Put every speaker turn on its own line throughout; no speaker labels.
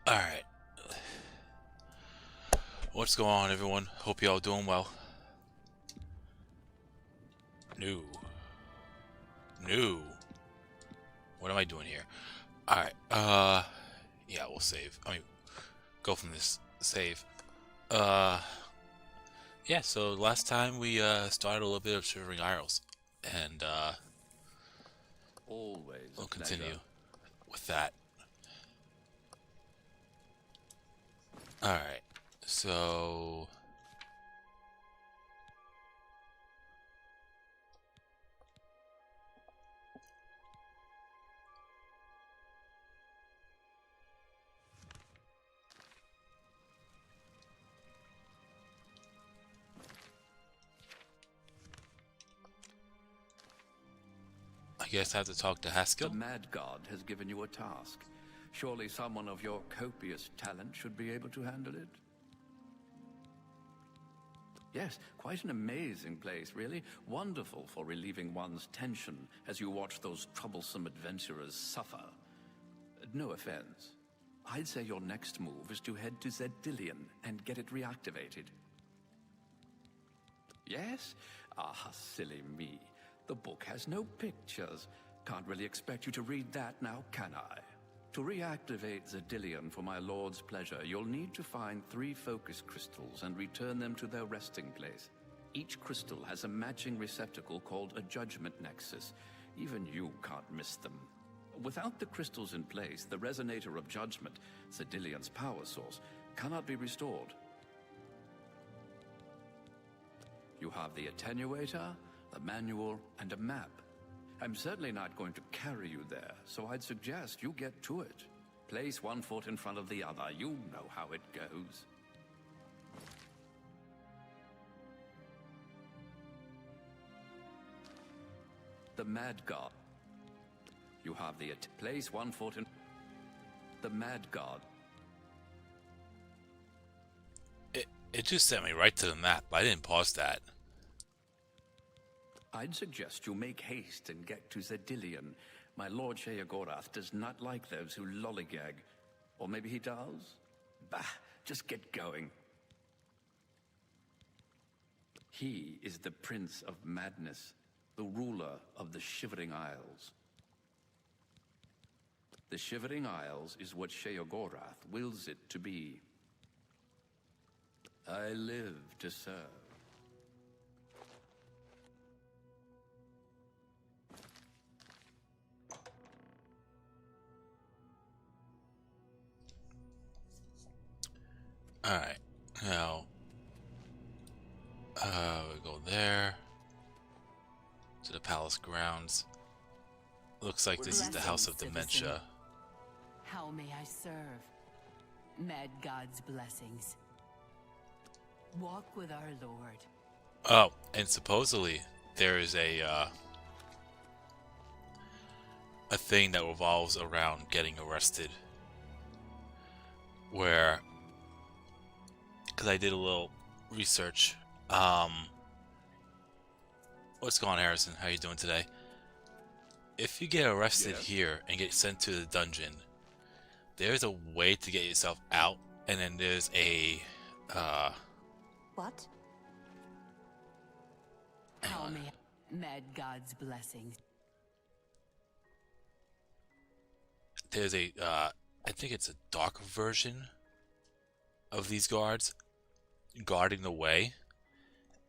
Alright. What's going on, everyone? Hope y'all doing well. New. New. What am I doing here? Alright, yeah, we'll save. Go from this save. Yeah, so last time we, started a little bit of Shivering Isles. And,
Always
we'll
a
continue
pleasure.
with that. Alright, so... I guess I have to talk to
The
Haskell?
Mad God has given you a task. Surely someone of your copious talent should be able to handle it. Yes, quite an amazing place, really. Wonderful for relieving one's tension as you watch those troublesome adventurers suffer. No offense. I'd say your next move is to head to Zedillion and get it reactivated. Yes? Ah, silly me. The book has no pictures. Can't really expect you to read that now, can I? To reactivate Zedillion for my lord's pleasure, you'll need to find 3 focus crystals and return them to their resting place. Each crystal has a matching receptacle called a judgment nexus. Even you can't miss them. Without the crystals in place, the resonator of judgment, Zedillion's power source, cannot be restored. You have the attenuator, the manual, and a map. I'm certainly not going to carry you there, so I'd suggest you get to it. Place one foot in front of the other. You know how it goes. The Mad God. You have the place one foot in... The Mad God.
It just sent me right to the map. I didn't pause that.
I'd suggest you make haste and get to Zedillion. My Lord Sheogorath does not like those who lollygag. Or maybe he does? Bah, just get going. He is the Prince of Madness, the ruler of the Shivering Isles. The Shivering Isles is what Sheogorath wills it to be. I live to serve.
Alright, now, we go there, to the palace grounds. Looks like this is the House of
Blessings, citizen.
Dementia.
How may I serve? Mad God's blessings. Walk with our Lord.
Oh, and supposedly there is a thing that revolves around getting arrested. Where, because I did a little research. What's going on, Harrison? How you doing today? If you get arrested
Yes.
here and get sent to the dungeon, there's a way to get yourself out, and then there's a
What?
How may Mad God's blessings.
there's a I think it's a dark version of these guards guarding the way,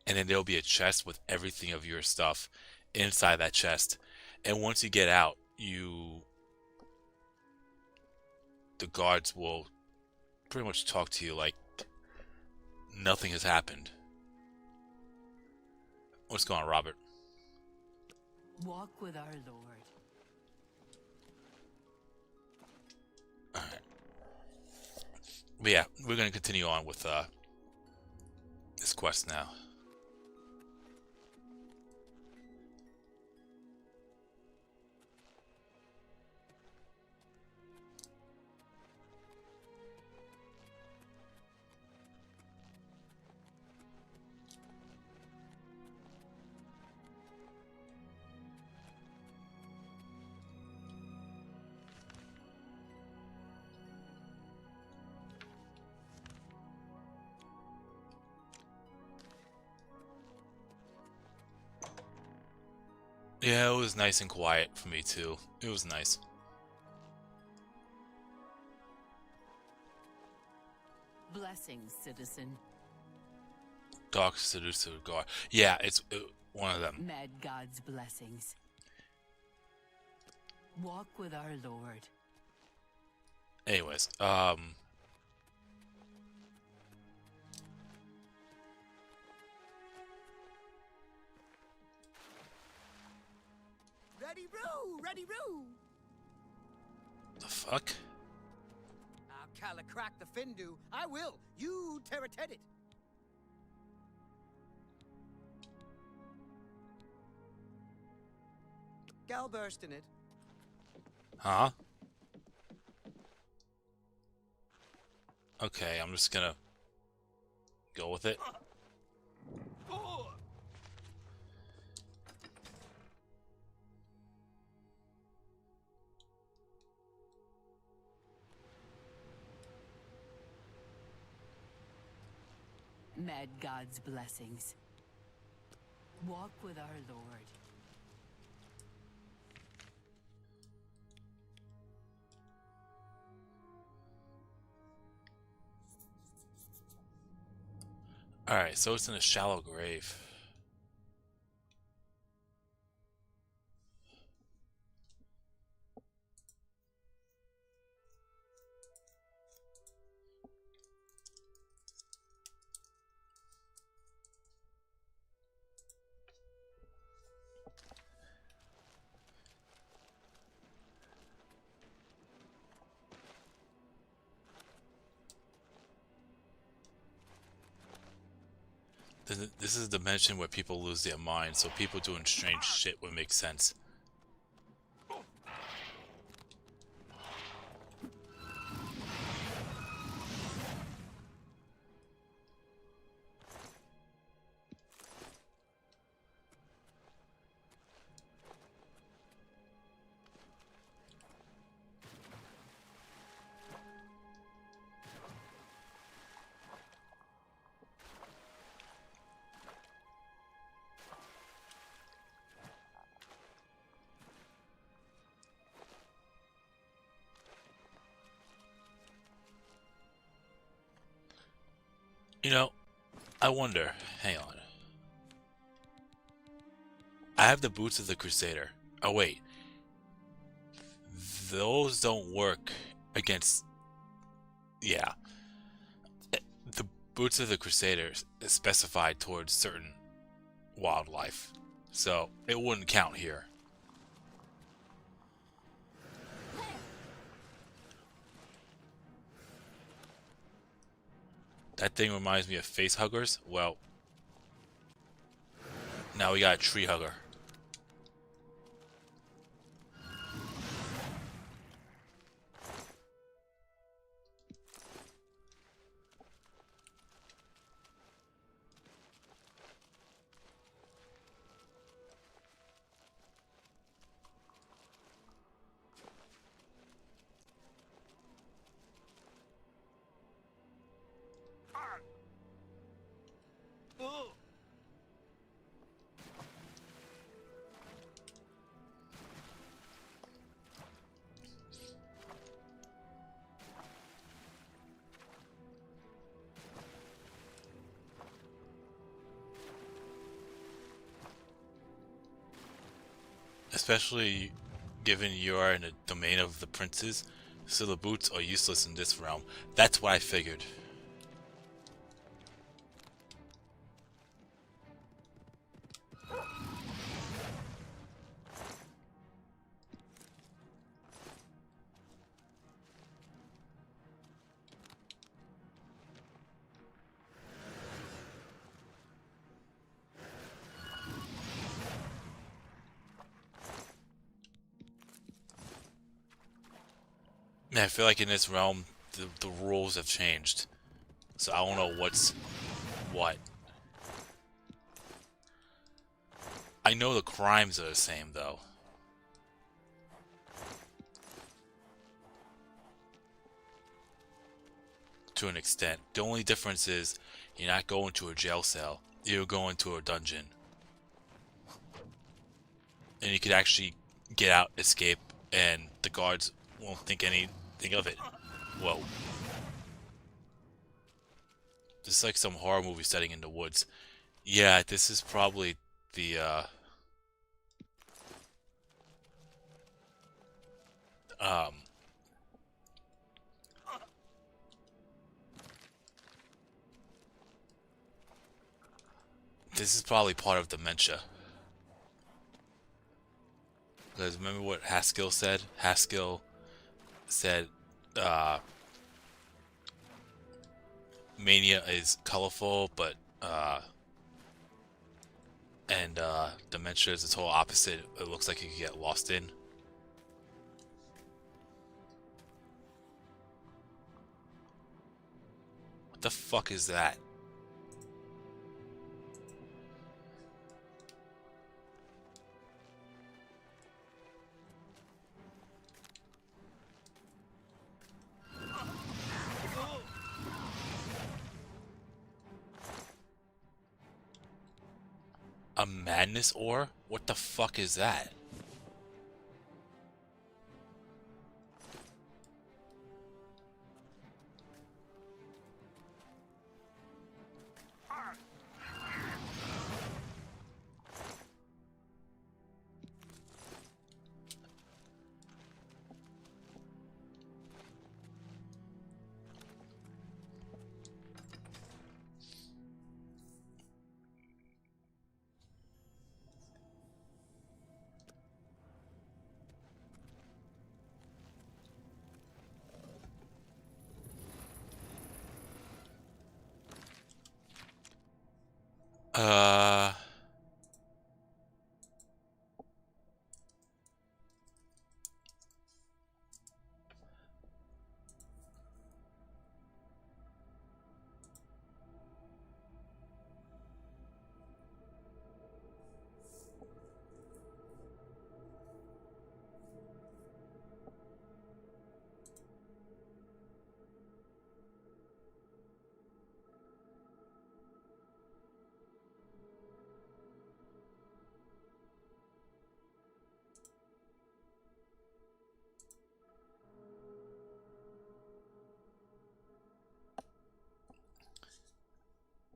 and then there'll be a chest with everything of your stuff inside that chest. And once you get out, the guards will pretty much talk to you like nothing has happened. What's going on, Robert?
Walk with our Lord.
Alright. But yeah, we're gonna continue on with this quest now. Yeah, it was nice and quiet for me too. It was nice.
Blessings, citizen.
Dark Seducer Guard. Yeah, it's one of them.
Mad God's blessings. Walk with our Lord.
Anyways,
Ready, Roo! Ready, Roo!
the fuck?
I'll calla crack the Findu. I will. You terrated it. Gal burst in it.
Huh? Okay, I'm just gonna go with it.
Mad God's blessings. Walk with our Lord.
Alright, so it's in a shallow grave. This is a dimension where people lose their mind, so people doing strange shit would make sense. You know, I wonder, hang on. I have the boots of the Crusader. Oh wait. Those don't work against... Yeah. The boots of the Crusader is specified towards certain wildlife. So, it wouldn't count here. That thing reminds me of face huggers. Well, now we got a tree hugger. Especially given you are in the domain of the princes, so the boots are useless in this realm. That's what I figured. Man, I feel like in this realm, the rules have changed. So I don't know what's what. I know the crimes are the same, though. To an extent. The only difference is you're not going to a jail cell. You're going to a dungeon. and you could actually get out, escape, and the guards won't think anything of it. Whoa. This is like some horror movie setting in the woods. Yeah, this is probably the, um... This is probably part of dementia. Because remember what Haskell said? Haskell said, mania is colorful, but, and, dementia is the total opposite. It looks like you can get lost in. What the fuck is that? A madness ore? What the fuck is that? Uh...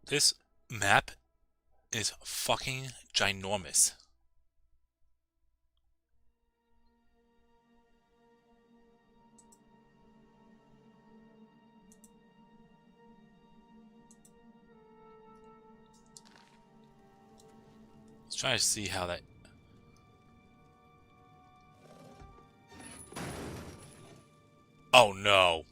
This map is fucking ginormous. Let's try to see how that... Oh no.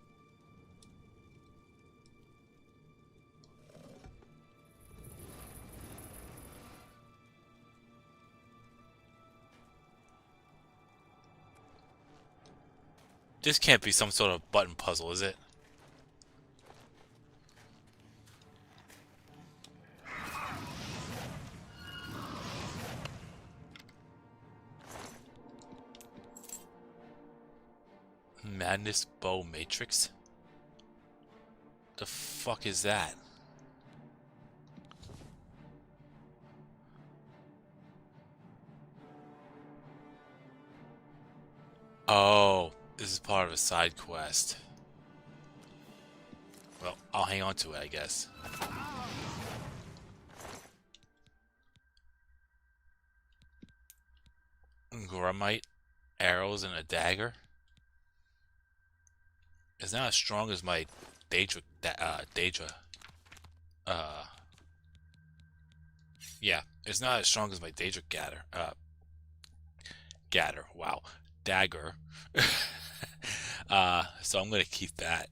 This can't be some sort of button puzzle, is it? Madness Bow Matrix? The fuck is that? Oh, this is part of a side quest. Well, I'll hang on to it, I guess. Grumite, arrows, and a dagger. It's not as strong as my Daedra. Yeah, it's not as strong as my Daedra Gatter. Wow, dagger. So I'm gonna keep that.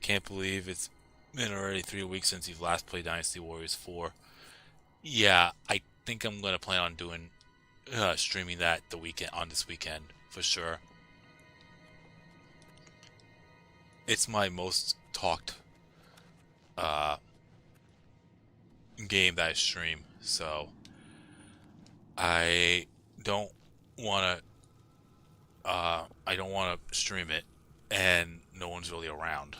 Can't believe it's been already 3 weeks since you've last played Dynasty Warriors 4. Yeah, I think I'm gonna plan on doing streaming that this weekend for sure. It's my most talked game that I stream, so I don't want to stream it and no one's really around.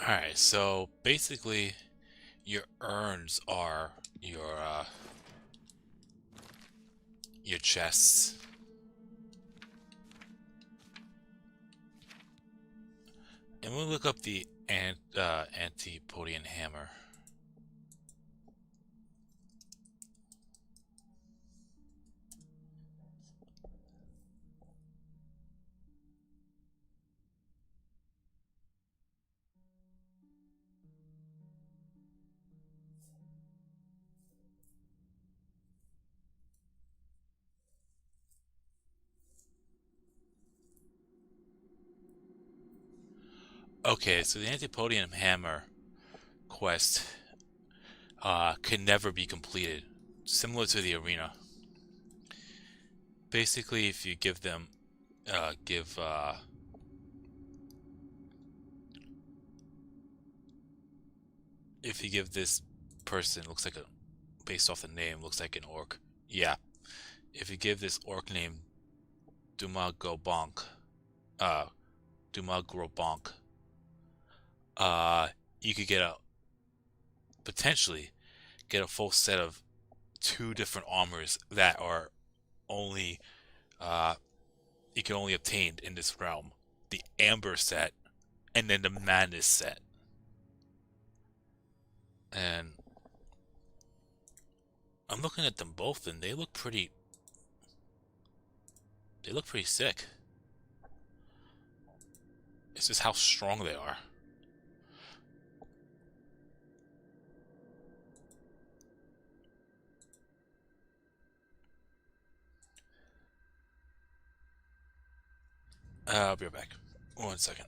Alright, so basically your urns are your chests. And we'll look up the Antipodian hammer. Okay, so the Antipodian hammer quest can never be completed, similar to the arena. Basically, if you give them, if you give this person, looks like a, based off the name, looks like an orc. Yeah, if you give this orc named Dumagobonk, uh, Dumagobonk, you could get a potentially get a full set of two different armors that are only you can only obtain in this realm: the Amber set and then the Madness set. And I'm looking at them both, and they look pretty. They look pretty sick. It's just how strong they are. I'll be right back. 1 second.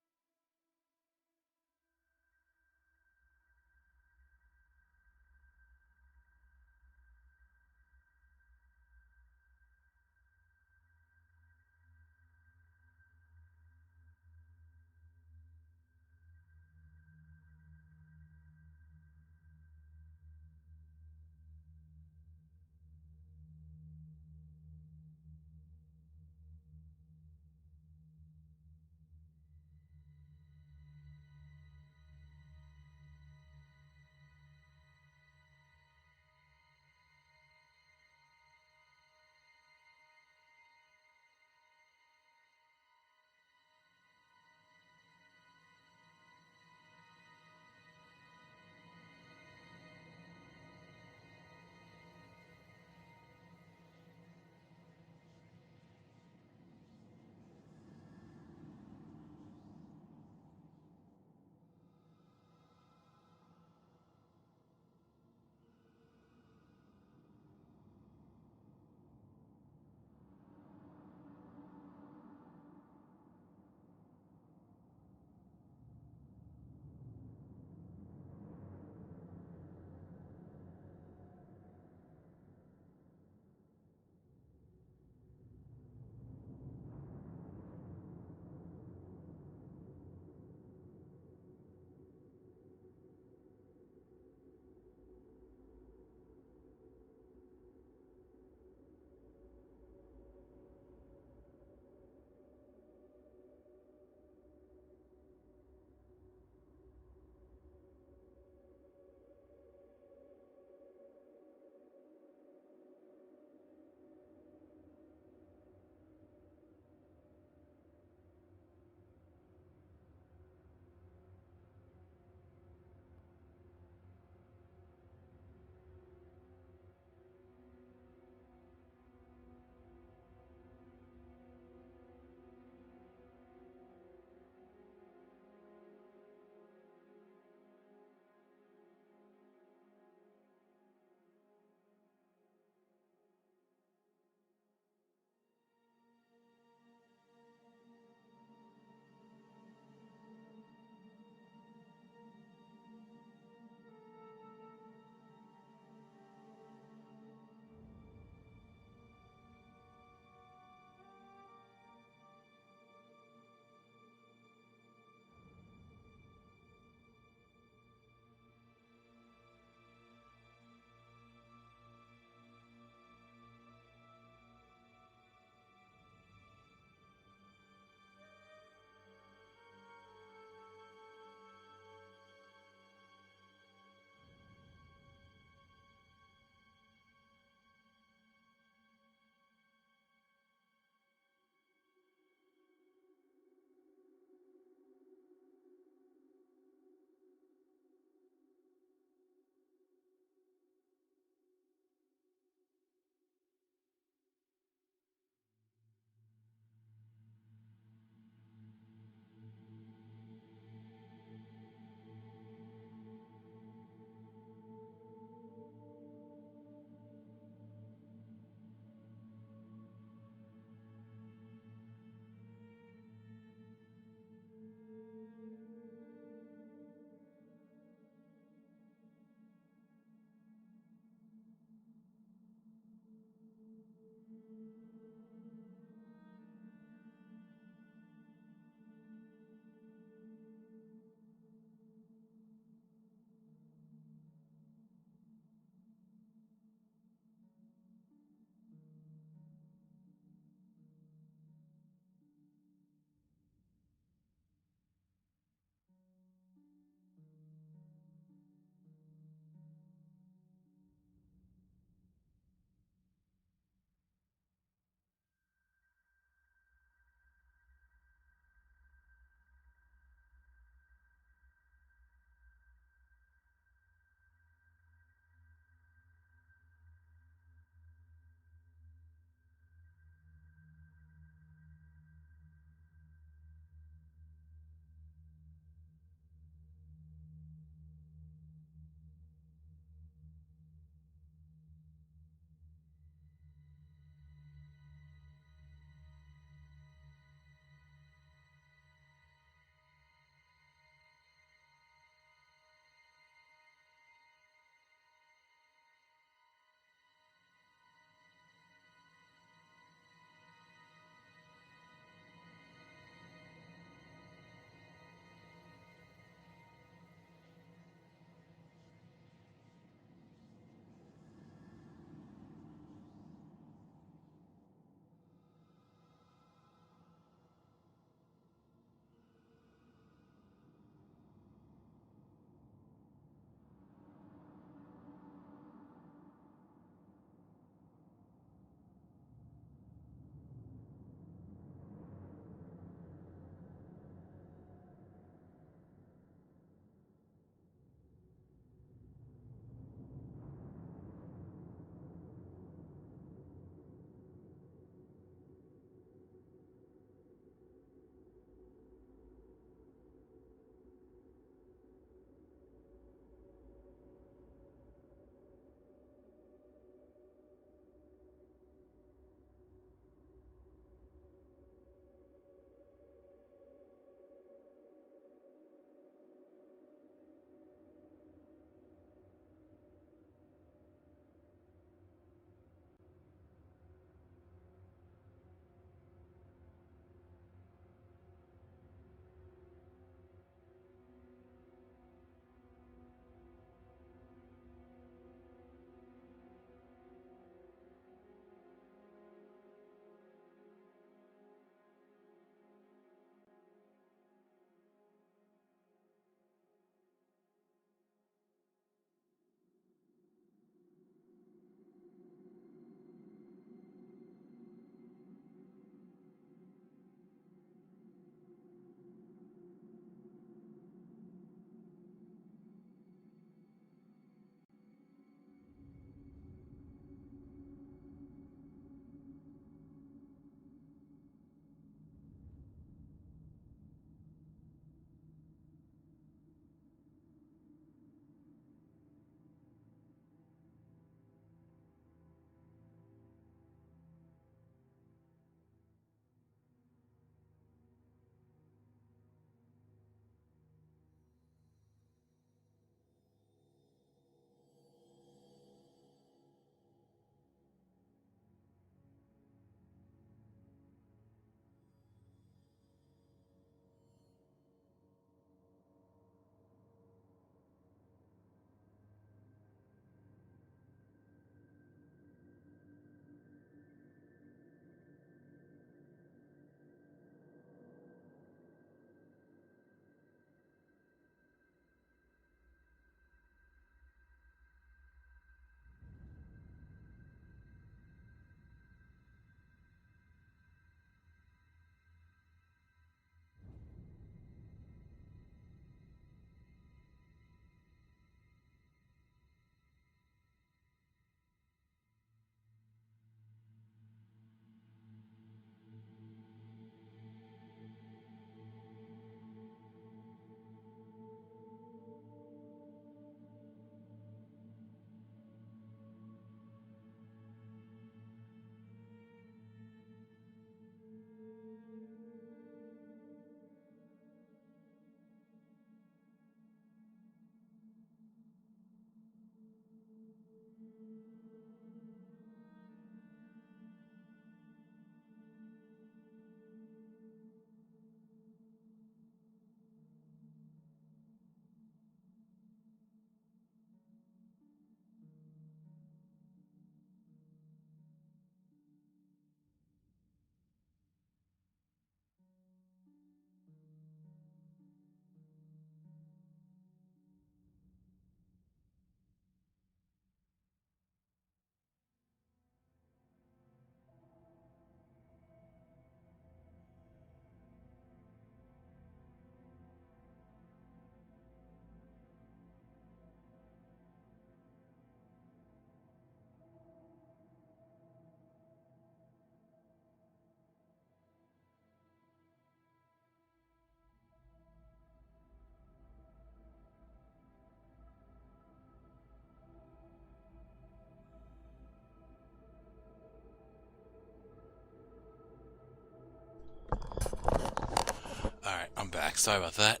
back. Sorry about that.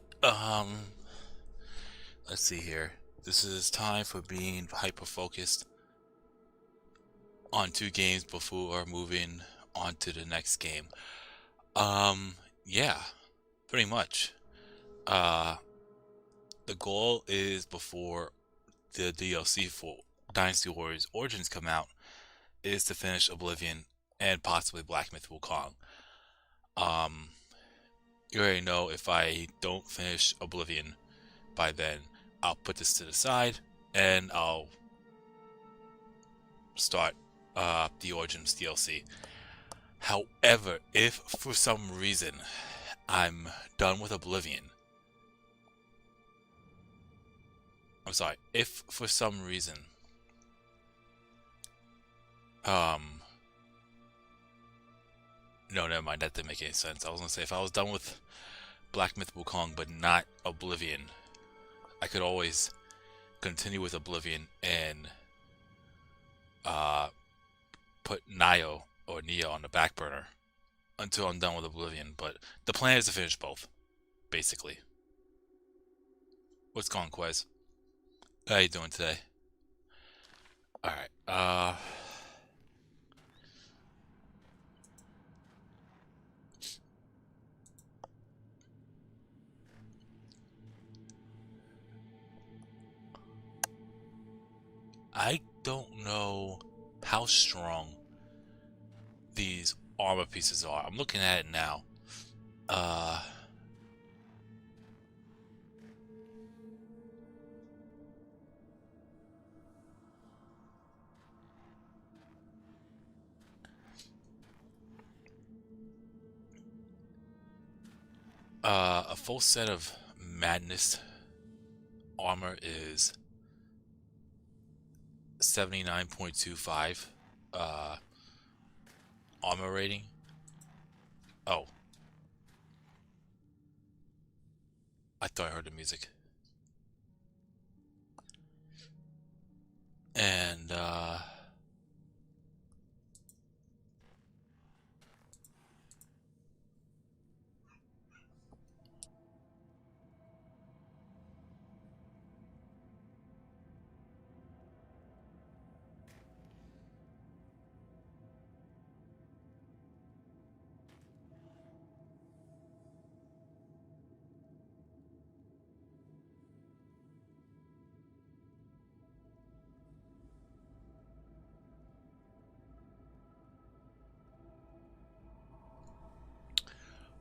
Let's see here. This is time for being hyper focused on 2 games before moving on to the next game. Yeah, pretty much. The goal is before the DLC for Dynasty Warriors Origins come out is to finish Oblivion and possibly Black Myth Wukong. You already know if I don't finish Oblivion by then, I'll put this to the side and I'll start the Origins DLC. However, if for some reason I'm done with Oblivion, if for some reason no, never mind, that didn't make any sense. I was gonna say if I was done with Black Myth Wukong but not Oblivion, I could always continue with Oblivion and put Nio or Nia on the back burner until I'm done with Oblivion. But the plan is to finish both, basically. What's going on, Quez? How you doing today? Alright, I don't know how strong these armor pieces are. I'm looking at it now. A full set of Madness armor is 79.25 armor rating. Oh, I thought I heard the music. And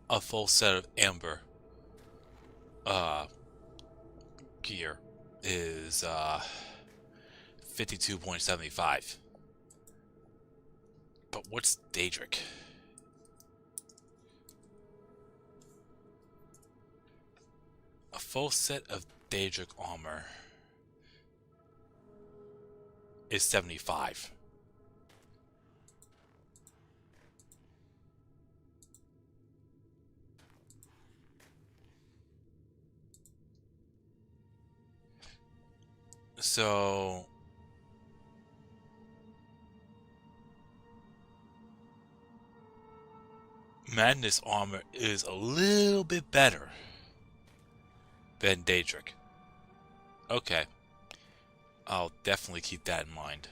a full set of amber gear is 52.75. But what's Daedric? A full set of Daedric armor is 75. So Madness armor is a little bit better than Daedric. Okay, I'll definitely keep that in mind.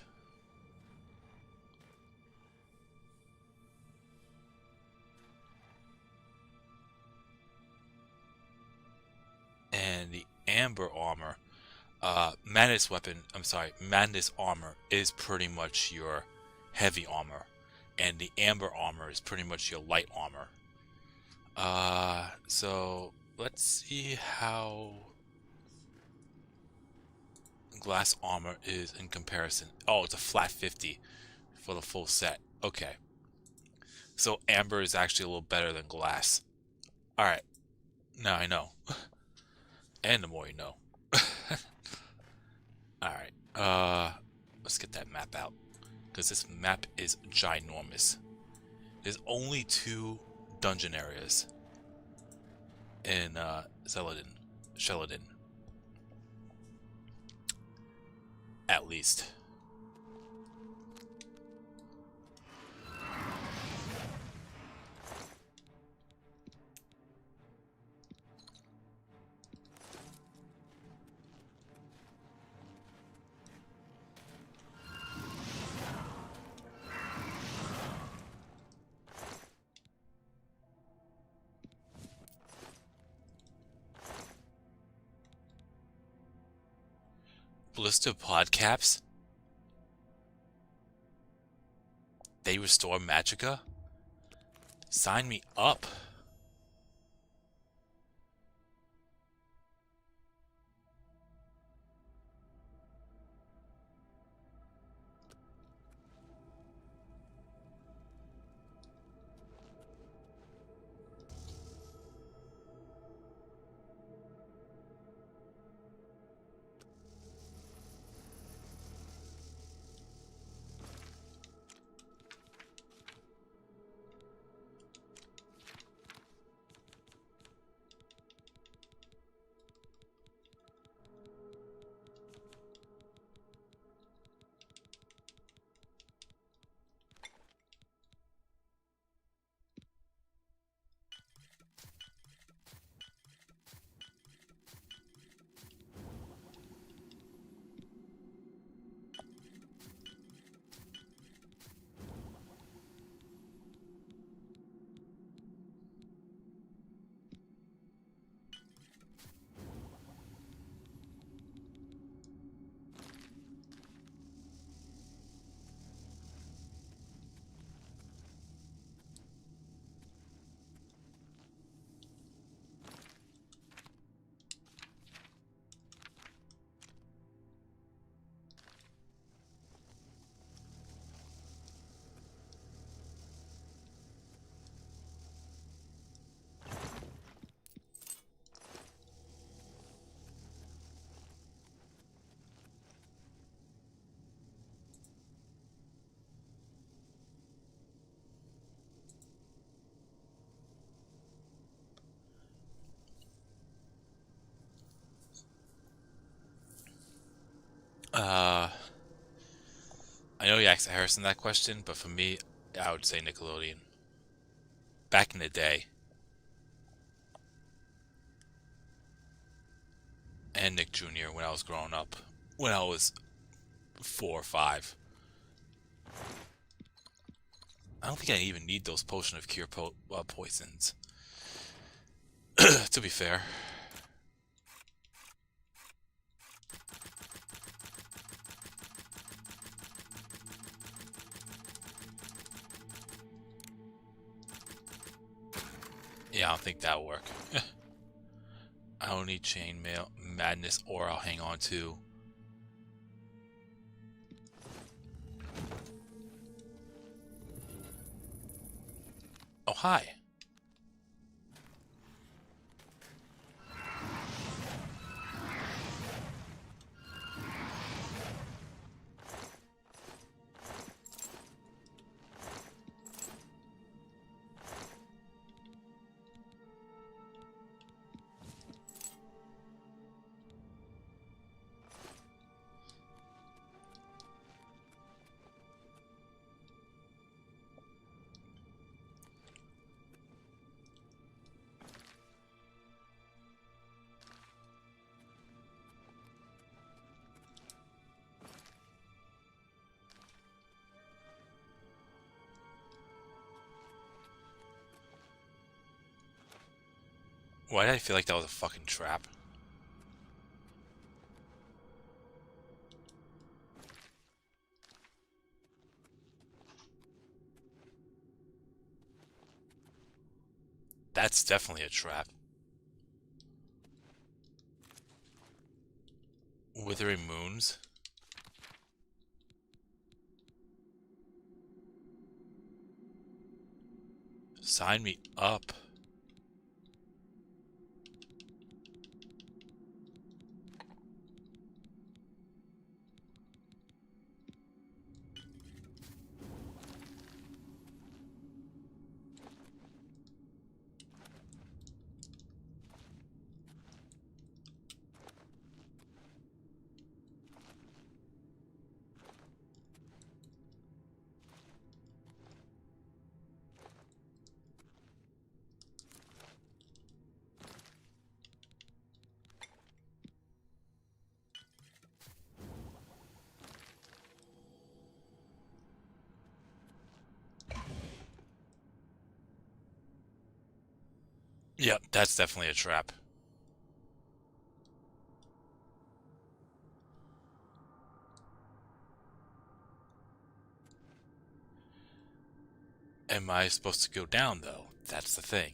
And the amber armor, Madness armor is pretty much your heavy armor, and the amber armor is pretty much your light armor. So let's see how glass armor is in comparison. Oh, it's a flat 50 for the full set. Okay, so amber is actually a little better than glass. All right, now I know. And the more you know. Alright, let's get that map out, because this map is ginormous. There's only 2 dungeon areas in Sheladin. At least. Blister pod caps? They restore Magica? Sign me up. I know you asked Harrison that question, but for me, I would say Nickelodeon. Back in the day. And Nick Jr. when I was growing up. When I was 4 or 5. I don't think I even need those potion of cure poisons. To be fair. Yeah, I don't think that'll work. I don't need chainmail, madness, or I'll hang on to. Oh, hi. Why did I feel like that was a fucking trap? That's definitely a trap. Withering Moons? Sign me up. Yep, that's definitely a trap. Am I supposed to go down, though? That's the thing.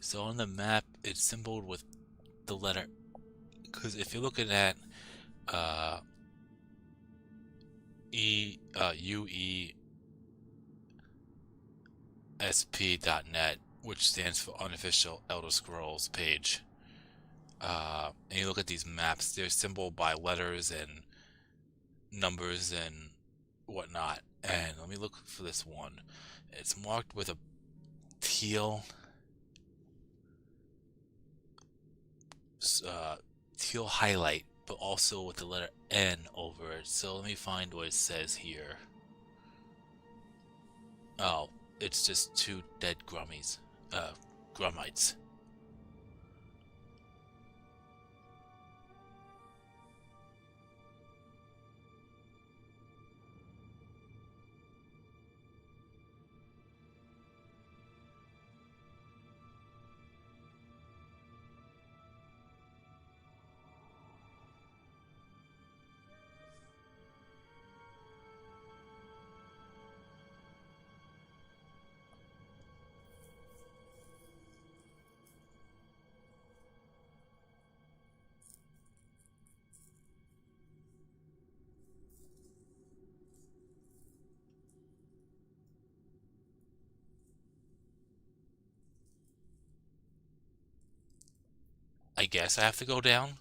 So on the map, it's symboled with the letter. Because if you're looking at uh, uesp.net, which stands for Unofficial Elder Scrolls page, and you look at these maps, they're symboled by letters and numbers and whatnot. And let me look for this one. It's marked with a teal teal highlight, but also with the letter N over it. So let me find what it says here. Oh, it's just two dead grummies. Grummites. I guess I have to go down.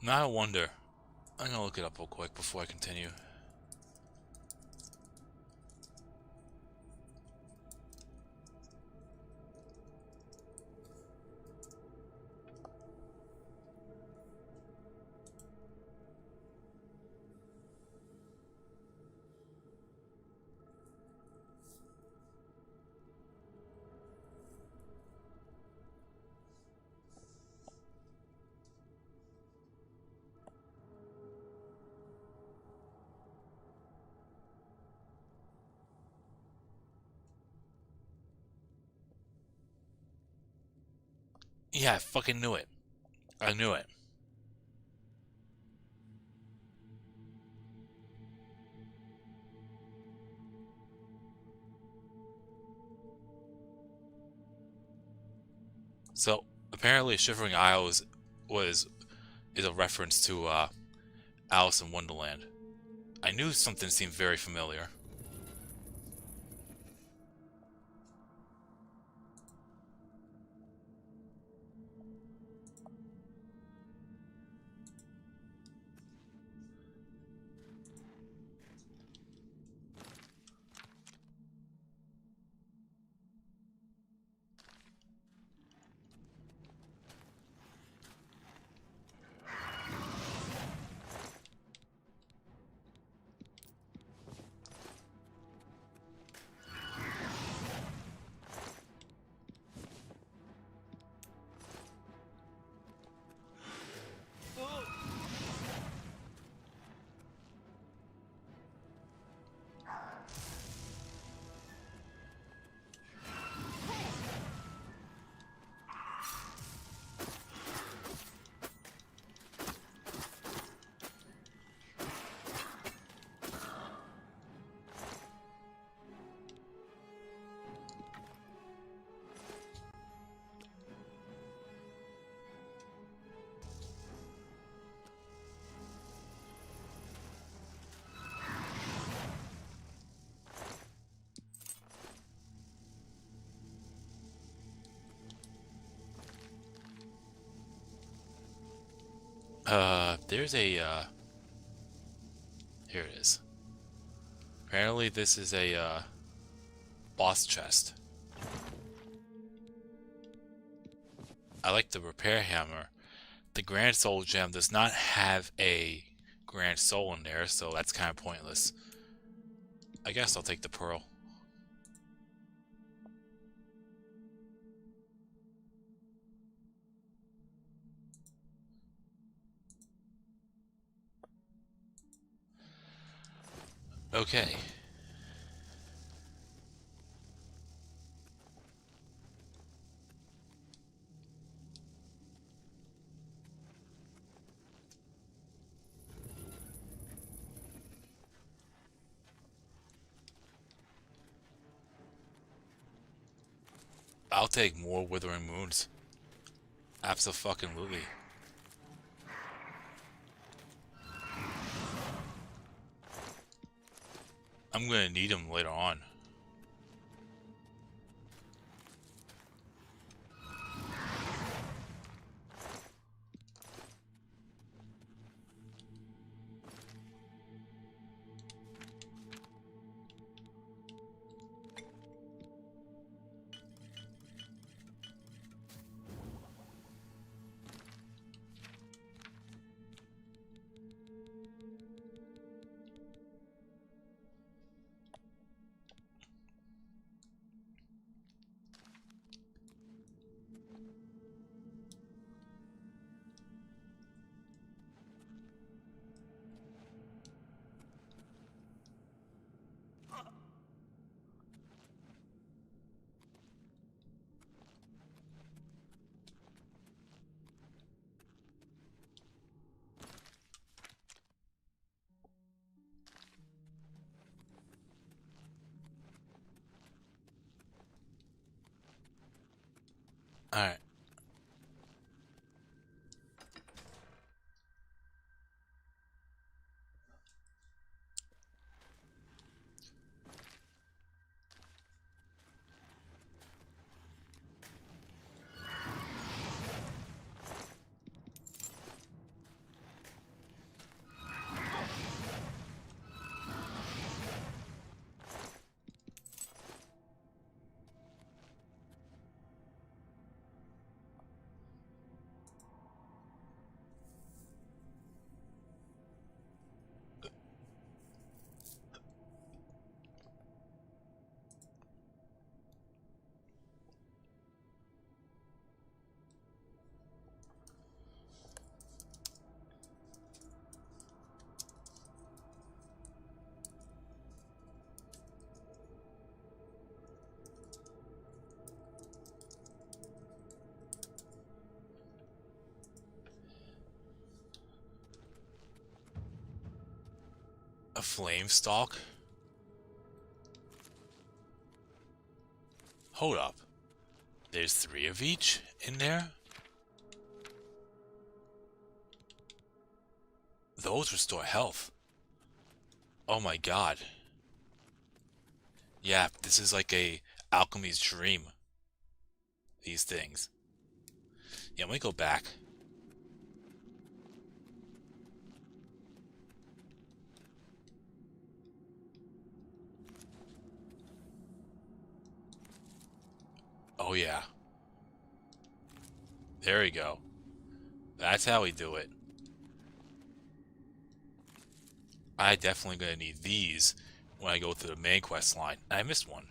Now I wonder. I'm gonna look it up real quick before I continue. Yeah, I fucking knew it. I knew it. So apparently, Shivering Isles is a reference to Alice in Wonderland. I knew something seemed very familiar. There's a, here it is. Apparently this is a, boss chest. I like the repair hammer. The Grand Soul Gem does not have a Grand Soul in there, so that's kind of pointless. I guess I'll take the pearl. Okay. I'll take more Withering Moons. Abso-fucking-lutely. I'm gonna need them later on. Alright. A flame stalk? Hold up. There's 3 of each in there? Those restore health. Oh my god. Yeah, this is like a alchemy's dream. These things. Yeah, let me go back. Oh yeah. There we go. That's how we do it. I definitely gonna need these when I go through the main quest line. I missed one.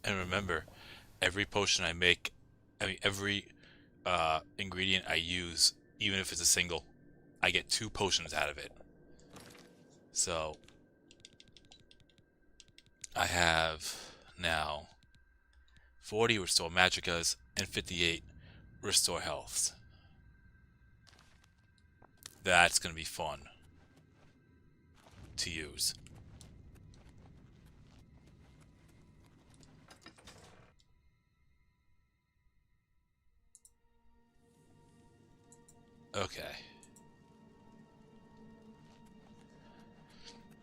And remember, every potion I make, every ingredient I use, even if it's a single, I get 2 potions out of it. So, I have now 40 restore magicas and 58 restore healths. That's going to be fun to use. Okay.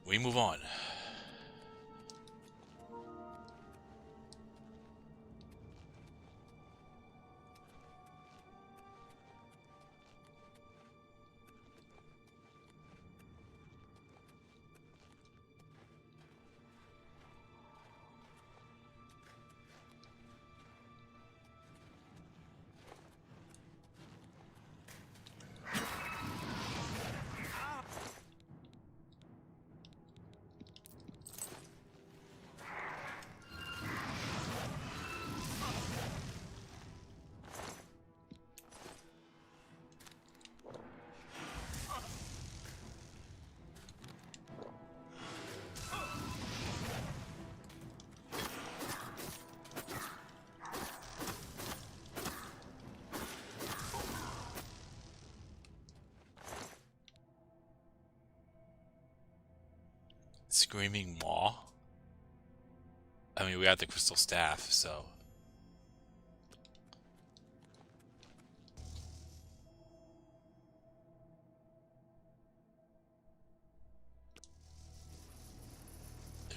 We move on. Screaming Maw? I mean, we got the crystal staff, so...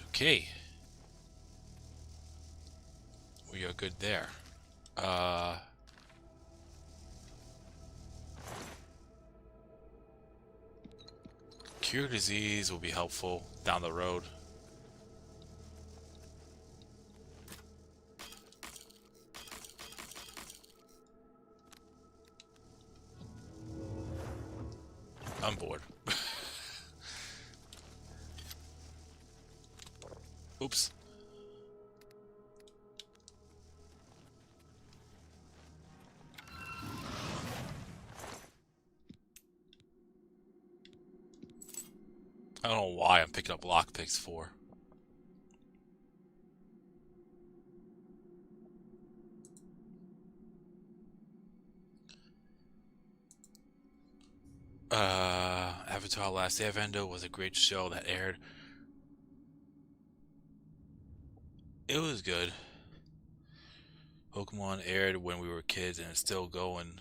Okay. We are good there. Cure disease will be helpful down the road. I'm bored. Oops. I don't know why I'm picking up lockpicks for. Avatar Last Airbender was a great show that aired. It was good. Pokemon aired when we were kids and it's still going,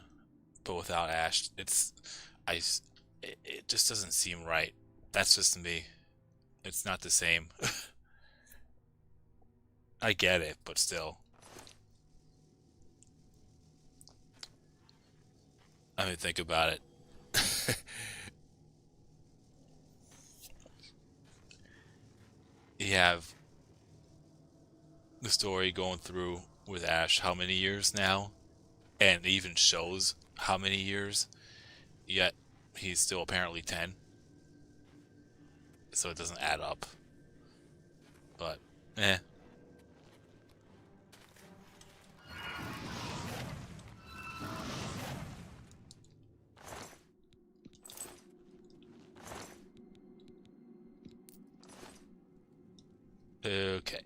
but without Ash, it just doesn't seem right. That's just me. It's not the same. I get it, but still. I mean, think about it. You have the story going through with Ash how many years now? And it even shows how many years. Yet, he's still apparently 10. So it doesn't add up. But, eh. Okay.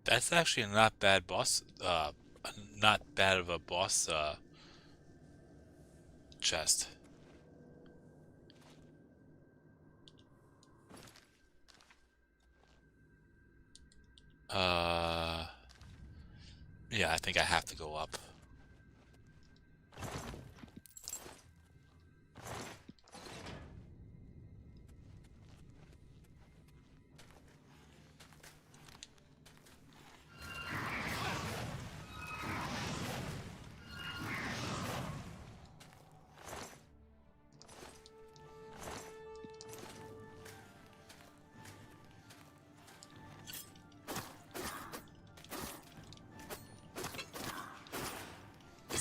That's actually a not bad boss, not bad of a boss, chest. Uh, yeah, I think I have to go up.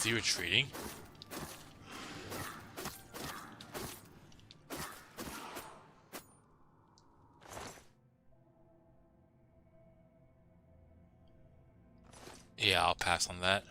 Is he retreating? Yeah, I'll pass on that.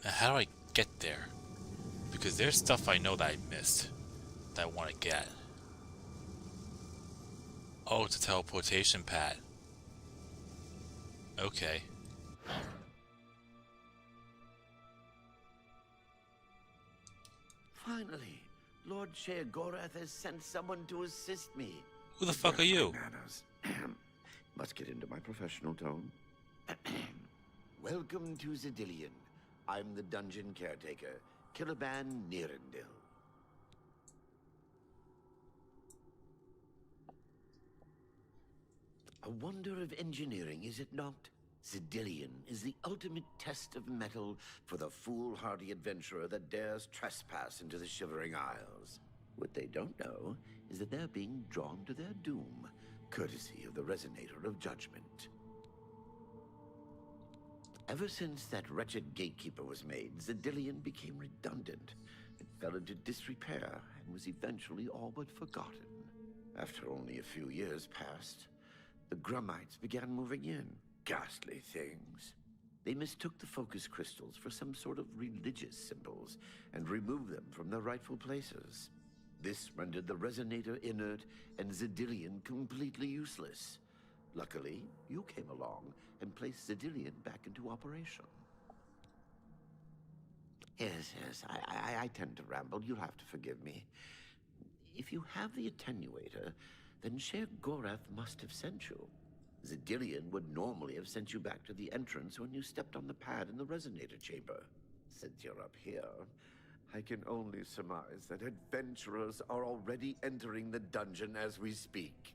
Now, how do I get there? Because there's stuff I know that I missed that I want to get. Oh, it's a teleportation pad. Okay.
Finally, Lord Sheogorath has sent someone to assist me.
Who the fuck are you?
Manners. Must get into my professional tone. Welcome to Zidillion. I'm the dungeon caretaker, Killaban Nirendil. A wonder of engineering, is it not? Zidillion is the ultimate test of mettle for the foolhardy adventurer that dares trespass into the Shivering Isles. What they don't know is that they're being drawn to their doom, courtesy of the Resonator of Judgment. Ever since that wretched gatekeeper was made, Zidillion became redundant. It fell into disrepair and was eventually all but forgotten. After only a few years passed, the Grummites began moving in. Ghastly things. They mistook the focus crystals for some sort of religious symbols and removed them from their rightful places. This rendered the Resonator inert and Zidillion completely useless. Luckily, you came along and placed Zidillion back into operation. Yes, I tend to ramble. You'll have to forgive me. If you have the attenuator, then Sheogorath must have sent you. Zidillion would normally have sent you back to the entrance when you stepped on the pad in the Resonator chamber. Since you're up here, I can only surmise that adventurers are already entering the dungeon as we speak.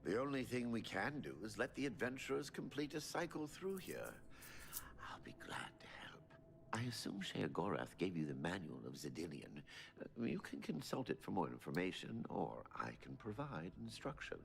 The only thing we can do is let the adventurers complete a cycle through here. I'll be glad to help. I assume Sheogorath gave you the manual of Zidillion. You can consult it for more information, or I can provide instructions.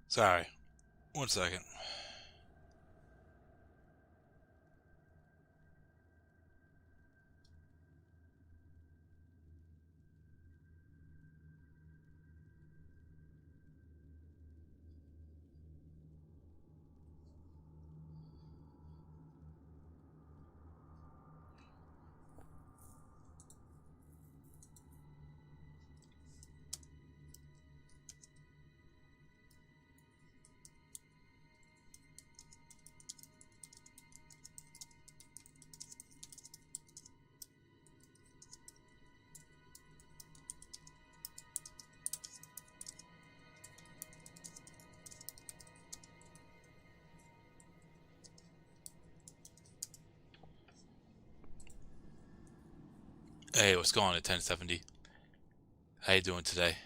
Sorry. 1 second. Hey, what's going on at 1070? How you doing today?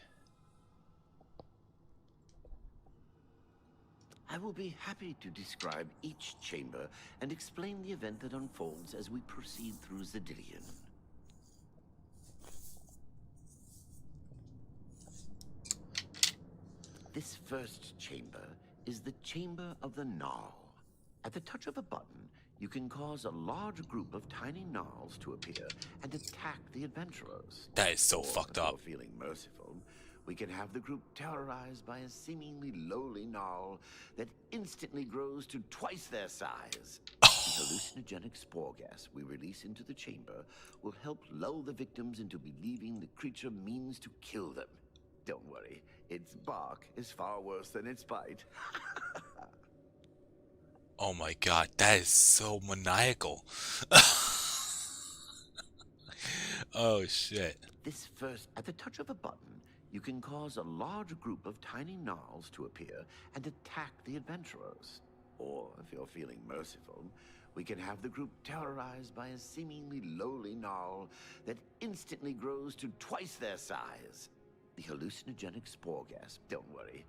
I will be happy to describe each chamber and explain the event that unfolds as we proceed through Zedillion. This first chamber is the Chamber of the Gnarl. At the touch of a button, you can cause a large group of tiny gnarls to appear and attack the adventurers.
That is so
Or,
fucked
if
up.
you're feeling merciful, we can have the group terrorized by a seemingly lowly gnarl that instantly grows to twice their size. The hallucinogenic spore gas we release into the chamber will help lull the victims into believing the creature means to kill them. Don't worry, its bark is far worse than its bite.
Oh my god, that is so maniacal. Oh shit.
This first, at the touch of a button, you can cause a large group of tiny gnarls to appear and attack the adventurers. Or, if you're feeling merciful, we can have the group terrorized by a seemingly lowly gnarl that instantly grows to twice their size. The hallucinogenic spore gas, don't worry.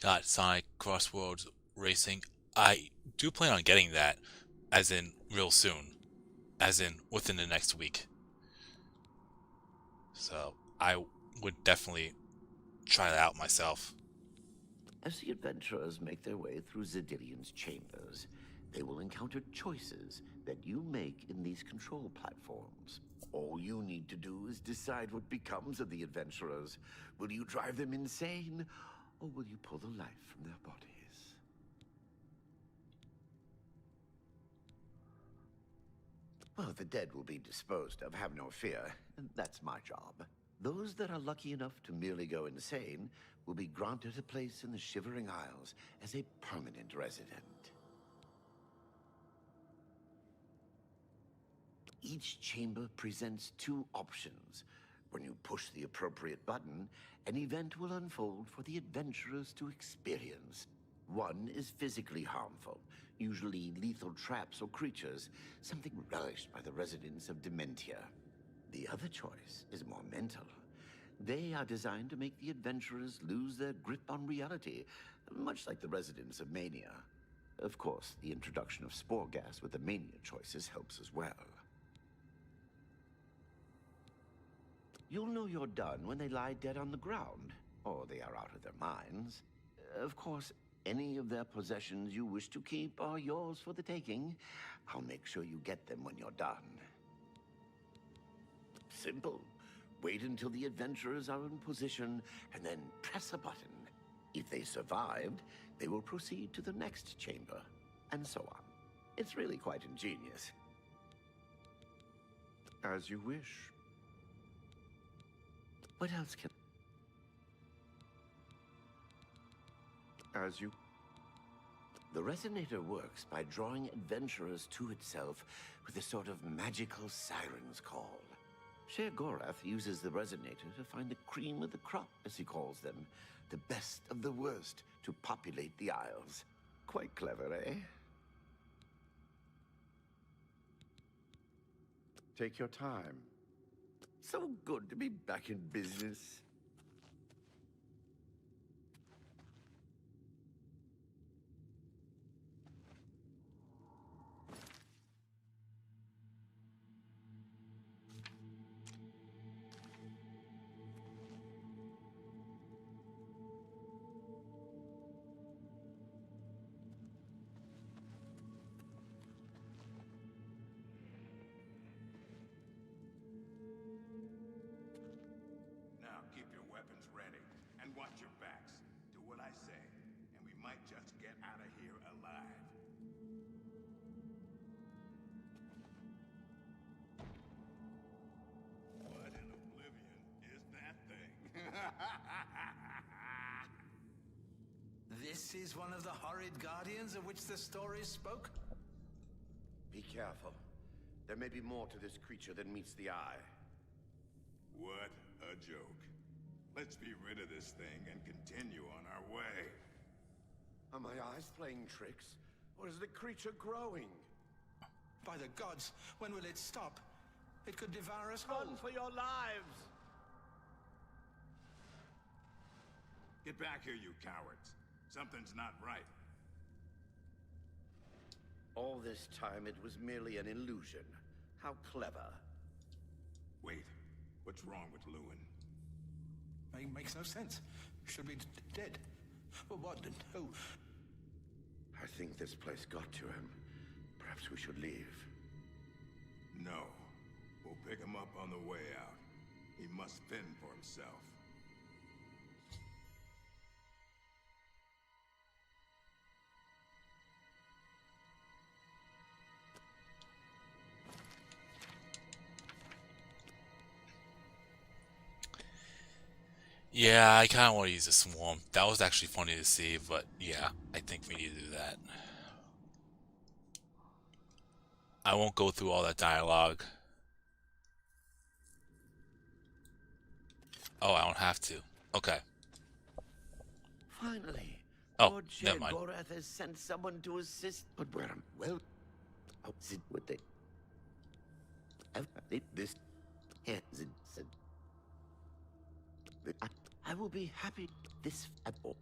God, Sonic Crossroads Racing. I do plan on getting that, as in real soon, as in within the next week. So I would definitely try that out myself.
As the adventurers make their way through Zedillion's chambers, they will encounter choices that you make in these control platforms. All you need to do is decide what becomes of the adventurers. Will you drive them insane, or will you pull the life from their bodies? Well, the dead will be disposed of, have no fear. That's my job. Those that are lucky enough to merely go insane will be granted a place in the Shivering Isles as a permanent resident. Each chamber presents two options. When you push the appropriate button, an event will unfold for the adventurers to experience. One is physically harmful, usually lethal traps or creatures, something relished by the residents of Dementia. The other choice is more mental. They are designed to make the adventurers lose their grip on reality, much like the residents of Mania. Of course, the introduction of spore gas with the Mania choices helps as well. You'll know you're done when they lie dead on the ground, or they are out of their minds. Of course, any of their possessions you wish to keep are yours for the taking. I'll make sure you get them when you're done. Simple. Wait until the adventurers are in position, and then press a button. If they survived, they will proceed to the next chamber, and so on. It's really quite ingenious. As you wish. What else can... As you... The resonator works by drawing adventurers to itself with a sort of magical siren's call. Sher Gorath uses the resonator to find the cream of the crop, as he calls them, the best of the worst to populate the Isles. Quite clever, eh? Take your time. So good to be back in business.
Now keep your weapons ready and watch your backs. Do what I say, and we might just get out of here alive. What in Oblivion is that thing?
This is one of the horrid guardians of which the stories spoke?
Be careful. There may be more to this creature than meets the eye.
What a joke. Let's be rid of this thing and continue on our way.
Are my eyes playing tricks? Or is the creature growing?
By the gods, when will it stop? It could devour us whole.
Run for your lives!
Get back here, you cowards. Something's not right.
All this time it was merely an illusion. How clever.
Wait, what's wrong with Lewin?
Makes no sense. Should be dead. But what? Who?
I think this place got to him. Perhaps we should leave.
No. We'll pick him up on the way out. He must fend for himself.
Yeah, I kind of want to use the swarm. That was actually funny to see, but yeah, I think we need to do that. I won't go through all that dialogue. Oh, I don't have to. Okay.
Finally.
Oh,
Lord
never mind.
Gorath has sent someone to assist. But where am... Well... How is it with they... This... I will be happy. This... Well,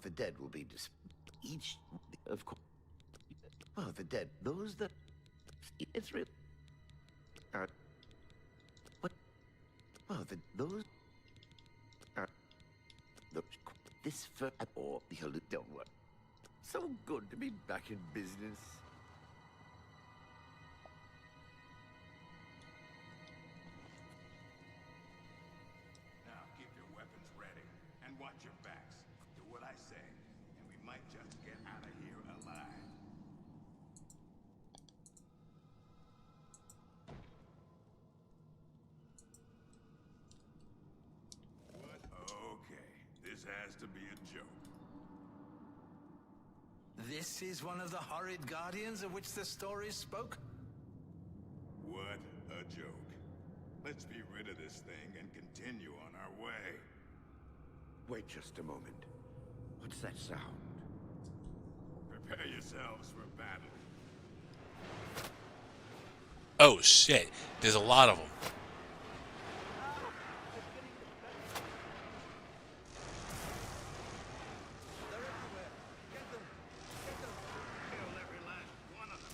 the dead will be each... Of course... Well, the dead... Those that... It's real... What? Well, those... This for or the don't work. So good to be back in business.
Now keep your weapons ready and watch your backs. Do what I say, and we might just get out of here alive. What? Okay, this has to be a joke.
This is one of the horrid guardians of which the stories spoke?
What a joke. Let's be rid of this thing and continue on our way.
Wait just a moment. What's that sound?
Prepare yourselves for battle.
Oh shit, there's a lot of them.
They're everywhere. Get them. Get them.
Kill every last one of them.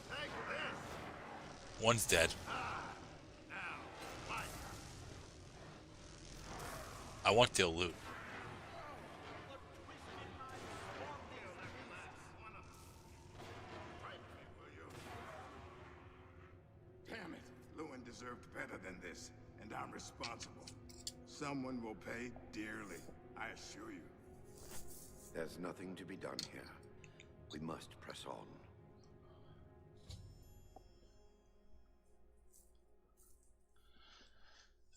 Take this!
One's dead.
Now, fight!
I want their loot.
Damn it! Lewin deserved better than this, and I'm responsible. Someone will pay dearly, I assure you.
There's nothing to be done here. We must press on.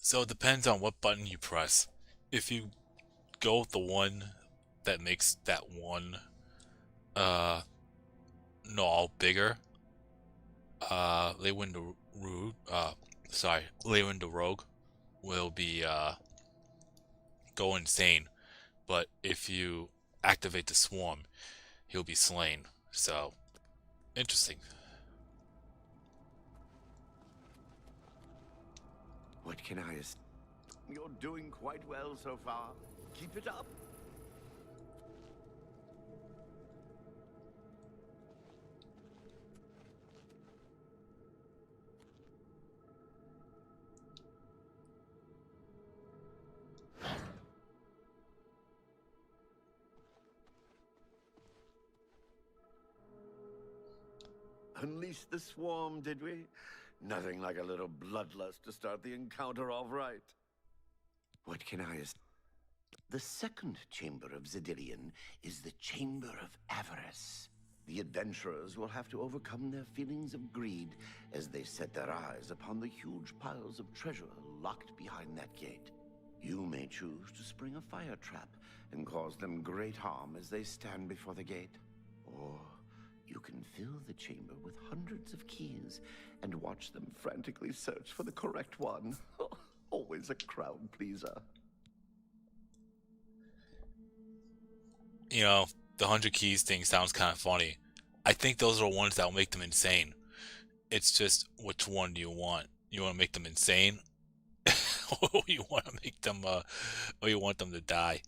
So it depends on what button you press. If you go with the one that makes that one null bigger, Lewin the Rogue will be go insane. But if you activate the swarm, he'll be slain. So interesting.
What can I... You're doing quite well so far. Keep it up. Unleash the swarm, did we? Nothing like a little bloodlust to start the encounter off right. What can I... The second chamber of Zedillion is the Chamber of Avarice. The adventurers will have to overcome their feelings of greed as they set their eyes upon the huge piles of treasure locked behind that gate. You may choose to spring a fire trap and cause them great harm as they stand before the gate. Or you can fill the chamber with hundreds of keys and watch them frantically search for the correct one. Always a crowd pleaser.
you know, the 100 keys thing sounds kind of funny. I think those are the ones that will make them insane. It's just which one do you want? You want to make them insane, or you want to make them, or you want them to die?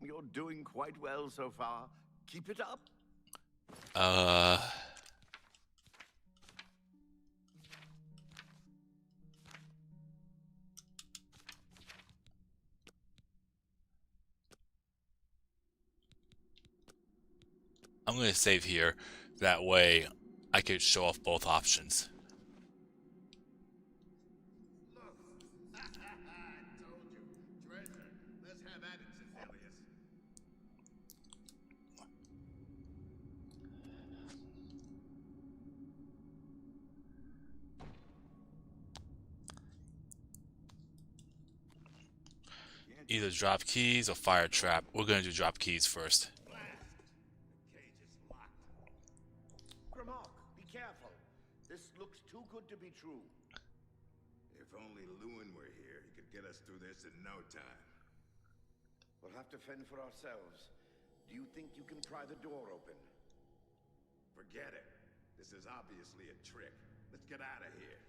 You're doing quite well so far. Keep it up.
Uh, I'm gonna save here. That way, I could show off both options.
I told you. Treasure. Let's have at it, Sibelius.
Either drop keys or fire trap. We're gonna do drop keys first.
Blast! The cage is locked.
Grimlock, be careful. This looks too good to be true.
If only Lewin were here, he could get us through this in no time.
We'll have to fend for ourselves. Do you think you can pry the door open?
Forget it. This is obviously a trick. Let's get out of here.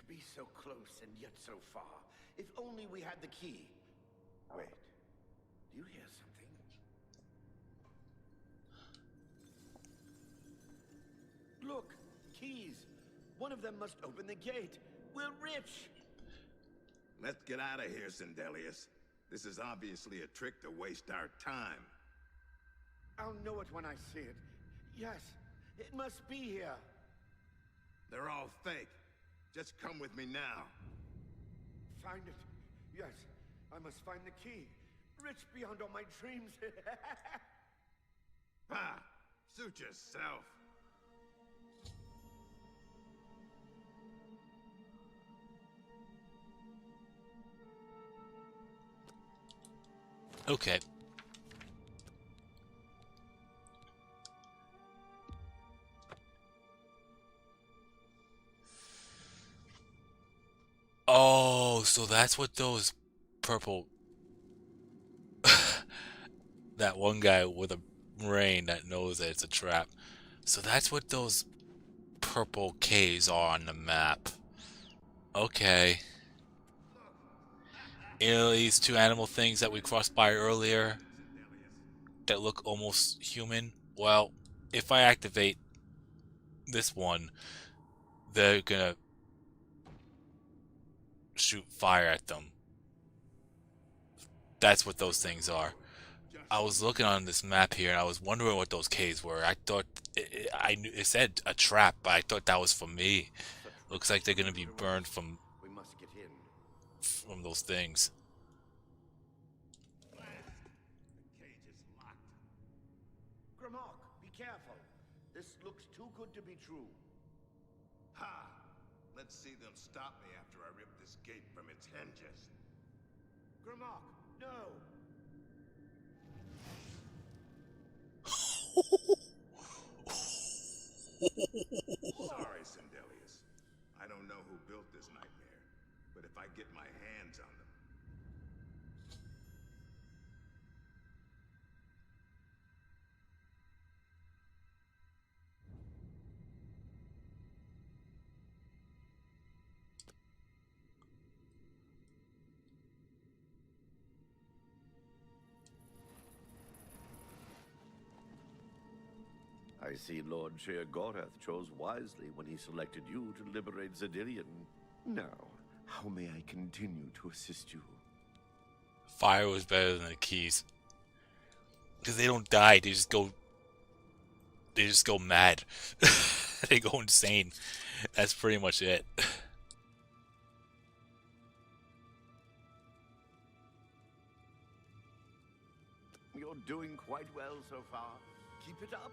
To be so close and yet so far. If only we had the key. Wait. Do you hear something? Look, keys. One of them must open the gate. We're rich.
Let's get out of here, Sindelius. This is obviously a trick to waste our time.
I'll know it when I see it. Yes, it must be here.
They're all fake. Just come with me now.
Find it. Yes, I must find the key. Rich beyond all my dreams.
Ha! Suit yourself.
Okay. Oh, so that's what those purple... that one guy with a brain that knows that it's a trap. So that's what those purple K's are on the map. Okay. You know, these two animal things that we crossed by earlier that look almost human? Well, if I activate this one, they're gonna shoot fire at them. That's what those things are. I was looking on this map here and I was wondering what those K's were. I thought I knew it said a trap, but I thought that was for me. Looks like they're gonna be burned from
We must get in.
those things.
Blast! The cage is locked.
Grimlock, be careful. This looks too good to be true.
Ha! Let's see them stop me after I rip this gate from its hinges.
Grimlock, no!
Sorry, Sindelius. I don't know who built this nightmare, but if I get my hands on them...
I see Lord Sher Gorath chose wisely when he selected you to liberate Zedillion. Now, how may I continue to assist you?
Fire was better than the keys. Because they don't die, they just go mad. They go insane. That's pretty much it.
You're doing quite well so far. Keep it up.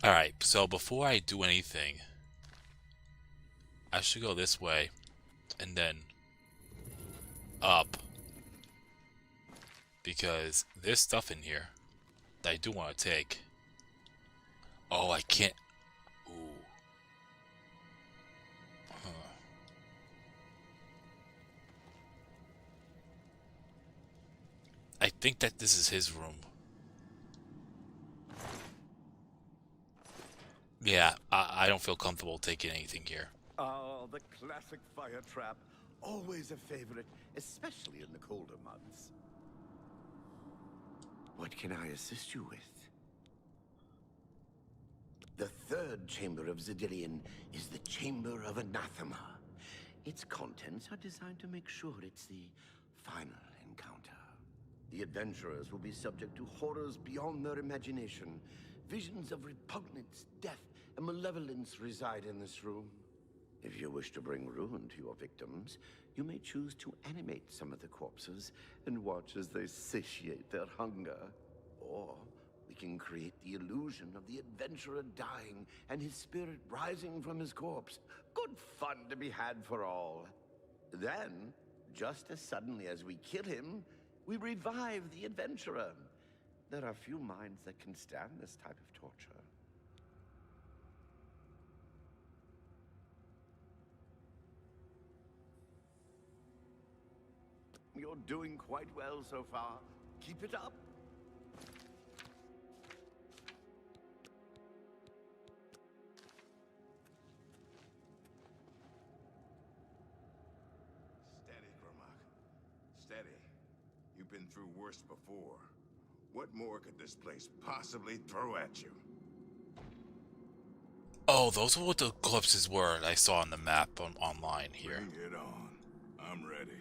Alright, so before I do anything, I should go this way and then up. Because there's stuff in here that I do want to take. Oh, I can't. Ooh. Huh. I think that this is his room. Yeah, I don't feel comfortable taking anything here.
Oh, the classic fire trap. Always a favorite, especially in the colder months. What can I assist you with? The third chamber of Zedillion is the Chamber of Anathema. Its contents are designed to make sure it's the final encounter. The adventurers will be subject to horrors beyond their imagination. Visions of repugnance, death, and malevolence reside in this room. If you wish to bring ruin to your victims, you may choose to animate some of the corpses and watch as they satiate their hunger. Or we can create the illusion of the adventurer dying and his spirit rising from his corpse. Good fun to be had for all. Then, just as suddenly as we kill him, we revive the adventurer. There are few minds that can stand this type of torture. You're doing quite well so far. Keep it up.
Steady, Grimlock. Steady. You've been through worse before. What more could this place possibly throw at you?
Oh, those are what the corpses were I saw on the map online here.
Bring it on. I'm ready.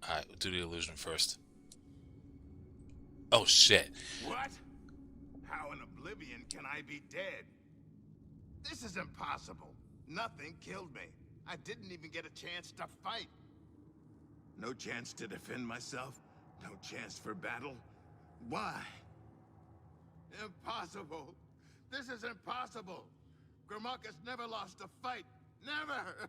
Alright, we'll do the illusion first. Oh, shit.
What? How in Oblivion can I be dead? This is impossible. Nothing killed me. I didn't even get a chance to fight. No chance to defend myself? No chance for battle? Why? Impossible. This is impossible. Grimlock has never lost a fight. Never!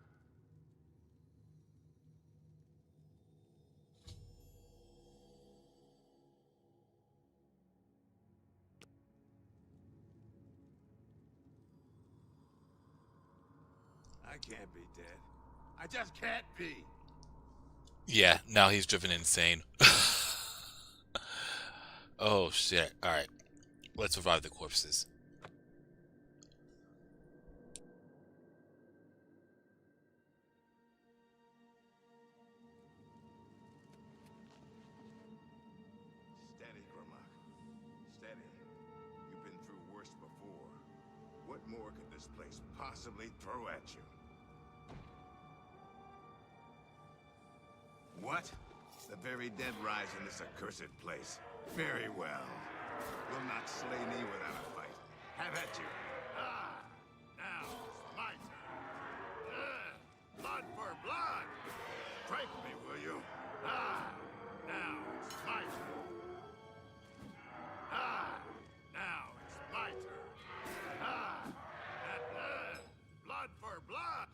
I can't be dead. I just can't be.
Yeah, now he's driven insane. Oh, shit. Alright. Let's revive the corpses.
Steady, Grimlock. Steady. You've been through worse before. What more could this place possibly throw at you? What? The very dead rise in this accursed place. Very well. You'll not slay me without a fight. Have at you. Ah! Now it's my turn. Blood for blood! Strike me, will you? Ah! Now it's my turn. Ah! Now it's my turn. Ah! Blood for blood!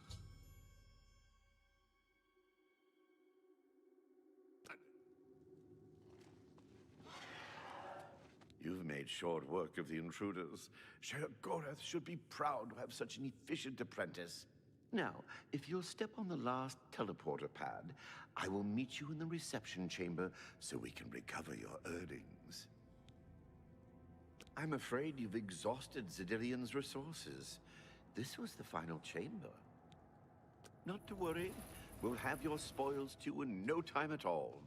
You've made short work of the intruders. Sheriff Gorath should be proud to have such an efficient apprentice. Now, if you'll step on the last teleporter pad, I will meet you in the reception chamber so we can recover your earnings. I'm afraid you've exhausted Zedillion's resources. This was the final chamber. Not to worry, we'll have your spoils too in no time at all.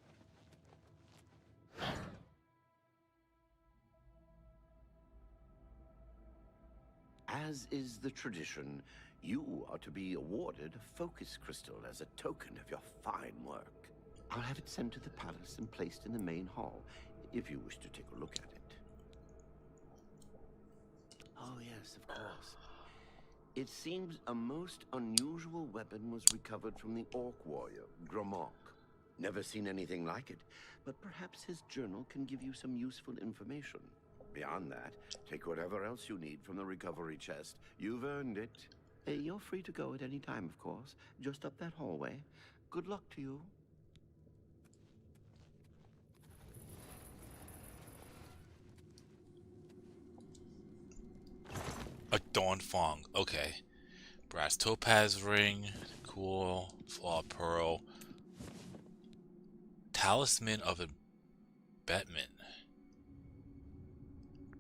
As is the tradition, you are to be awarded a focus crystal as a token of your fine work. I'll have it sent to the palace and placed in the main hall, if you wish to take a look at it. Oh yes, of course. It seems a most unusual weapon was recovered from the orc warrior, Grimlock. Never seen anything like it, but perhaps his journal can give you some useful information. Beyond that, take whatever else you need from the recovery chest. You've earned it. You're free to go at any time, of course. Just up that hallway. Good luck to you.
A Dawn Fong. Okay. Brass topaz ring. Cool. Flaw pearl. Talisman of a Batman.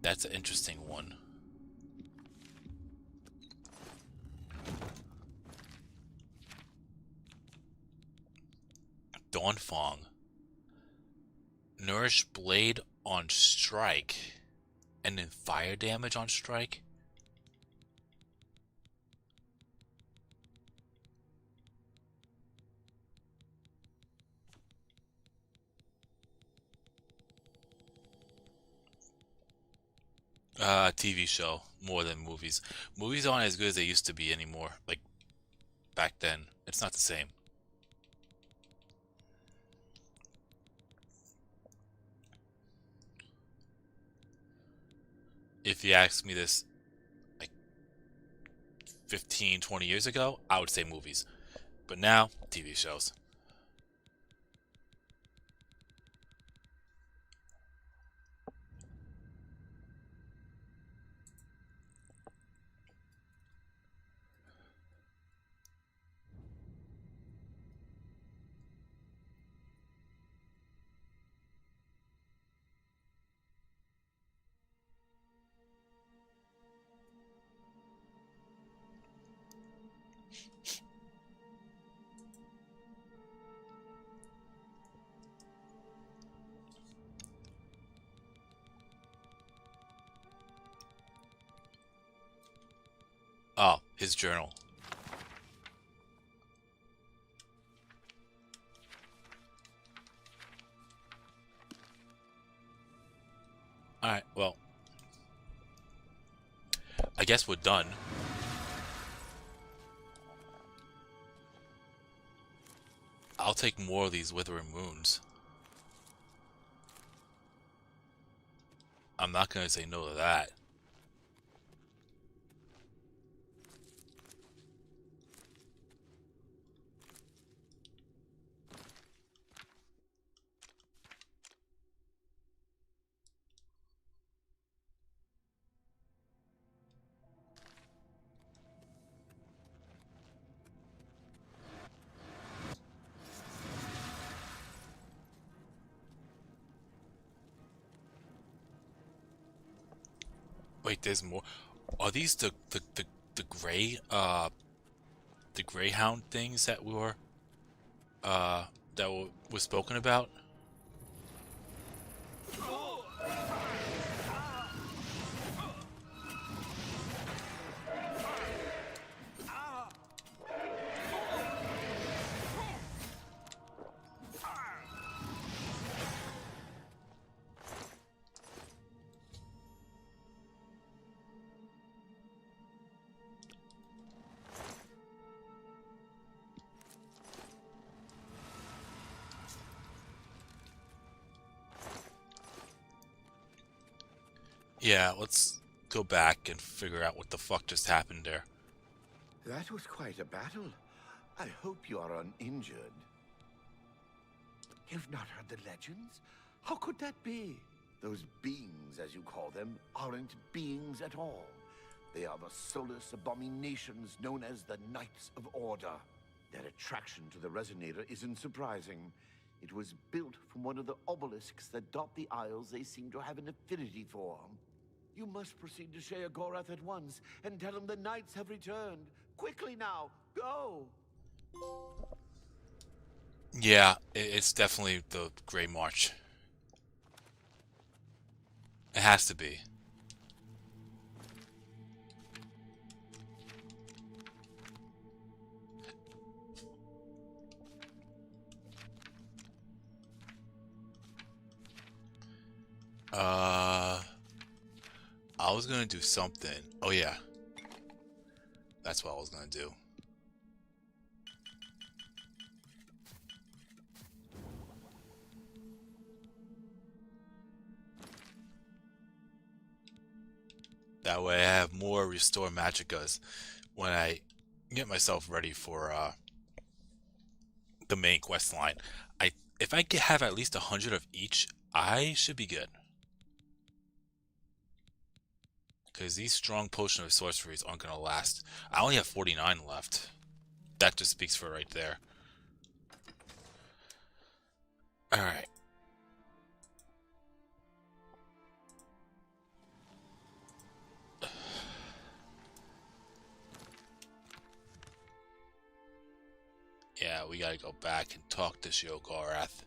That's an interesting one. Dawn Fong. Nourish blade on strike. And then fire damage on strike. TV show more than movies. Movies aren't as good as they used to be anymore. Like back then, it's not the same. If you asked me this like 15, 20 years ago, I would say movies. But now, TV shows. Oh, his journal. Alright, well. I guess we're done. I'll take more of these withering wounds. I'm not gonna say no to that. Wait, there's more. Are these the gray the greyhound things that were was spoken about? Yeah, let's go back and figure out what the fuck just happened there.
That was quite a battle. I hope you are uninjured. You've not heard the legends? How could that be? Those beings, as you call them, aren't beings at all. They are the soulless abominations known as the Knights of Order. Their attraction to the Resonator isn't surprising. It was built from one of the obelisks that dot the isles they seem to have an affinity for. You must proceed to Sheogorath at once and tell him the Knights have returned. Quickly now, go!
Yeah, it's definitely the Grey March. It has to be. I was gonna do something. Oh yeah. That's what I was gonna do. That way I have more restore magicas when I get myself ready for the main quest line. If I have at least 100 of each, I should be good. Because these strong potion of sorceries aren't going to last. I only have 49 left. That just speaks for right there. Alright. Yeah, we gotta go back and talk to Shiogorath.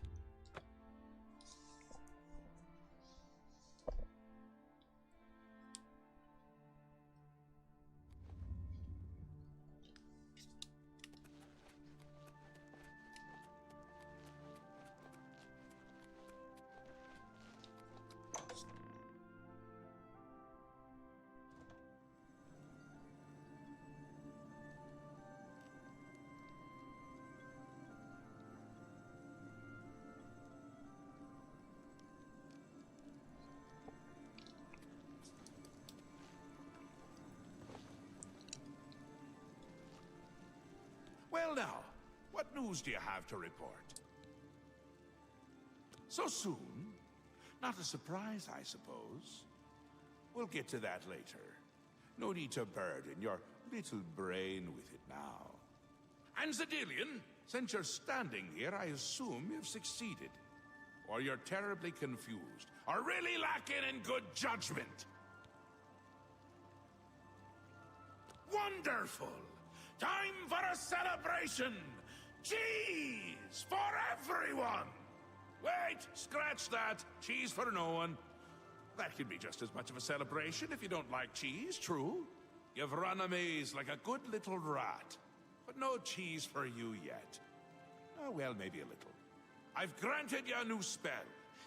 Well now, what news do you have to report? So soon? Not a surprise, I suppose. We'll get to that later. No need to burden your little brain with it now. And Zedilian, since you're standing here, I assume you've succeeded. Or you're terribly confused, or really lacking in good judgment. Wonderful! Time for a celebration! Cheese for everyone! Wait, scratch that. Cheese for no one. That could be just as much of a celebration if you don't like cheese, true? You've run a maze like a good little rat. But no cheese for you yet. Oh, well, maybe a little. I've granted you a new spell.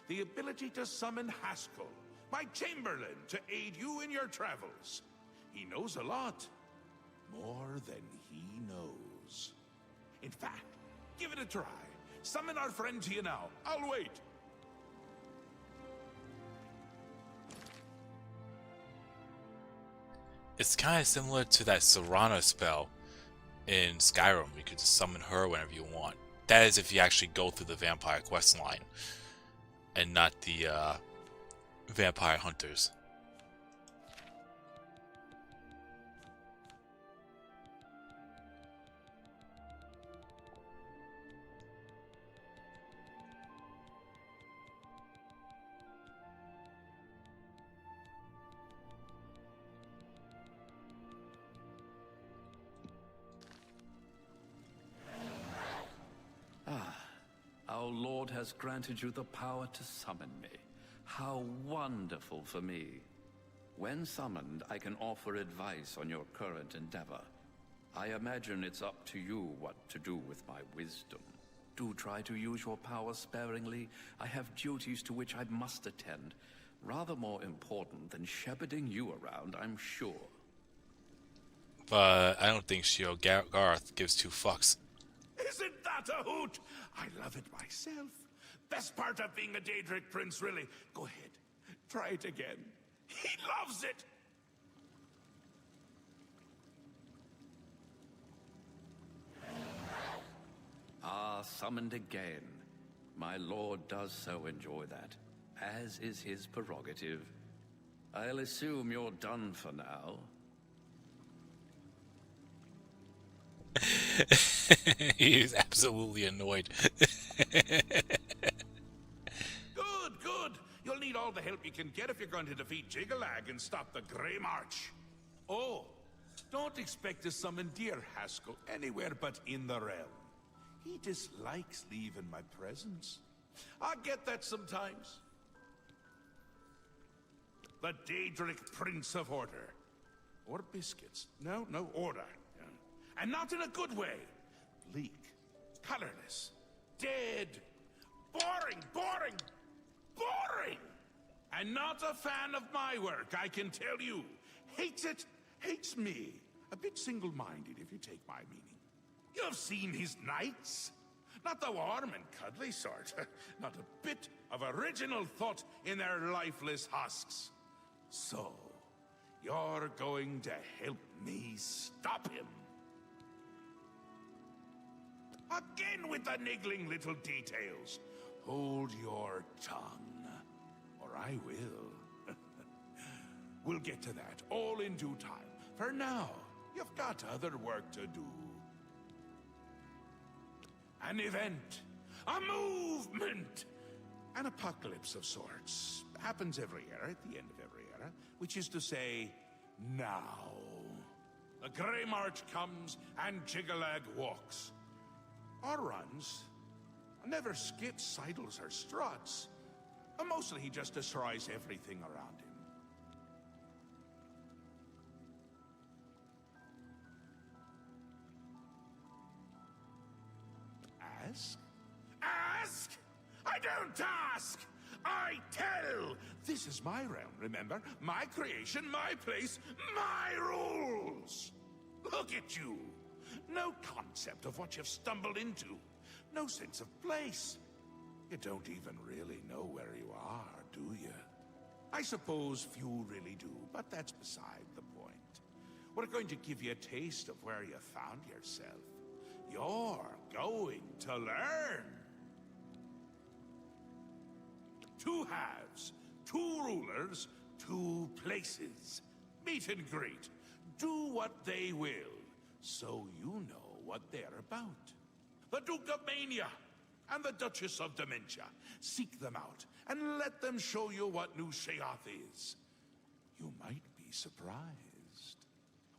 The ability to summon Haskell, my Chamberlain, to aid you in your travels. He knows a lot. More than he knows. In fact, give it a try. Summon our friend to you now. I'll wait.
It's kind of similar to that Serana spell in Skyrim. You could just summon her whenever you want. That is if you actually go through the vampire quest line and not the vampire hunters.
Our Lord has granted you the power to summon me. How wonderful for me. When summoned, I can offer advice on your current endeavor. I imagine it's up to you what to do with my wisdom. Do try to use your power sparingly. I have duties to which I must attend. Rather more important than shepherding you around, I'm sure.
But I don't think Shiogorath gives two fucks.
Isn't that a hoot? I love it myself. Best part of being a Daedric prince, really. Go ahead. Try it again. He loves it.
Ah, summoned again. My lord does so enjoy that, as is his prerogative. I'll assume you're done for now.
He's absolutely annoyed.
Good, good. You'll need all the help you can get if you're going to defeat Jigalag and stop the Grey March. Oh, don't expect to summon dear Haskell anywhere but in the realm. He dislikes leaving my presence. I get that sometimes. The Daedric Prince of Order. Or biscuits. No, order. And not in a good way. Bleak, colorless, dead, boring. And not a fan of my work, I can tell you. Hates it, hates me. A bit single-minded, if you take my meaning. You've seen his knights. Not the warm and cuddly sort. Not a bit of original thought in their lifeless husks. So,
You're going to help me stop him. Again with the niggling little details. Hold your tongue, or I will. We'll get to that all in due time. For now, you've got other work to do. An event, a movement, an apocalypse of sorts. Happens every era, at the end of every era, which is to say, now. The Grey March comes and Jiggalag walks. Or runs. Never skips, sidles, or struts. Mostly he just destroys everything around him. Ask? Ask? I don't ask! I tell! This is my realm, remember? My creation, my place, my rules! Look at you! No concept of what you've stumbled into. No sense of place. You don't even really know where you are, do you? I suppose few really do, but that's beside the point. We're going to give you a taste of where you found yourself. You're going to learn. 2 halves, 2 rulers, 2 places. Meet and greet. Do what they will, so you know what they're about. The Duke of Mania and the Duchess of Dementia. Seek them out and let them show you what New Sheoth is. You might be surprised.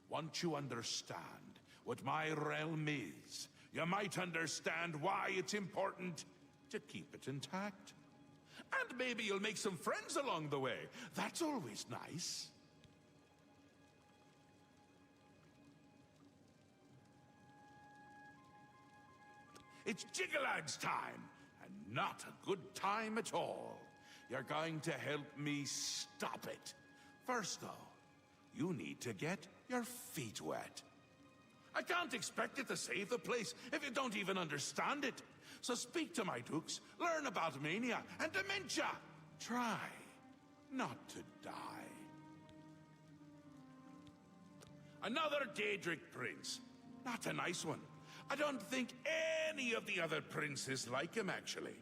Once you understand what my realm is, you might understand why it's important to keep it intact. And maybe you'll make some friends along the way. That's always nice. It's Jiggalag's time, and not a good time at all. You're going to help me stop it. First, though, you need to get your feet wet. I can't expect you to save the place if you don't even understand it. So speak to my dukes, learn about mania and dementia. Try not to die. Another Daedric prince. Not a nice one. I don't think any of the other princes like him, actually.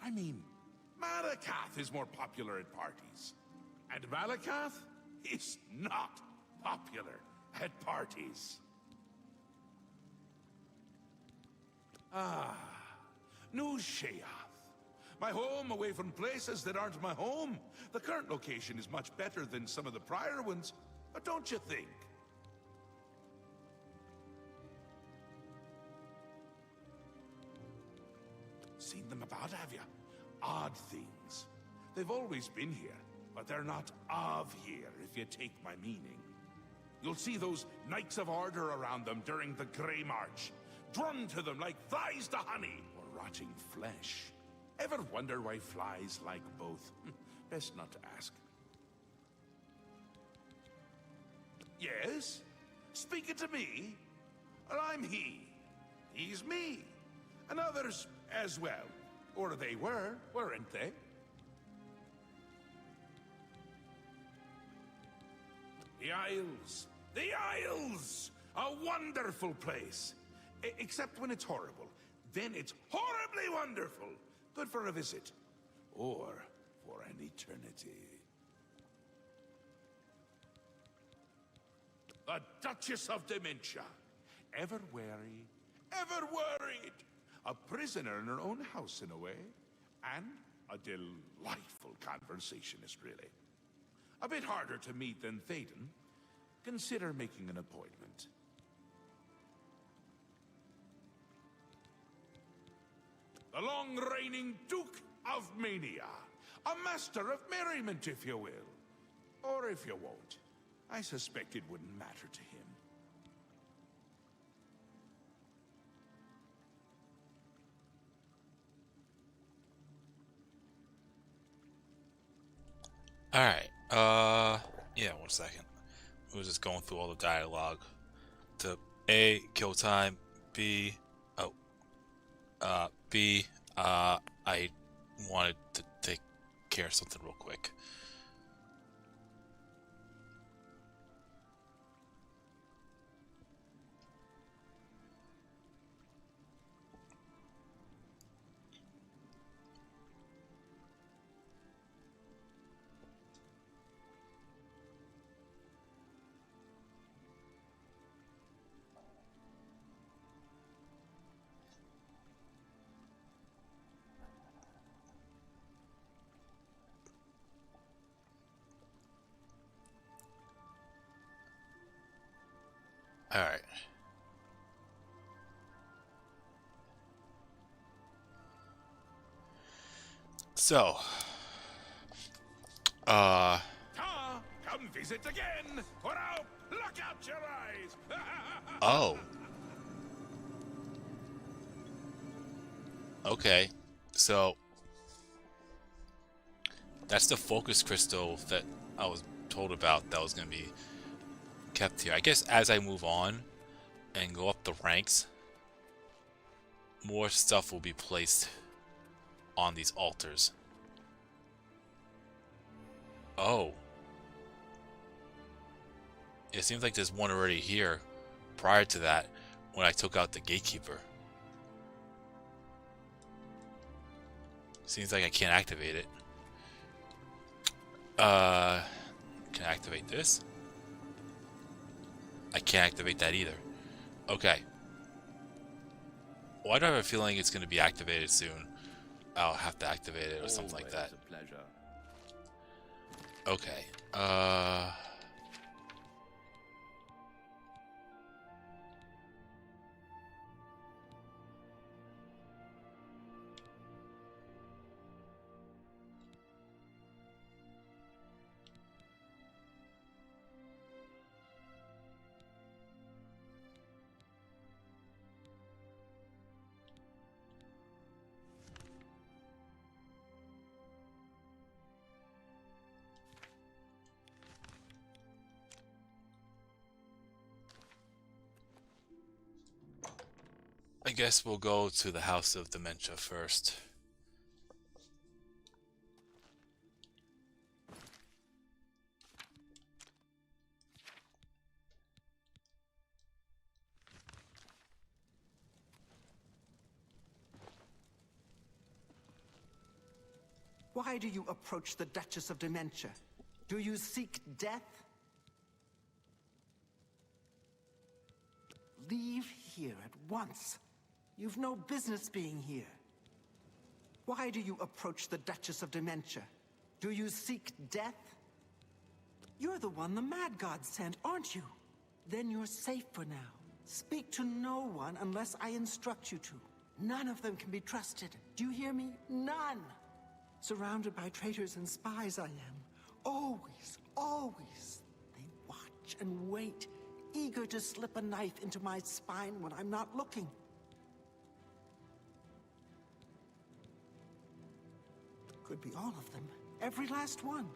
I mean, Malakath is more popular at parties. And Malakath is not popular at parties. Ah, New Sheoth. My home away from places that aren't my home. The current location is much better than some of the prior ones, don't you think? Seen them about, have you? Odd things. They've always been here, but they're not of here, if you take my meaning. You'll see those Knights of Order around them during the Grey March, drawn to them like flies to honey, or rotting flesh. Ever wonder why flies like both? Best not to ask. Yes? Speaking to me? Well, I'm he. He's me. And others as well. Or they were, weren't they? The Isles. The Isles! A wonderful place. Except when it's horrible. Then it's horribly wonderful. Good for a visit. Or for an eternity. The Duchess of Dementia. Ever wary, ever worried. A prisoner in her own house, in a way. And a delightful conversationist, really. A bit harder to meet than Théoden. Consider making an appointment. The long-reigning Duke of Mania. A master of merriment, if you will. Or if you won't. I suspect it wouldn't matter to him.
Alright, yeah, 1 second. We were just going through all the dialogue. To A, kill time, B, I wanted to take care of something real quick. Alright. So,
Ah, come visit again, or I'll pluck out your eyes.
oh. Okay. So, that's the focus crystal that I was told about that was going to be kept here. I guess as I move on and go up the ranks, more stuff will be placed on these altars. Oh. It seems like there's one already here prior to that when I took out the gatekeeper. Seems like I can't activate it. Can I activate this? I can't activate that either. Okay. Why do I have a feeling it's going to be activated soon? I'll have to activate it or something like that.
Always a pleasure.
Okay. I guess we'll go to the House of Dementia first.
Why do you approach the Duchess of Dementia? Do you seek death? Leave here at once. You've no business being here. Why do you approach the Duchess of Dementia? Do you seek death? You're the one the Mad God sent, aren't you? Then you're safe for now. Speak to no one unless I instruct you to. None of them can be trusted. Do you hear me? None! Surrounded by traitors and spies I am. Always, always. They watch and wait, eager to slip a knife into my spine when I'm not looking. Could be all of them. Every last one.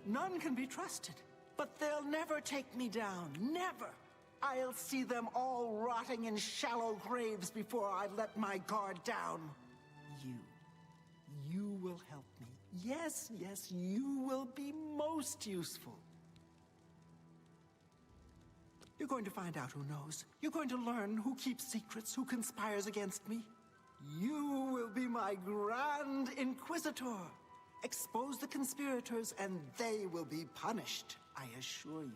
None can be trusted. But they'll never take me down. Never! I'll see them all rotting in shallow graves before I let my guard down. You will help me. Yes, yes, you will be most useful. You're going to find out who knows. You're going to learn who keeps secrets, who conspires against me. You will be my Grand Inquisitor. Expose the conspirators and they will be punished, I assure you.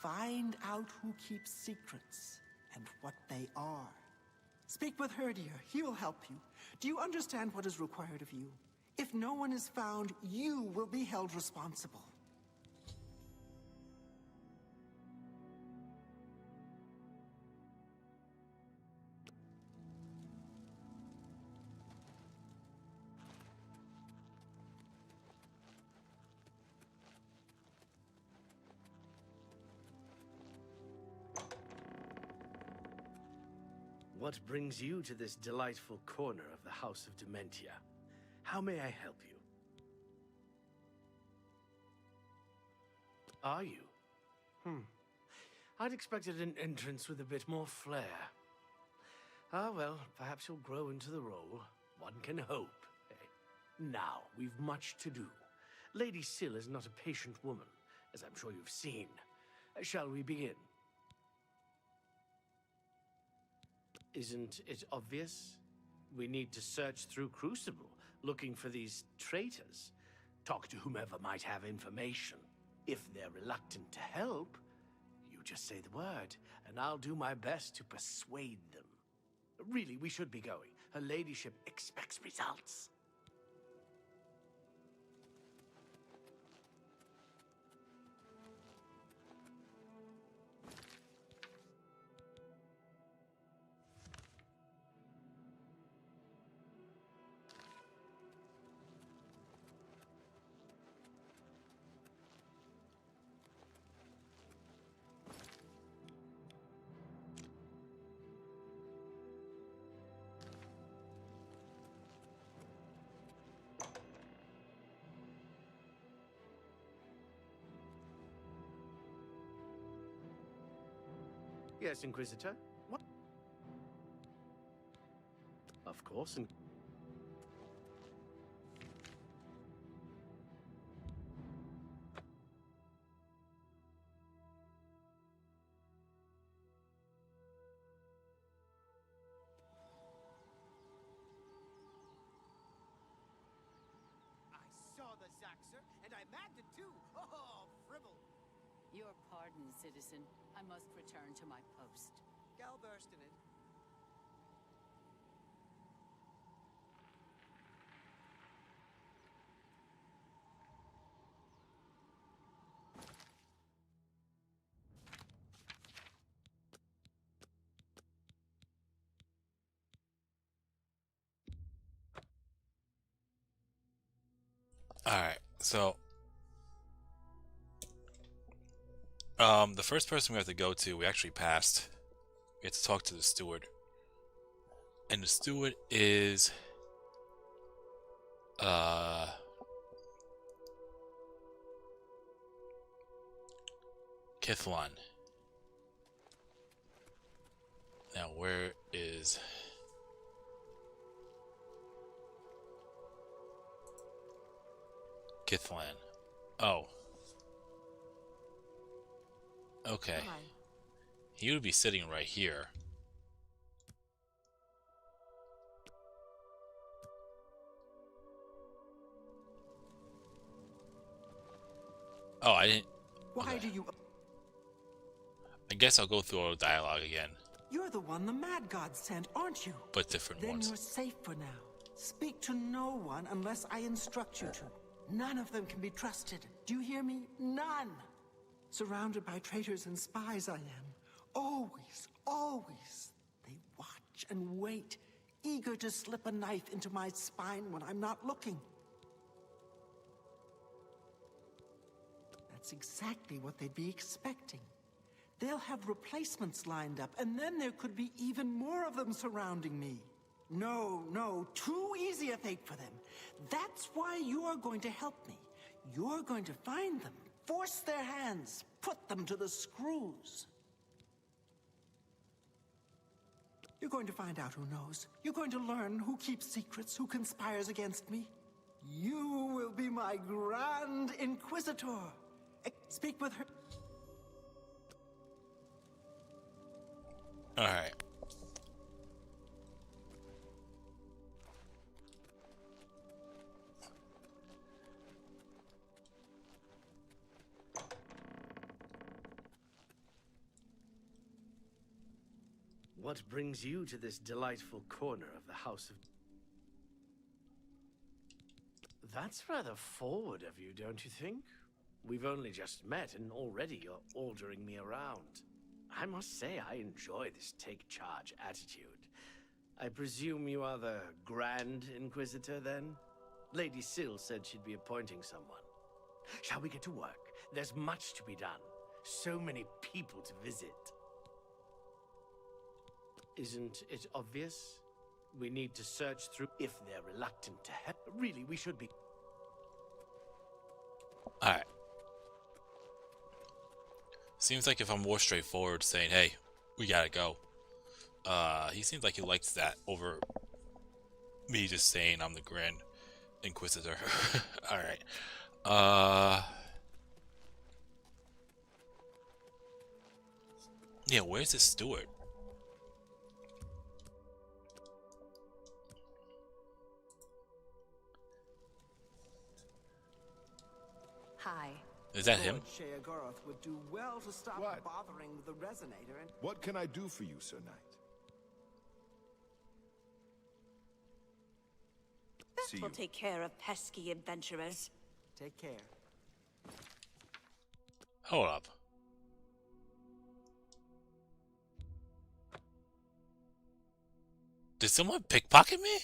Find out who keeps secrets and what they are. Speak with Herdier. He will help you. Do you understand what is required of you? If no one is found, you will be held responsible.
What brings you to this delightful corner of the House of Dementia? How may I help you? Are you? I'd expected an entrance with a bit more flair. Ah, well, perhaps you'll grow into the role. One can hope. Now, we've much to do. Lady Syl is not a patient woman, as I'm sure you've seen. Shall we begin? Isn't it obvious? We need to search through Crucible, looking for these traitors. Talk to whomever might have information. If they're reluctant to help, you just say the word, and I'll do my best to persuade them. Really, we should be going. Her ladyship expects results. Yes, Inquisitor? What? Of course, and
I saw the Zaxxer, and I mapped it too. Oh, fribble.
Your pardon, citizen. I must return to my post.
Gal bursting it.
Alright, so the first person we have to go to, we actually passed. We have to talk to the steward. And the steward is Kithlon. Now where is Kithlon? Oh. Okay.
Hi.
He would be sitting right here. Oh, I didn't.
Why
Okay.
do you...
I guess I'll go through all the dialogue again,
You're the one the Mad God sent, aren't you?
but different
Then
ones.
you're safe for now. Speak to no one unless I instruct you to. None of them can be trusted. Do you hear me? None! Surrounded by traitors and spies I am. Always, always. They watch and wait, eager to slip a knife into my spine when I'm not looking. That's exactly what they'd be expecting. They'll have replacements lined up, and then there could be even more of them surrounding me. No, no, too easy a fate for them. That's why you're going to help me. You're going to find them, force their hands, put them to the screws. You're going to find out who knows. You're going to learn who keeps secrets, who conspires against me. You will be my Grand Inquisitor. Speak with her.
Alright.
what brings you to this delightful corner of the House of... That's rather forward of you, don't you think? We've only just met, and already you're ordering me around. I must say I enjoy this take-charge attitude. I presume you are the Grand Inquisitor, then? Lady Syl said she'd be appointing someone. Shall we get to work? There's much to be done. So many people to visit. Isn't it obvious? We need to search through... If they're reluctant to help, really, we should be...
Alright. Seems like if I'm more straightforward saying, hey, we gotta go. He seems like he likes that over me just saying I'm the Grand Inquisitor. Alright. Yeah, where's this steward?
Hi.
Is that him?
Lord Sheogorath would do well to stop
What?
bothering with the resonator and...
What can I do for you, Sir Knight? See
That will
you.
take care of pesky adventurers.
Take care.
Hold up. Did someone pickpocket me?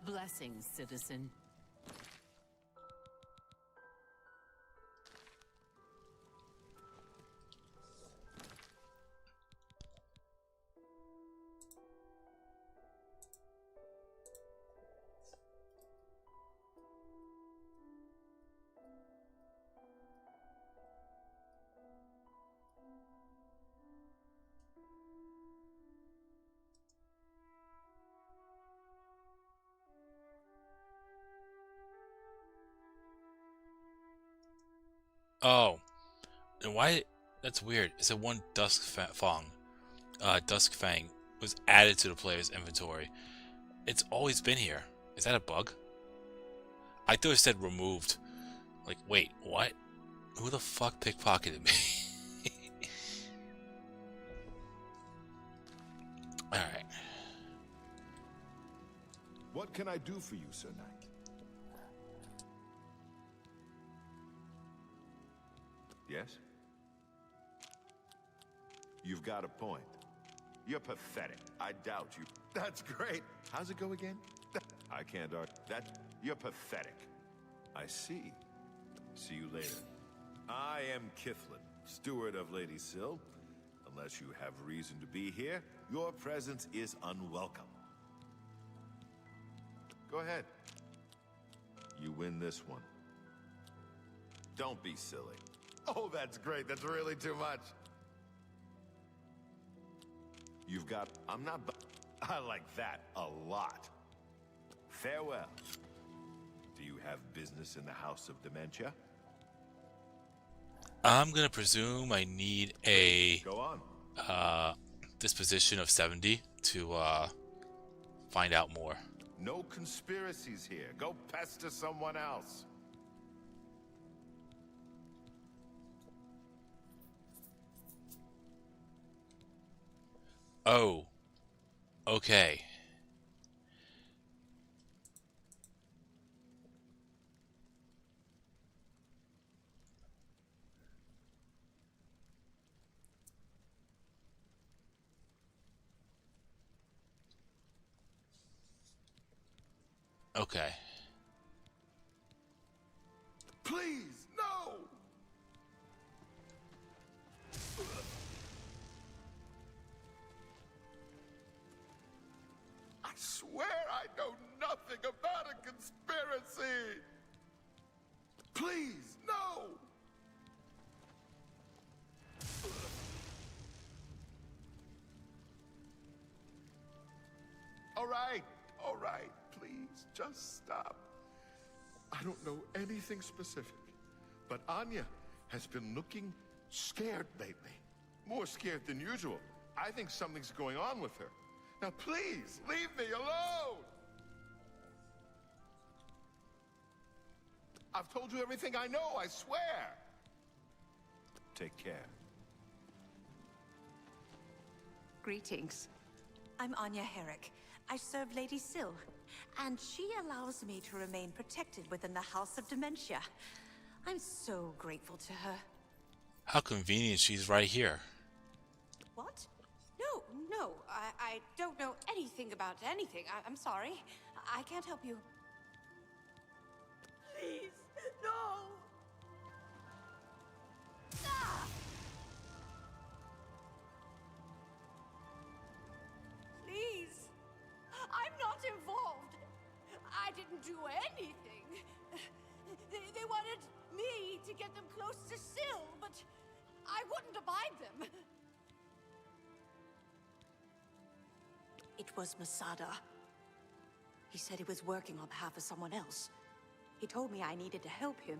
Blessings, citizen.
Oh, and why? That's weird. It said one Dusk Fang was added to the player's inventory. It's always been here. Is that a bug? I thought it said removed. Like, wait, what? Who the fuck pickpocketed me? Alright.
What can I do for you, Sir Knight? Yes? You've got a point. You're pathetic. I doubt you. That's great. How's it go again? I can't argue. You're pathetic. I see. See you later. I am Kithlin, steward of Lady Syl. Unless you have reason to be here, your presence is unwelcome. Go ahead. You win this one. Don't be silly. Oh, that's great. That's really too much. You've got... I'm not... I like that a lot. Farewell. Do you have business in the House of Dementia?
I'm gonna presume I need a...
Go on.
Disposition of 70 to, find out more.
No conspiracies here. Go pester someone else.
Oh. Okay. Okay.
Please, no! I swear I know nothing about a conspiracy! Please, no! All right, please, just stop. I don't know anything specific, but Anya has been looking scared lately. More scared than usual. I think something's going on with her. Now please, leave me alone! I've told you everything I know, I swear! Take care.
Greetings. I'm Anya Herrick. I serve Lady Syl, and she allows me to remain protected within the House of Dementia. I'm so grateful to her.
How convenient she's right here.
What? No, I don't know anything about anything. I'm sorry. I can't help you. Please, no! Ah! Please, I'm not involved. I didn't do anything. They wanted me to get them close to Syl, but I wouldn't abide them. It was Masada. He said he was working on behalf of someone else. He told me I needed to help him,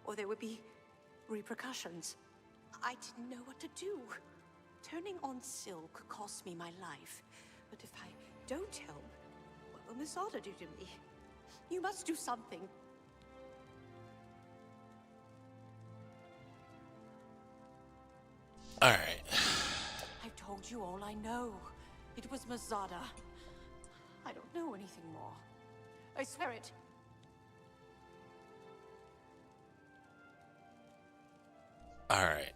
or there would be repercussions. I didn't know what to do. Turning on Syl could cost me my life. But if I don't help, what will Masada do to me? You must do something.
Alright.
I've told you all I know. It was Masada. I don't know anything more. I swear it.
Alright.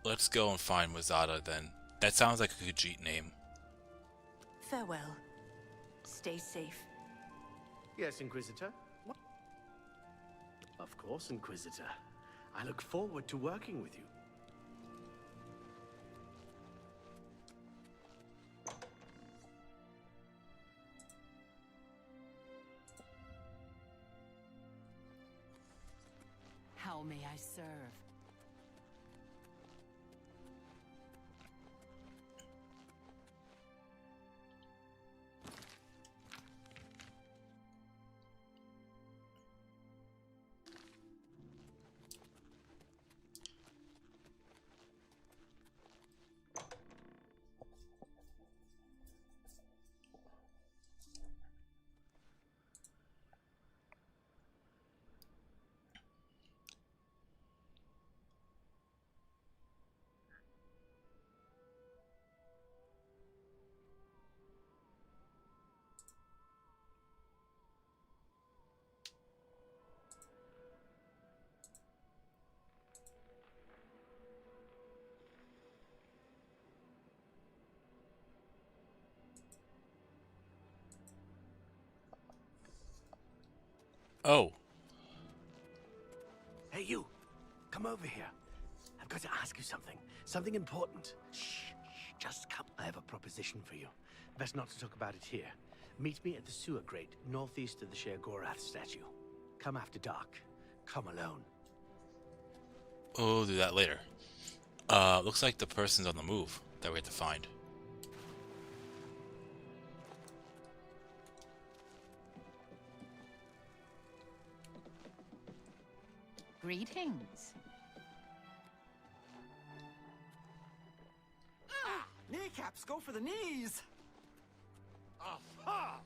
Let's go and find Mazada then. That sounds like a Khajiit name.
Farewell. Stay safe.
Yes, Inquisitor? What? Of course, Inquisitor. I look forward to working with you.
How may I serve?
Oh,
Hey, you! Come over here. I've got to ask you something. Something important. Shh, just come. I have a proposition for you. Best not to talk about it here. Meet me at the sewer grate, northeast of the Sheogorath statue. Come after dark. Come alone.
we'll do that later. Looks like the person's on the move that we have to find.
Greetings.
Kneecaps, go for the knees!
Aha!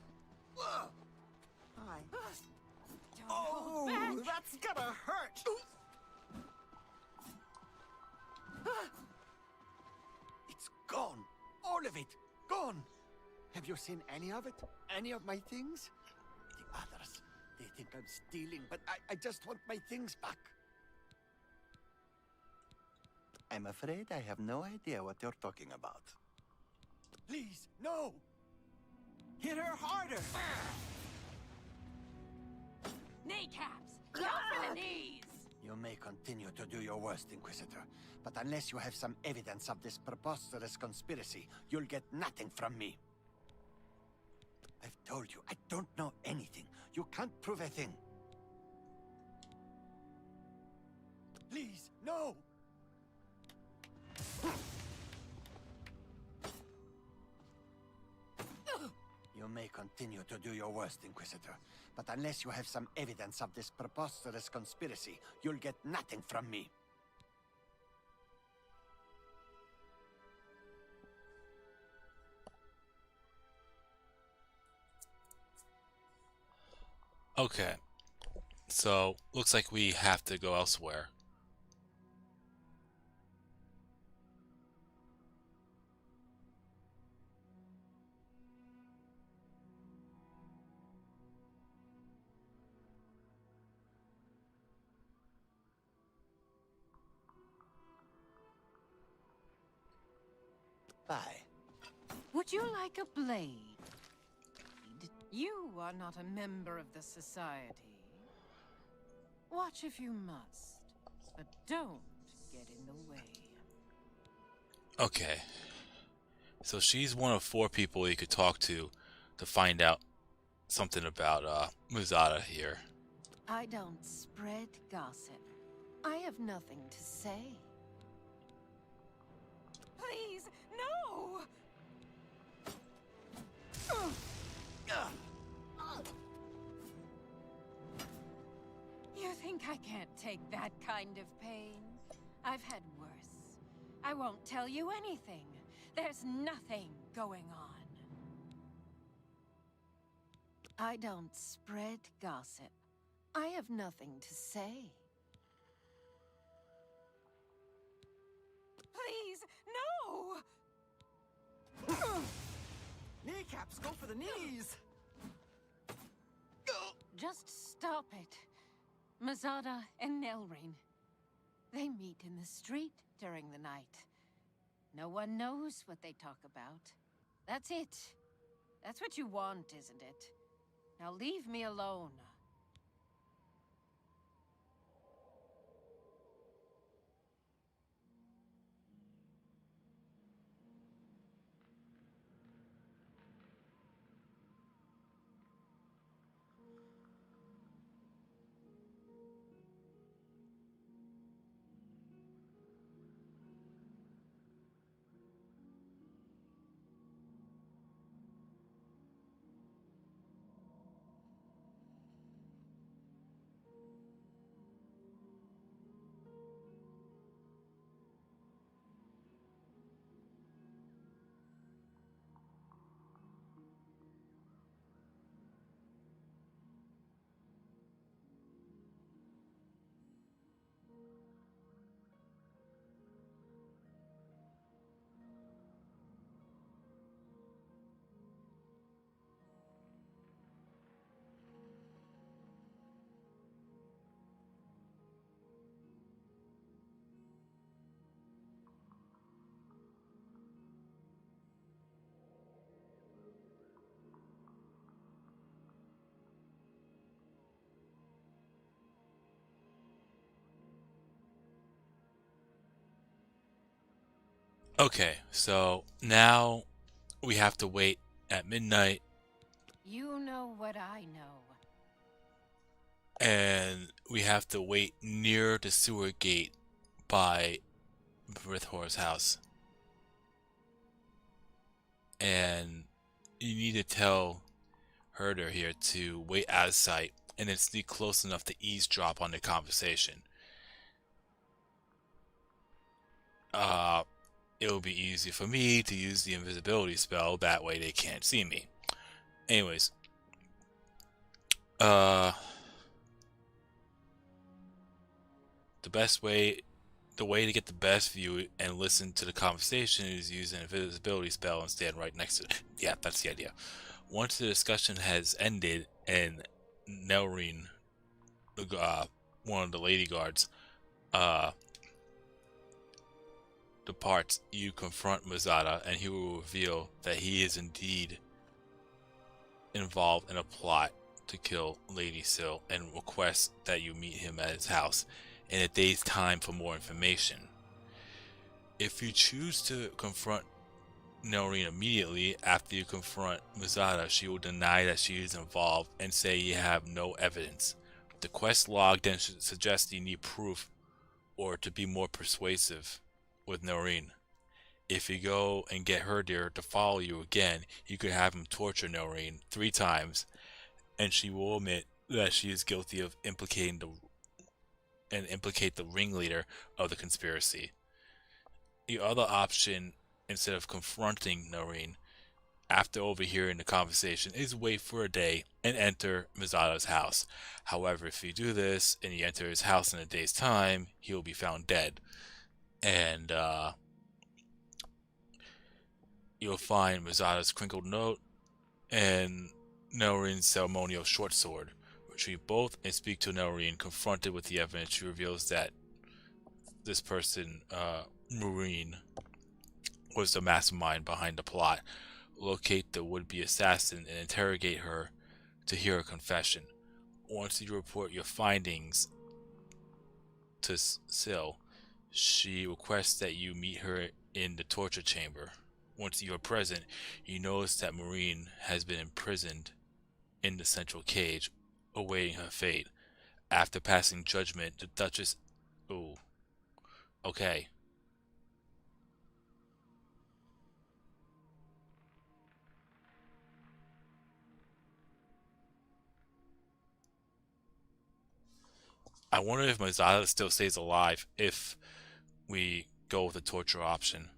Hi.
Don't hold back.
Oh, that's gonna hurt!
It's gone. All of it. Gone. Have you seen any of it? Any of my things? The others. They think I'm stealing, but I just want my things back. I'm afraid I have no idea what you're talking about. Please, no!
Hit her harder!
Kneecaps! Go for the knees!
You may continue to do your worst, Inquisitor, but unless you have some evidence of this preposterous conspiracy, you'll get nothing from me. I've told you, I don't know anything. You can't prove a thing. Please, no! You may continue to do your worst, Inquisitor, but unless you have some evidence of this preposterous conspiracy, you'll get nothing from me.
Okay. So, looks like we have to go elsewhere.
Bye.
Would you like a blade? You are not a member of the society. Watch if you must, but don't get in the way.
Okay. So she's one of 4 people you could talk to find out something about Muzada here.
I don't spread gossip. I have nothing to say. Please, no! You think I can't take that kind of pain? I've had worse. I won't tell you anything. There's nothing going on. I don't spread gossip. I have nothing to say. Please, no!
Kneecaps, go for the knees!
Just stop it. Muzada and Nelrine. They meet in the street during the night. No one knows what they talk about. That's it. That's what you want, isn't it? Now leave me alone.
Okay, so now we have to wait at midnight,
You know what I know.
and we have to wait near the sewer gate by Brithor's house. And you need to tell Herder here to wait out of sight and then sneak close enough to eavesdrop on the conversation. It will be easy for me to use the invisibility spell, that way they can't see me. Anyways, the way to get the best view and listen to the conversation is use an invisibility spell and stand right next to it. Yeah, that's the idea. Once the discussion has ended and Nelrine, one of the lady guards, departs, you confront Mazada and he will reveal that he is indeed involved in a plot to kill Lady Syl and requests that you meet him at his house in a day's time for more information. If you choose to confront Nelrine immediately after you confront Mazada, she will deny that she is involved and say you have no evidence. The quest log then suggests you need proof or to be more persuasive with Nelrine. If you go and get her there to follow you again, you could have him torture Nelrine 3 times, and she will admit that she is guilty of implicate the ringleader of the conspiracy. The other option, instead of confronting Nelrine after overhearing the conversation, is wait for a day and enter Mazada's house. However, if you do this and you enter his house in a day's time, he will be found dead. And you'll find Mazada's crinkled note and Nelrine's ceremonial short sword. Retrieve both and speak to Nelrine. Confronted with the evidence, she reveals that this person, Marine, was the mastermind behind the plot. Locate the would-be assassin and interrogate her to hear her confession. Once you report your findings to Syl, she requests that you meet her in the torture chamber. Once you are present, you notice that Marine has been imprisoned in the central cage, awaiting her fate. After passing judgment, the Duchess... Ooh. Okay. I wonder if Mazada still stays alive if we go with the torture option.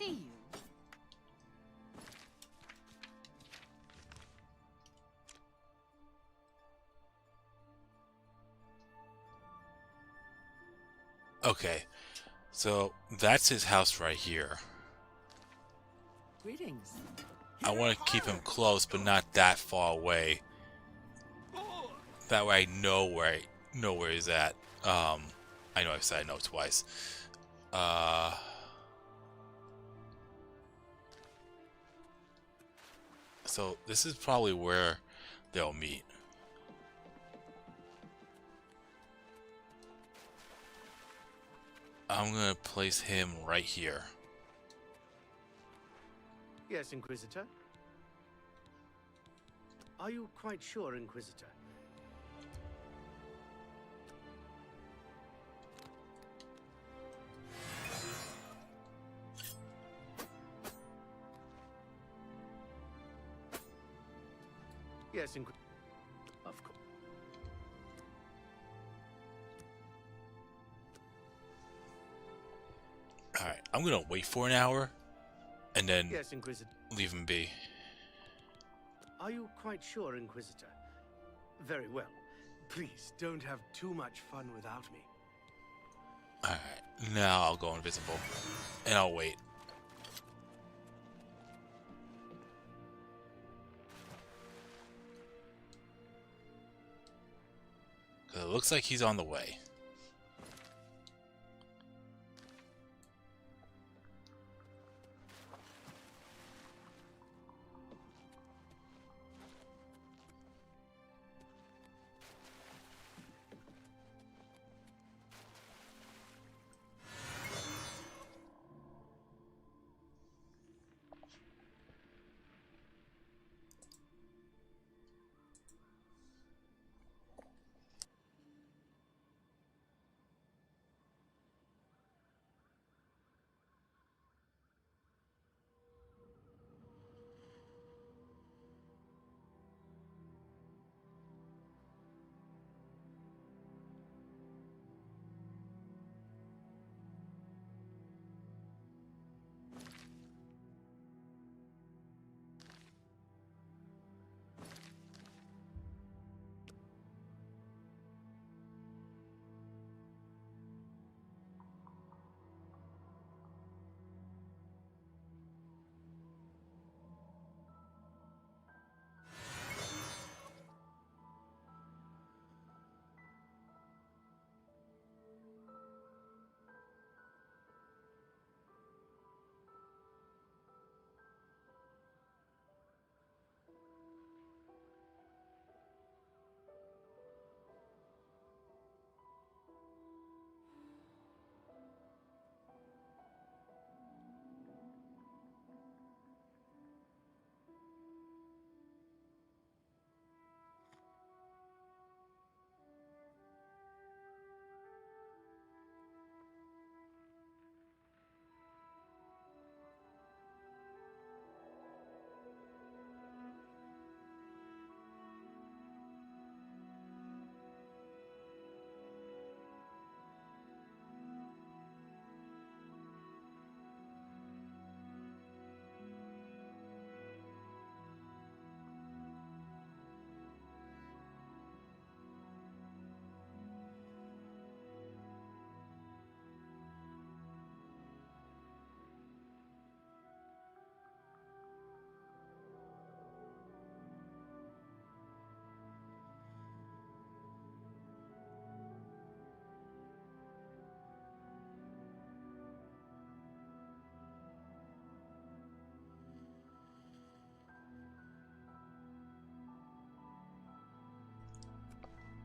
see you.
Okay, so that's his house right here.
Greetings.
I want to keep him close, but not that far away. That way I know where he's at. I know I've said I know twice. So this is probably where they'll meet. I'm gonna place him right here.
Yes, Inquisitor? Are you quite sure, Inquisitor? Yes, of course.
Alright, I'm gonna wait for an hour and then
Yes, Inquisitor.
leave him be.
Are you quite sure, Inquisitor? Very well. Please, don't have too much fun without me.
Alright, now I'll go invisible. And I'll wait. It looks like he's on the way.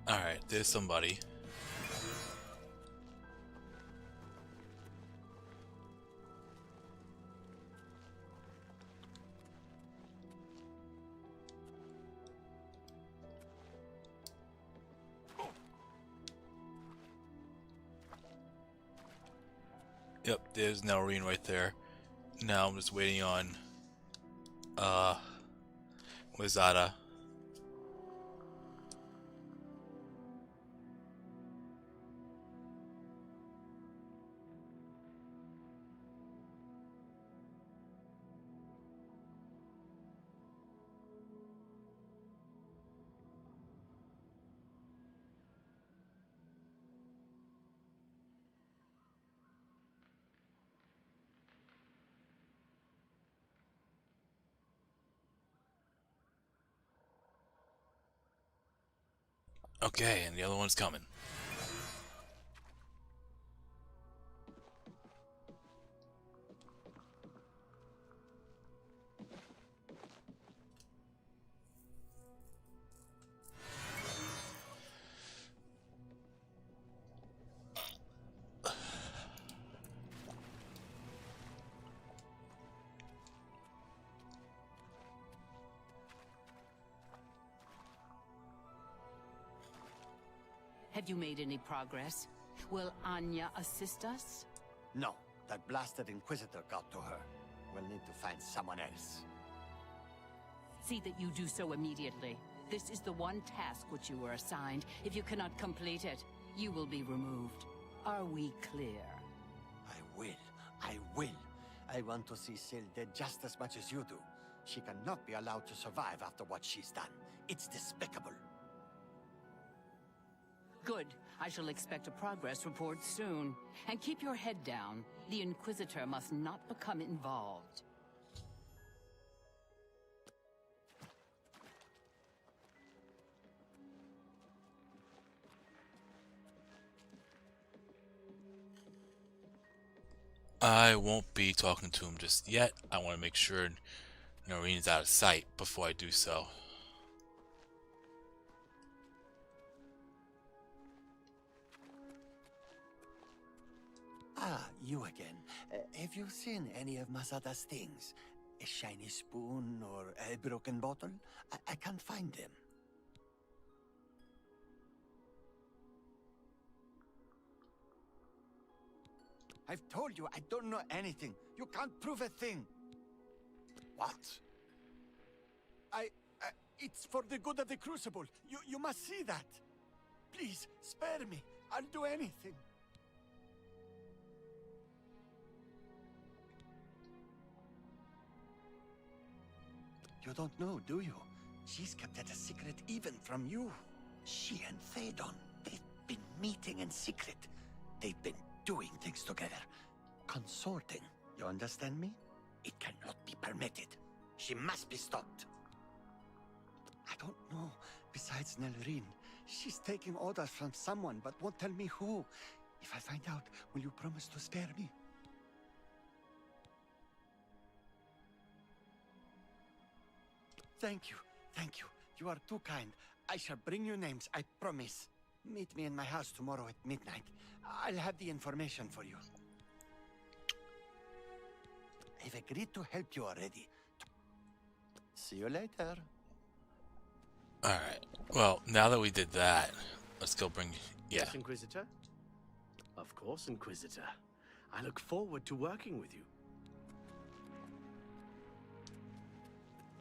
Alright, there's somebody. Yep, there's Nelrine right there. Now I'm just waiting on Wizada. Okay, and the other one's coming.
Have you made any progress? Will Anya assist us?
No, that blasted Inquisitor got to her. We'll need to find someone else.
See that you do so immediately. This is the one task which you were assigned. If you cannot complete it, you will be removed. Are we clear?
I will. I will. I want to see Sil dead just as much as you do. She cannot be allowed to survive after what she's done. It's despicable.
Good. I shall expect a progress report soon. And keep your head down. The Inquisitor must not become involved.
I won't be talking to him just yet. I want to make sure Noreen's out of sight before I do so.
Ah, you again. Have you seen any of Masada's things? A shiny spoon or a broken bottle? I can't find them. I've told you I don't know anything. You can't prove a thing. What? It's for the good of the Crucible. You must see that. Please, spare me. I'll do anything. You don't know, do you? She's kept it a secret even from you. She and Théodon, they've been meeting in secret. They've been doing things together. Consorting. You understand me? It cannot be permitted. She must be stopped. I don't know. Besides Nelrine, she's taking orders from someone but won't tell me who. If I find out, will you promise to spare me? Thank you. Thank you. You are too kind. I shall bring you names, I promise. Meet me in my house tomorrow at midnight. I'll have the information for you. I've agreed to help you already. See you later.
Alright. Well, now that we did that, let's go bring... Yeah.
Yes, Inquisitor? Of course, Inquisitor. I look forward to working with you.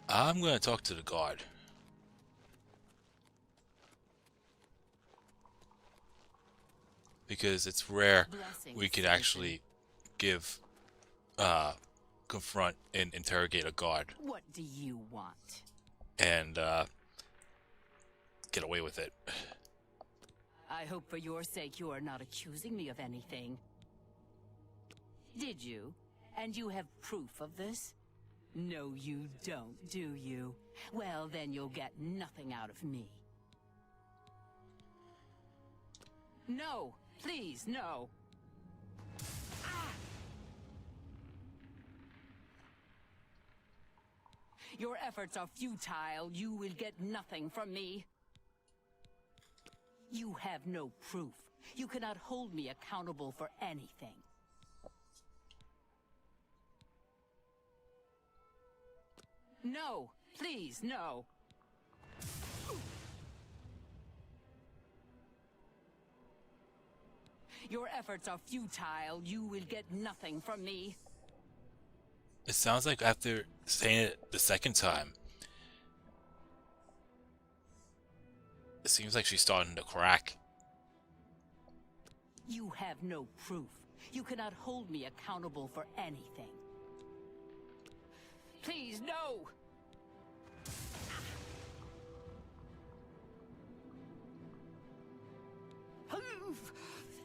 I'm going to talk to the guard. Because it's rare we could actually confront and interrogate a guard.
What do you want?
And, get away with it.
I hope for your sake you are not accusing me of anything. Did you? And you have proof of this? No, you don't, do you? Well, then you'll get nothing out of me. No! Please, no! Ah! Your efforts are futile. You will get nothing from me. You have no proof. You cannot hold me accountable for anything. No! Please, no! Your efforts are futile. You will get nothing from me.
It sounds like after saying it the second time, it seems like she's starting to crack.
You have no proof. You cannot hold me accountable for anything. Please, no!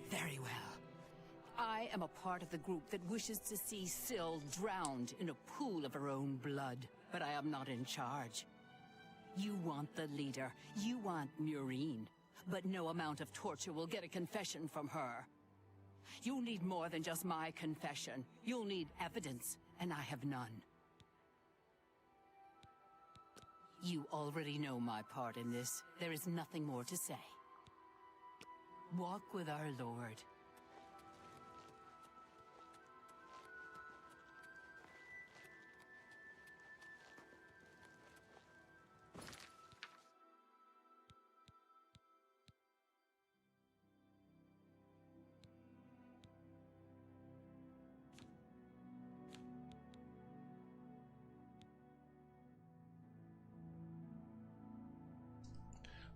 Very well. I am a part of the group that wishes to see Syl drowned in a pool of her own blood, but I am not in charge. You want the leader. You want Murine. But no amount of torture will get a confession from her. You'll need more than just my confession. You'll need evidence, and I have none. You already know my part in this. There is nothing more to say. Walk with our Lord.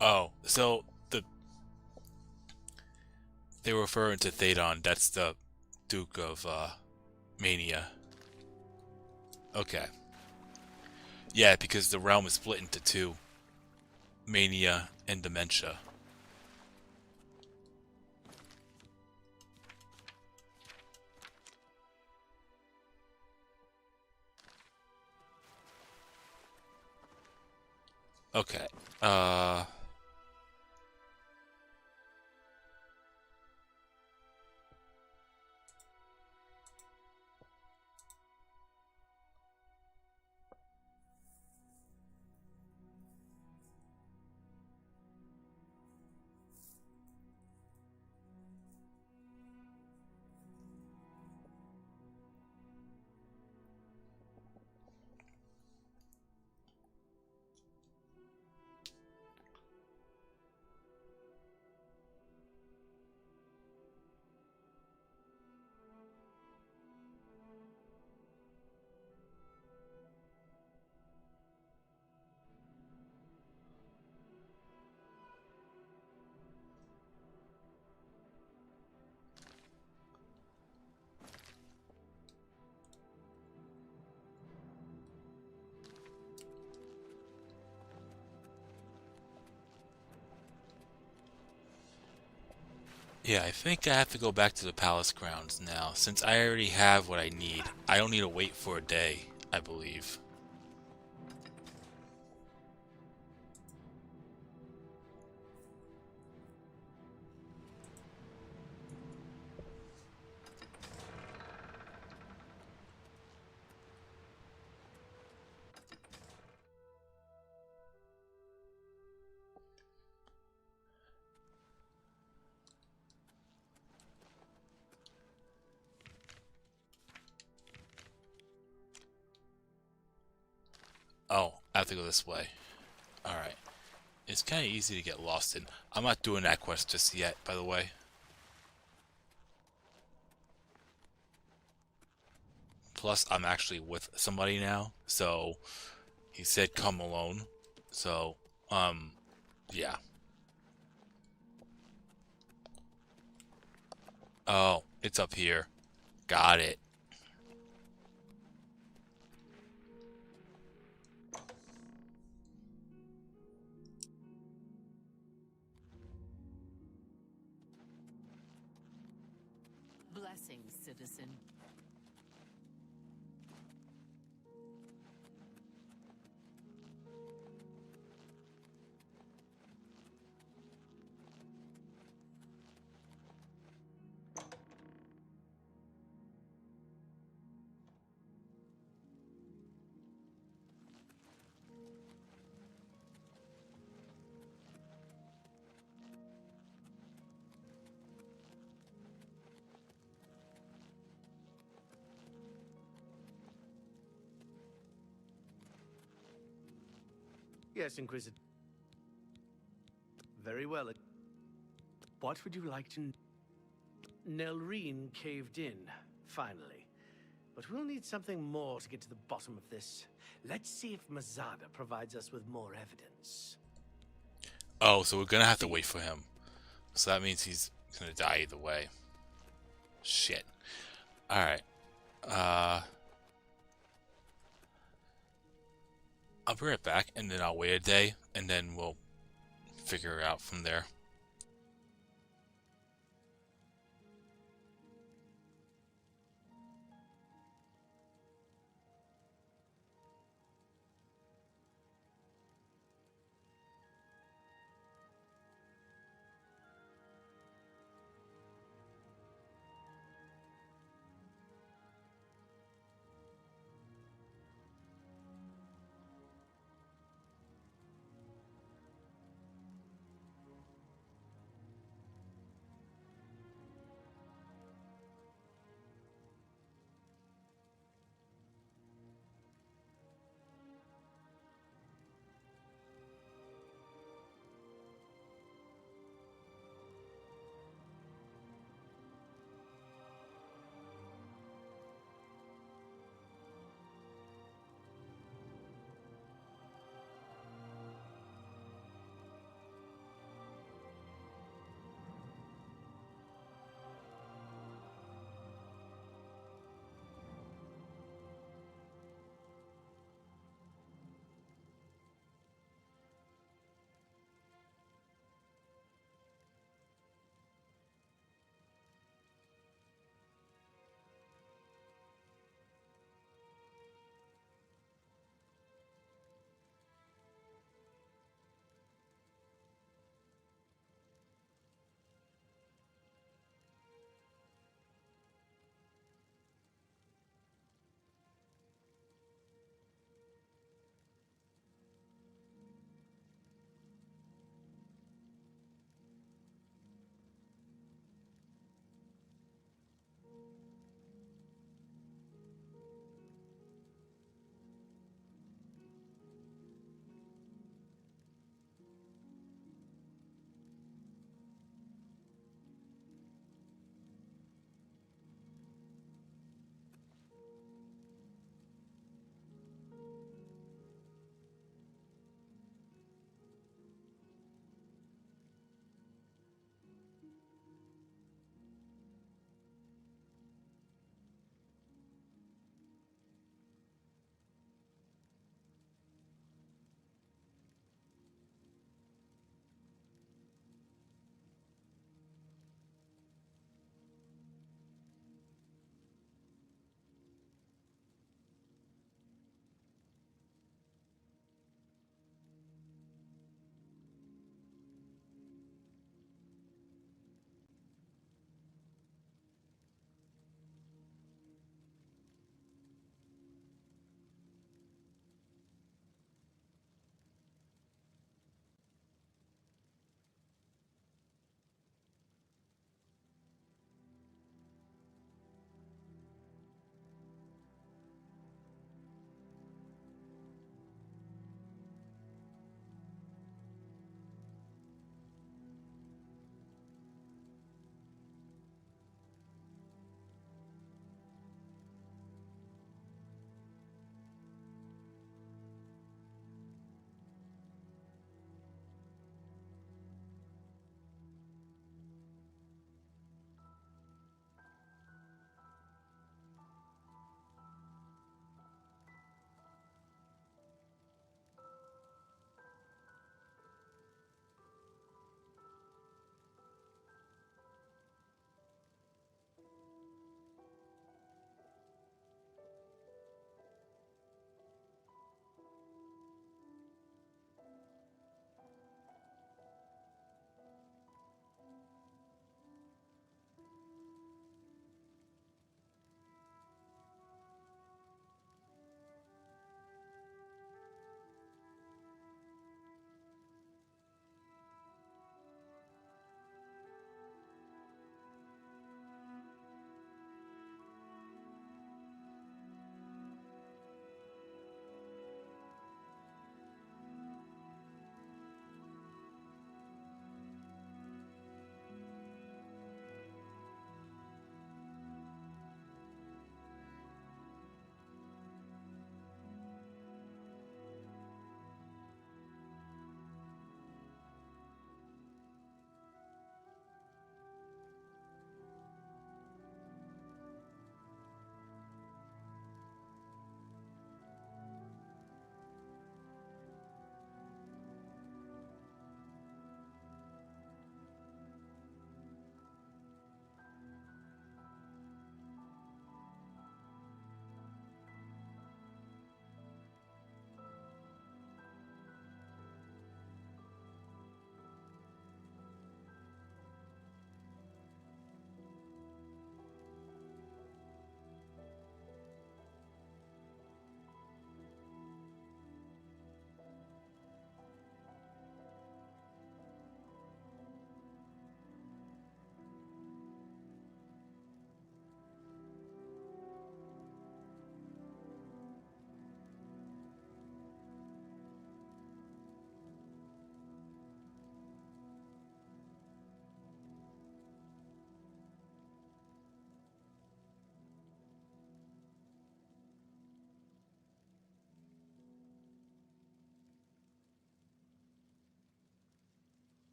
Oh, so they're referring to Thadon. That's the Duke of Mania. Okay. Yeah, because the realm is split into two. Mania and Dementia. Okay. Yeah, I think I have to go back to the palace grounds now, since I already have what I need. I don't need to wait for a day, I believe. Oh, I have to go this way. Alright. It's kind of easy to get lost in. I'm not doing that quest just yet, by the way. Plus, I'm actually with somebody now, so he said come alone. So, yeah. Oh, it's up here. Got it.
Blessings, citizen.
Yes, Inquisitor. Very well. What would you like to... Nelrine caved in, finally. But we'll need something more to get to the bottom of this. Let's see if Mazada provides us with more evidence.
Oh, so we're gonna have to wait for him. So that means he's gonna die either way. Shit. Alright. I'll be right back, and then I'll wait a day, and then we'll figure it out from there.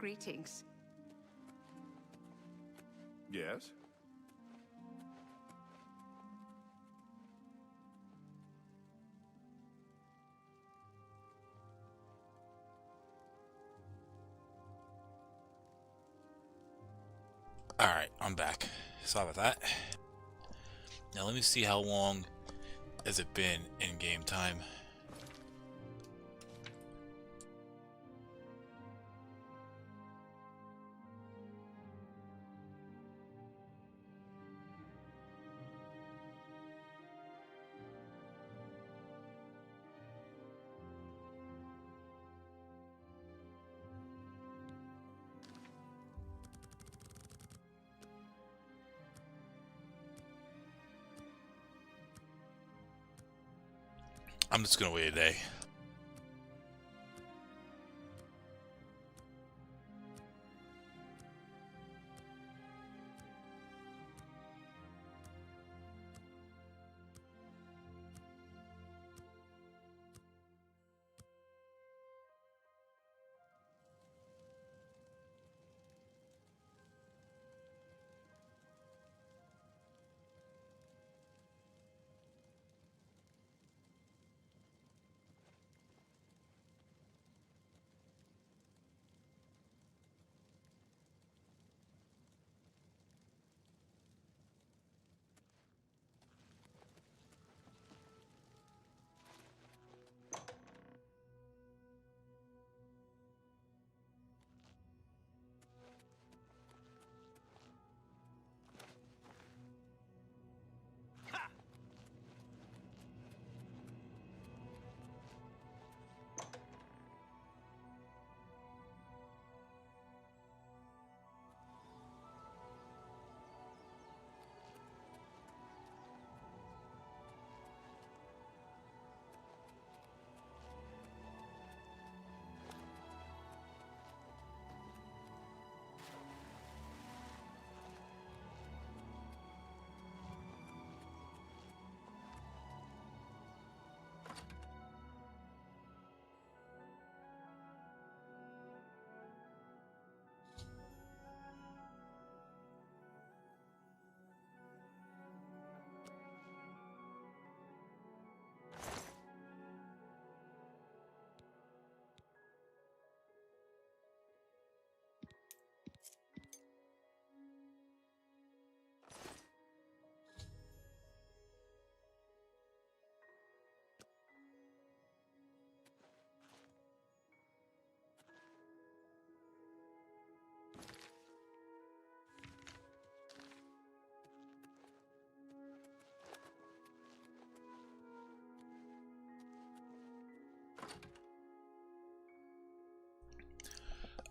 Greetings.
Yes?
Alright, I'm back. Sorry about that. Now let me see how long has it been in game time. I'm just gonna wait a day.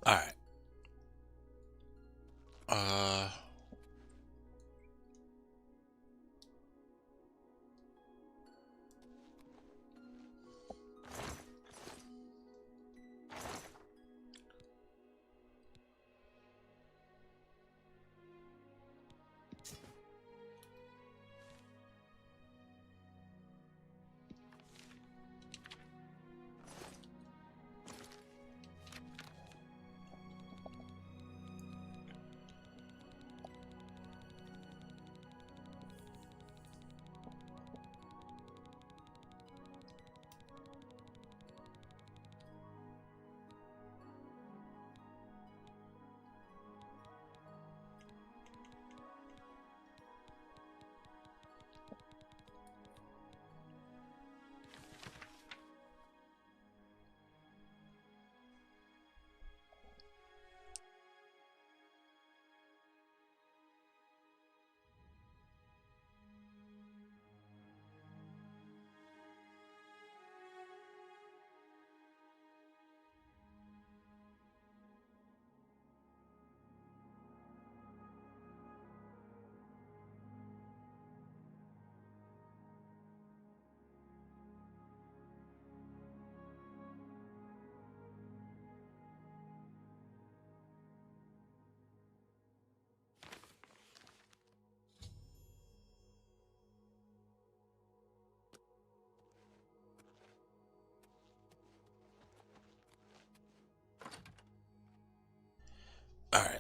Alright. Uh...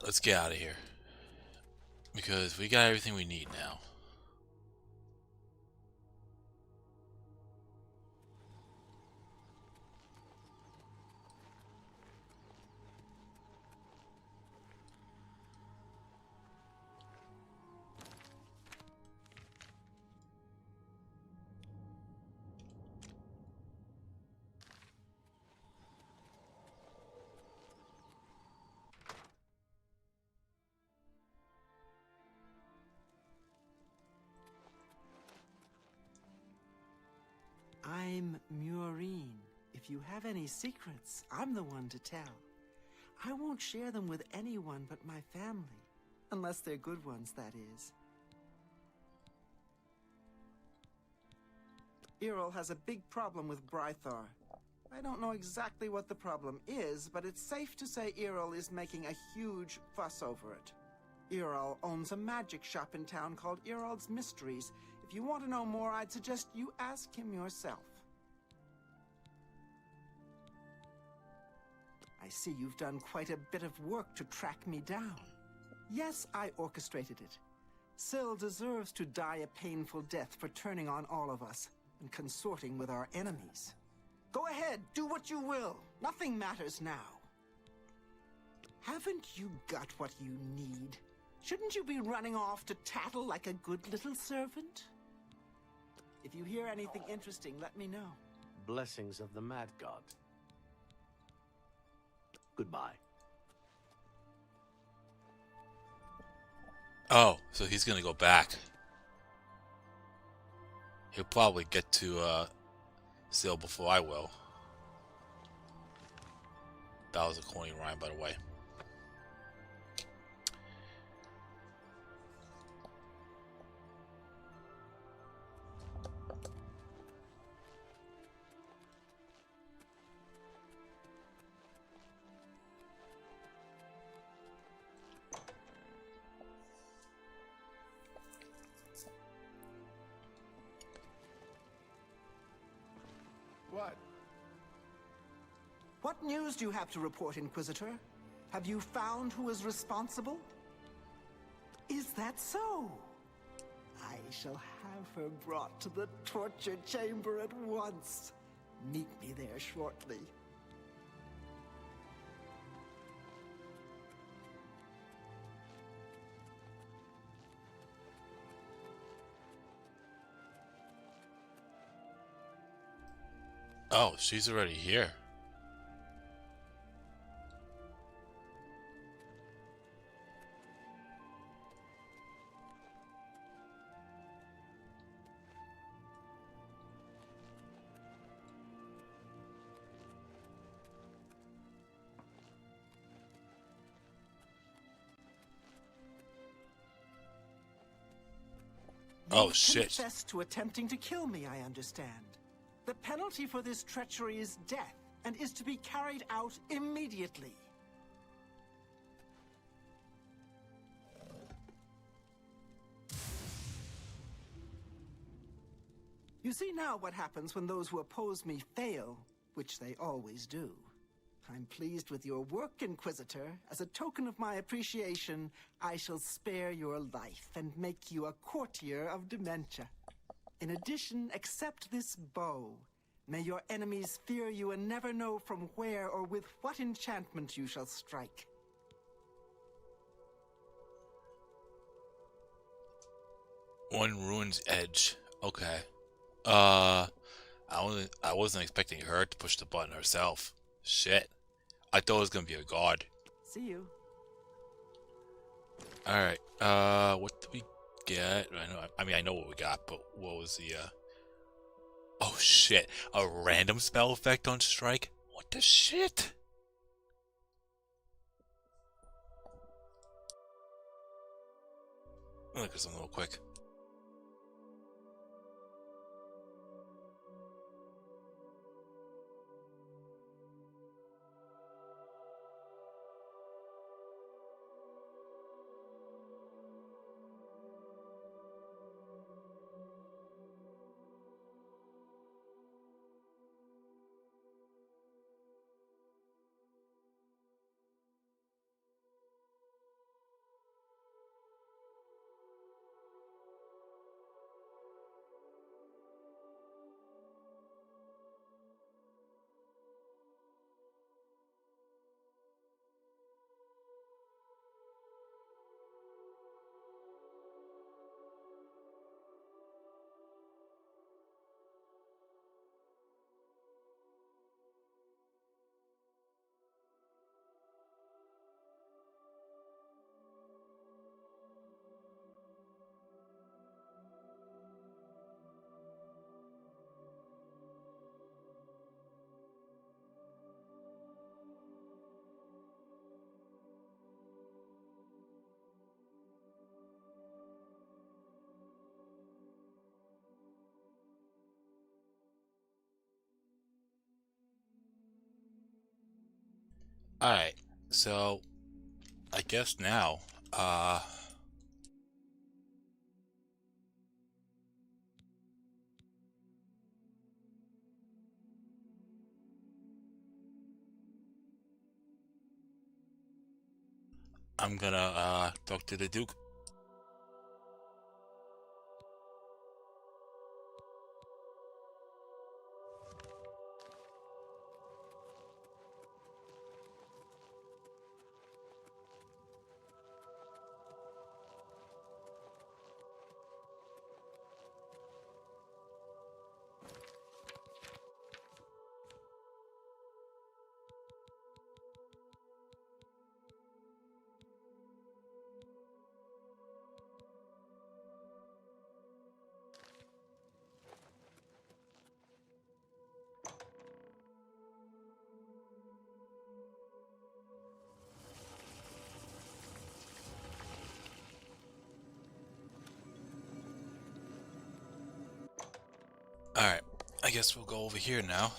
let's get out of here. Because we got everything we need now.
I'm Murine. If you have any secrets, I'm the one to tell. I won't share them with anyone but my family. Unless they're good ones, that is. Earl has a big problem with Brythar. I don't know exactly what the problem is, but it's safe to say Earl is making a huge fuss over it. Earl owns a magic shop in town called Earl's Mysteries. If you want to know more, I'd suggest you ask him yourself. I see you've done quite a bit of work to track me down. Yes, I orchestrated it. Syl deserves to die a painful death for turning on all of us and consorting with our enemies. Go ahead, do what you will. Nothing matters now. Haven't you got what you need? Shouldn't you be running off to tattle like a good little servant? If you hear anything interesting, let me know.
Blessings of the Mad God. Goodbye.
Oh, so he's gonna go back. He'll probably get to Syl before I will. That was a corny rhyme, by the way.
What?
What news do you have to report, Inquisitor? Have you found who is responsible? Is that so? I shall have her brought to the torture chamber at once. Meet me there shortly.
Oh, she's already here. Oh, shit.
Confessed to attempting to kill me, I understand. The penalty for this treachery is death, and is to be carried out immediately. You see now what happens when those who oppose me fail, which they always do. I'm pleased with your work, Inquisitor. As a token of my appreciation, I shall spare your life and make you a courtier of dementia. In addition, accept this bow. May your enemies fear you and never know from where or with what enchantment you shall strike.
One ruin's edge. Okay. I wasn't expecting her to push the button herself. Shit. I thought it was gonna be a guard.
See you.
Alright, what did we get? I know what we got, but what was the, oh shit, a random spell effect on strike? What the shit? Look at something real quick. Alright, so I guess now, I'm gonna talk to the Duke. Alright, I guess we'll go over here now.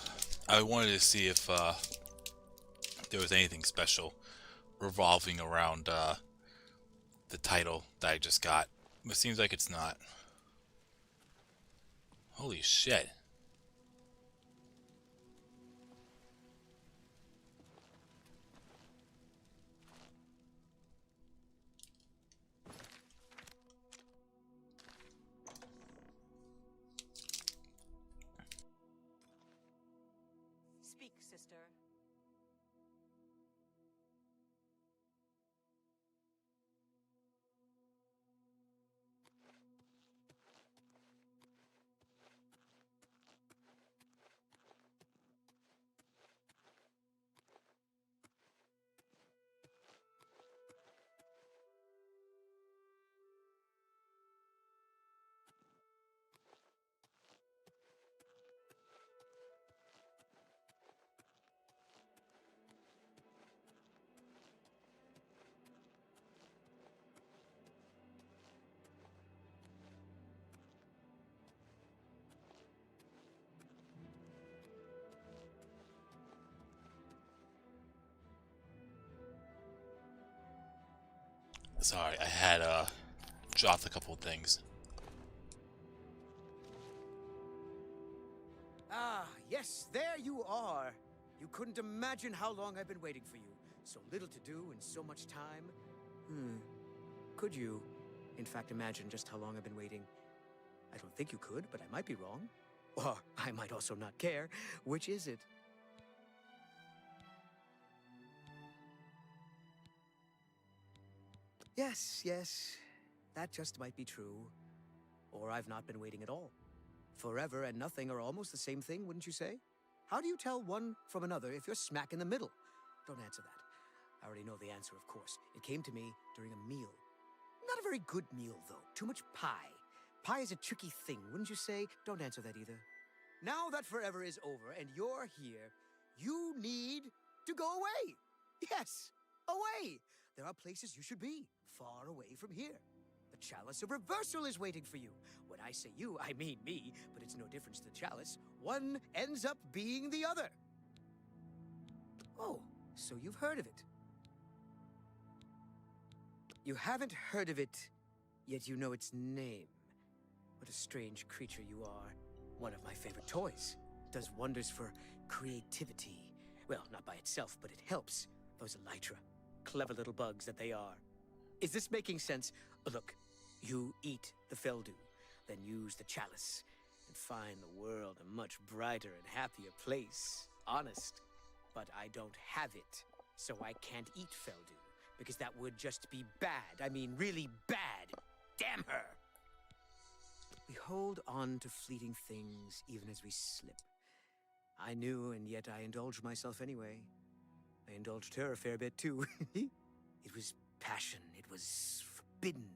I wanted to see if there was anything special revolving around the title that I just got. It seems like it's not. Holy shit.
Speak, sister.
Sorry, I had dropped a couple of things.
Ah, yes, there you are. You couldn't imagine how long I've been waiting for you. So little to do and so much time. Could you, in fact, imagine just how long I've been waiting? I don't think you could, but I might be wrong. Or I might also not care. Which is it? Yes, that just might be true. Or I've not been waiting at all. Forever and nothing are almost the same thing, wouldn't you say? How do you tell one from another if you're smack in the middle? Don't answer that. I already know the answer, of course. It came to me during a meal. Not a very good meal, though. Too much pie. Pie is a tricky thing, wouldn't you say? Don't answer that either. Now that forever is over and you're here, you need to go away. Yes, away. There are places you should be, far away from here. The chalice of reversal is waiting for you. When I say you, I mean me, but it's no difference to the chalice. One ends up being the other. Oh, so you've heard of it. You haven't heard of it, yet you know its name. What a strange creature you are. One of my favorite toys. Does wonders for creativity. Well, not by itself, but it helps. Those elytra. Clever little bugs that they are. Is this making sense? Look, you eat the Feldu, then use the chalice, and find the world a much brighter and happier place. Honest. But I don't have it, so I can't eat Feldu, because that would just be bad. I mean, really bad. Damn her! We hold on to fleeting things even as we slip. I knew, and yet I indulged myself anyway. I indulged her a fair bit, too. It was passion. It was forbidden.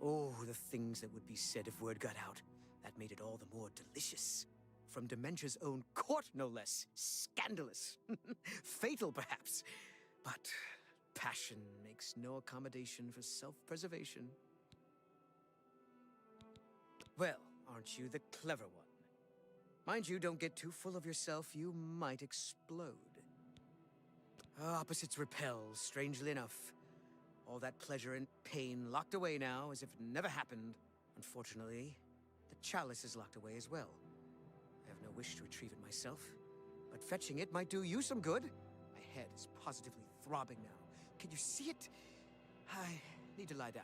Oh, the things that would be said if word got out. That made it all the more delicious. From Dementia's own court, no less. Scandalous. Fatal, perhaps. But passion makes no accommodation for self-preservation. Well, aren't you the clever one? Mind you, don't get too full of yourself. You might explode. Opposites repel, strangely enough. All that pleasure and pain locked away now as if it never happened. Unfortunately, the chalice is locked away as well. I have no wish to retrieve it myself, but fetching it might do you some good. My head is positively throbbing now. Can you see it? I need to lie down.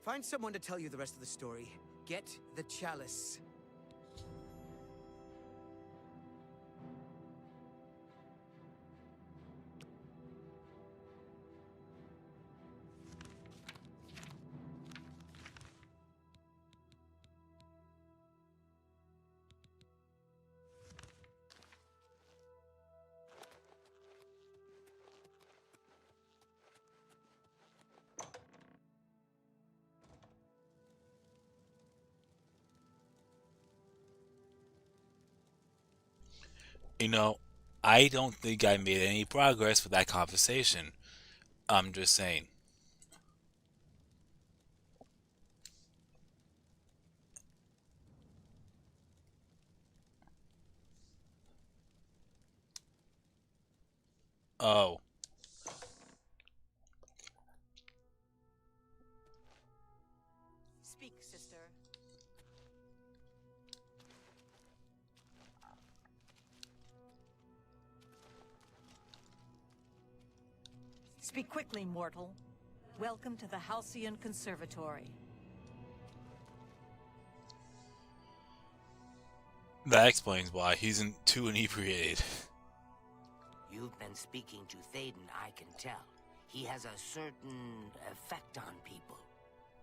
Find someone to tell you the rest of the story. Get the chalice.
You know, I don't think I made any progress with that conversation. I'm just saying. Oh.
Speak, sister.
Speak quickly, mortal. Welcome to the Halcyon Conservatory.
That explains why he's too inebriated.
You've been speaking to Thaden, I can tell. He has a certain effect on people.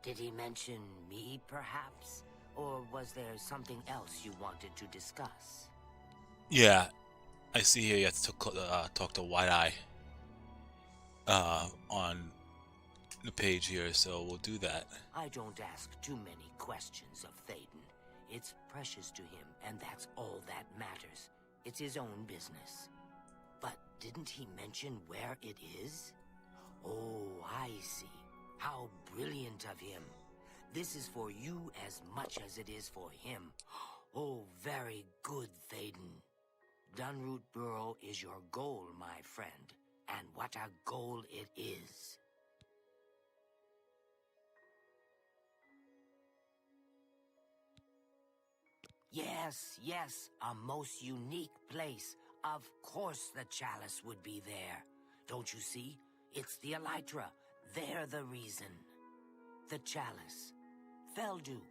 Did he mention me, perhaps? Or was there something else you wanted to discuss?
Yeah, I see here you have to talk to White Eye on the page here, so we'll do that.
I don't ask too many questions of Thaden. It's precious to him, and that's all that matters. It's his own business. But didn't he mention where it is? Oh, I see. How brilliant of him. This is for you as much as it is for him. Oh, very good, Thaden. Dunroot Burrow is your goal, my friend. And what a goal it is. Yes, yes, a most unique place. Of course the chalice would be there. Don't you see? It's the Elytra. They're the reason. The chalice, Feldu,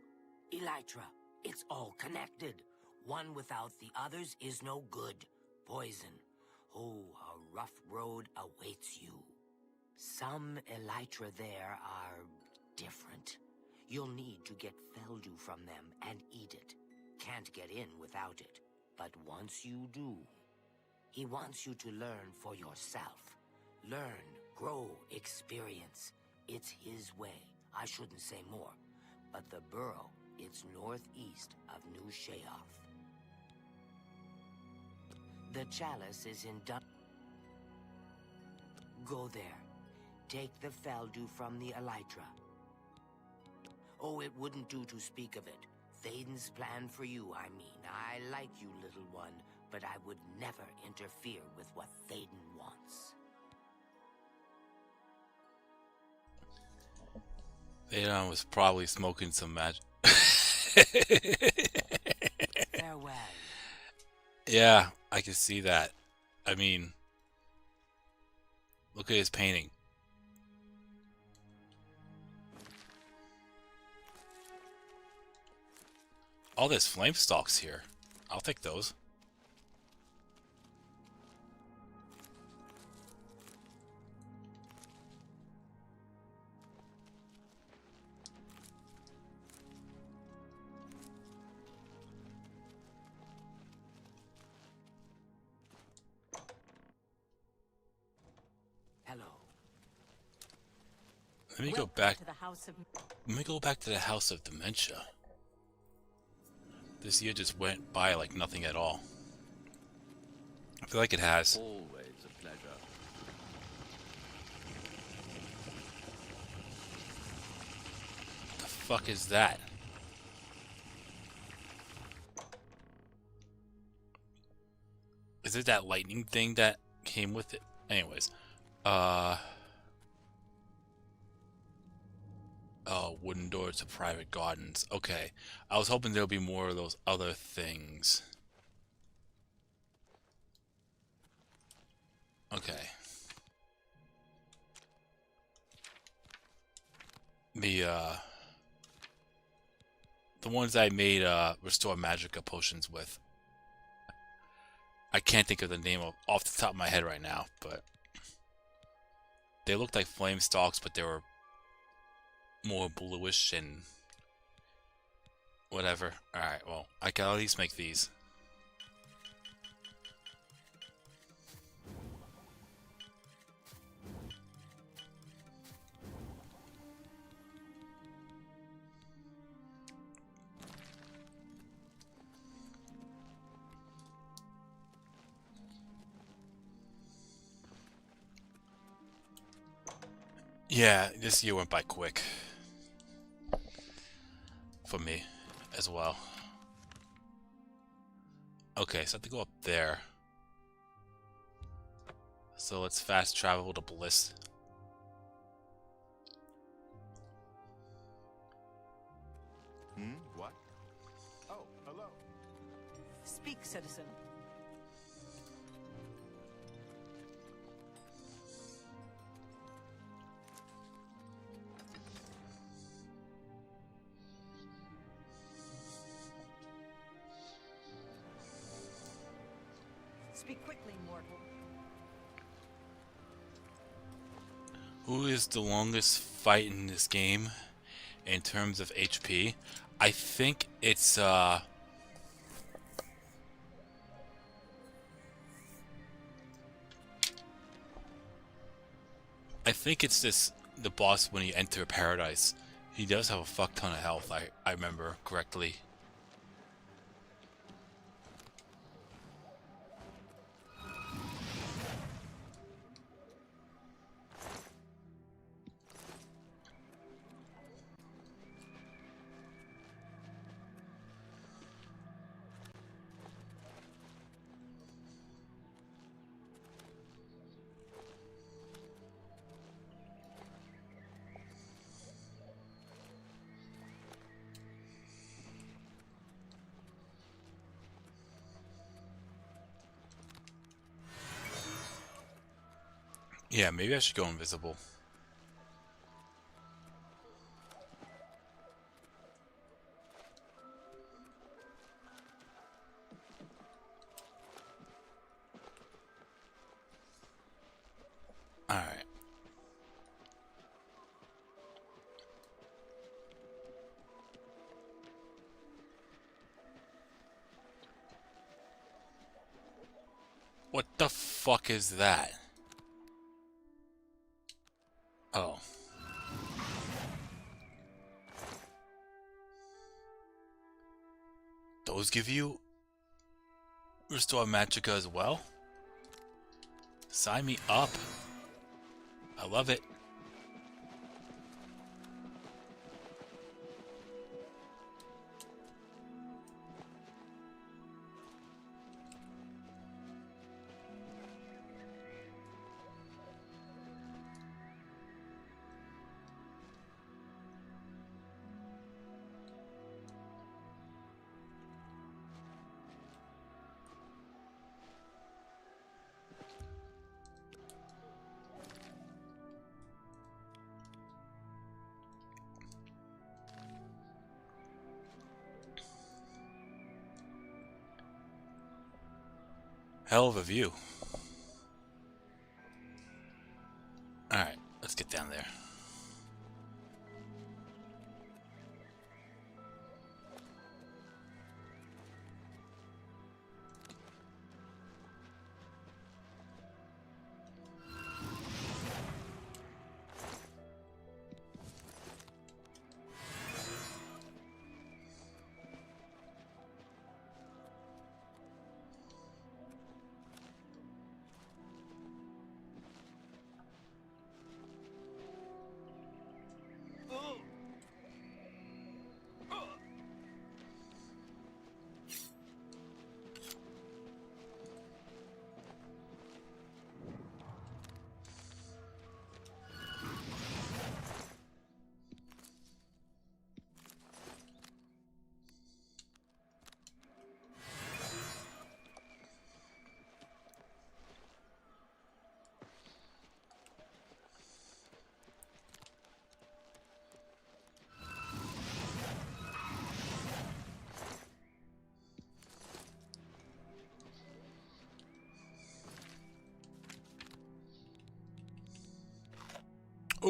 Elytra, it's all connected. One without the others is no good. Poison. Oh, a rough road awaits you. Some Elytra there are different. You'll need to get Feldu from them and eat it. Can't get in without it. But once you do, he wants you to learn for yourself. Learn, grow, experience. It's his way. I shouldn't say more. But the burrow, it's northeast of New Sheoth. The chalice is in Go there. Take the Feldu from the Elytra. Oh, it wouldn't do to speak of it. Thaden's plan for you, I mean. I like you, little one, but I would never interfere with what Thaden wants.
Thaden was probably smoking some magic.
Farewell.
Yeah, I can see that. I mean, look at his painting. Oh, there's flame stalks here. I'll take those.
Hello.
Let me go back. Let me go back to the House of Dementia. This year just went by like nothing at all. I feel like it has.
Always a pleasure.
The fuck is that? Is it that lightning thing that came with it? Anyways, oh, wooden doors to private gardens. Okay, I was hoping there'll be more of those other things. Okay. The ones I made restore magicka potions with. I can't think of the name off the top of my head right now, but they looked like flame stalks, but they were more bluish and whatever. Alright, well, I can at least make these. Yeah, this year went by quick. For me, as well. Okay, so I have to go up there. So let's fast travel to Bliss.
What? Oh, hello.
Speak, citizen. Speak quickly, mortal.
Who is the longest fight in this game in terms of HP? I think it's I think it's the boss when you enter paradise. He does have a fuck ton of health, I remember correctly. Yeah, maybe I should go invisible. Alright. What the fuck is that? Oh. Those give you restore magicka as well? Sign me up. I love it. Hell of a view. Alright, let's get down there.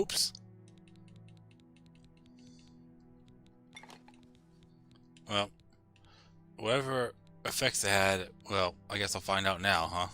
Oops. Well, whatever effects it had, well, I guess I'll find out now, huh?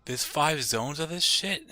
There's 5 zones of this shit?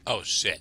Oh shit.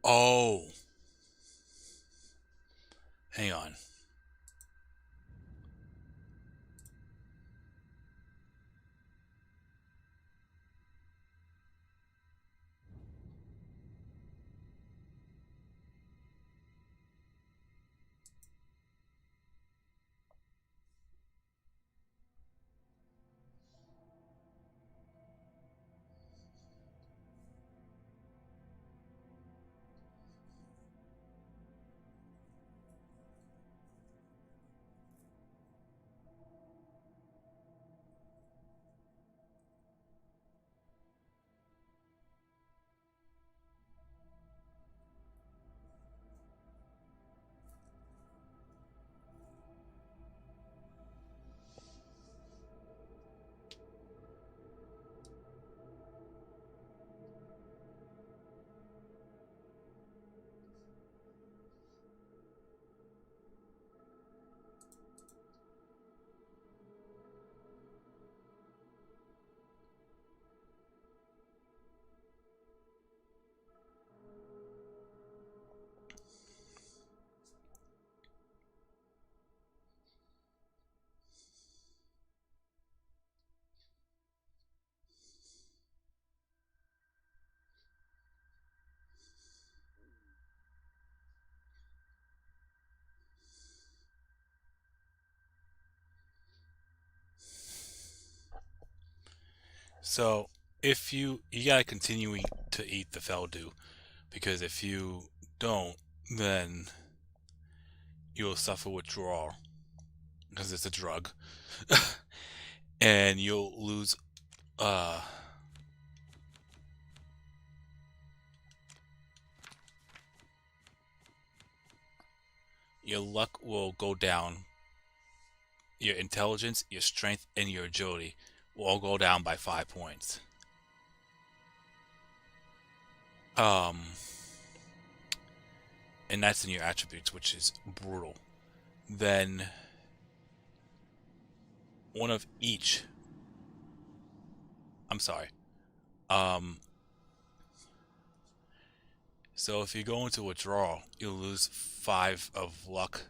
Oh. Hang on. So if you gotta continue to eat the Feldew, because if you don't, then you'll suffer withdrawal because it's a drug, and you'll lose uh your luck will go down. Your intelligence, your strength, and your agility will all go down by 5 points. Um, and that's in your attributes, which is brutal. Then one of each. I'm sorry. Um, so if you go into withdrawal, you'll lose 5 of luck,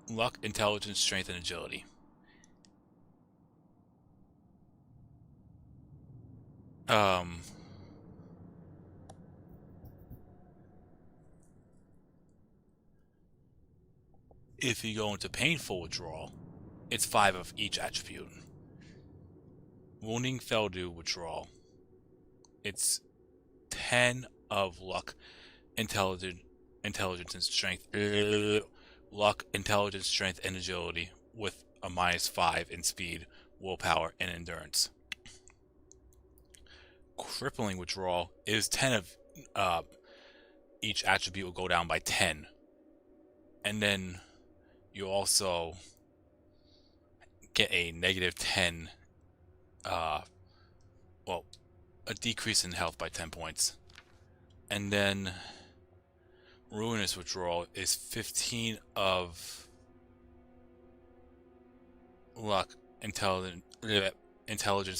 luck, intelligence, strength, and agility. Um, if you go into painful withdrawal, it's 5 of each attribute. Wounding Feldew withdrawal, it's 10 of luck, intelligence, and strength. Luck, intelligence, strength, and agility, with a -5 in speed, willpower, and endurance. Crippling withdrawal is 10 of each attribute will go down by 10. And then you also get a -10, well, a decrease in health by 10 points. And then Ruinous withdrawal is 15 of luck, intelligence,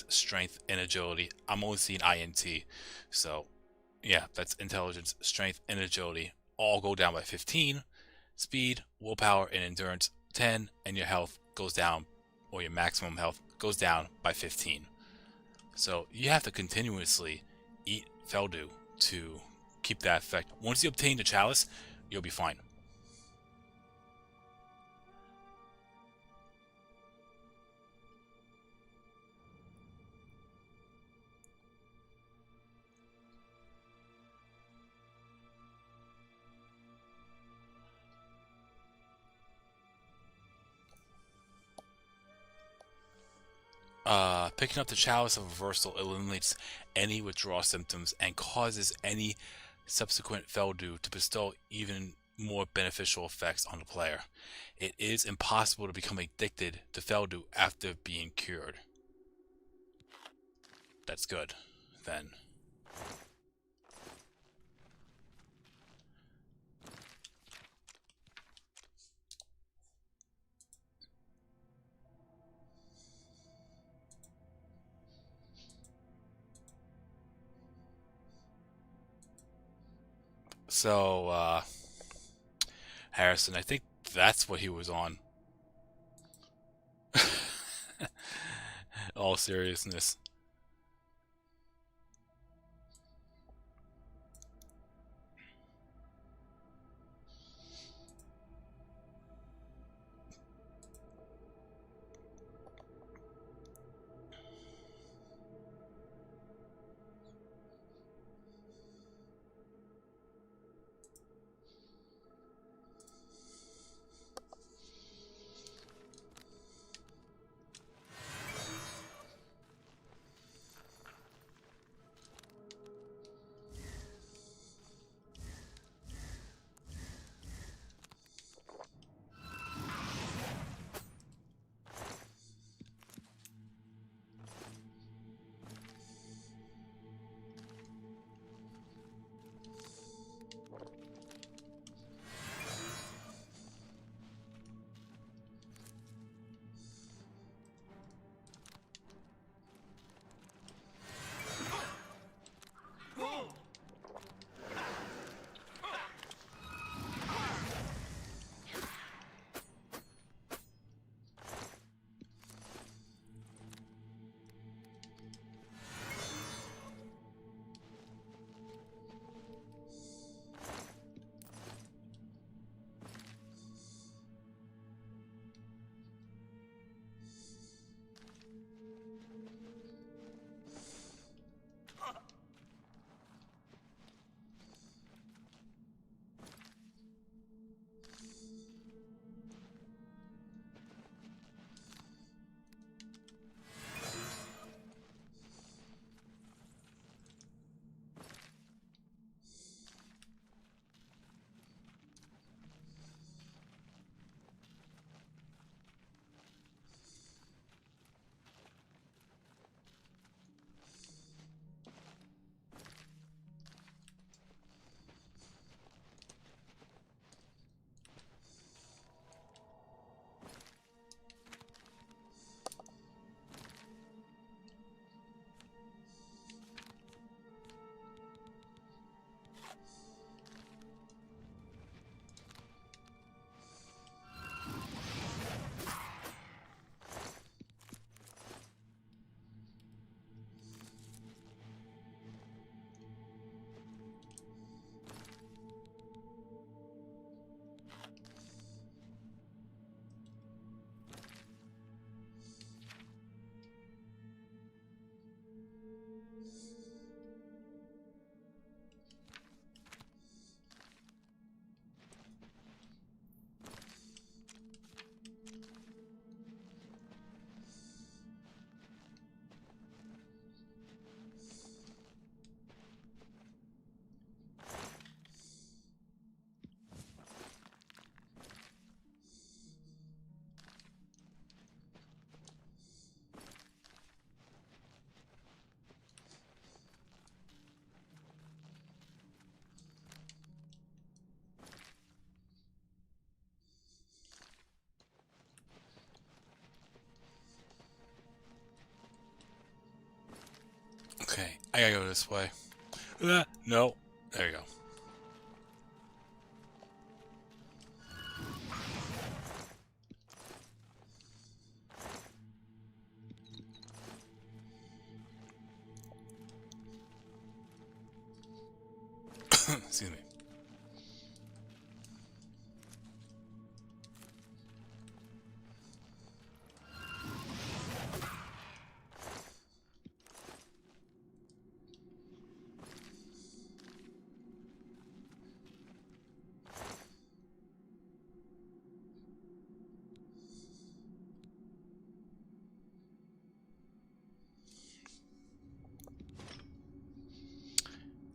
strength, and agility. I'm only seeing INT. So, yeah, that's intelligence, strength, and agility. All go down by 15. Speed, willpower, and endurance 10. And your health goes down, or your maximum health goes down by 15. So, you have to continuously eat Feldew to keep that effect. Once you obtain the chalice, you'll be fine. Picking up the Chalice of Reversal eliminates any withdrawal symptoms and causes any subsequent Feldew to bestow even more beneficial effects on the player. It is impossible to become addicted to Feldew after being cured. That's good, then. So, Harrison, I think that's what he was on. All seriousness. I gotta go this way. No. There you go. Excuse me.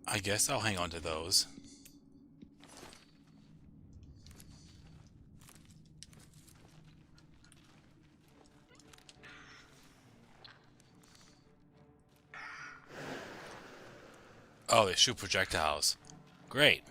I guess I'll hang on to those. Oh, they shoot projectiles. Great.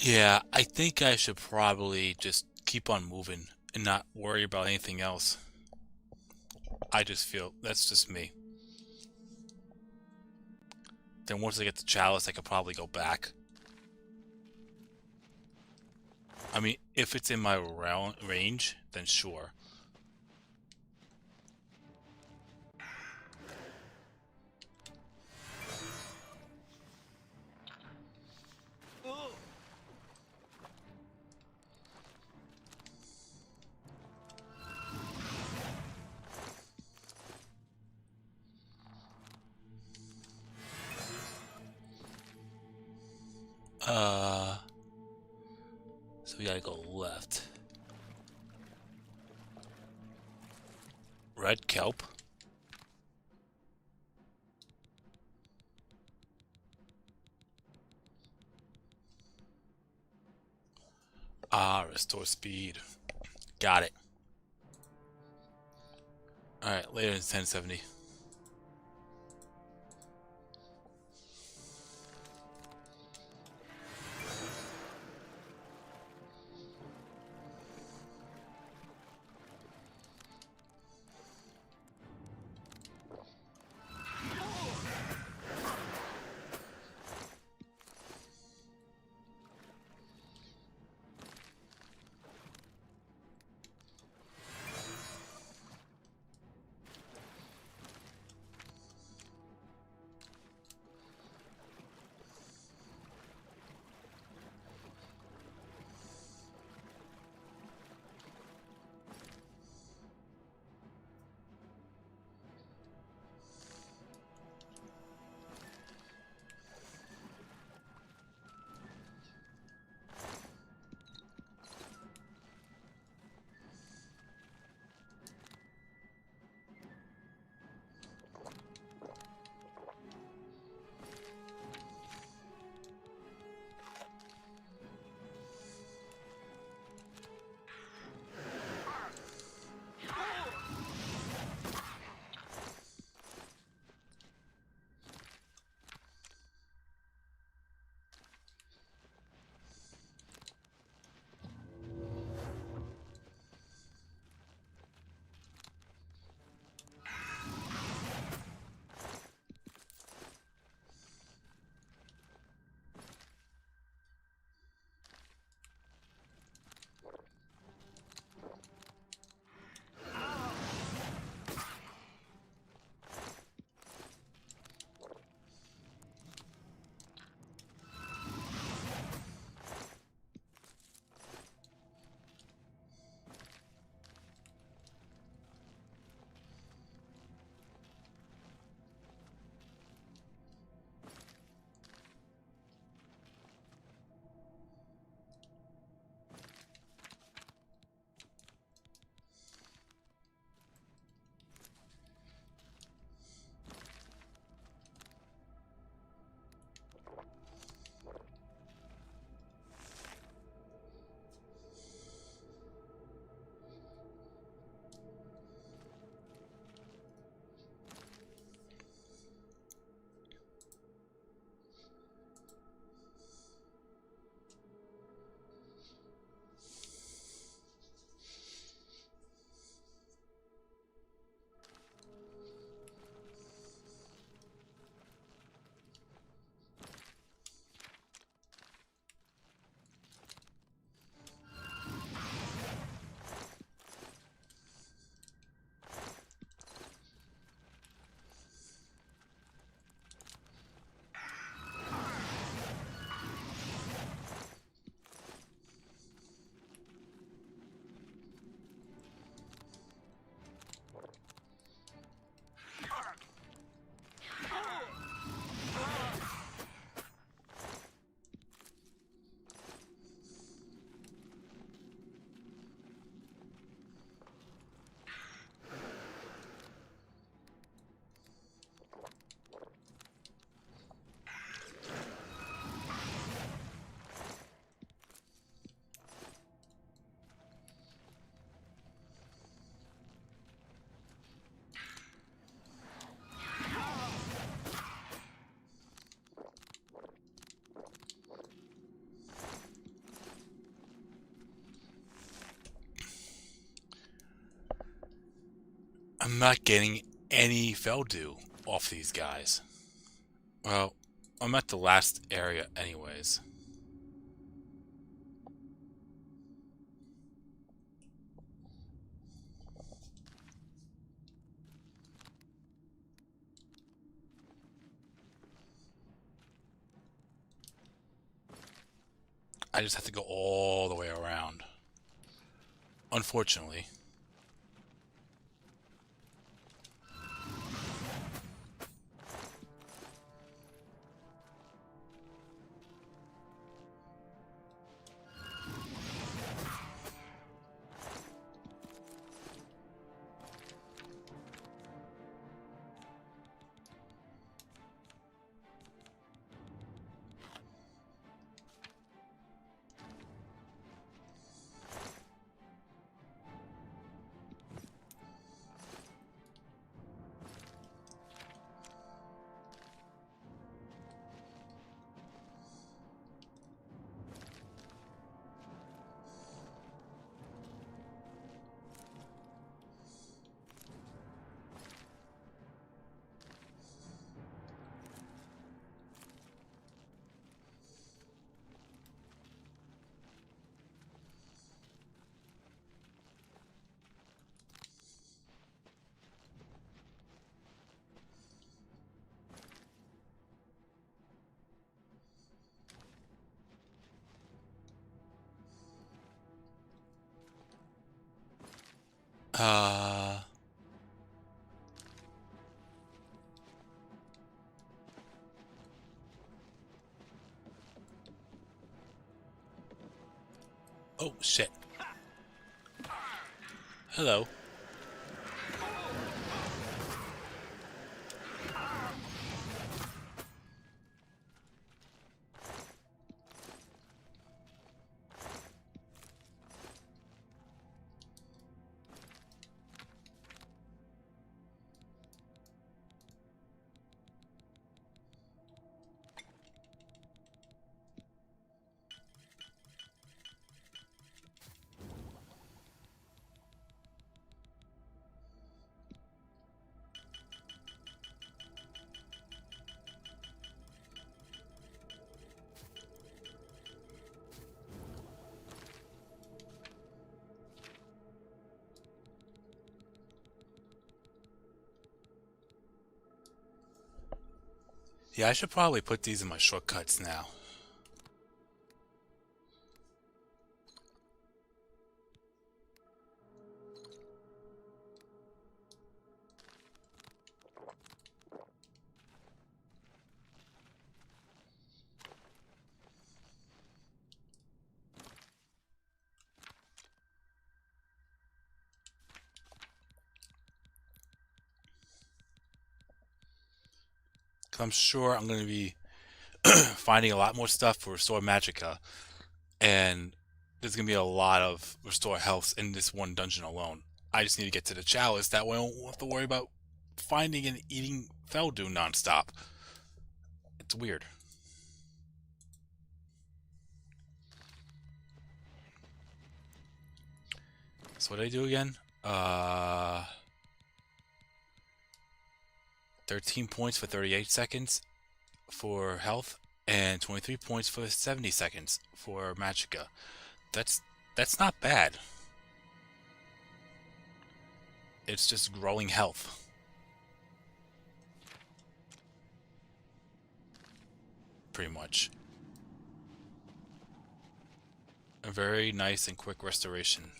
Yeah, I think I should probably just keep on moving and not worry about anything else. I just feel that's just me. Then once I get the chalice, I could probably go back. I mean, if it's in my range, then sure. So we gotta go left. Red kelp. Ah, restore speed. Got it. Alright, later in 1070. I'm not getting any Feldew off these guys. Well, I'm at the last area anyways. I just have to go all the way around. Unfortunately. Oh, shit. Hello. Yeah, I should probably put these in my shortcuts now. I'm sure I'm going to be finding a lot more stuff for Restore Magica, and there's going to be a lot of Restore Health in this one dungeon alone. I just need to get to the Chalice, that way I won't have to worry about finding and eating Feldew nonstop. It's weird. So what did I do again? 13 points for 38 seconds for health, and 23 points for 70 seconds for Magica. That's not bad. It's just growing health. Pretty much. A very nice and quick restoration.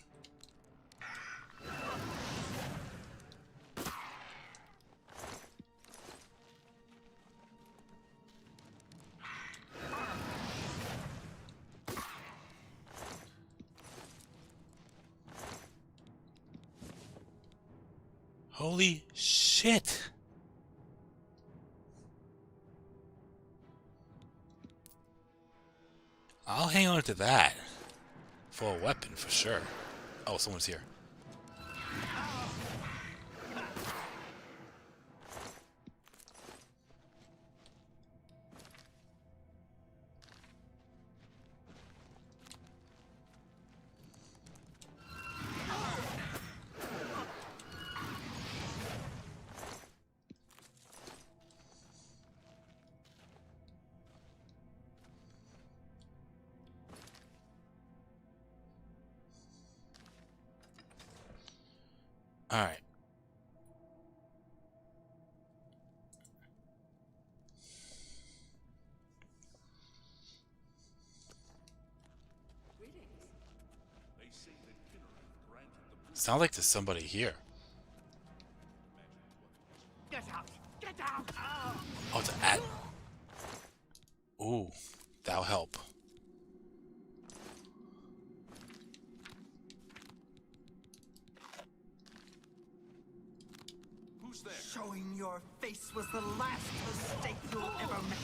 Holy shit! I'll hang on to that for a weapon for sure. Oh, someone's here. Alright. Sounds like there's somebody here.
Get out! Get out!
Oh, it's an ad. Ooh, that'll help.
Who's there?
Showing your face was the last mistake you'll ever make.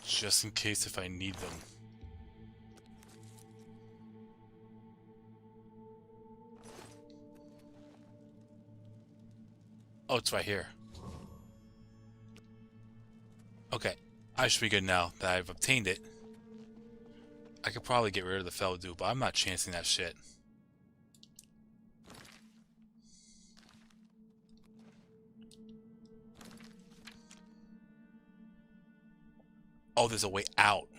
Just in case if I need them. Oh, it's right here. Okay, I should be good now that I've obtained it. I could probably get rid of the fellow dude, but I'm not chancing that shit. Oh, there's a way out.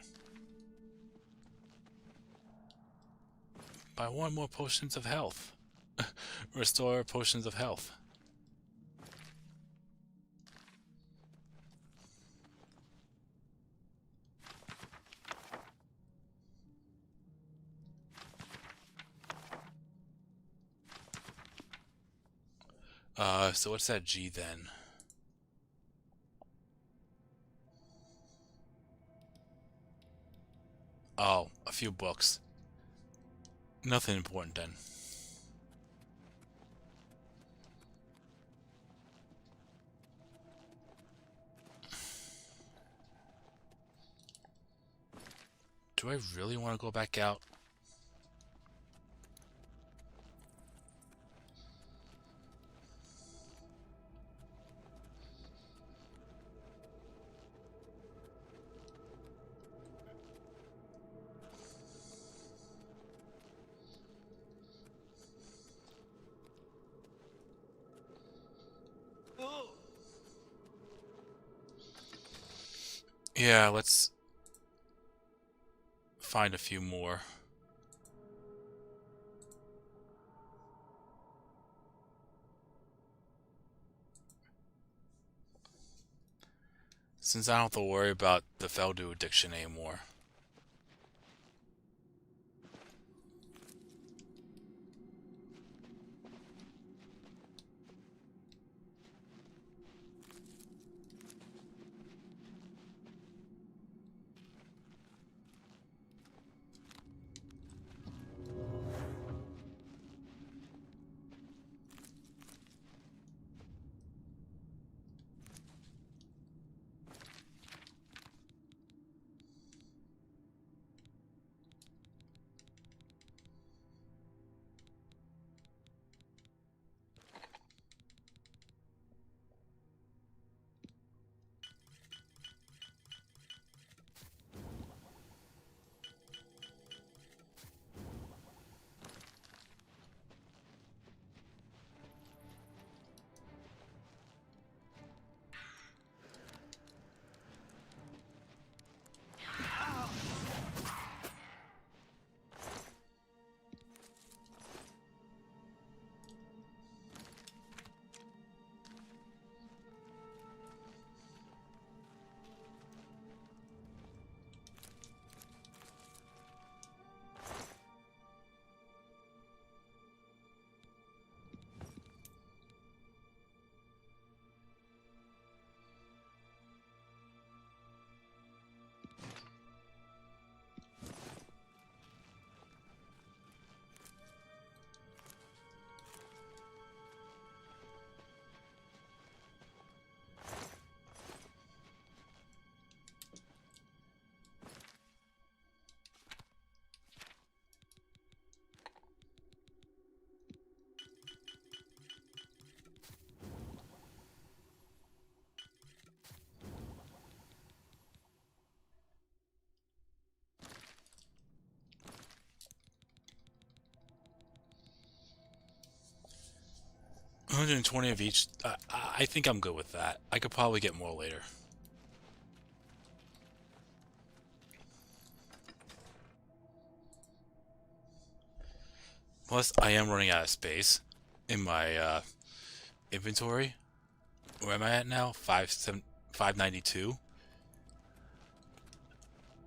Buy 1 more potions of health. Restore potions of health. So what's that G then? Oh, a few books. Nothing important then. Do I really want to go back out? Yeah, let's find a few more. Since I don't have to worry about the Feldu addiction anymore. $120 of each. I think I'm good with that. I could probably get more later. Plus, I am running out of space in my inventory. Where am I at now? 592.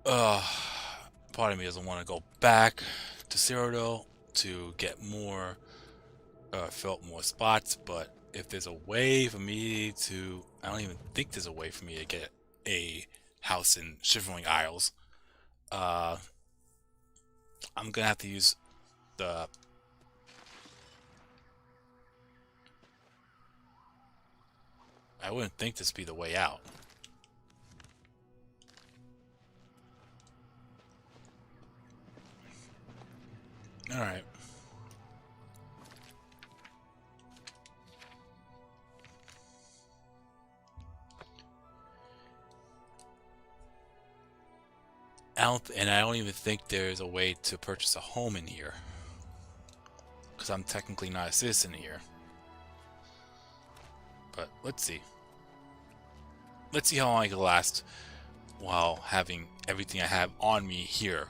Part of me doesn't want to go back to Cyrodiil to get more, fill up more spots, but if there's a way for me to, I don't even think there's a way for me to get a house in Shivering Isles. I'm gonna have to use the I wouldn't think this would be the way out. Alright. I don't even think there's a way to purchase a home in here. Because I'm technically not a citizen here. But let's see. Let's see how long I can last while having everything I have on me here.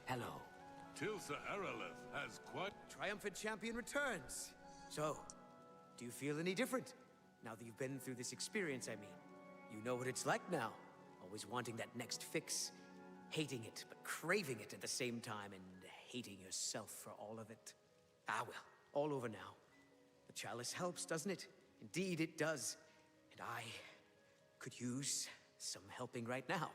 Hello.
Tilsa Aralith has quite...
Triumphant champion returns. So, do you feel any different? Now that you've been through this experience, I mean. You know what it's like now. Always wanting that next fix. Hating it, but craving it at the same time, and hating yourself for all of it. Ah well, all over now. The chalice helps, doesn't it? Indeed it does. And I could use some helping right now.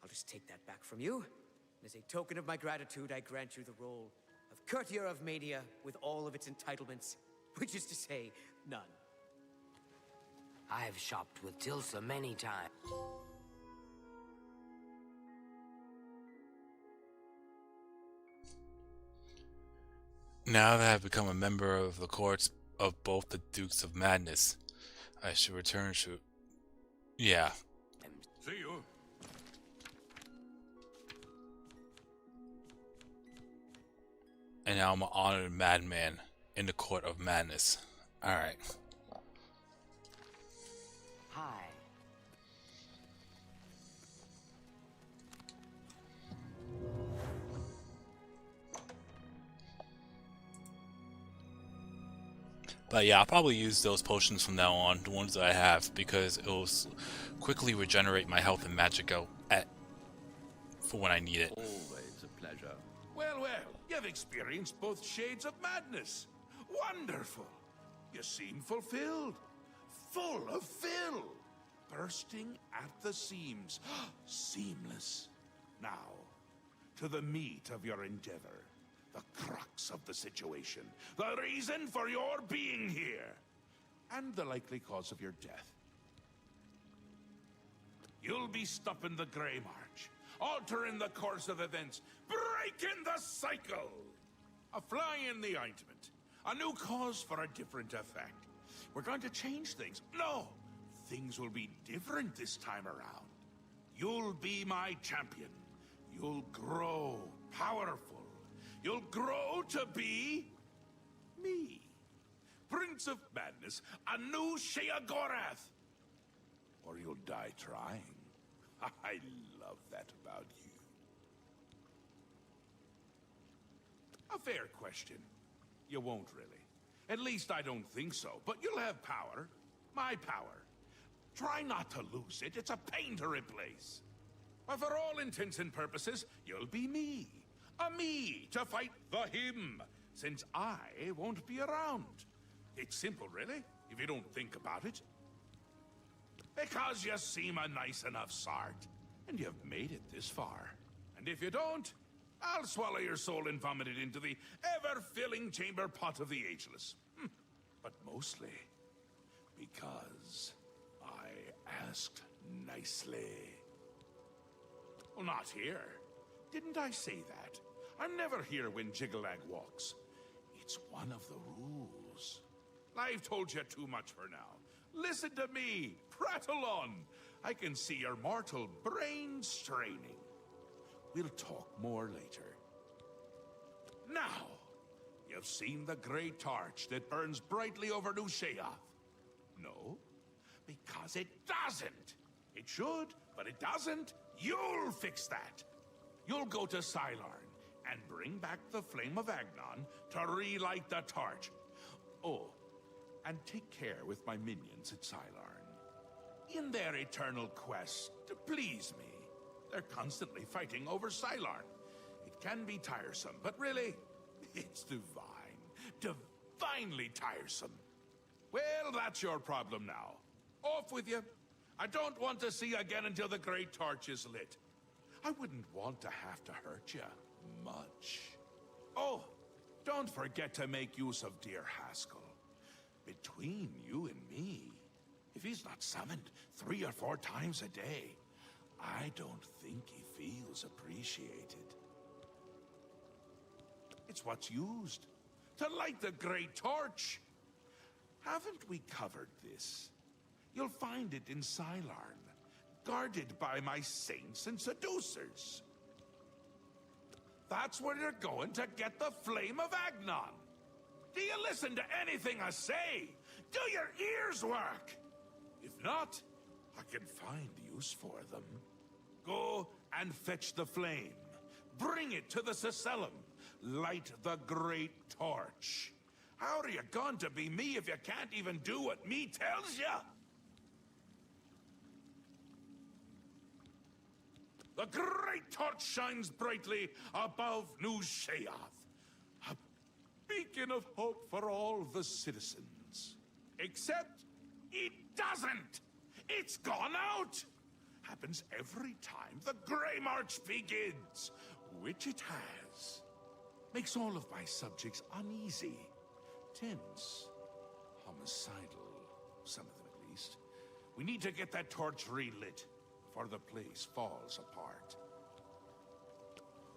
I'll just take that back from you. And as a token of my gratitude, I grant you the role of Courtier of Mania with all of its entitlements, which is to say, none.
I've shopped with Tilsa many times.
Now that I've become a member of the courts of both the Dukes of Madness, I should return to... Yeah.
See you.
And now I'm an honored madman in the Court of Madness. Alright.
Hi.
But yeah, I'll probably use those potions from now on, the ones that I have, because it will quickly regenerate my health and magicka for when I need it.
Always a pleasure.
Well, well, you've experienced both shades of madness. Wonderful. You seem fulfilled. Full of fill. Bursting at the seams. Seamless. Now, to the meat of your endeavor. The crux of the situation. The reason for your being here. And the likely cause of your death. You'll be stopping the Grey March. Altering the course of events. Breaking the cycle. A fly in the ointment. A new cause for a different effect. We're going to change things. No! Things will be different this time around. You'll be my champion. You'll grow powerful. You'll grow to be... me. Prince of Madness, a new Sheogorath. Or you'll die trying. I love that about you. A fair question. You won't really. At least I don't think so. But you'll have power. My power. Try not to lose it. It's a pain to replace. But for all intents and purposes, you'll be me. A me to fight the him, since I won't be around. It's simple, really, if you don't think about it. Because you seem a nice enough sort, and you've made it this far. And if you don't, I'll swallow your soul and vomit it into the ever-filling chamber pot of the ageless. But mostly because I asked nicely. Well, not here. Didn't I say that? I'm never here when Jiggalag walks. It's one of the rules. I've told you too much for now. Listen to me. Prattle on. I can see your mortal brain straining. We'll talk more later. Now, you've seen the great torch that burns brightly over New Sheoth. No, because it doesn't. It should, but it doesn't. You'll fix that. you'll go to Cylorn and bring back the Flame of Agnon to relight the torch. Oh, and take care with my minions at Cylorn. In their eternal quest to please me, they're constantly fighting over Cylorn. It can be tiresome, but really, it's divine. Divinely tiresome. Well, that's your problem now. Off with you. I don't want to see you again until the Great Torch is lit. I wouldn't want to have to hurt you much. Oh, don't forget to make use of dear Haskell. Between you and me, if he's not summoned 3 or 4 times a day, I don't think he feels appreciated. It's what's used to light the Great Torch. Haven't we covered this? You'll find it in Cylorn, guarded by my saints and seducers. That's where you're going to get the Flame of Agnon. Do you listen to anything I say? Do your ears work? If not, I can find use for them. Go and fetch the flame. Bring it to the Cecellum. Light the Great Torch. How are you going to be me if you can't even do what me tells you? The Great Torch shines brightly above New Sheath, a beacon of hope for all the citizens. Except it doesn't! It's gone out! Happens every time the Grey March begins, which it has. Makes all of my subjects uneasy, tense, homicidal, some of them at least. We need to get that torch relit before the place falls apart.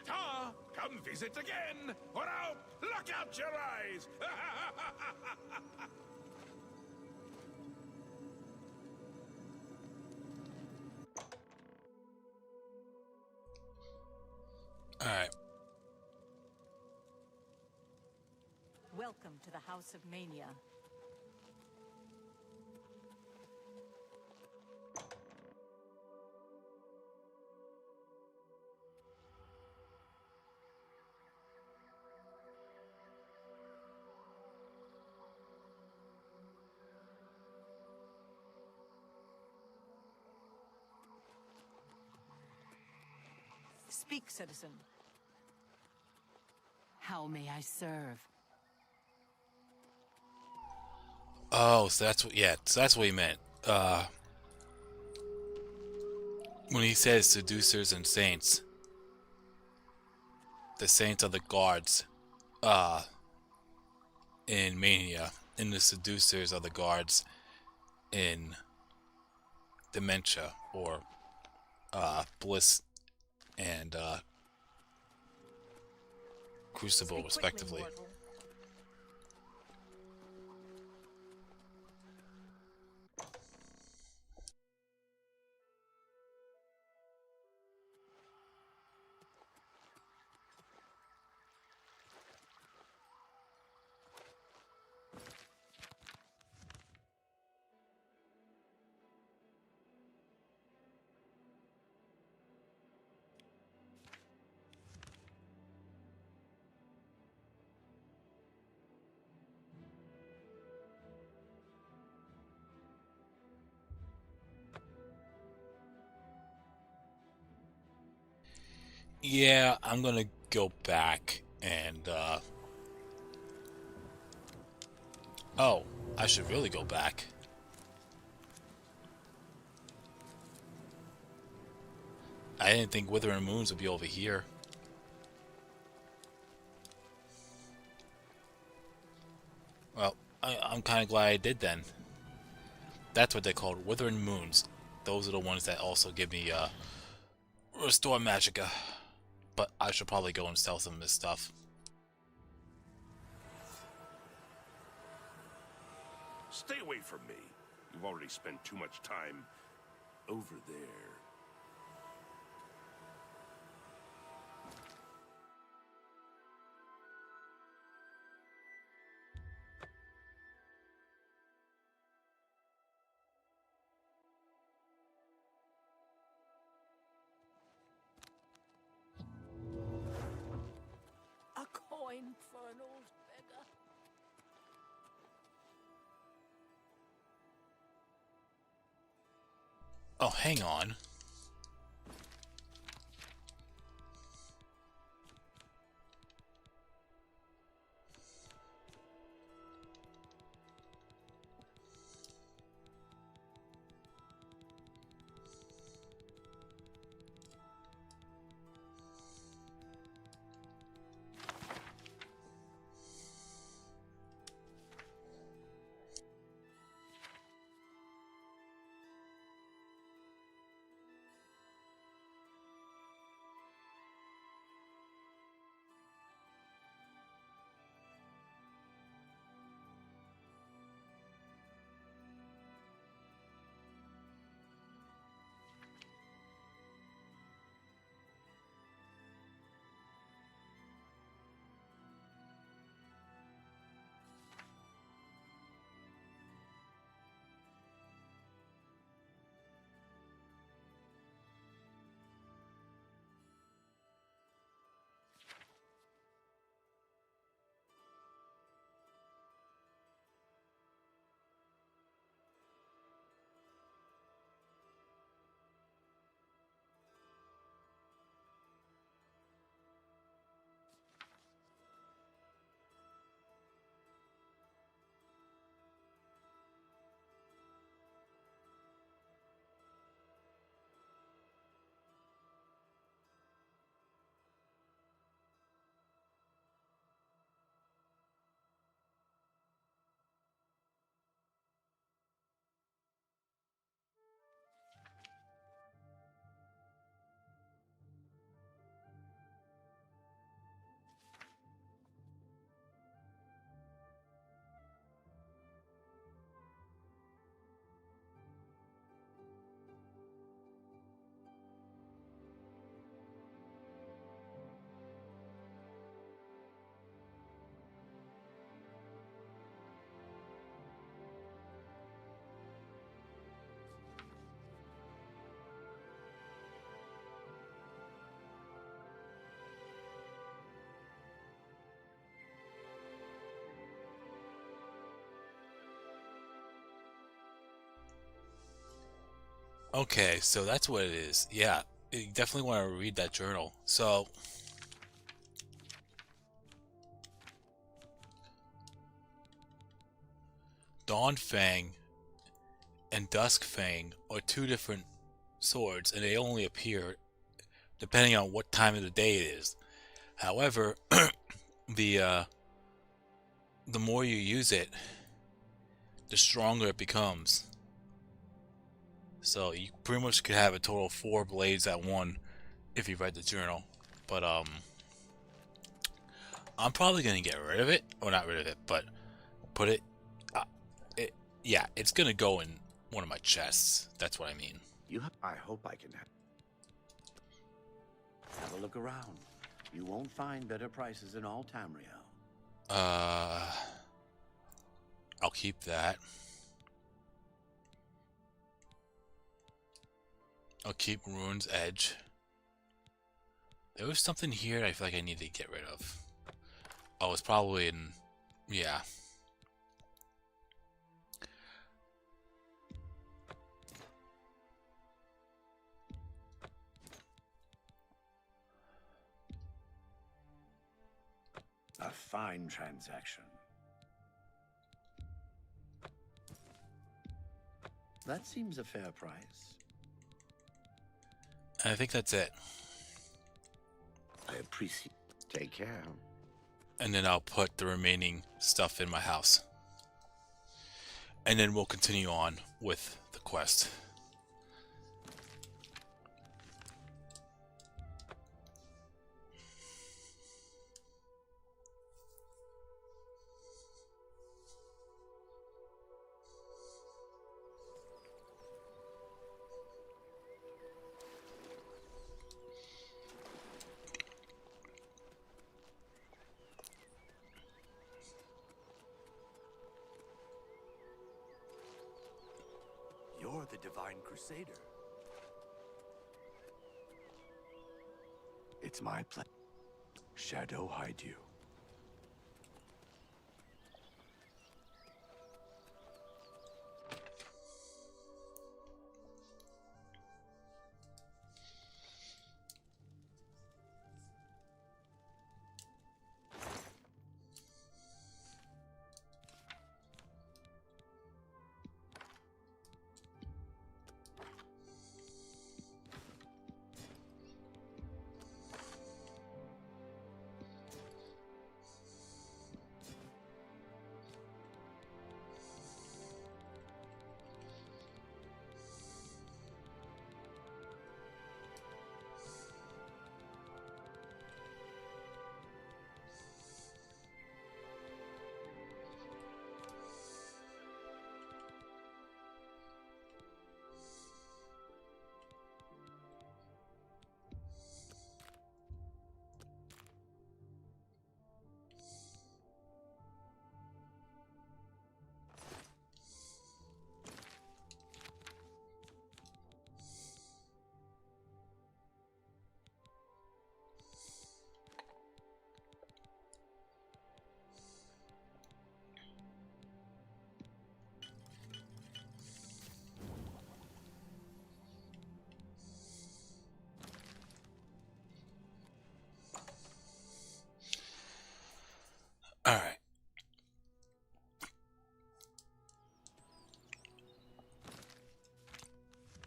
Ta! Come visit again, or I'll pluck out your eyes!
Alright.
Welcome to the House of Mania. Speak, citizen.
How may I serve?
Oh, so that's what, yeah, so that's what he meant. When he says seducers and saints, the saints are the guards, in Mania, and the seducers are the guards in Dementia, or, Bliss and, Crucible, respectively. Yeah, I'm gonna go back and, oh, I should really go back. I didn't think Withering Moons would be over here. Well, I'm kind of glad I did then. That's what they're called, Withering Moons. Those are the ones that also give me, Restore Magicka. But I should probably go and sell some of this stuff.
Stay away from me. You've already spent too much time over there.
time for an old beggar.
Oh, hang on. Okay, so that's what it is. Yeah, you definitely want to read that journal. So, Dawn Fang and Dusk Fang are two different swords, and they only appear depending on what time of the day it is. However, the the more you use it, the stronger it becomes. So you pretty much could have a total of 4 blades at one if you read the journal. But I'm probably gonna get rid of it, or not rid of it, but put it. Yeah, it's gonna go in one of my chests. That's what I mean.
I hope I can have a look around. You won't find better prices in all Tamriel.
I'll keep that. I'll keep Ruin's Edge. There was something here that I feel like I need to get rid of. Oh, it's probably in... yeah.
A fine transaction. That seems a fair price.
I think that's it.
I appreciate. Take care.
And then I'll put the remaining stuff in my house. And then we'll continue on with the quest.
You're the Divine Crusader. It's my pleasure. Shadow hide you.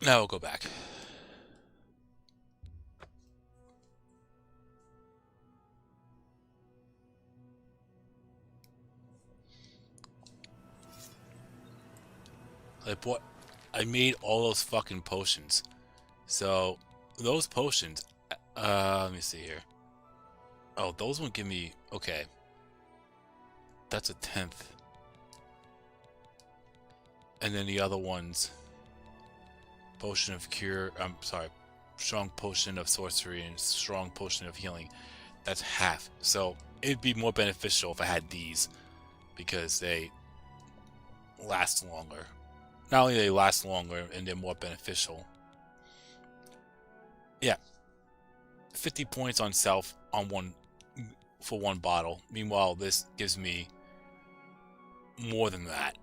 Now we'll go back. I made all those fucking potions. So, those potions, let me see here. Oh, those won't give me, okay. That's a 10th. And then the other ones, potion of cure, I'm sorry, strong potion of sorcery and strong potion of healing. That's half. So, it'd be more beneficial if I had these, because they last longer. Not only they last longer and they're more beneficial. Yeah. 50 points on self on one for one bottle. Meanwhile, this gives me more than that.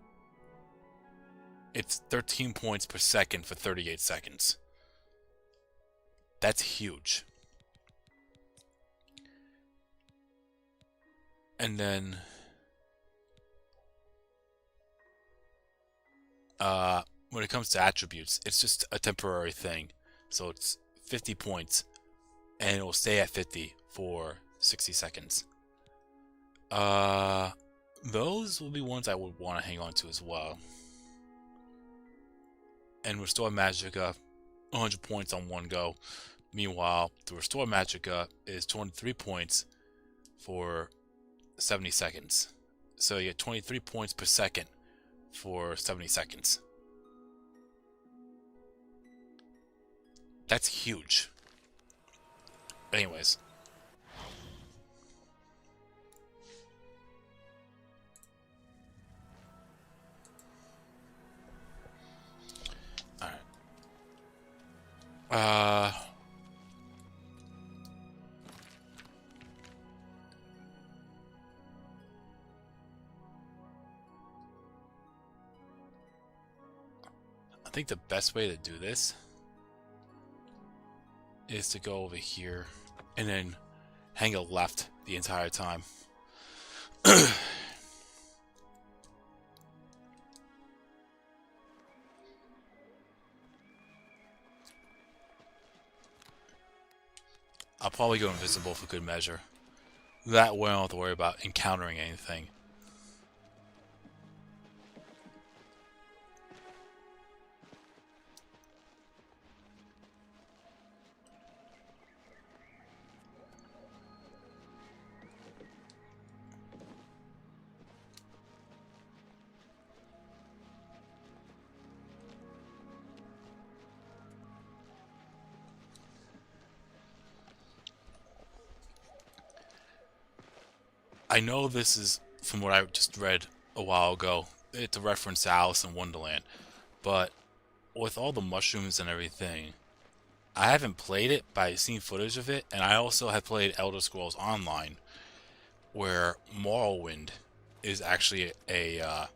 It's 13 points per second for 38 seconds. That's huge. And then when it comes to attributes, it's just a temporary thing. So it's 50 points and it will stay at 50 for 60 seconds. Those will be ones I would want to hang on to as well. And Restore Magicka, 100 points on one go. Meanwhile, the Restore Magicka is 23 points for 70 seconds. So you get 23 points per second for 70 seconds. That's huge. Anyways. Alright. I think the best way to do this is to go over here and then hang a left the entire time. I'll probably go invisible for good measure. That way I don't have to worry about encountering anything. I know this is from what I just read a while ago. It's a reference to Alice in Wonderland. But with all the mushrooms and everything, I haven't played it, but I've seen footage of it. And I also have played Elder Scrolls Online, where Morrowind is actually a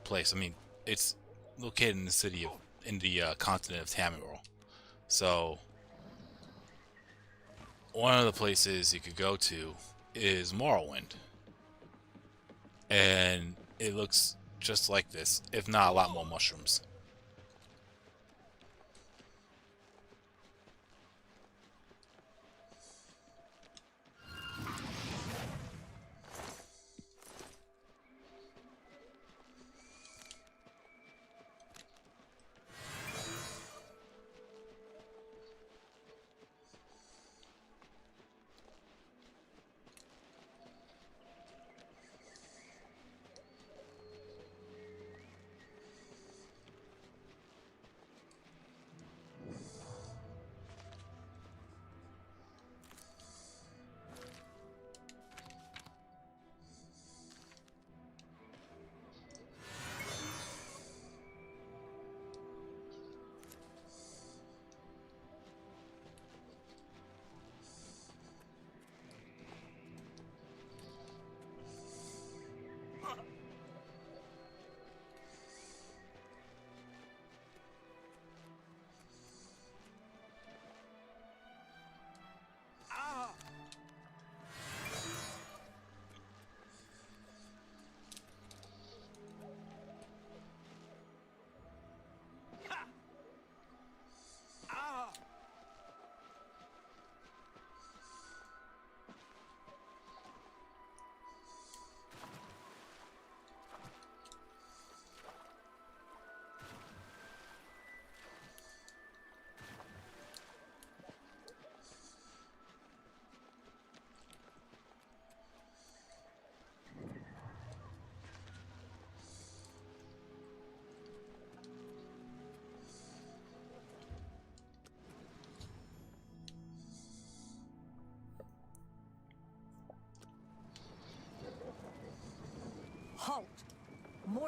place. I mean, it's located in the city of, in the continent of Tamriel. So, one of the places you could go to is Morrowind. And it looks just like this, if not a lot more mushrooms.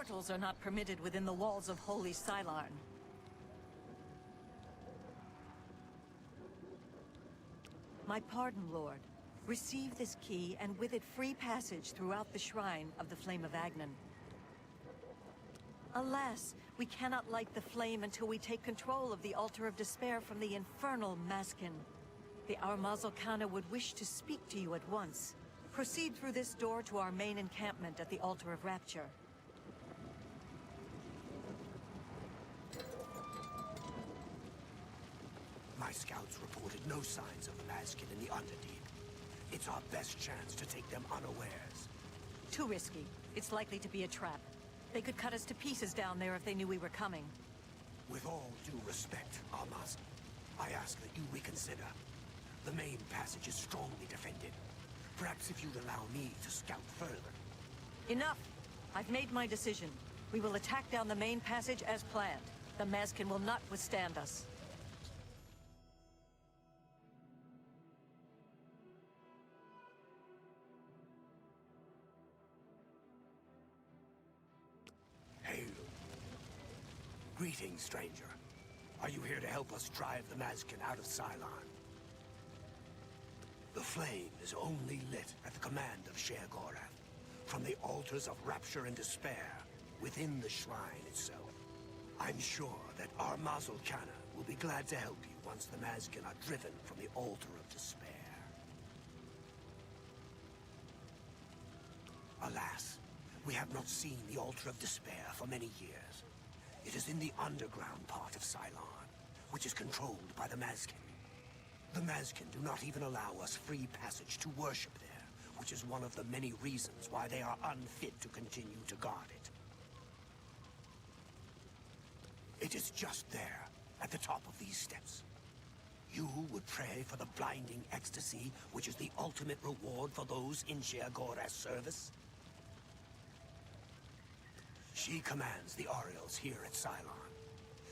Mortals are not permitted within the walls of Holy Cylon. My pardon, Lord. Receive this key, and with it free passage throughout the shrine of the Flame of Agnan. Alas, we cannot light the flame until we take control of the Altar of Despair from the infernal Maskin. The Armazal would wish to speak to you at once. Proceed through this door to our main encampment at the Altar of Rapture.
My scouts reported no signs of the Maskin in the Underdeep. It's our best chance to take them unawares.
Too risky. It's likely to be a trap. They could cut us to pieces down there if they knew we were coming.
With all due respect, Armaz, I ask that you reconsider. The main passage is strongly defended. Perhaps if you'd allow me to scout further.
Enough! I've made my decision. We will attack down the main passage as planned. The Maskin will not withstand us.
Hail. Greetings, stranger. Are you here to help us drive the Maskin out of Cylon? The flame is only lit at the command of Sheogorath, from the altars of Rapture and Despair, within the shrine itself. I'm sure that Armazal will be glad to help you once the Maskin are driven from the Altar of Despair. Alas, we have not seen the Altar of Despair for many years. It is in the underground part of Cylon, which is controlled by the Maskin. The Maskin do not even allow us free passage to worship there, which is one of the many reasons why they are unfit to continue to guard it. It is just there, at the top of these steps. You would pray for the blinding ecstasy, which is the ultimate reward for those in Sheogorath's service? She commands the Ariels here at Cylon.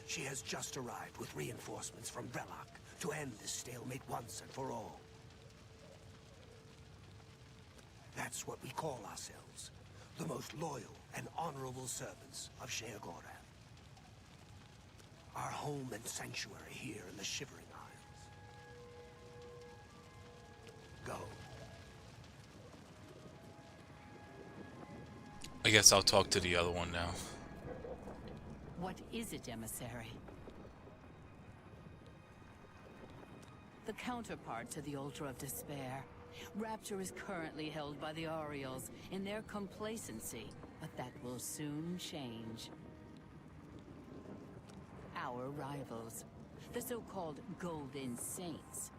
She has just arrived with reinforcements from Relok to end this stalemate once and for all. That's what we call ourselves, the most loyal and honorable servants of Sheogorath. Our home and sanctuary here in the Shivering Isles. Go.
I guess I'll talk to the other one now.
What is it, emissary? The counterpart to the Altar of Despair. Rapture is currently held by the Ariels in their complacency, but that will soon change. Our rivals, the so-called Golden Saints.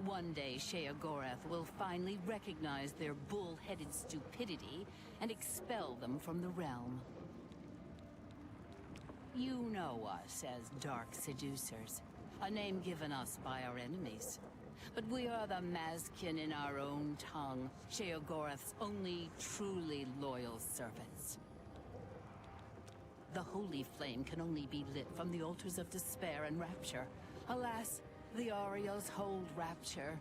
One day, Sheogorath will finally recognize their bull-headed stupidity and expel them from the realm. You know us as Dark Seducers, a name given us by our enemies. But we are the Maskin in our own tongue, Sheogorath's only truly loyal servants. The holy flame can only be lit from the altars of despair and rapture. Alas, the Ariels hold rapture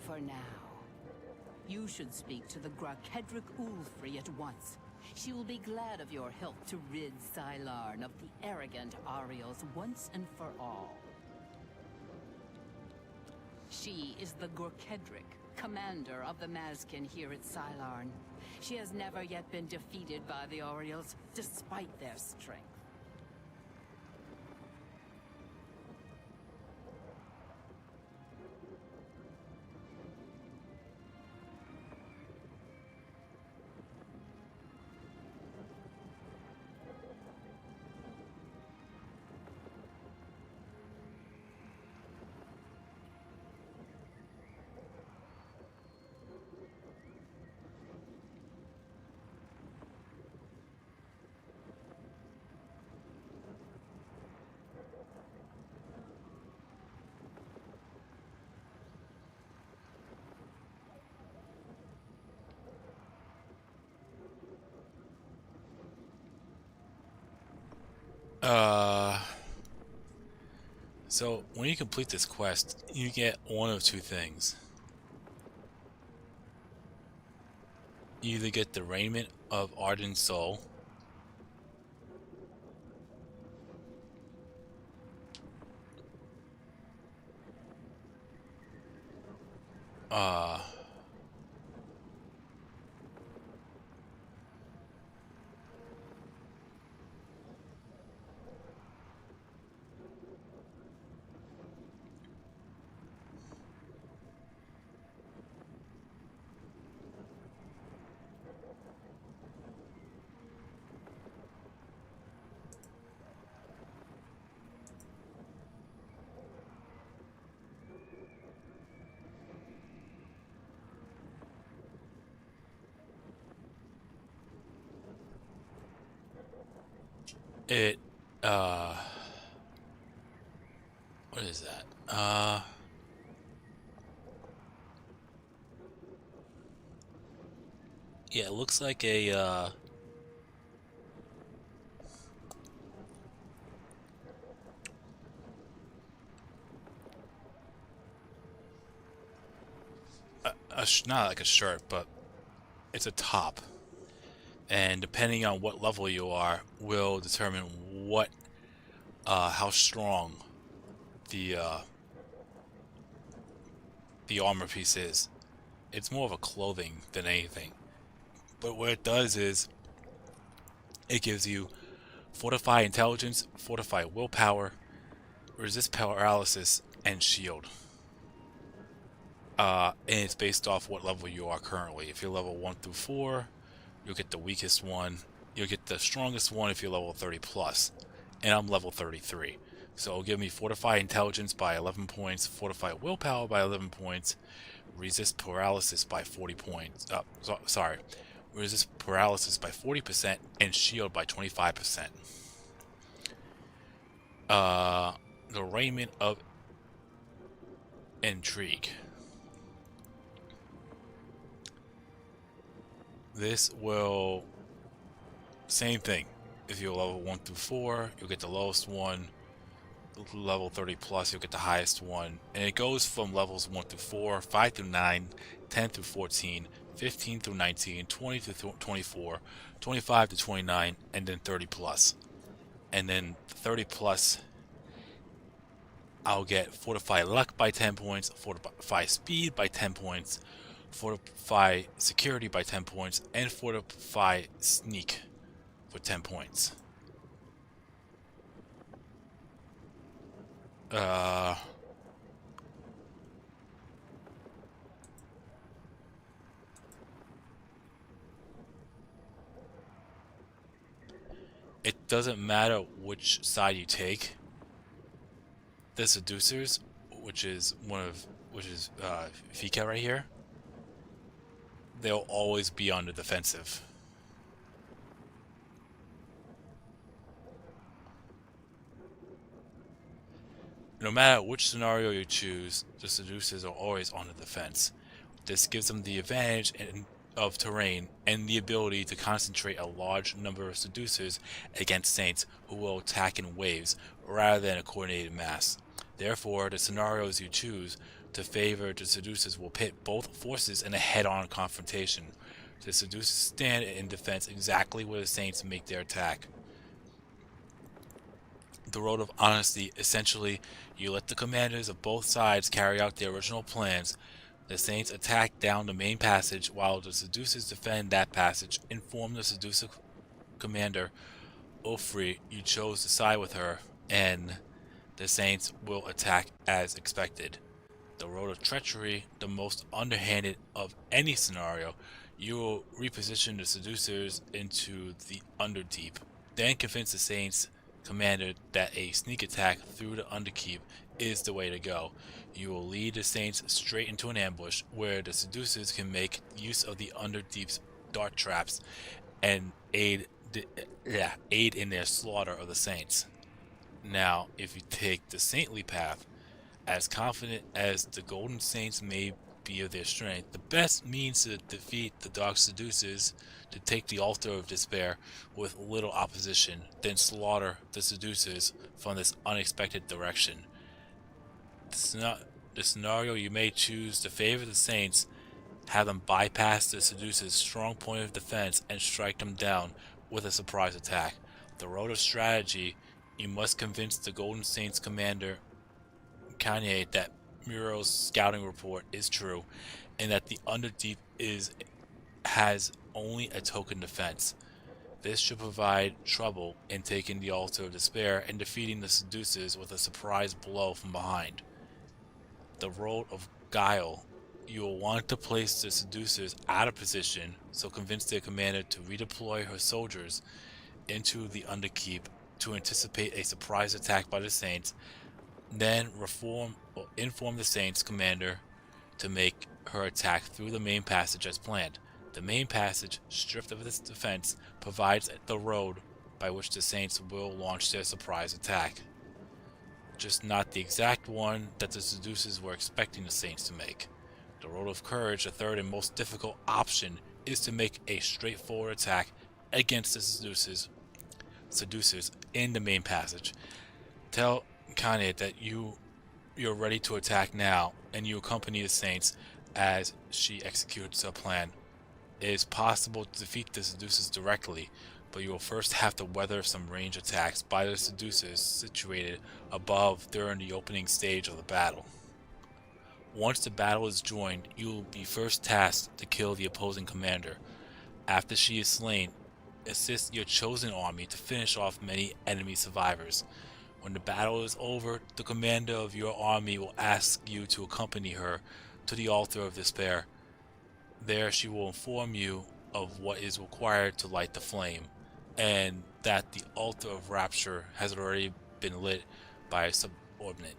for now. You should speak to the Grakedric Ulfri at once. She will be glad of your help to rid Cylon of the arrogant Ariels once and for all. She is the Gorkedric, commander of the Maskin here at Cylon. She has never yet been defeated by the Ariels, despite their strength.
So when you complete this quest, you get one of two things. You either get the Raiment of Ardent Soul, Uh, it, uh, what is that? Yeah, it looks like not like a shirt, but it's a top. And depending on what level you are, will determine what, how strong the, the armor piece is. It's more of a clothing than anything. But what it does is, it gives you fortify intelligence, fortify willpower, resist paralysis, and shield. And it's based off what level you are currently. If you're level 1 through 4, you'll get the weakest one. You'll get the strongest one if you're level 30 plus. And I'm level 33. So it'll give me fortify intelligence by 11 points, fortify willpower by 11 points, resist paralysis by 40 points. Sorry. Resist paralysis by 40% and shield by 25%. The raiment of intrigue. This will, same thing. If you're level 1 through 4, you'll get the lowest one. Level 30 plus, you'll get the highest one. And it goes from levels 1 through 4, 5 through 9, 10 through 14, 15 through 19, 20 through 24, 25 to 29, and then 30 plus. And then 30 plus, I'll get Fortify Luck by 10 points, Fortify Speed by 10 points, Fortify Security by 10 points, and Fortify Sneak for 10 points. It doesn't matter which side you take. The Seducers, which is Fika right here, they'll always be on the defensive. No matter which scenario you choose, the Seducers are always on the defense. This gives them the advantage of terrain and the ability to concentrate a large number of Seducers against Saints who will attack in waves rather than a coordinated mass. Therefore, the scenarios you choose to favor the Seducers will pit both forces in a head-on confrontation. The Seducers stand in defense exactly where the Saints make their attack. The Road of Honesty, essentially, you let the commanders of both sides carry out their original plans. The Saints attack down the main passage while the Seducers defend that passage. Inform the Seducer commander, Ofri, you chose to side with her, and the Saints will attack as expected. The Road of Treachery, the most underhanded of any scenario, you will reposition the Seducers into the Underdeep. Then convince the Saints commander that a sneak attack through the Underkeep is the way to go. You will lead the Saints straight into an ambush where the Seducers can make use of the Underdeep's dart traps and aid in their slaughter of the Saints. Now, if you take the saintly path, as confident as the Golden Saints may be of their strength, the best means to defeat the Dark Seducers to take the Altar of Despair with little opposition, then slaughter the Seducers from this unexpected direction. The scenario you may choose to favor the Saints, have them bypass the Seducers' strong point of defense and strike them down with a surprise attack. The Road of Strategy, you must convince the Golden Saints commander Kanye that Muro's scouting report is true, and that the Underdeep has only a token defense. This should provide trouble in taking the Altar of Despair and defeating the Seducers with a surprise blow from behind. The Road of Guile. You will want to place the Seducers out of position, so convince their commander to redeploy her soldiers into the Underkeep to anticipate a surprise attack by the Saints, then inform the Saints commander to make her attack through the main passage as planned. The main passage, stripped of its defense, provides the road by which the Saints will launch their surprise attack. Just not the exact one that the Seducers were expecting the Saints to make. The Road of Courage, the third and most difficult option, is to make a straightforward attack against the Seducers in the main passage. Tell Kanye that you're ready to attack now, and you accompany the Saints as she executes her plan. It is possible to defeat the Seducers directly, but you will first have to weather some range attacks by the Seducers situated above during the opening stage of the battle. Once the battle is joined, you will be first tasked to kill the opposing commander. After she is slain, assist your chosen army to finish off many enemy survivors. When the battle is over, the commander of your army will ask you to accompany her to the Altar of Despair. There she will inform you of what is required to light the flame, and that the Altar of Rapture has already been lit by a subordinate.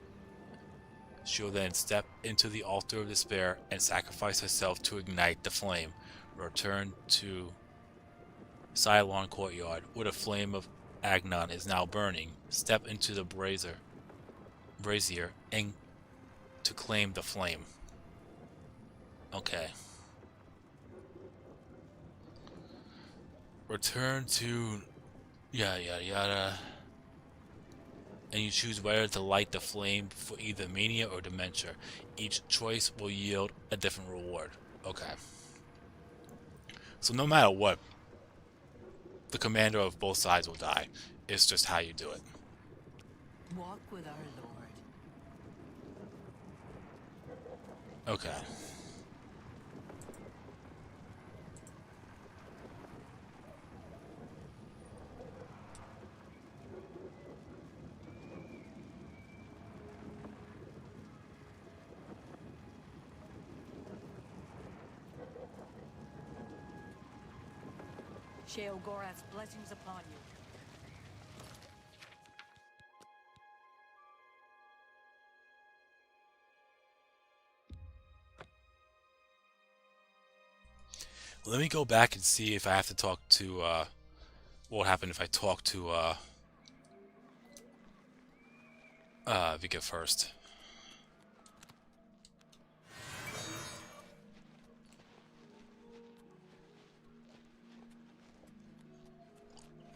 She will then step into the Altar of Despair and sacrifice herself to ignite the flame. Return to Cylon Courtyard, where the flame of Agnon is now burning. Step into the brazier and to claim the flame. Okay. Return to yada yada yada. And you choose whether to light the flame for either mania or dementia. Each choice will yield a different reward. Okay. So no matter what, the commander of both sides will die. It's just how you do it.
Walk with our Lord.
Okay.
Sheol Gorath's blessings upon you.
Let me go back and see if I have to talk to, what would happen if I talk to, Vika first.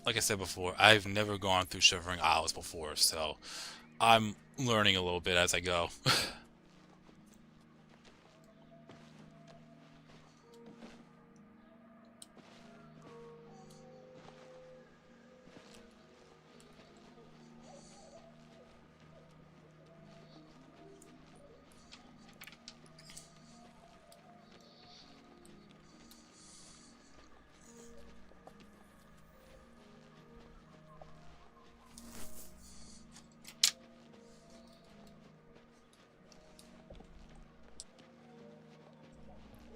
Like I said before, I've never gone through Shivering Isles before, so I'm learning a little bit as I go.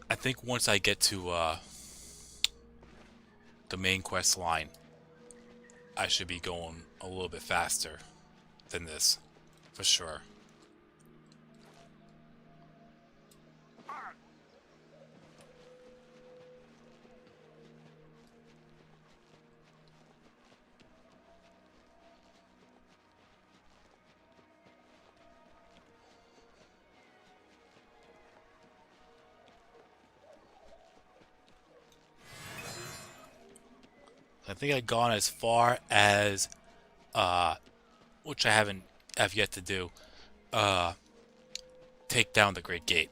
I think once I get to the main quest line, I should be going a little bit faster than this, for sure. I think I've gone as far as, which I have yet to do, take down the Great Gate.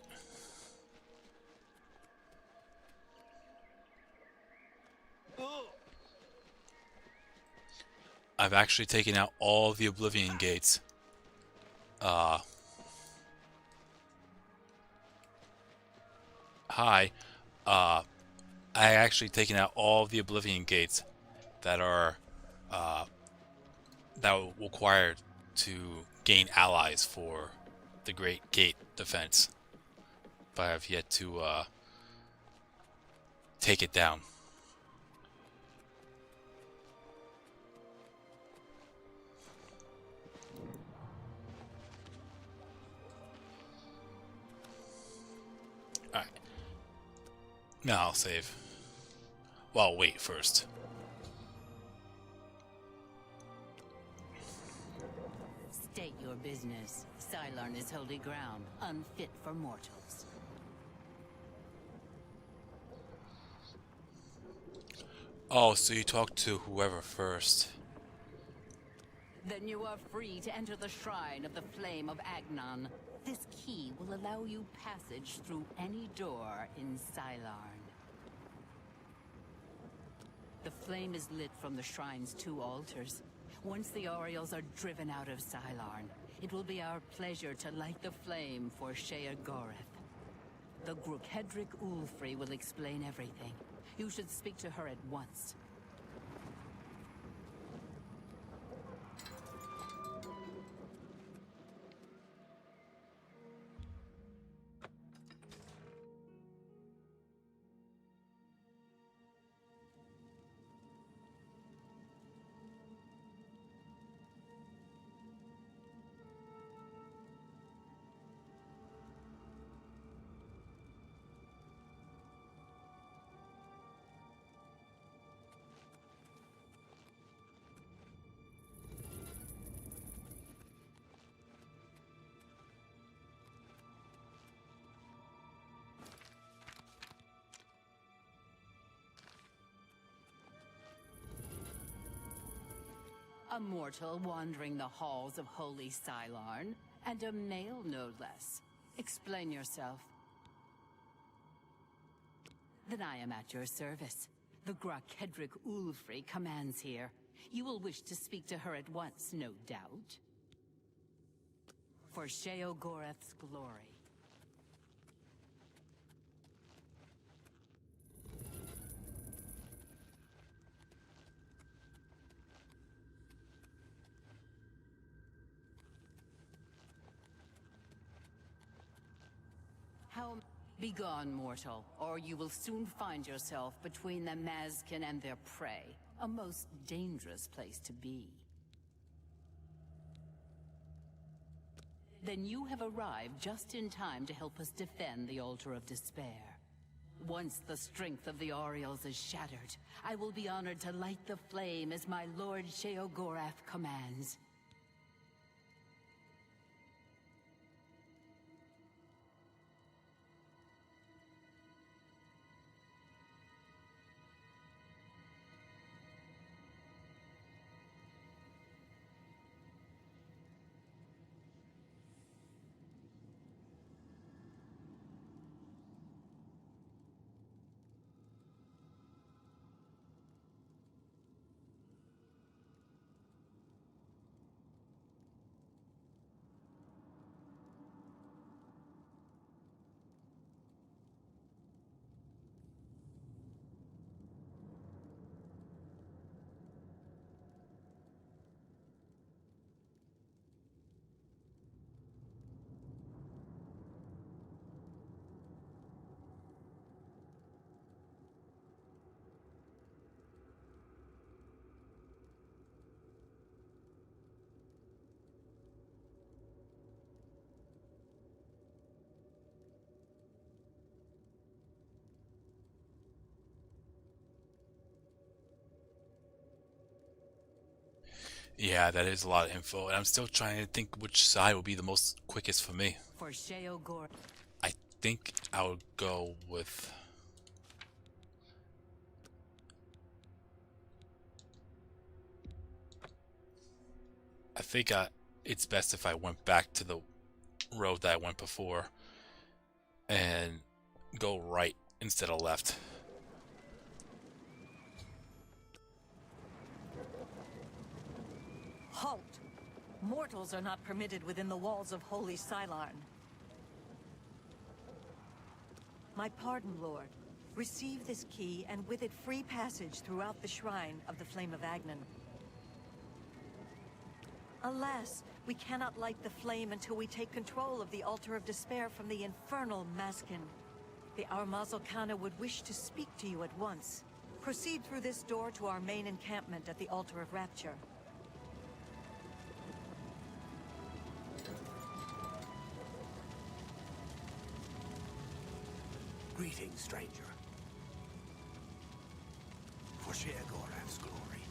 I've actually taken out all the Oblivion gates. Hi. I actually taken out all the Oblivion gates that are that were required to gain allies for the Great Gate defense, but I have yet to take it down. Alright. Now I'll save. Well, wait first.
State your business. Cylon is holy ground, unfit for mortals.
Oh, so you talked to whoever first.
Then you are free to enter the shrine of the Flame of Agnon. This key will allow you passage through any door in Cylon. The flame is lit from the shrine's 2 altars. Once the Orioles are driven out of Cylon, it will be our pleasure to light the flame for Sheogorath. The Grukedric Ulfri will explain everything. You should speak to her at once. A mortal wandering the halls of Holy Cylon, and a male no less. Explain yourself. Then I am at your service. The Grukedric Ulfri commands here. You will wish to speak to her at once, no doubt. For Sheogorath's glory. Begone, mortal, or you will soon find yourself between the Mazkin and their prey. A most dangerous place to be. Then you have arrived just in time to help us defend the Altar of Despair. Once the strength of the Orioles is shattered, I will be honored to light the flame as my Lord Sheogorath commands.
Yeah, that is a lot of info, and I'm still trying to think which side will be the most quickest for me.
For Sheogorath.
I think I would go with... I think it's best if I went back to the road that I went before and go right instead of left.
Halt! Mortals are not permitted within the walls of Holy Cylon. My pardon, Lord. Receive this key, and with it free passage throughout the shrine of the Flame of Agnan. Alas, we cannot light the flame until we take control of the Altar of Despair from the infernal Maskin. The Armazel Kana would wish to speak to you at once. Proceed through this door to our main encampment at the Altar of Rapture.
Greetings, stranger. For Sheogorath's glory.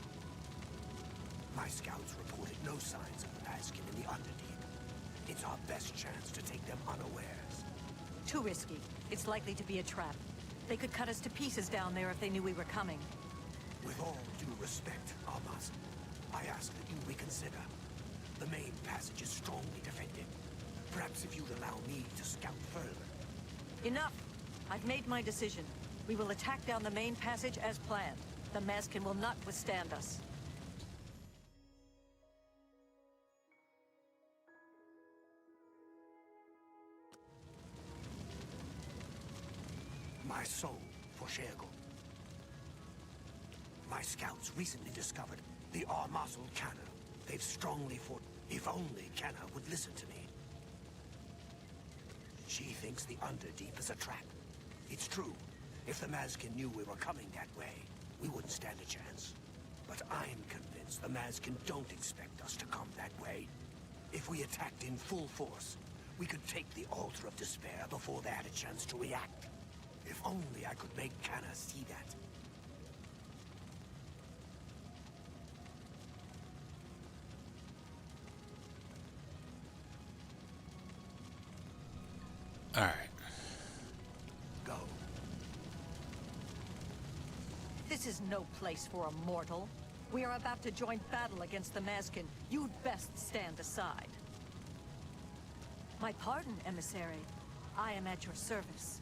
My scouts reported no signs of the Maskin in the Underdeep. It's our best chance to take them unawares.
Too risky. It's likely to be a trap. They could cut us to pieces down there if they knew we were coming.
With all due respect, Armaz, I ask that you reconsider. The main passage is strongly defended. Perhaps if you'd allow me to scout further.
Enough! I've made my decision. We will attack down the main passage as planned. The Maskin will not withstand us.
My soul for Sheogo. My scouts recently discovered the Armazel Kana. They've strongly fought. If only Kana would listen to me. She thinks the Underdeep is a trap. It's true. If the Maskin knew we were coming that way, we wouldn't stand a chance. But I'm convinced the Maskin don't expect us to come that way. If we attacked in full force, we could take the Altar of Despair before they had a chance to react. If only I could make Kana see that.
Alright.
Go.
This is no place for a mortal. We are about to join battle against the Maskin. You'd best stand aside. My pardon, emissary. I am at your service.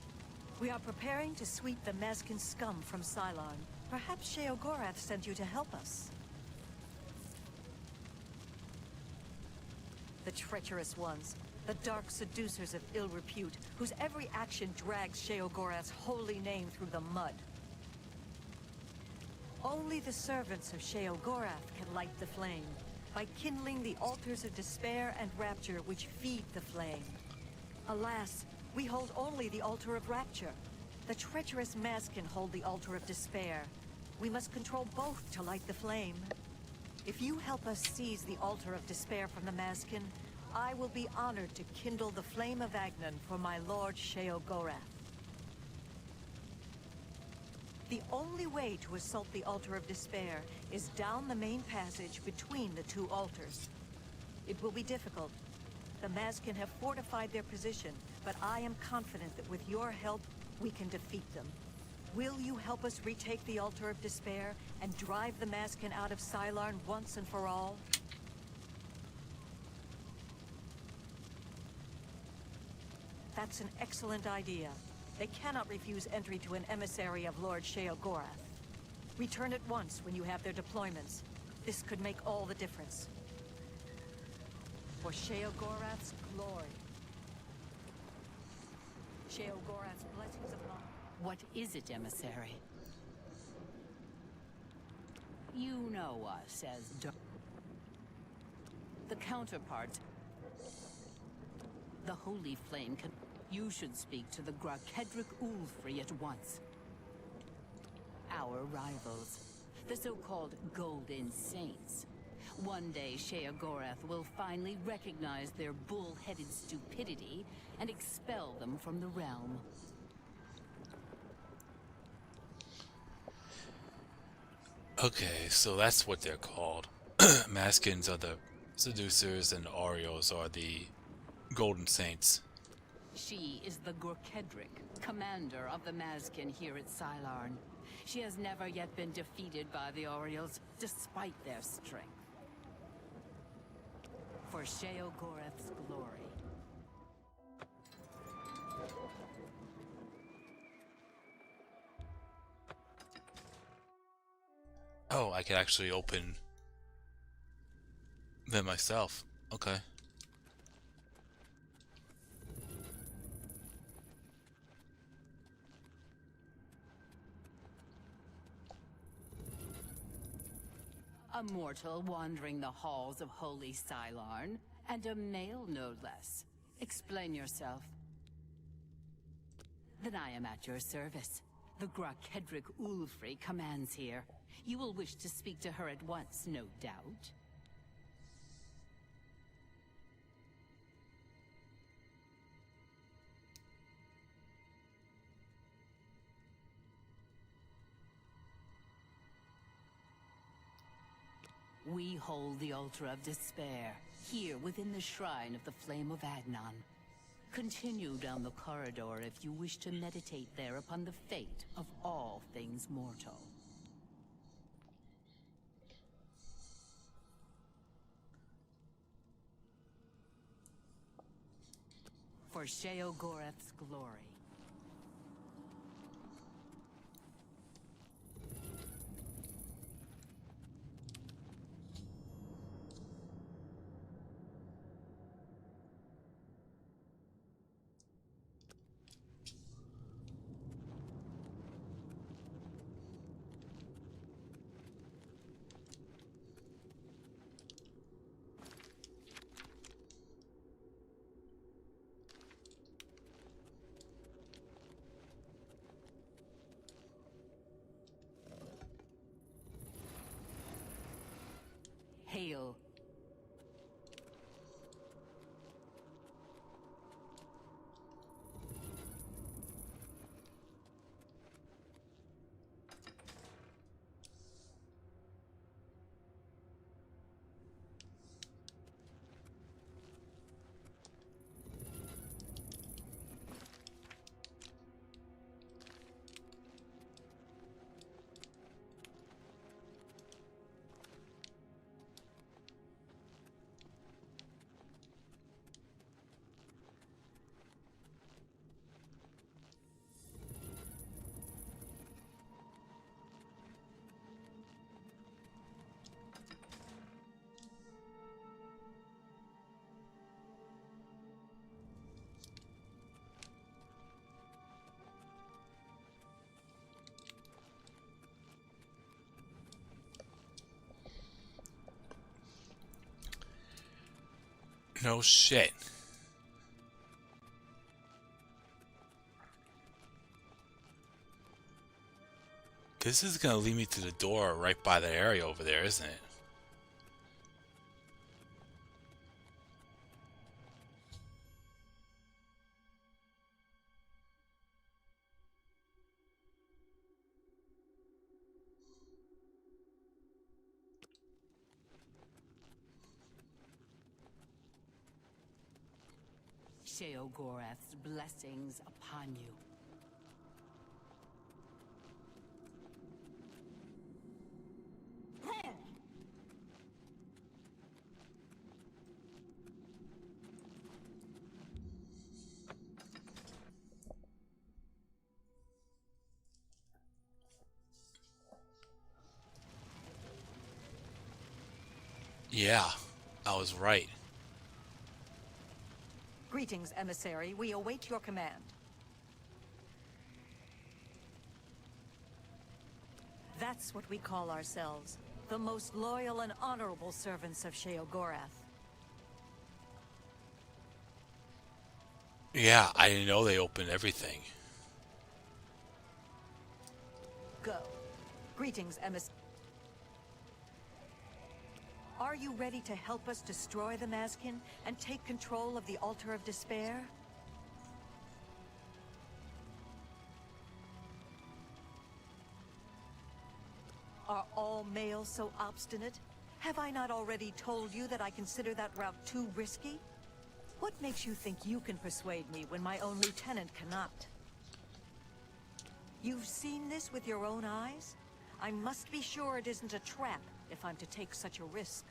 We are preparing to sweep the Maskin scum from Cylon. Perhaps Sheogorath sent you to help us. The treacherous ones. The dark seducers of ill repute, whose every action drags Sheogorath's holy name through the mud. Only the servants of Sheogorath can light the flame, by kindling the altars of despair and rapture which feed the flame. Alas, we hold only the altar of rapture. The treacherous Maskin hold the altar of despair. We must control both to light the flame. If you help us seize the altar of despair from the Maskin, I will be honored to kindle the flame of Agnan for my lord Sheogorath. The only way to assault the altar of despair is down the main passage between the two altars. It will be difficult. The Maskin have fortified their position, but I am confident that with your help, we can defeat them. Will you help us retake the altar of despair and drive the Maskin out of Cylon once and for all? That's an excellent idea. They cannot refuse entry to an emissary of Lord Sheogorath. Return at once when you have their deployments. This could make all the difference. For Sheogorath's glory. Sheogorath's blessings upon...
What is it, emissary? You know us as the counterpart. The Holy Flame can... You should speak to the Grakedric Ulfri at once. Our rivals, the so-called Golden Saints. One day, Sheogorath will finally recognize their bull-headed stupidity and expel them from the realm.
Okay, so that's what they're called. Maskins are the seducers and Orios are the Golden Saints.
She is the Gorkedric, commander of the Maskin here at Cylon. She has never yet been defeated by the Orioles, despite their strength. For Sheogorath's glory.
Oh, I can actually open them myself. Okay.
A mortal wandering the halls of holy Cylon, and a male no less. Explain yourself. Then I am at your service. The Grakedric Ulfri commands here. You will wish to speak to her at once, no doubt. We hold the Altar of Despair, here within the Shrine of the Flame of Adnan. Continue down the corridor if you wish to meditate there upon the fate of all things mortal. For Sheogorath's glory. Hail.
No shit. This is gonna lead me to the door right by the area over there, isn't it?
Sheogorath's blessings upon you.
Yeah, I was right.
Greetings, emissary. We await your command. That's what we call ourselves. The most loyal and honorable servants of Sheogorath.
Yeah, I didn't know they opened everything.
Go. Greetings, emissary. Are you ready to help us destroy the Mazkin and take control of the Altar of Despair? Are all males so obstinate? Have I not already told you that I consider that route too risky? What makes you think you can persuade me when my own lieutenant cannot? You've seen this with your own eyes? I must be sure it isn't a trap if I'm to take such a risk.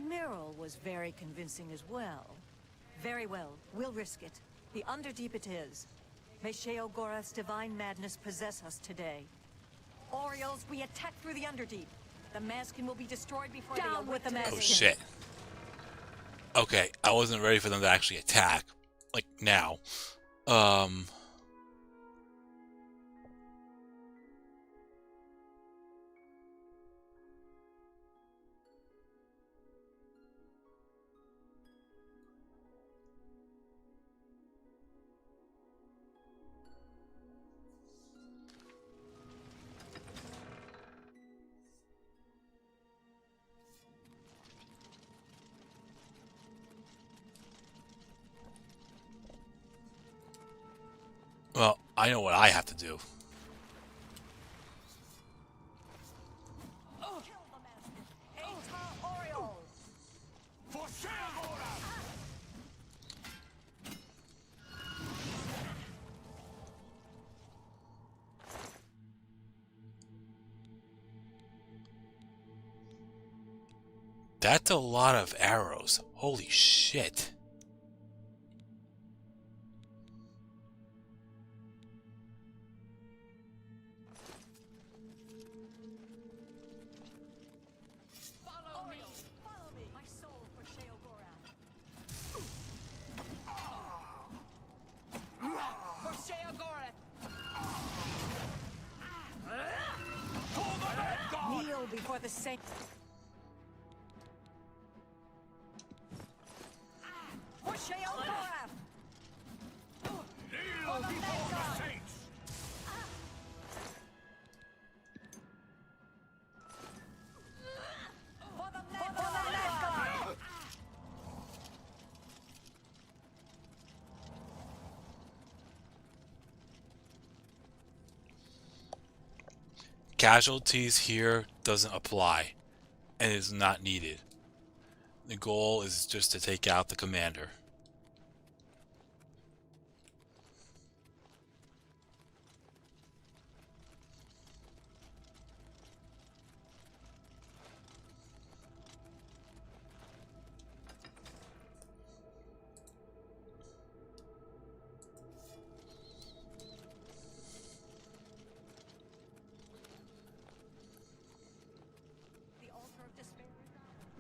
Meryl was very convincing as well. Very well, we'll risk it. The Underdeep it is. May Sheogorath's divine madness possess us today. Orioles, we attack through the Underdeep. The Mazkin will be destroyed before
Down with the Mazkin.
Oh shit. Okay, I wasn't ready for them to actually attack. Like, now. I know what I have to do. That's a lot of arrows. Holy shit.
Kneel before the saint. For Sheogorath!
Kneel before the saints!
For the Mad God!
Casualties here doesn't apply and is not needed. The goal is just to take out the commander.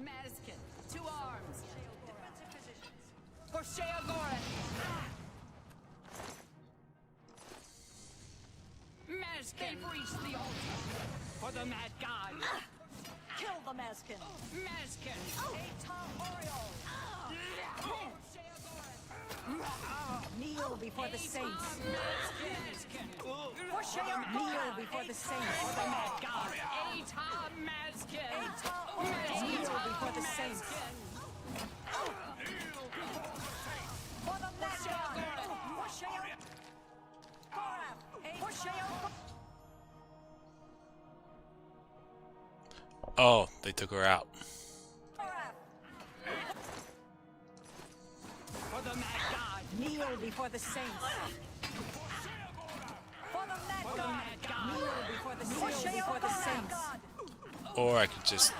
Mazkin, to arms! For Sheogorath! Mazkin! They've reached the altar! For the Mad God!
Kill the Mazkin!
Mazkin!
Kneel before the saints!
Mazkin!
For Sheogorath! Kneel before the saints!
For the Mad God! Atar Mazkin!
Kneel before the saints! For the Mad God! For Sheogorath! For Sheogorath!
Oh, they took her out.
For the Mad God!
Kneel before the saints! For the Mad God! Kneel before the saints! Before the saints!
Or I could just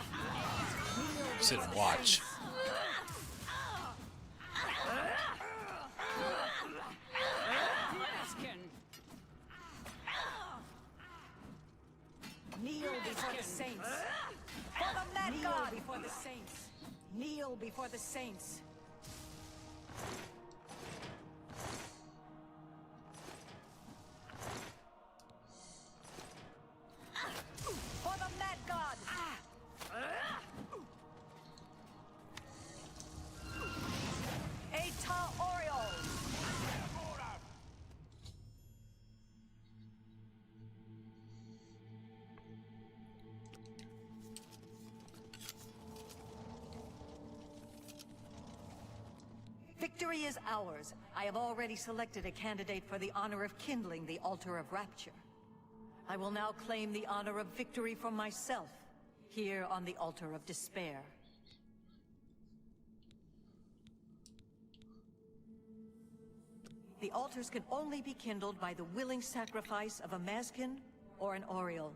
sit and watch.
Kneel before the saints! For the Mad God! Kneel before the saints! Kneel before the saints! For the Mad God! Atar Oriole! Victory is ours. I have already selected a candidate for the honor of kindling the Altar of Rapture. I will now claim the honor of victory for myself, here on the Altar of Despair. The altars can only be kindled by the willing sacrifice of a Mazkin or an Oriole.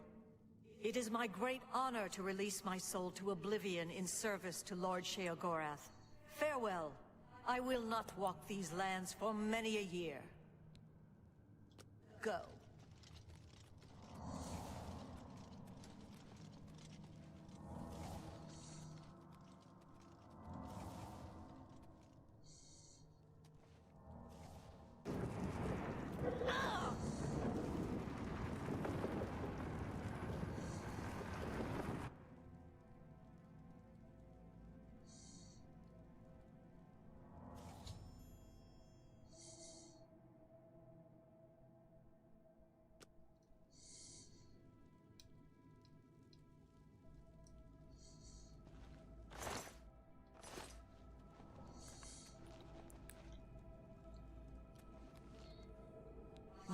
It is my great honor to release my soul to Oblivion in service to Lord Sheogorath. Farewell. I will not walk these lands for many a year. Go.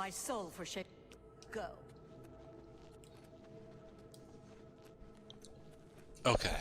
my soul for shit. Go.
Okay.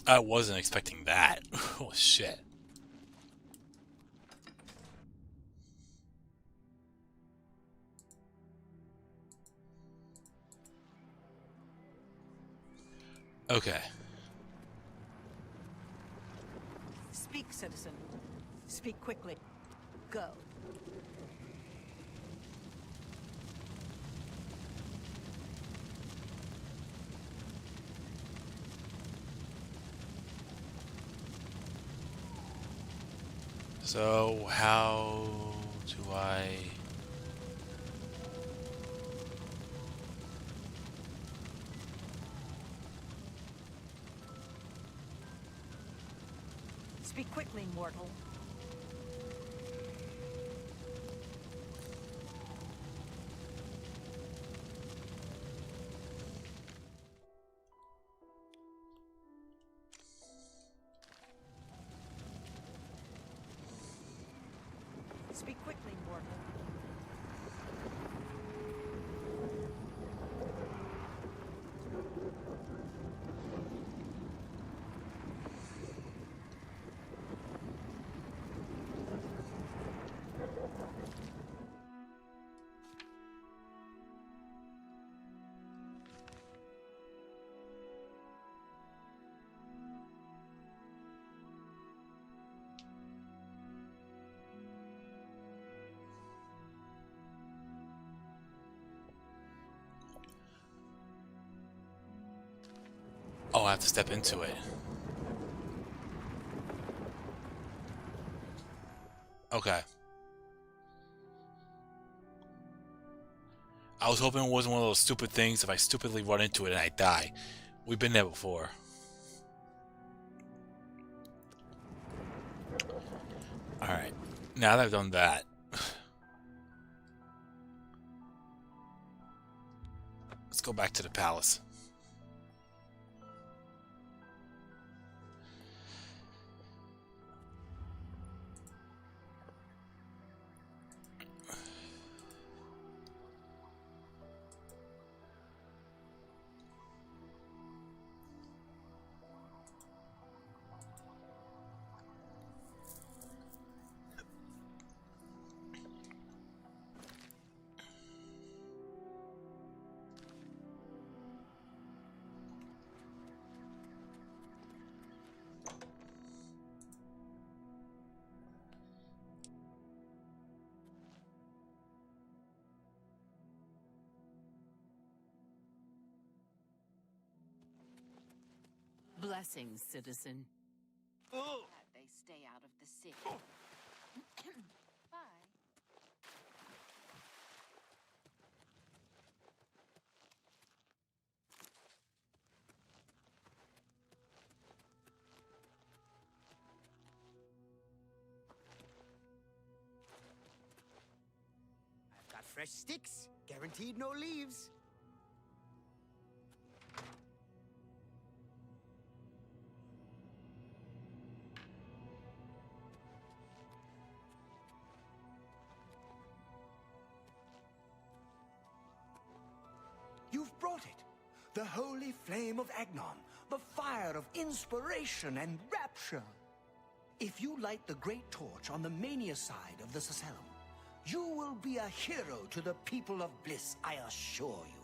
I wasn't expecting that. Oh shit. Okay.
Speak, citizen. Speak quickly. Go.
So how do I...
Speak quickly, mortal. Speak quickly, mortal.
Oh, I have to step into it. Okay. I was hoping it wasn't one of those stupid things if I stupidly run into it and I die. We've been there before. Alright. Now that I've done that... let's go back to the palace.
Blessings, citizen.
Glad they stay out of the city. Bye.
I've got fresh sticks, guaranteed no leaves.
You've brought it. The holy flame of Agnon, the fire of inspiration and rapture. If you light the great torch on the mania side of the Sacellum, you will be a hero to the people of Bliss, I assure you.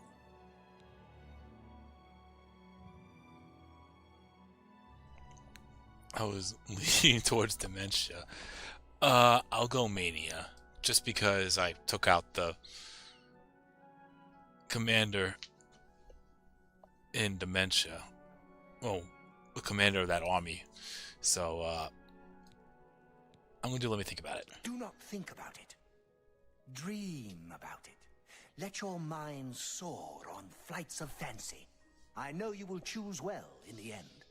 I was leaning towards dementia. I'll go mania. Just because I took out the commander in Dementia. Well, the commander of that army. So, I'm going to let me think about it.
Do not think about it. Dream about it. Let your mind soar on flights of fancy. I know you will choose well in the end.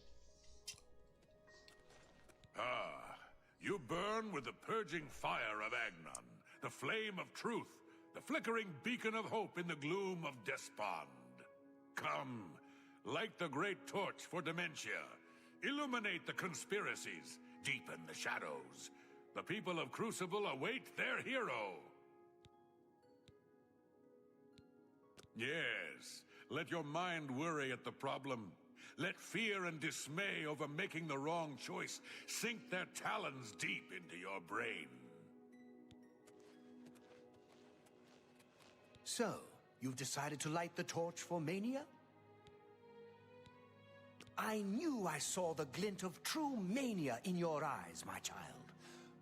Ah, you burn with the purging fire of Agnon, the flame of truth, the flickering beacon of hope in the gloom of despond. Come, light the great torch for Dementia. Illuminate the conspiracies, deepen the shadows. The people of Crucible await their hero. Yes, let your mind worry at the problem. Let fear and dismay over making the wrong choice sink their talons deep into your brain.
So, you've decided to light the torch for Mania? I knew I saw the glint of true mania in your eyes, my child.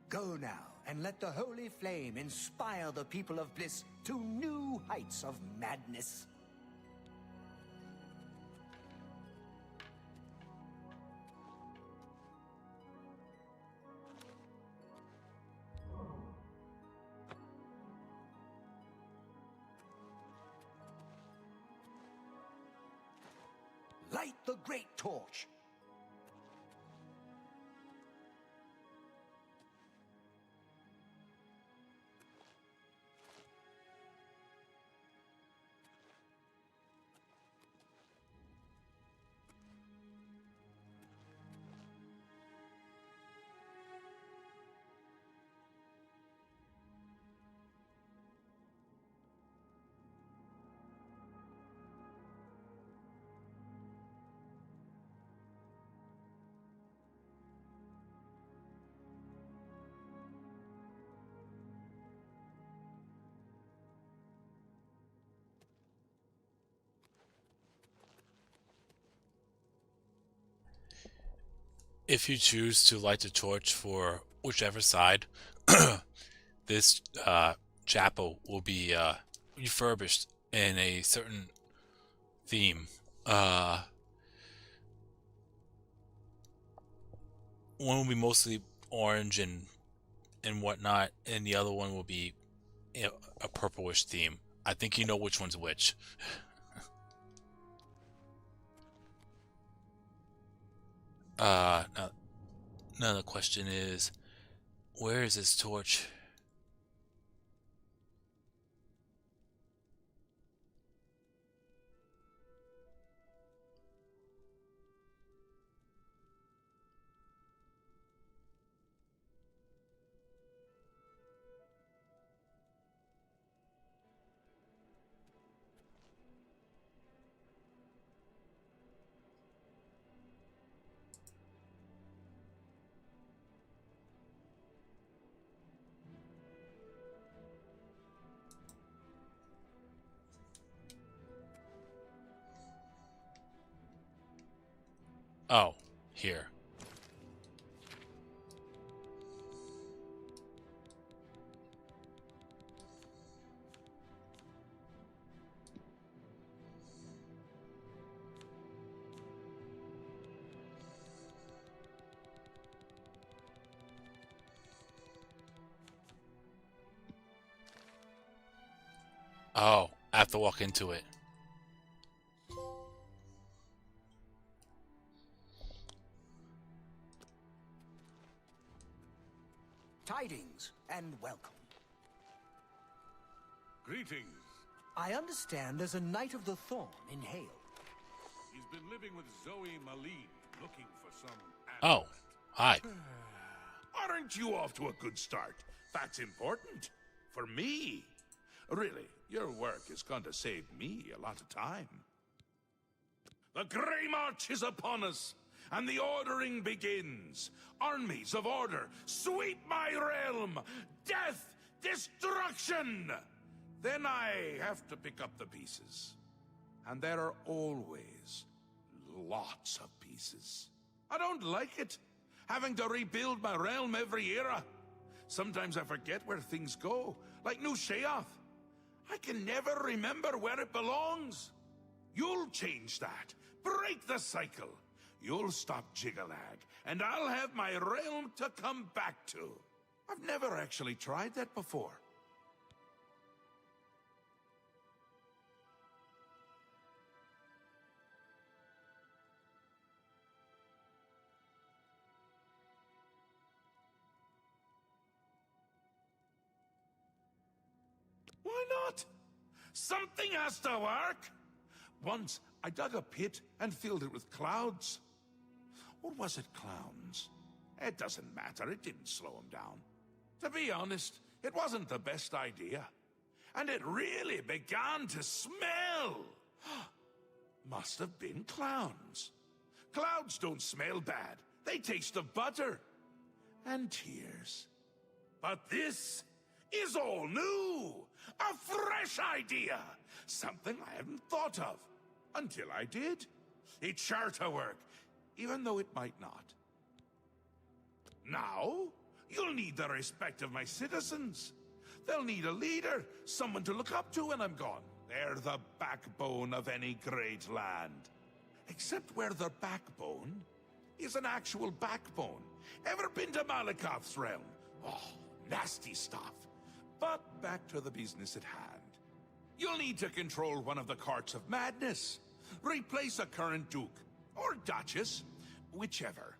Go now, and let the holy flame inspire the people of Bliss to new heights of madness. Light the great torch.
If you choose to light the torch for whichever side, this chapel will be refurbished in a certain theme. One will be mostly orange and whatnot, and the other one will be, you know, a purplish theme. I think you know which one's which. Now the question is, where is this torch? Oh, here. Oh, I have to walk into it.
Tidings and welcome.
Greetings.
I understand there's a Knight of the Thorn in Hale.
He's been living with Zoe Maline, looking for some...
Oh, hi.
Aren't you off to a good start? That's important. For me. Really, your work is going to save me a lot of time. The Grey March is upon us, and the ordering begins. Armies of order, sweep my realm! Death! Destruction! Then I have to pick up the pieces. And there are always lots of pieces. I don't like it, having to rebuild my realm every era. Sometimes I forget where things go, like New Sheoth. I can never remember where it belongs. You'll change that. Break the cycle. You'll stop Jiggalag, and I'll have my realm to come back to. I've never actually tried that before. Why not? Something has to work. Once, I dug a pit and filled it with clouds. Or was it clowns? It doesn't matter, it didn't slow him down. To be honest, it wasn't the best idea. And it really began to smell. Must have been clowns. Clouds don't smell bad. They taste of butter. And tears. But this is all new. A fresh idea. Something I hadn't thought of. Until I did. It's sure to work, even though it might not. Now, you'll need the respect of my citizens. They'll need a leader, someone to look up to when I'm gone. They're the backbone of any great land. Except where the backbone is an actual backbone. Ever been to Malakoth's realm? Oh, nasty stuff. But back to the business at hand. You'll need to control one of the Courts of Madness. Replace a current duke, or duchess, whichever.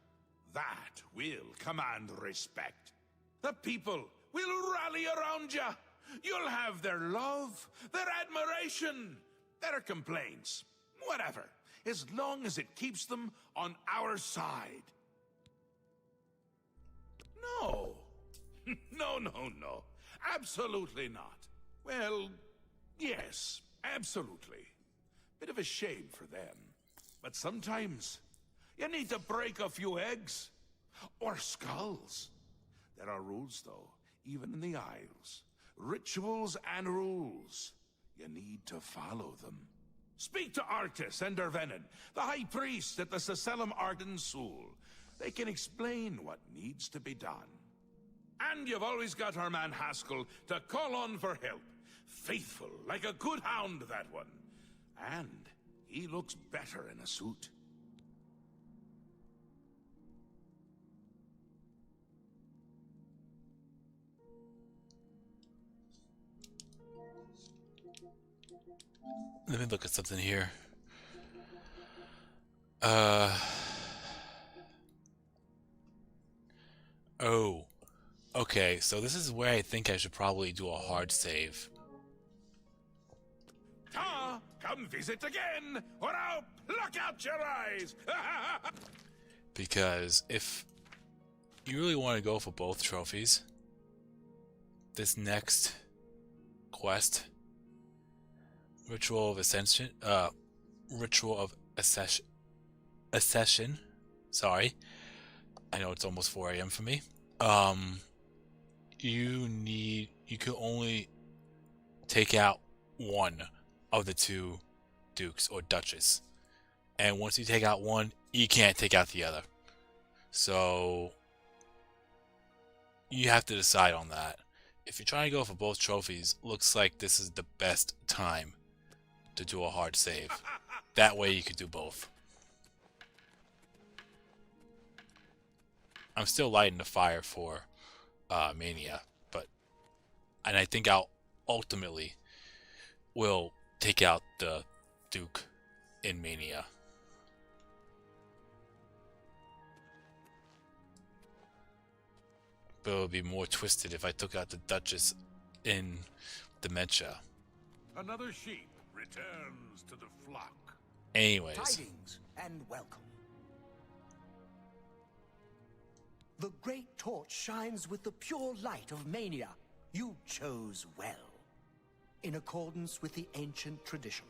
That will command respect. The people will rally around you. You'll have their love, their admiration, their complaints, whatever, as long as it keeps them on our side. No. No. Absolutely not. Well, yes, absolutely. Bit of a shame for them. But sometimes, you need to break a few eggs. Or skulls. There are rules, though, even in the Isles. Rituals and rules. You need to follow them. Speak to Artis and Dervenin, the High Priest at the Sacellum Arden Sul. They can explain what needs to be done. And you've always got our man Haskell to call on for help. Faithful, like a good hound, that one. And he looks better in a suit.
Let me look at something here. Oh. Okay, so this is where I think I should probably do a hard save.
Ta! Come visit again, or I'll pluck out your eyes!
Because if you really want to go for both trophies, this next quest, Ritual of Ascension, Accession, sorry, I know it's almost 4 AM for me. You can only take out one of the two dukes or duchess, and once you take out one, you can't take out the other. So you have to decide on that. If you're trying to go for both trophies, looks like this is the best time to do a hard save. That way you could do both. I'm still lighting the fire for Mania, and I think I'll ultimately will take out the Duke in Mania. But it would be more twisted if I took out the Duchess in Dementia.
Another sheep returns to the flock.
Anyways.
Tidings and welcome. The great torch shines with the pure light of Mania. You chose well. In accordance with the ancient tradition,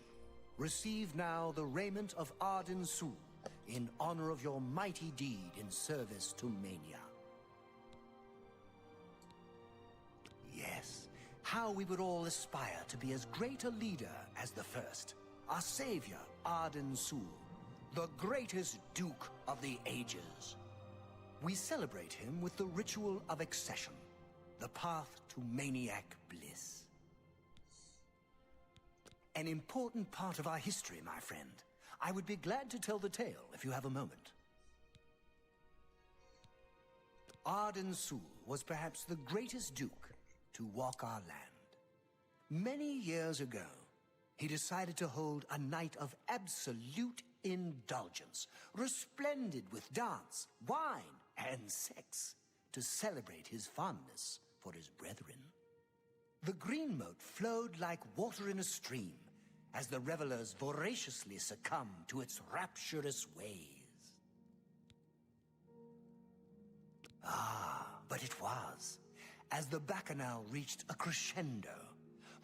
receive now the raiment of Arden Sul in honor of your mighty deed in service to Mania. Yes, how we would all aspire to be as great a leader as the first, our savior, Arden Sul, the greatest Duke of the Ages. We celebrate him with the ritual of accession, the path to maniac bliss. An important part of our history, my friend. I would be glad to tell the tale if you have a moment. Arden Sul was perhaps the greatest duke to walk our land. Many years ago, he decided to hold a night of absolute indulgence, resplendent with dance, wine, and sex, to celebrate his fondness for his brethren. The green moat flowed like water in a stream as the revelers voraciously succumbed to its rapturous ways. But it was, as the bacchanal reached a crescendo,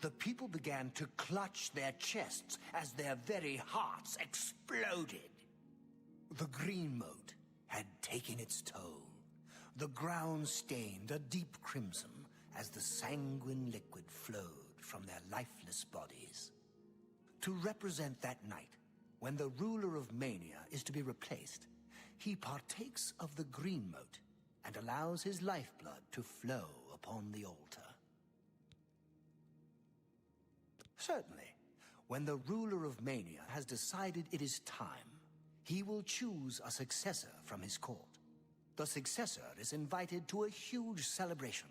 the people began to clutch their chests as their very hearts exploded. The green moat had taken its toll. The ground stained a deep crimson as the sanguine liquid flowed from their lifeless bodies. To represent that night, when the ruler of Mania is to be replaced, he partakes of the green moat and allows his lifeblood to flow upon the altar. Certainly, when the ruler of Mania has decided it is time, he will choose a successor from his court. The successor is invited to a huge celebration,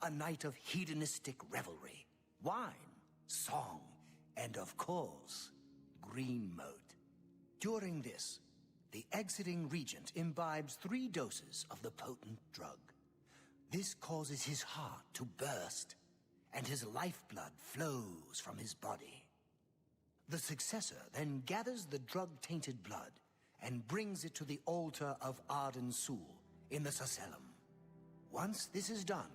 a night of hedonistic revelry, wine, song, and of course, green moat. During this, the exiting regent imbibes 3 doses of the potent drug. This causes his heart to burst, and his lifeblood flows from his body. The successor then gathers the drug-tainted blood and brings it to the altar of Arden Sul in the Sacellum. Once this is done,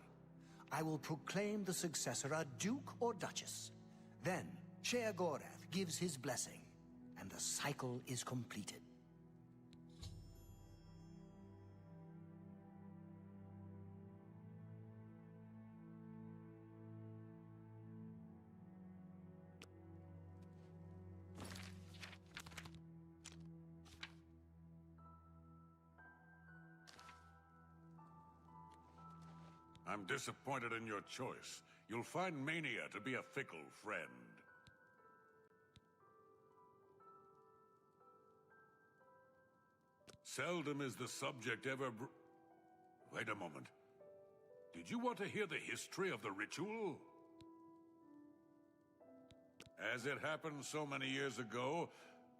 I will proclaim the successor a duke or duchess. Then, Sheogorath gives his blessing, and the cycle is completed.
I'm disappointed in your choice. You'll find Mania to be a fickle friend. Seldom is the subject ever Wait a moment. Did you want to hear the history of the ritual? As it happened so many years ago,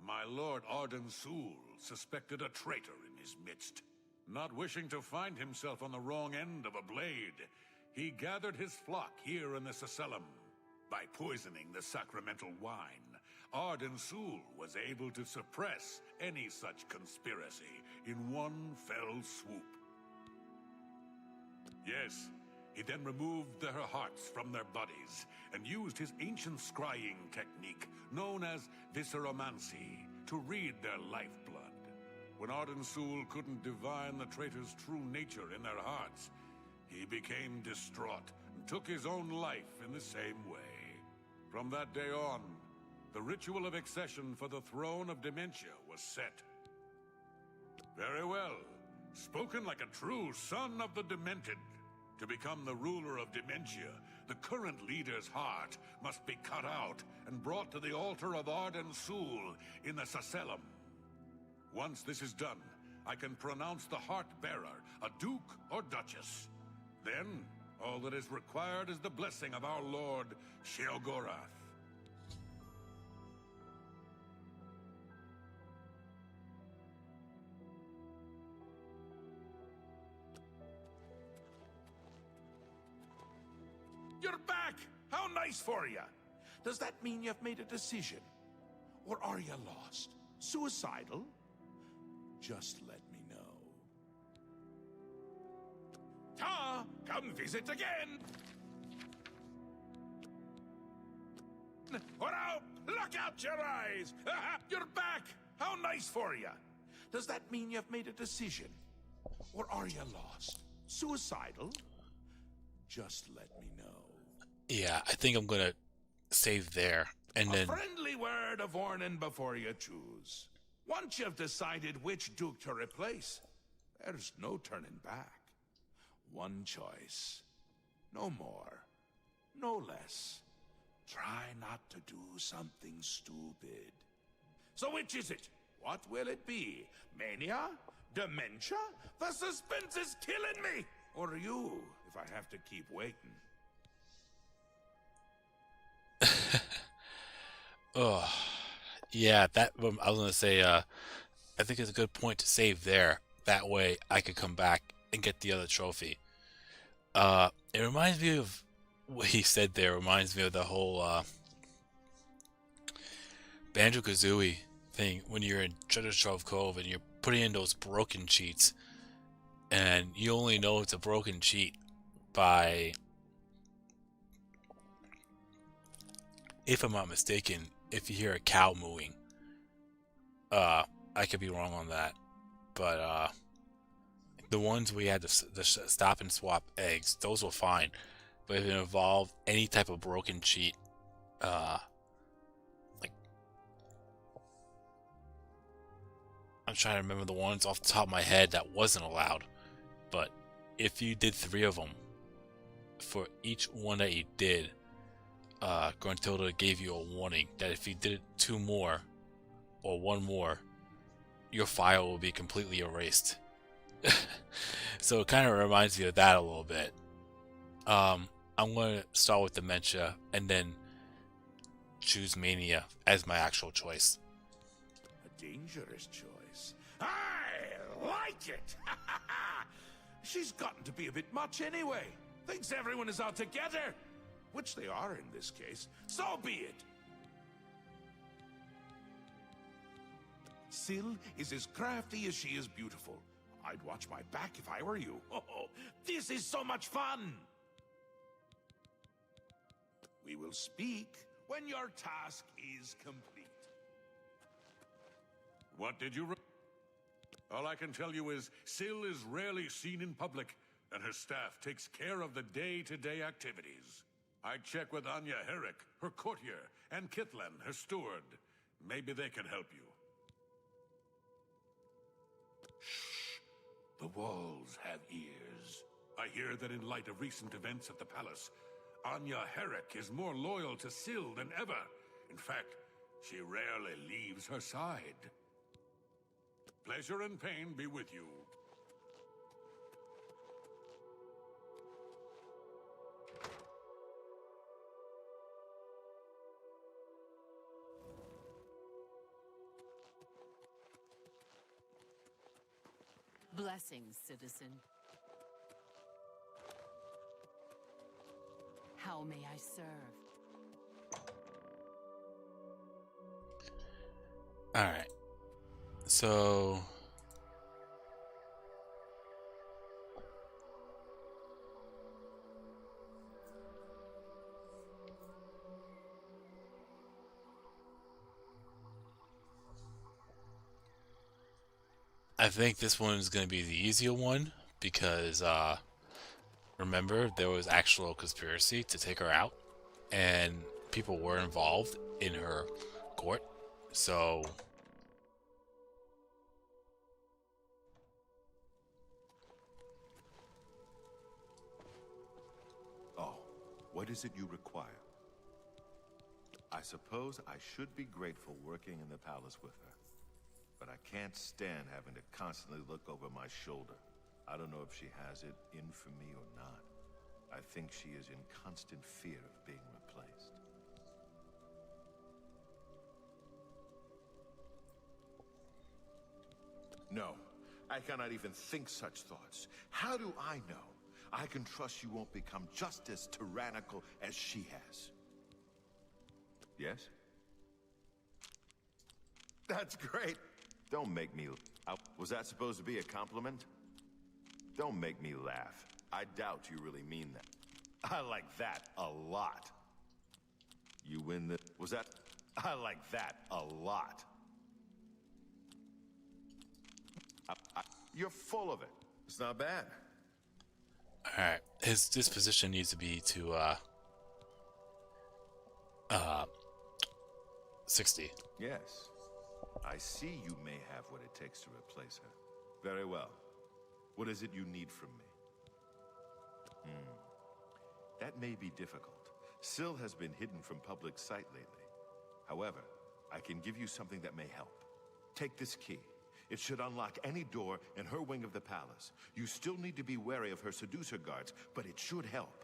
my lord Arden Sul suspected a traitor in his midst. Not wishing to find himself on the wrong end of a blade, he gathered his flock here in the Sacellum. By poisoning the sacramental wine, Arden Sul was able to suppress any such conspiracy in one fell swoop. Yes, he then removed their hearts from their bodies and used his ancient scrying technique known as visceromancy to read their lifeblood. When Arden Sul couldn't divine the traitor's true nature in their hearts, he became distraught and took his own life in the same way. From that day on, the ritual of accession for the throne of Dementia was set. Very well. Spoken like a true son of the Demented. To become the ruler of Dementia, the current leader's heart must be cut out and brought to the altar of Arden Sul in the Sacellum. Once this is done, I can pronounce the heart-bearer a duke or duchess. Then, all that is required is the blessing of our lord, Sheogorath. You're back! How nice for you! Does that mean you've made a decision? Or are you lost? Suicidal? Just let me know. Ta! Come visit again! Or now, look out your eyes! You're back! How nice for you! Does that mean you've made a decision? Or are you lost? Suicidal? Just let me know.
Yeah, I think I'm gonna save there, and then...
A friendly word of warning before you choose. Once you've decided which duke to replace, there's no turning back. One choice. No more. No less. Try not to do something stupid. So which is it? What will it be? Mania? Dementia? The suspense is killing me! Or you, if I have to keep waiting.
Oh, yeah, that I was gonna say, I think it's a good point to save there. That way I could come back and get the other trophy. It reminds me of what he said there, reminds me of the whole Banjo-Kazooie thing when you're in Treasure Trove Cove and you're putting in those broken cheats, and you only know it's a broken cheat by, if I'm not mistaken, if you hear a cow mooing. I could be wrong on that, but the ones we had to stop and swap eggs, those were fine. But if it involved any type of broken cheat, like, I'm trying to remember the ones off the top of my head that wasn't allowed. But if you did 3 of them, for each one that you did, Gruntilda gave you a warning that if you did 2 more or 1 more, your file will be completely erased. So it kind of reminds me of that a little bit. I'm going to start with Dementia and then choose Mania as my actual choice.
A dangerous choice. I like it! She's gotten to be a bit much anyway. Thinks everyone is out together. Which they are in this case. So be it. Syl is as crafty as she is beautiful. I'd watch my back if I were you. Oh, this is so much fun! We will speak when your task is complete.
What did you... All I can tell you is Syl is rarely seen in public, and her staff takes care of the day-to-day activities. I check with Anya Herrick, her courtier, and Kitlan, her steward. Maybe they can help you. Shh! The walls have ears. I hear that in light of recent events at the palace, Anya Herrick is more loyal to Syl than ever. In fact, she rarely leaves her side. Pleasure and pain be with you.
Blessings, citizen. How may I serve?
Alright. So... I think this one is going to be the easier one because, remember, there was actual conspiracy to take her out, and people were involved in her court, so...
Oh, what is it you require? I suppose I should be grateful working in the palace with her. But I can't stand having to constantly look over my shoulder. I don't know if she has it in for me or not. I think she is in constant fear of being replaced. No, I cannot even think such thoughts. How do I know? I can trust you won't become just as tyrannical as she has. Yes? That's great. Don't make me... Was that supposed to be a compliment? Don't make me laugh. I doubt you really mean that. I like that a lot. You win the... Was that... I like that a lot. You're full of it. It's not bad.
Alright, his disposition needs to be to, 60.
Yes. I see you may have what it takes to replace her. Very well. What is it you need from me? That may be difficult. Syl has been hidden from public sight lately. However, I can give you something that may help. Take this key. It should unlock any door in her wing of the palace. You still need to be wary of her seducer guards, but it should help.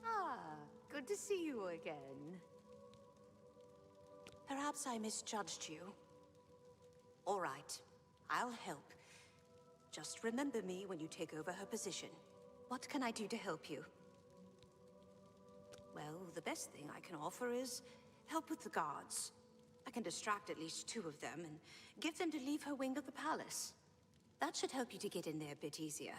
Ah, good to see you again. Perhaps I misjudged you. All right, I'll help. Just remember me when you take over her position. What can I do to help you? Well, the best thing I can offer is help with the guards. I can distract at least 2 of them and get them to leave her wing of the palace. That should help you to get in there a bit easier.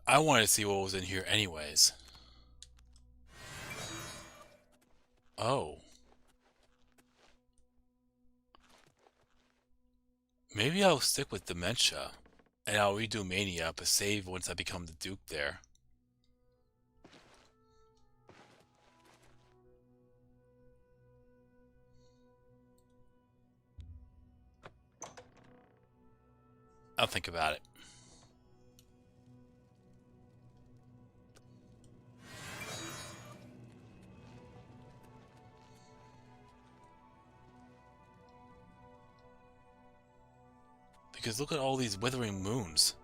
I wanted to see what was in here anyways. Oh. Maybe I'll stick with Dementia, and I'll redo Mania, but save once I become the Duke there. I'll think about it. Because look at all these withering moons.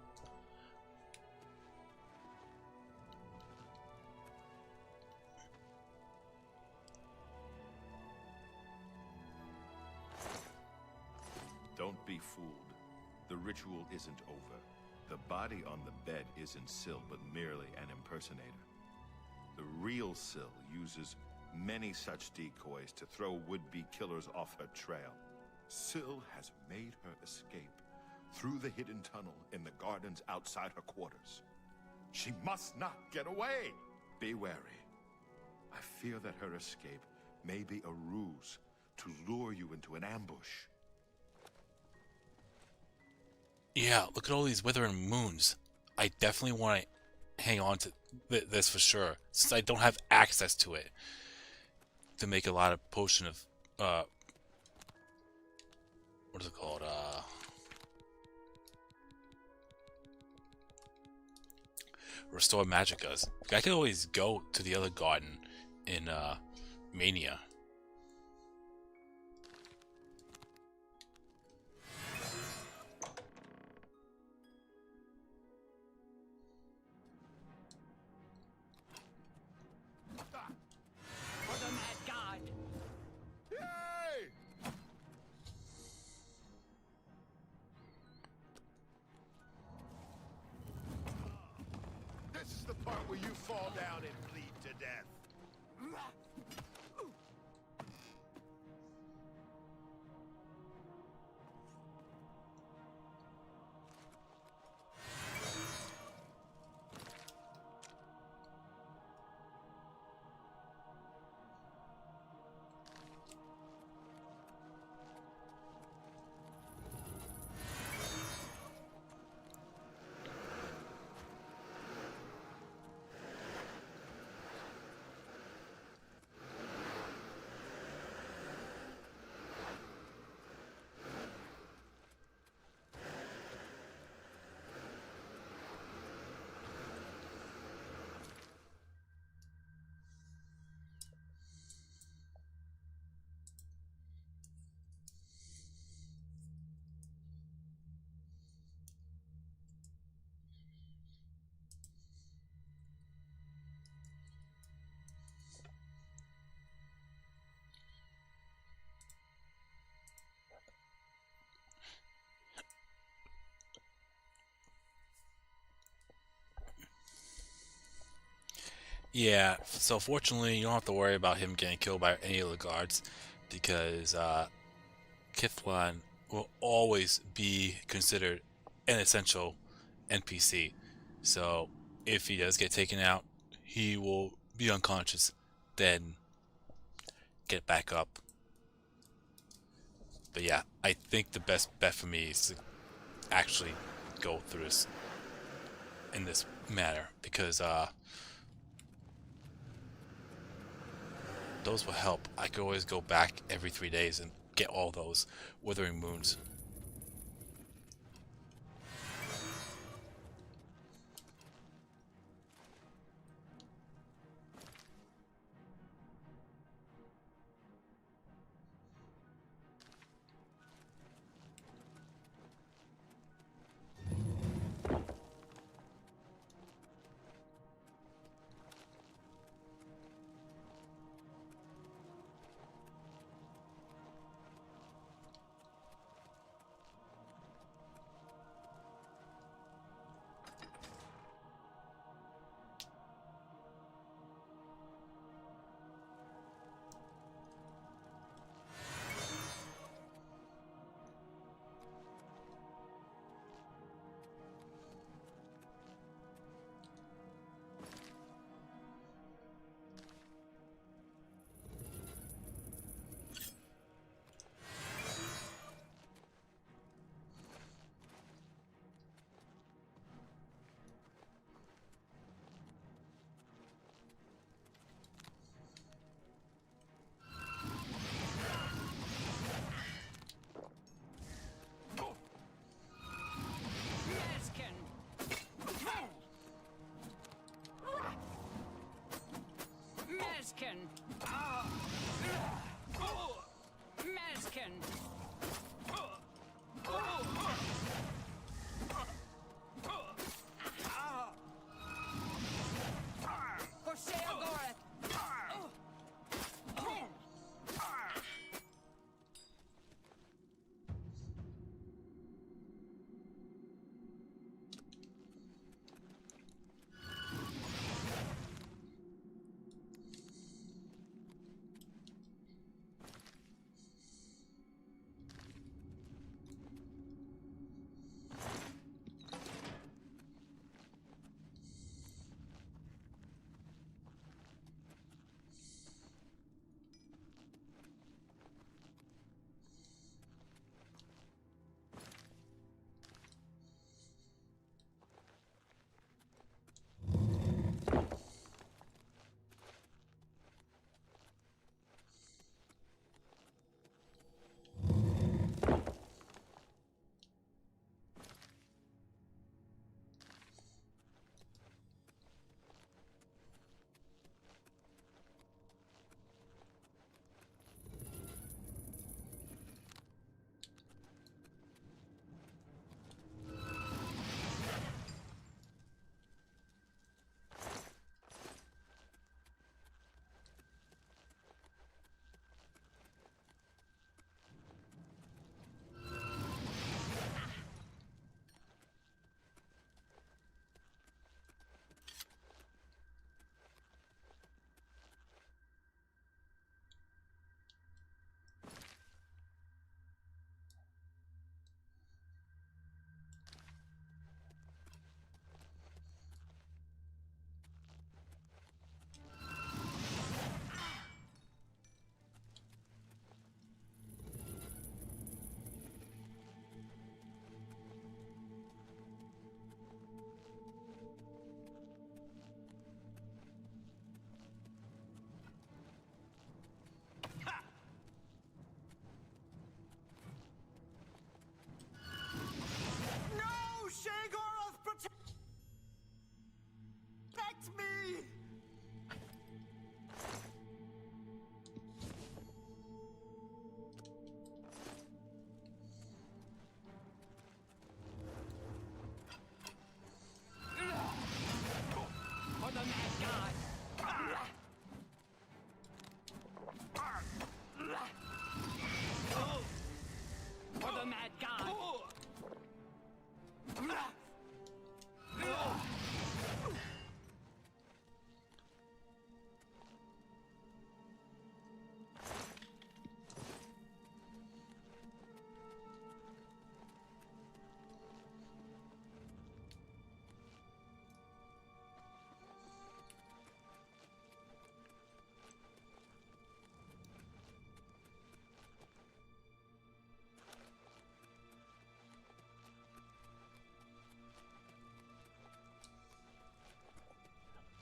Don't be fooled. The ritual isn't over. The body on the bed isn't Syl, but merely an impersonator. The real Syl uses many such decoys to throw would-be killers off her trail. Syl has made her escape through the hidden tunnel in the gardens outside her quarters. She must not get away! Be wary. I fear that her escape may be a ruse to lure you into an ambush.
Yeah, look at all these withering moons. I definitely want to hang on to this for sure, since I don't have access to it to make a lot of potion of what is it called? Restore magicas. I could always go to the other garden in Mania.
For the mad god!
This is the part where you fall down and bleed to death.
Yeah, so fortunately you don't have to worry about him getting killed by any of the guards, because Kithwan will always be considered an essential NPC. So if he does get taken out, he will be unconscious then get back up. But yeah, I think the best bet for me is to actually go through this in this manner, because those will help. I could always go back every 3 days and get all those Withering Moons.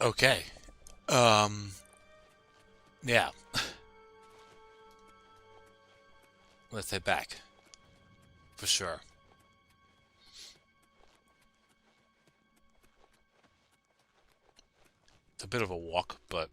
Okay. Yeah. Let's head back. For sure. It's a bit of a walk, but...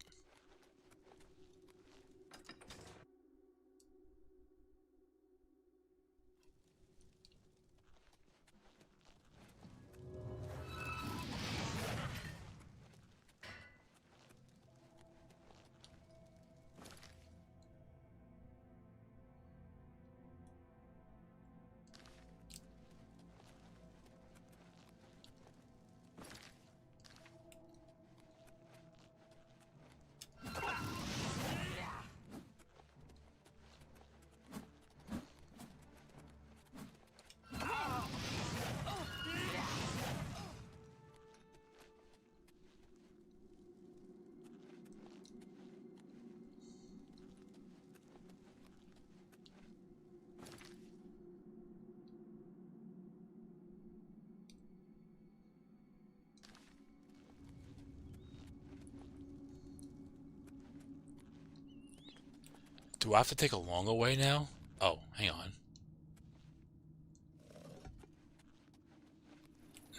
Do I have to take a longer way now? Oh, hang on.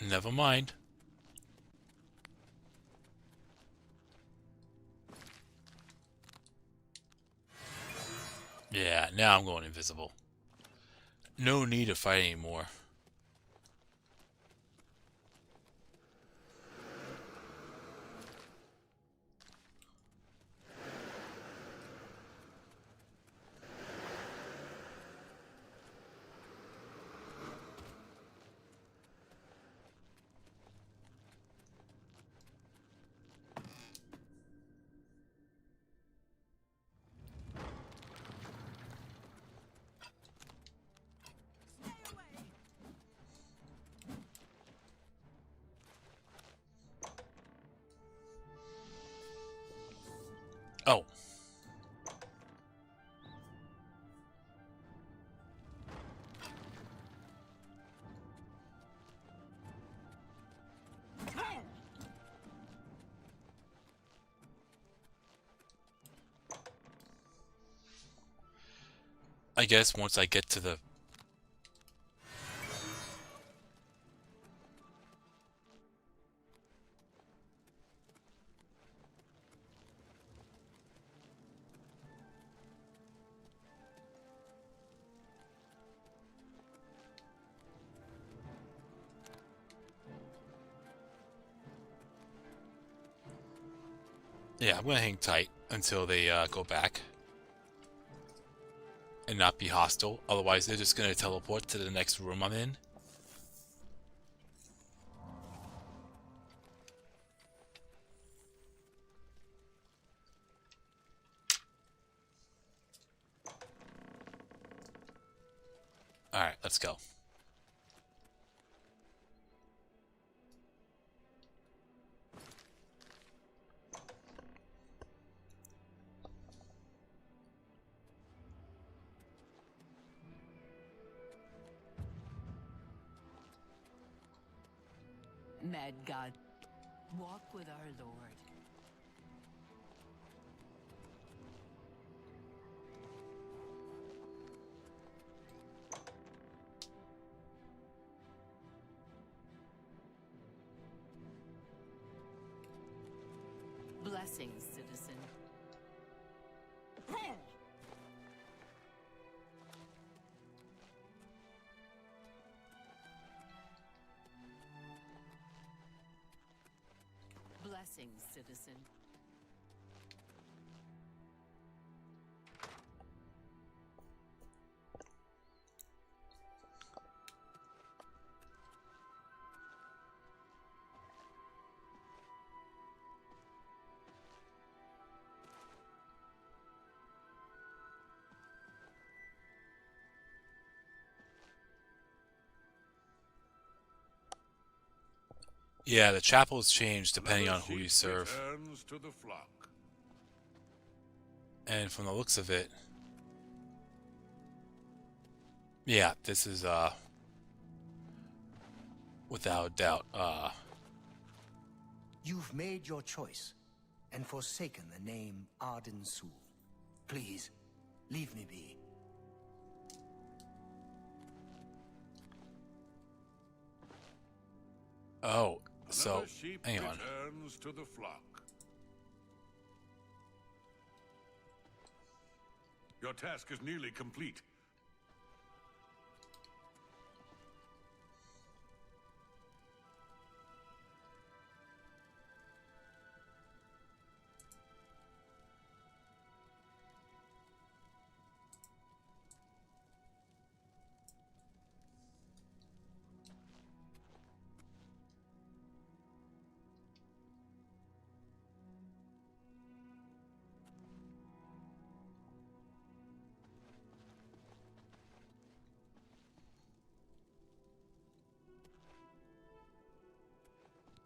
Never mind. Yeah, now I'm going invisible. No need to fight anymore. Oh. I guess once I get to the... Yeah, I'm gonna hang tight until they go back. And not be hostile. Otherwise, they're just gonna teleport to the next room I'm in. Alright, let's go.
Mad God, walk with our Lord. Blessings, citizen. Blessings, citizen.
Yeah, the chapels change depending on who you serve.
To the flock.
And from the looks of it... Yeah, this is, without a doubt,
You've made your choice and forsaken the name Arden Sul. Please, leave me be.
Oh, so
Another sheep
hang on.
returns to the flock. Your task is nearly complete.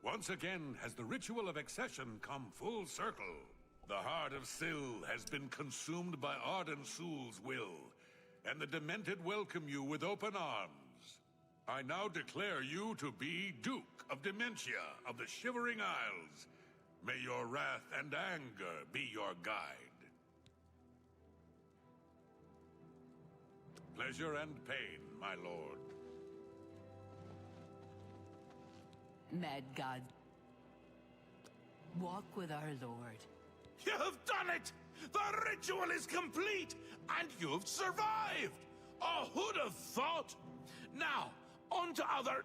Once again has the ritual of accession come full circle. The heart of Syl has been consumed by Arden Sul's will, and the Demented welcome you with open arms. I now declare you to be Duke of Dementia of the Shivering Isles. May your wrath and anger be your guide. Pleasure and pain, my lord.
Mad God, walk with our Lord.
You have done it! The ritual is complete, and you've survived! Oh, who'd have thought? Now, on to other...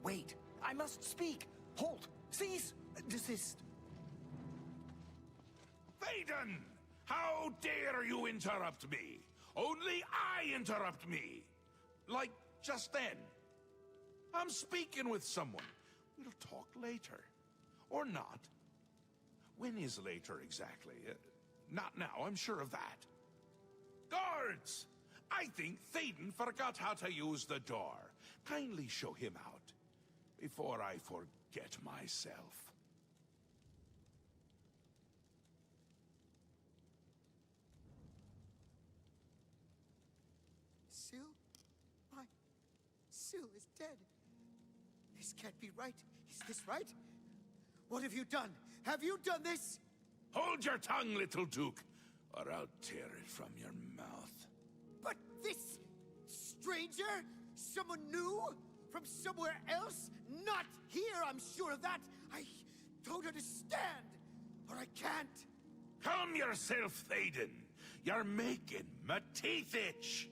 Wait, I must speak. Halt, cease, desist.
Thaden! How dare you interrupt me? Only I interrupt me! Like, just then. I'm speaking with someone. We'll talk later. Or not. When is later exactly? Not now, I'm sure of that. Guards! I think Thaden forgot how to use the door. Kindly show him out, before I forget myself.
Syl? Syl is dead. This can't be right. Is this right? What have you done? Have you done this?
Hold your tongue, little Duke, or I'll tear it from your mouth.
But this stranger? Someone new? From somewhere else? Not here, I'm sure of that. I don't understand. Or I can't.
Calm yourself, Thaden. You're making my teeth itch.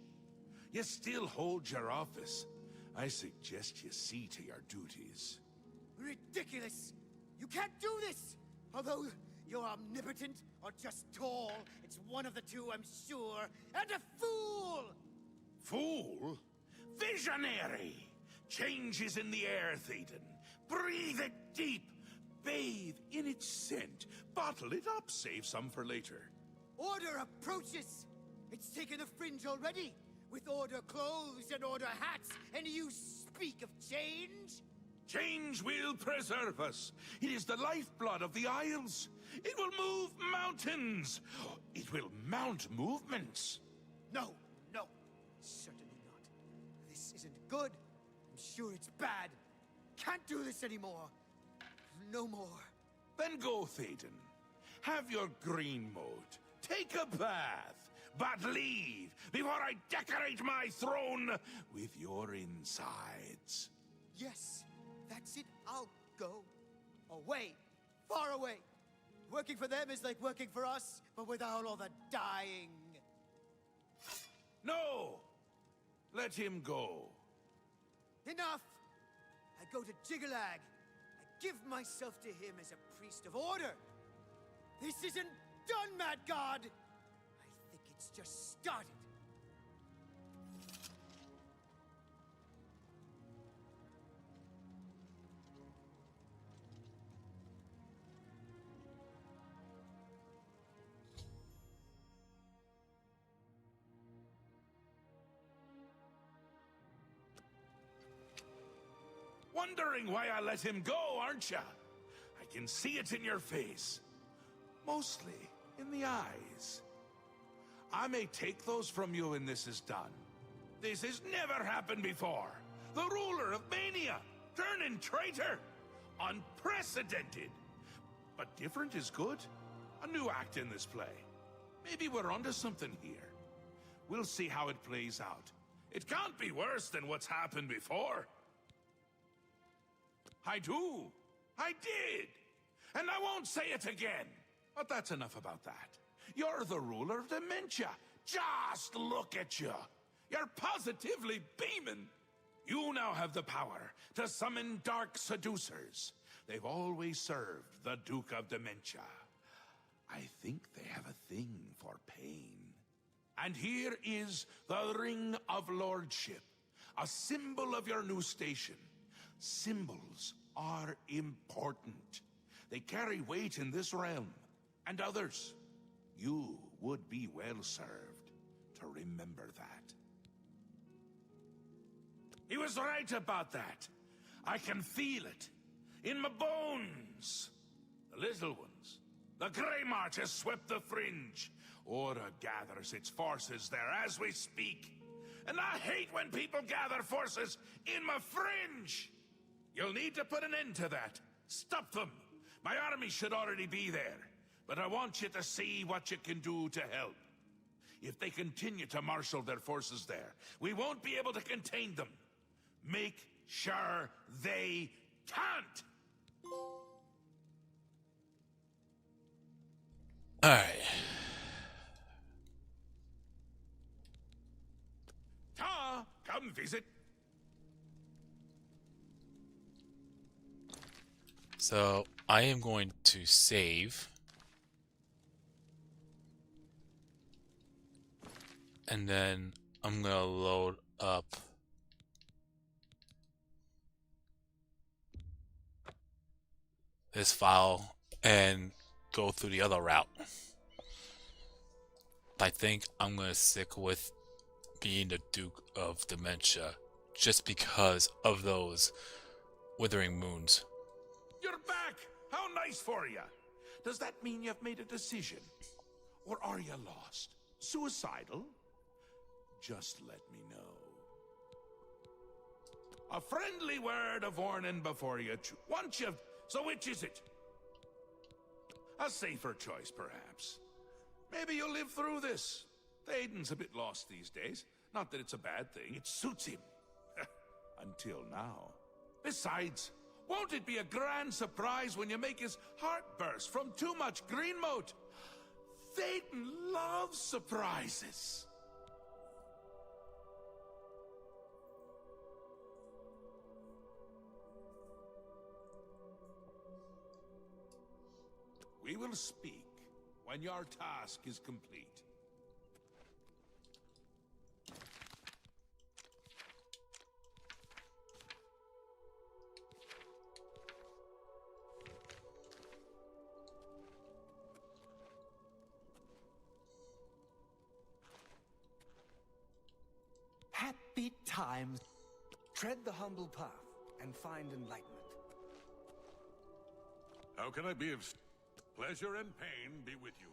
You still hold your office. I suggest you see to your duties.
Ridiculous! You can't do this! Although you're omnipotent or just tall, it's one of the two, I'm sure. And a fool!
Fool? Visionary! Change is in the air, Thaden. Breathe it deep. Bathe in its scent. Bottle it up. Save some for later.
Order approaches! It's taken the fringe already! With Order clothes and Order hats, and you speak of change?
Change will preserve us. It is the lifeblood of the Isles. It will move mountains. It will mount movements.
No, no. Certainly not. This isn't good. I'm sure it's bad. Can't do this anymore. No more.
Then go, Thaden. Have your green moat. Take a bath. But leave before I decorate my throne with your insides.
Yes, that's it. I'll go. Away. Far away. Working for them is like working for us, but without all the dying.
No! Let him go.
Enough! I go to Jiggalag. I give myself to him as a priest of order. This isn't done, Mad God! I think it's just started.
Wondering why I let him go, aren't ya? I can see it in your face. Mostly in the eyes. I may take those from you when this is done. This has never happened before. The ruler of Mania, turning traitor. Unprecedented! But different is good. A new act in this play. Maybe we're onto something here. We'll see how it plays out. It can't be worse than what's happened before. I do. I did. And I won't say it again. But that's enough about that. You're the ruler of dementia. Just look at you. You're positively beaming. You now have the power to summon dark seducers. They've always served the Duke of Dementia. I think they have a thing for pain. And here is the Ring of Lordship, a symbol of your new station. Symbols are important. They carry weight in this realm and others. You would be well served to remember that. He was right about that. I can feel it in my bones. The little ones. The Grey March has swept the fringe. Aura gathers its forces there as we speak. And I hate when people gather forces in my fringe. You'll need to put an end to that. Stop them. My army should already be there. But I want you to see what you can do to help. If they continue to marshal their forces there, we won't be able to contain them. Make sure they can't!
Alright.
Ta! Come visit.
So, I am going to save. And then I'm going to load up this file and go through the other route. I think I'm going to stick with being the Duke of Dementia just because of those withering moons.
You're back! How nice for you! Does that mean you've made a decision? Or are you lost? Suicidal? Just let me know. A friendly word of warning before you once you've... So which is it? A safer choice, perhaps. Maybe you'll live through this. Aiden's a bit lost these days. Not that it's a bad thing, it suits him. Until now. Besides, won't it be a grand surprise when you make his heart burst from too much green moat? Thaden loves surprises. We will speak when your task is complete.
Happy times. Tread the humble path and find enlightenment.
How can I be of pleasure and pain be with you?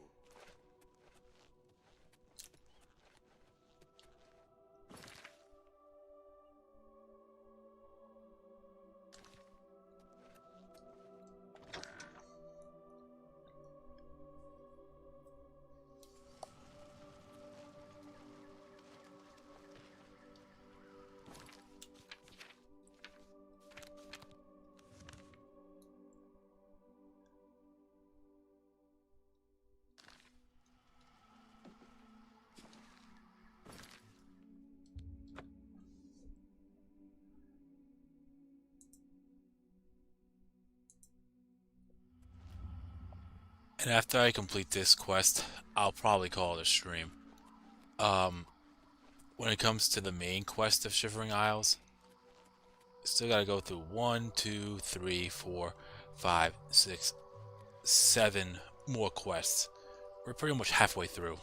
And after I complete this quest, I'll probably call it a stream. When it comes to the main quest of Shivering Isles, still gotta go through 1, 2, 3, 4, 5, 6, 7 more quests. We're pretty much halfway through.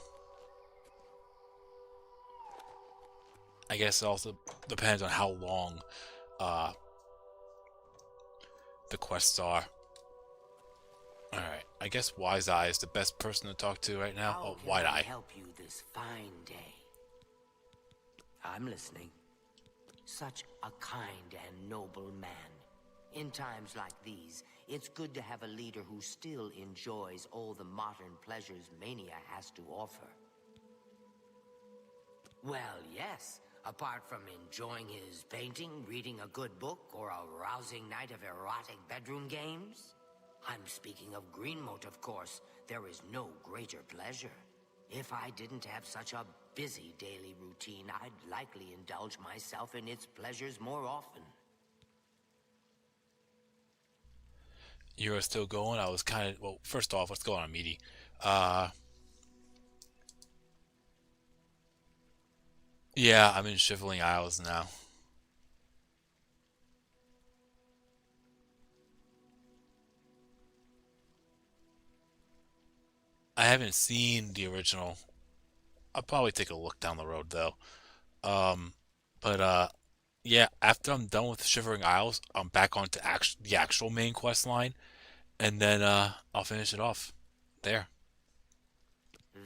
I guess it also depends on how long the quests are. Alright, I guess Wise Eye is the best person to talk to right now. Oh, Wide Eye.
Help you this fine day. I'm listening. Such a kind and noble man. In times like these, it's good to have a leader who still enjoys all the modern pleasures Mania has to offer. Well, yes. Apart from enjoying his painting, reading a good book, or a rousing night of erotic bedroom games. I'm speaking of Greenmote, of course. There is no greater pleasure. If I didn't have such a busy daily routine, I'd likely indulge myself in its pleasures more often.
You're still going? I was kind of... Well, first off, what's going on, Meaty? Yeah, I'm in Shivering Isles now. I haven't seen the original. I'll probably take a look down the road, though. Um, but yeah, after I'm done with Shivering Isles, I'm back onto the actual main quest line, and then I'll finish it off there.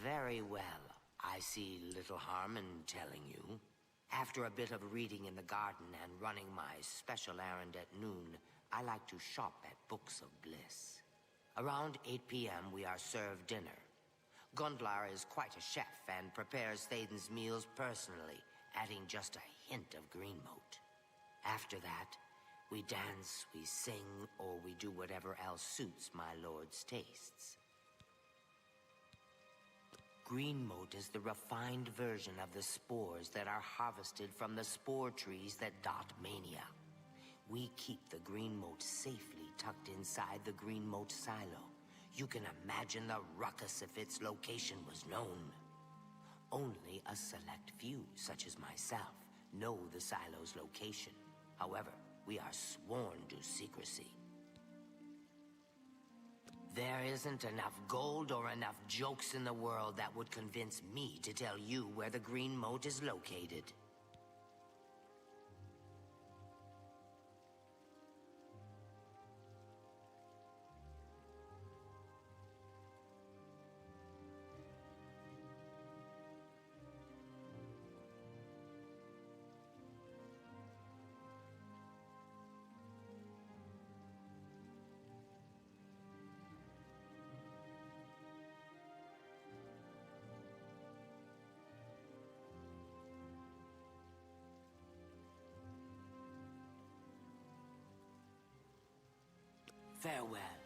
Very well. I see little harm in telling you. After a bit of reading in the garden and running my special errand at noon, I like to shop at Books of Bliss. Around 8 p.m. we are served dinner. Gundlar is quite a chef and prepares Thaden's meals personally, adding just a hint of Greenmote. After that, we dance, we sing, or we do whatever else suits my lord's tastes. Greenmote is the refined version of the spores that are harvested from the spore trees that dot Mania. We keep the Greenmote safely tucked inside the Greenmote silo. You can imagine the ruckus if its location was known. Only a select few, such as myself, know the silo's location. However, we are sworn to secrecy. There isn't enough gold or enough jokes in the world that would convince me to tell you where the Greenmote is located. Farewell.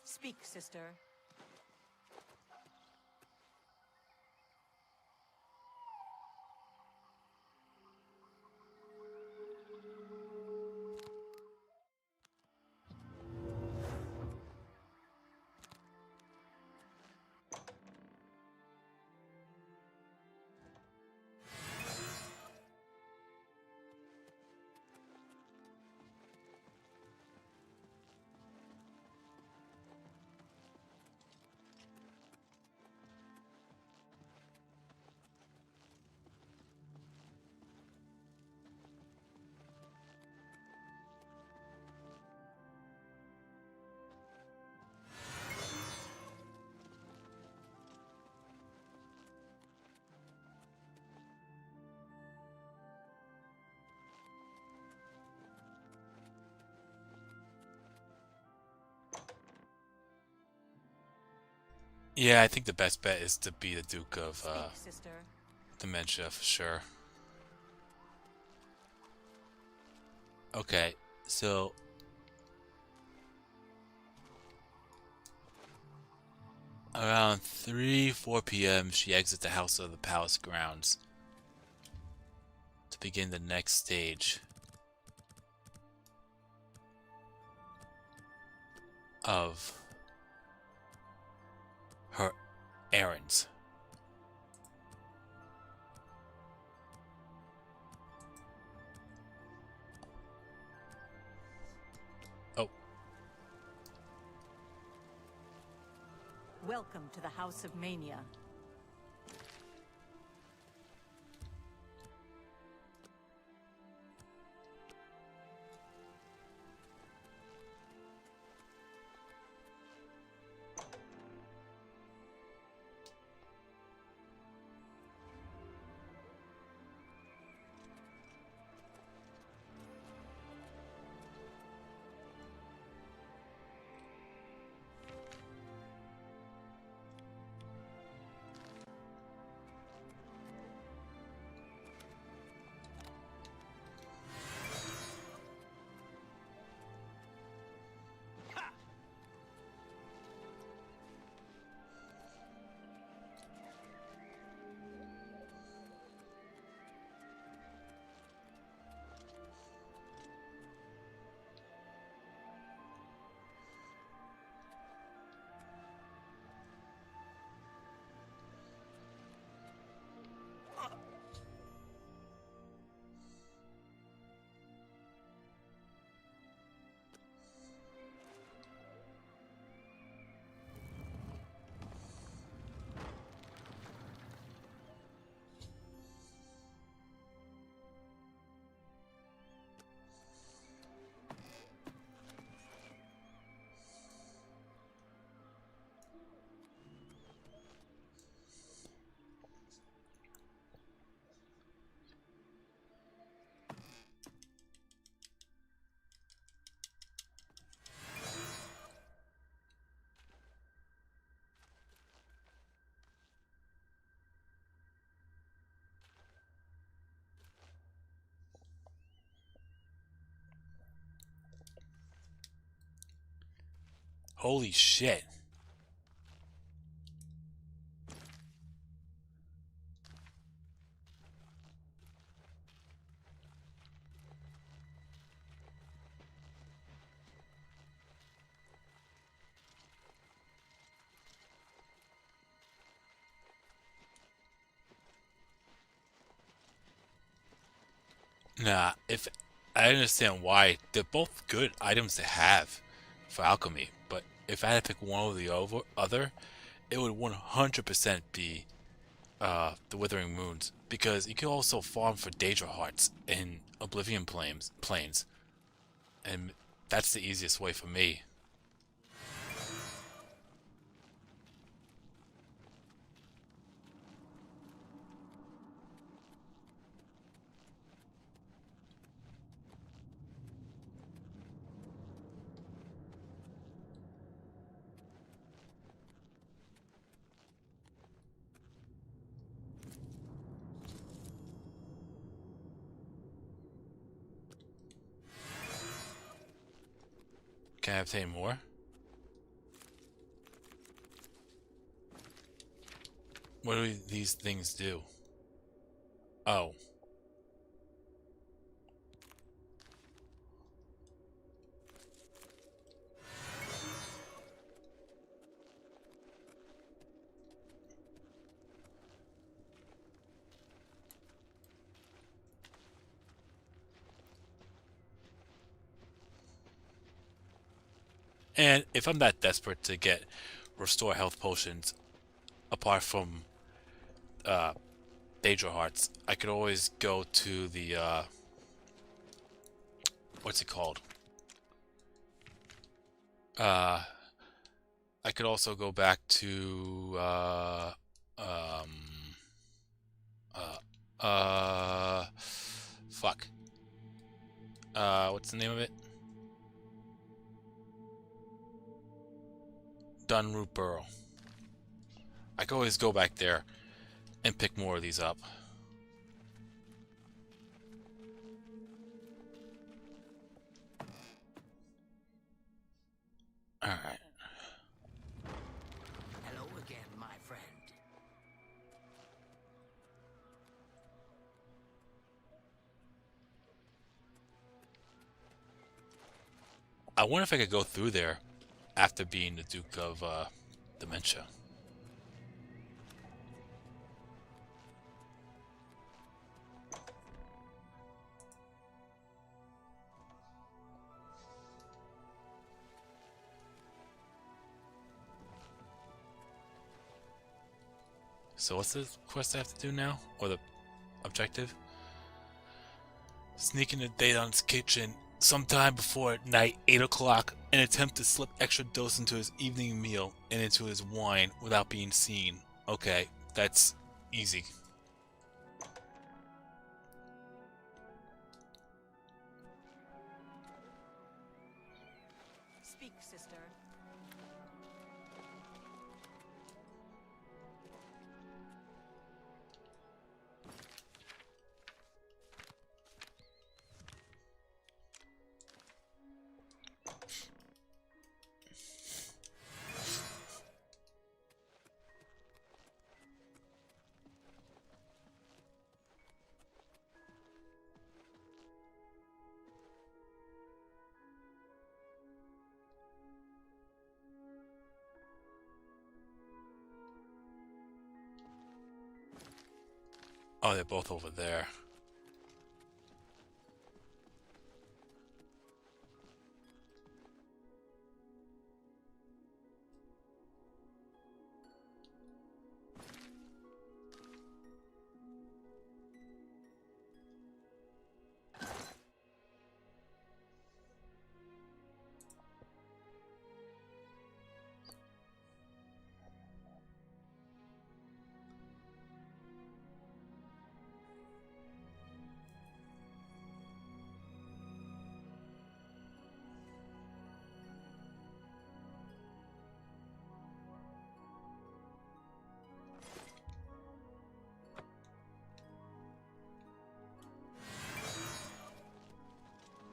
Speak, sister.
Yeah, I think the best bet is to be the Duke of
Speak, sister.
Dementia for sure. Okay, so around 4 p.m. she exits the house of the palace grounds to begin the next stage of her errands.
Welcome to the House of Mania.
Holy shit. Nah, if I understand why they're both good items to have for alchemy, but if I had to pick one or the other, it would 100% be the Withering Moons, because you can also farm for Daedra Hearts in Oblivion planes, and that's the easiest way for me. Can I obtain more? What do these things do? Oh. And if I'm that desperate to get restore health potions, apart from Daedra Hearts, I could always go to the what's it called? I could also go back to fuck. What's the name of it? Dunroot Burrow. I could always go back there and pick more of these up. Alright.
Hello again, my friend.
I wonder if I could go through there after being the Duke of Dementia. So what's the quest I have to do now? Or the objective? Sneak into Daedon's kitchen sometime before night, 8 o'clock, and attempt to slip extra dose into his evening meal and into his wine without being seen. Okay, that's easy.
Speak, sister.
Oh, they're both over there.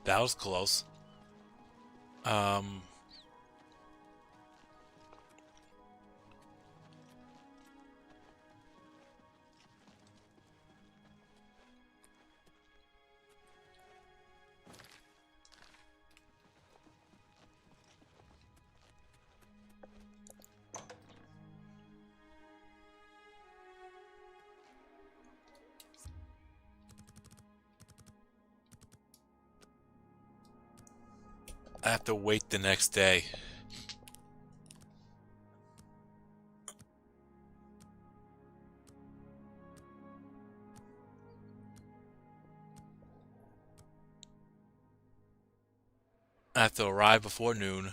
That was close. I have to wait the next day. I have to arrive before noon.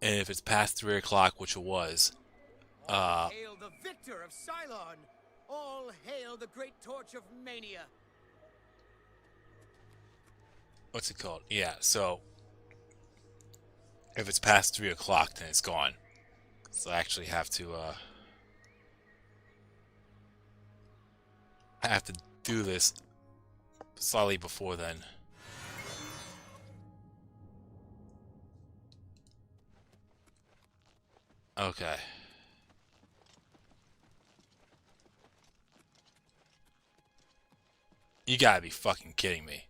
And if it's past 3 o'clock, which it was,
Hail the victor of Cylon! All hail the great torch of mania!
what's it called? Yeah, so if it's past 3 o'clock, then it's gone. So I actually have to do this slightly before then. Okay. You gotta be fucking kidding me.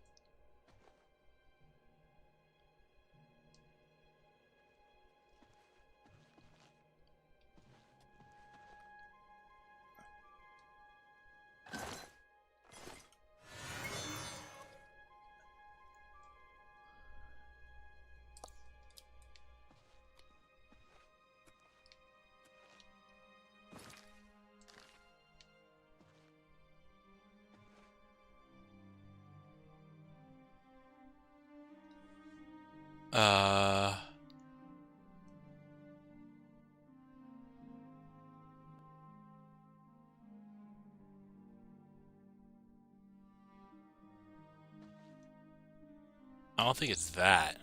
I don't think it's that.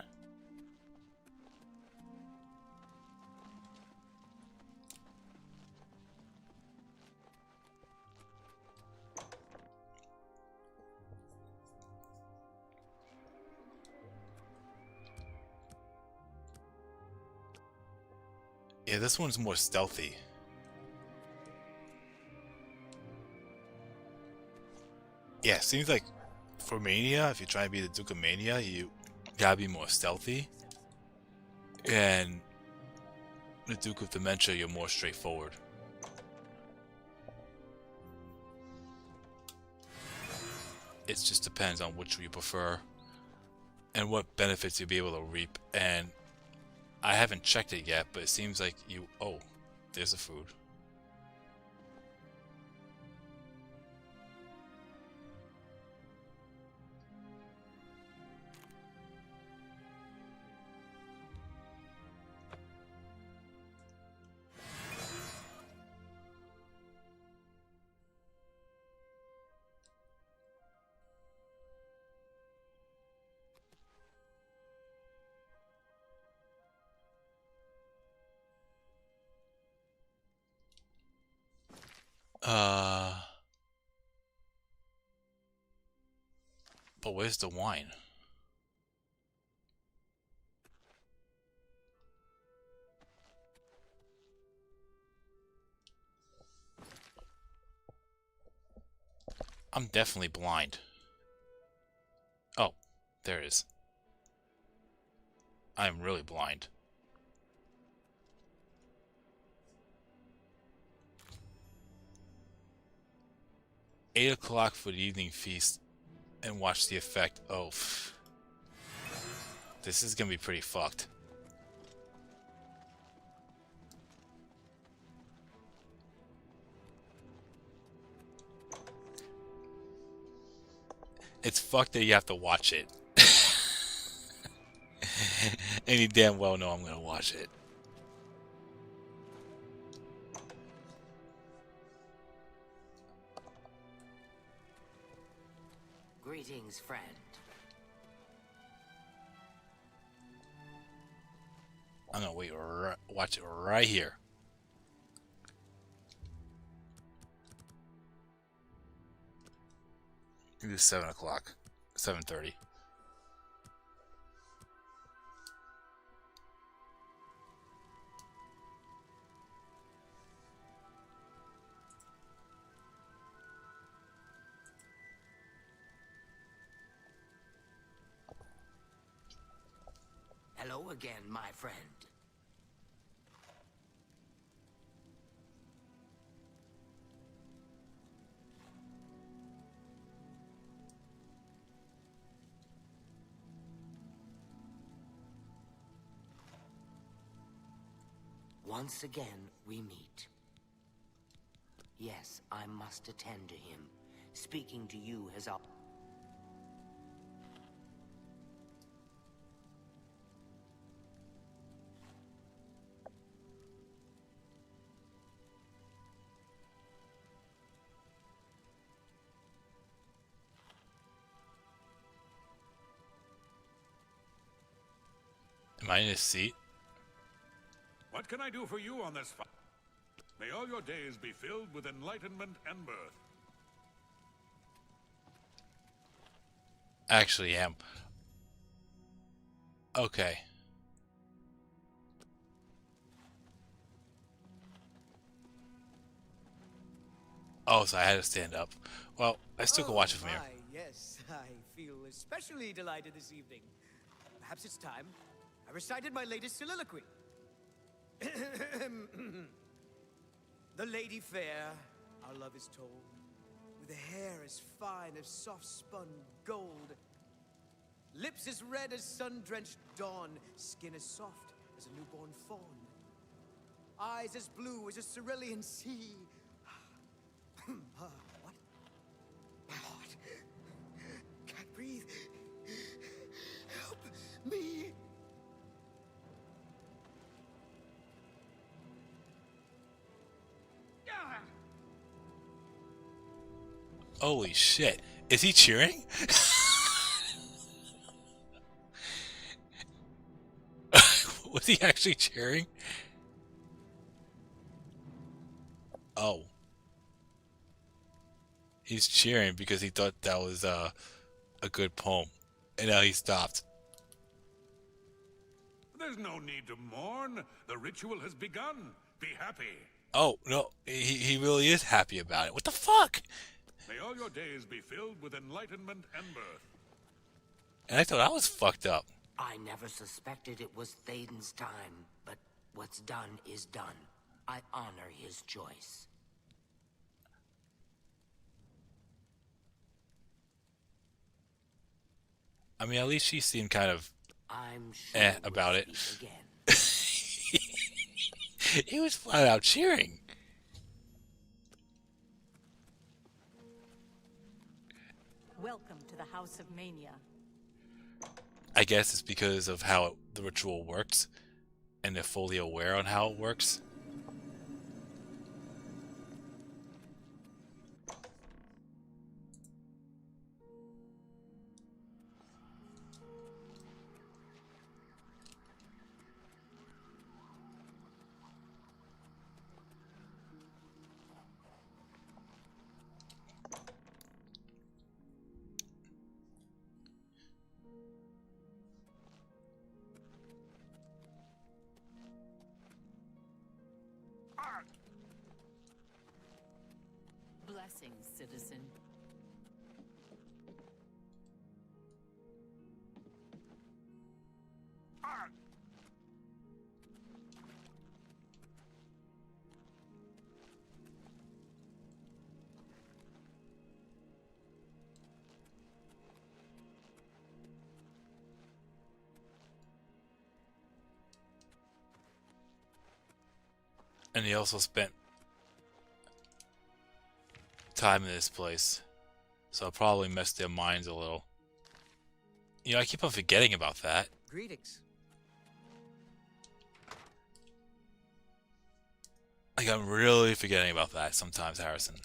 Yeah, this one's more stealthy. Yeah, seems like for Mania, if you're trying to be the Duke of Mania, you gotta be more stealthy. And the Duke of Dementia, you're more straightforward. It just depends on which you prefer and what benefits you'll be able to reap. And I haven't checked it yet, but it seems like you... Oh, there's the food. But where's the wine? I'm definitely blind. Oh, there it is. I'm really blind. $8 for the evening feast and watch the effect. Oh, this is gonna be pretty fucked. It's fucked that you have to watch it. And you damn well know I'm gonna watch it.
Greetings, friend.
I'm gonna watch it right here. It is 7 o'clock. 7:30.
Hello again, my friend. Once again, we meet. Yes, I must attend to him. Speaking to you has up.
Am I in his seat?
What can I do for you on this? May all your days be filled with enlightenment and birth.
Actually am. Okay. Oh, so I had to stand up. Well, I still can watch it from here.
Yes, I feel especially delighted this evening. Perhaps it's time I recited my latest soliloquy. The lady fair, our love is told, with a hair as fine as soft-spun gold, lips as red as sun-drenched dawn, skin as soft as a newborn fawn, eyes as blue as a cerulean sea. What? My heart can't breathe. Help me.
Holy shit. Is he cheering? Was he actually cheering? Oh. He's cheering because he thought that was a good poem. And now he stopped.
There's no need to mourn. The ritual has begun. Be happy.
Oh, no. He really is happy about it. What the fuck?
May all your days be filled with enlightenment and birth.
And I thought I was fucked up.
I never suspected it was Thaden's time, but what's done is done. I honor his choice.
I mean, at least she seemed kind of
I'm sure
about it.
we'll speak again.
He was flat out cheering.
Welcome to the House of Mania.
I guess it's because of how the ritual works, and they're fully aware on how it works.
Blessings, citizen.
And he also spent time in this place, so I'll probably mess their minds a little. You know, I keep on forgetting about that.
Greetings.
Like, I'm really forgetting about that sometimes, Harrison.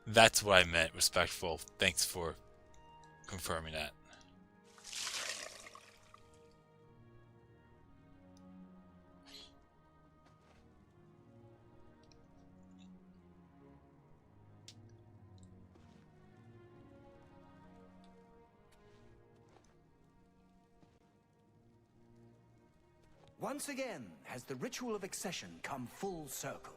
That's what I meant, respectful. Thanks for confirming that.
Once again has the ritual of accession come full circle.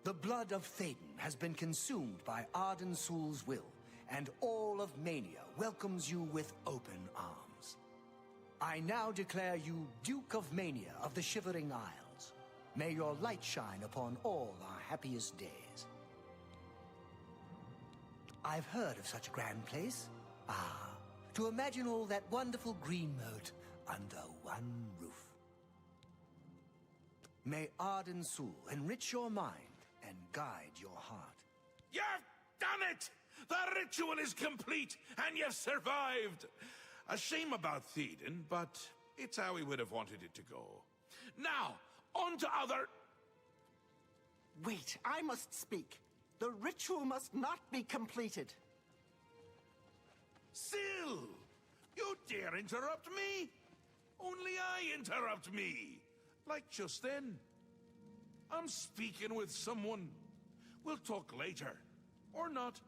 The blood of Théden has been consumed by Arden Sul's will, and all of Mania welcomes you with open arms. I now declare you Duke of Mania of the Shivering Isles. May your light shine upon all our happiest days. I've heard of such a grand place. Ah, to imagine all that wonderful green moat under one roof. May Arden Sul enrich your mind and guide your heart.
You've done it! The ritual is complete, and you've survived! A shame about Théden, but it's how we would have wanted it to go. Now, on to other...
Wait, I must speak. The ritual must not be completed.
Syl! You dare interrupt me? Only I interrupt me! Like just then. I'm speaking with someone. We'll talk later. Or not.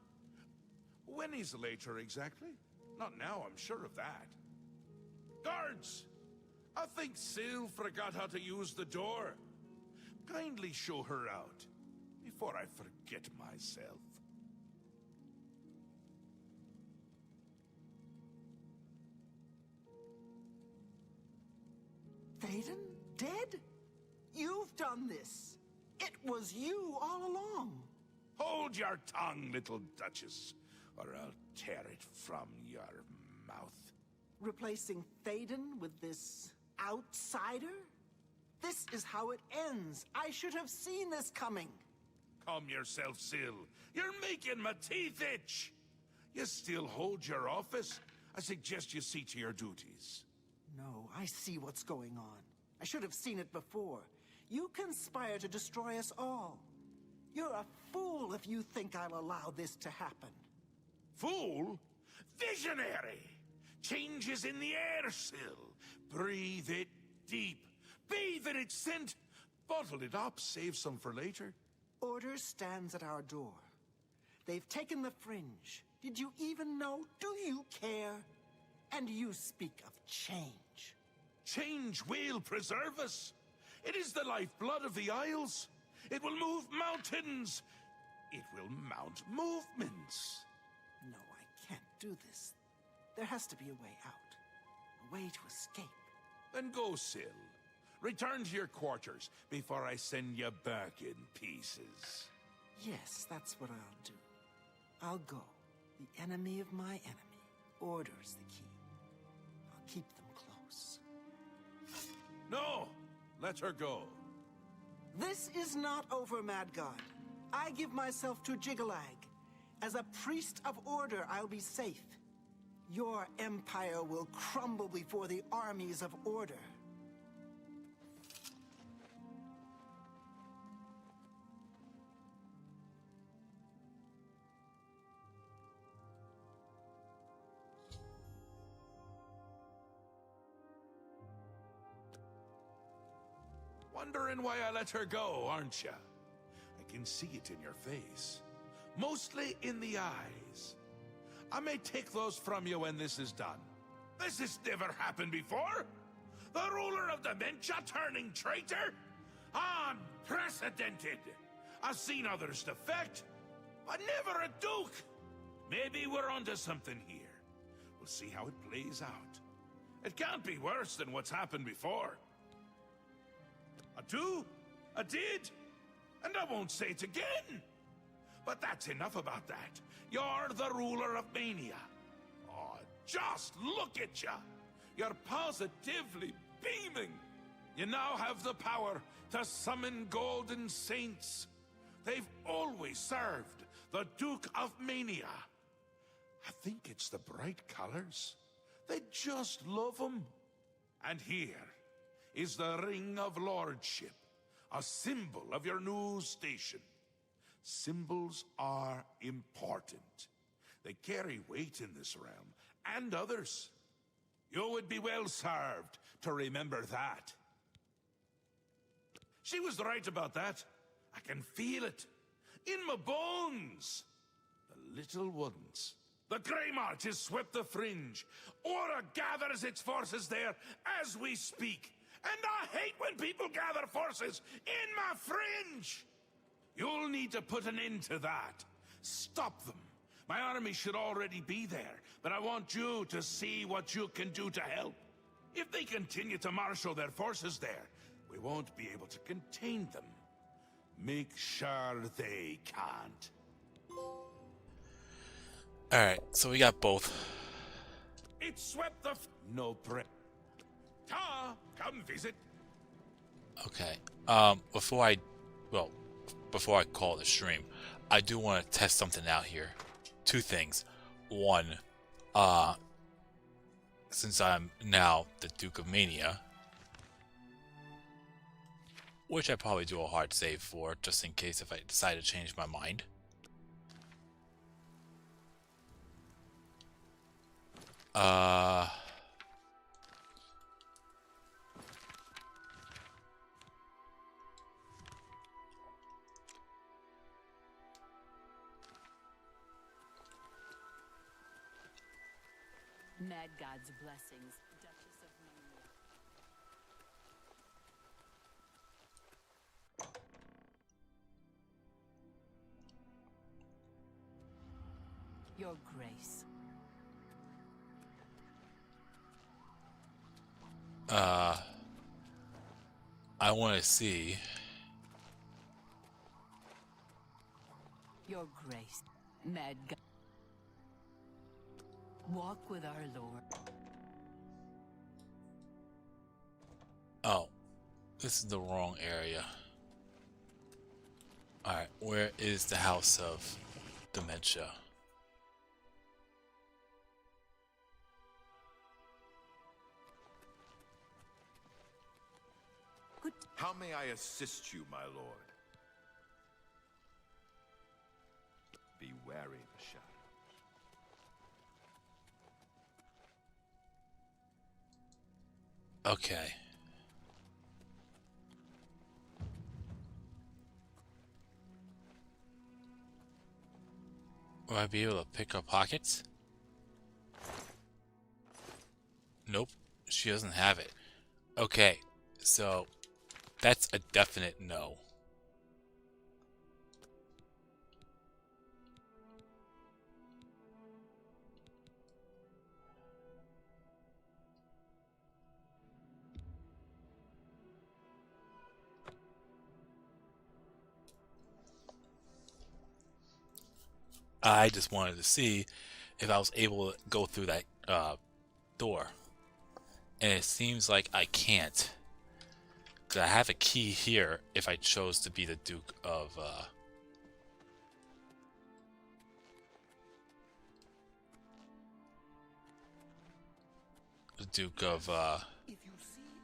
When is later exactly? Not now, I'm sure of that. Guards! I think Syl forgot how to use the door. Kindly show her out, before I forget myself.
Théden? Dead? You've done this. It was you all along.
Hold your tongue, little Duchess, or I'll tear it from your mouth.
Replacing Théden with this outsider? This is how it ends. I should have seen this coming.
Calm yourself, Syl. You're making my teeth itch. You still hold your office? I suggest you see to your duties.
No, I see what's going on. I should have seen it before. You conspire to destroy us all. You're a fool if you think I'll allow this to happen.
Fool? Visionary! Change is in the air, Syl. Breathe it deep. Bathe in its scent. Bottle it up, save some for later.
Order stands at our door. They've taken the fringe. Did you even know? Do you care? And you speak of change.
Change will preserve us. It is the lifeblood of the Isles. It will move mountains. It will mount movements.
No, I can't do this. There has to be a way out. A way to escape.
Then go, Syl. Return to your quarters before I send you back in pieces.
Yes, that's what I'll do. I'll go. The enemy of my enemy orders the key. I'll keep them close.
No! Let her go.
This is not over, Mad God. I give myself to Jiggalag. As a priest of order, I'll be safe. Your empire will crumble before the armies of order.
Wondering why I let her go, aren't you? I can see it in your face. Mostly in the eyes. I may take those from you when this is done. This has never happened before. The ruler of dementia turning traitor? Unprecedented. I've seen others defect, but never a duke. Maybe we're onto something here. We'll see how it plays out. It can't be worse than what's happened before. A do, a did, and I won't say it again. But that's enough about that. You're the ruler of Mania. Oh, just look at you. You're positively beaming. You now have the power to summon golden saints. They've always served the Duke of Mania. I think it's the bright colors. They just love them. And here is the Ring of Lordship, a symbol of your new station. Symbols are important. They carry weight in this realm, and others. You would be well served to remember that. She was right about that. I can feel it. In my bones. The little ones. The Grey March has swept the fringe. Aura gathers its forces there as we speak. And I hate when people gather forces in my fringe! You'll need to put an end to that. Stop them. My army should already be there, but I want you to see what you can do to help. If they continue to marshal their forces there, we won't be able to contain them. Make sure they can't.
Alright, so we got both.
It swept the no pre. Ta, come visit.
Okay. Before I call the stream, I do want to test something out here. Two things. One, since I'm now the Duke of Mania, which I probably do a hard save for, just in case if I decide to change my mind.
Mad God's blessings, Duchess of Mania. Your Grace.
I want to see.
Your Grace. Mad God. Walk with our Lord.
Oh, this is the wrong area. Alright, where is the House of Dementia?
How may I assist you, my lord? Be wary of the shadow.
Okay. Will I be able to pick up pockets? Nope, she doesn't have it. Okay, so that's a definite no. I just wanted to see if I was able to go through that door. And it seems like I can't. Because I have a key here if I chose to be the Duke of... the Duke of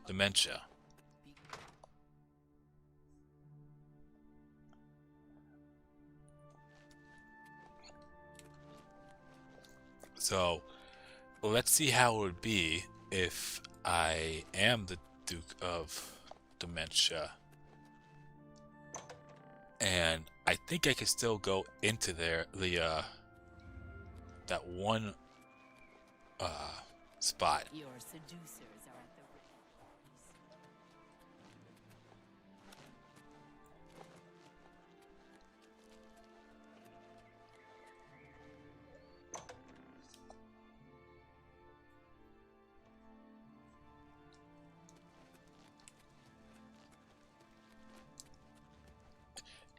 Dementia. So, let's see how it would be if I am the Duke of Dementia. And I think I can still go into there, that one spot.
Your seducers are at the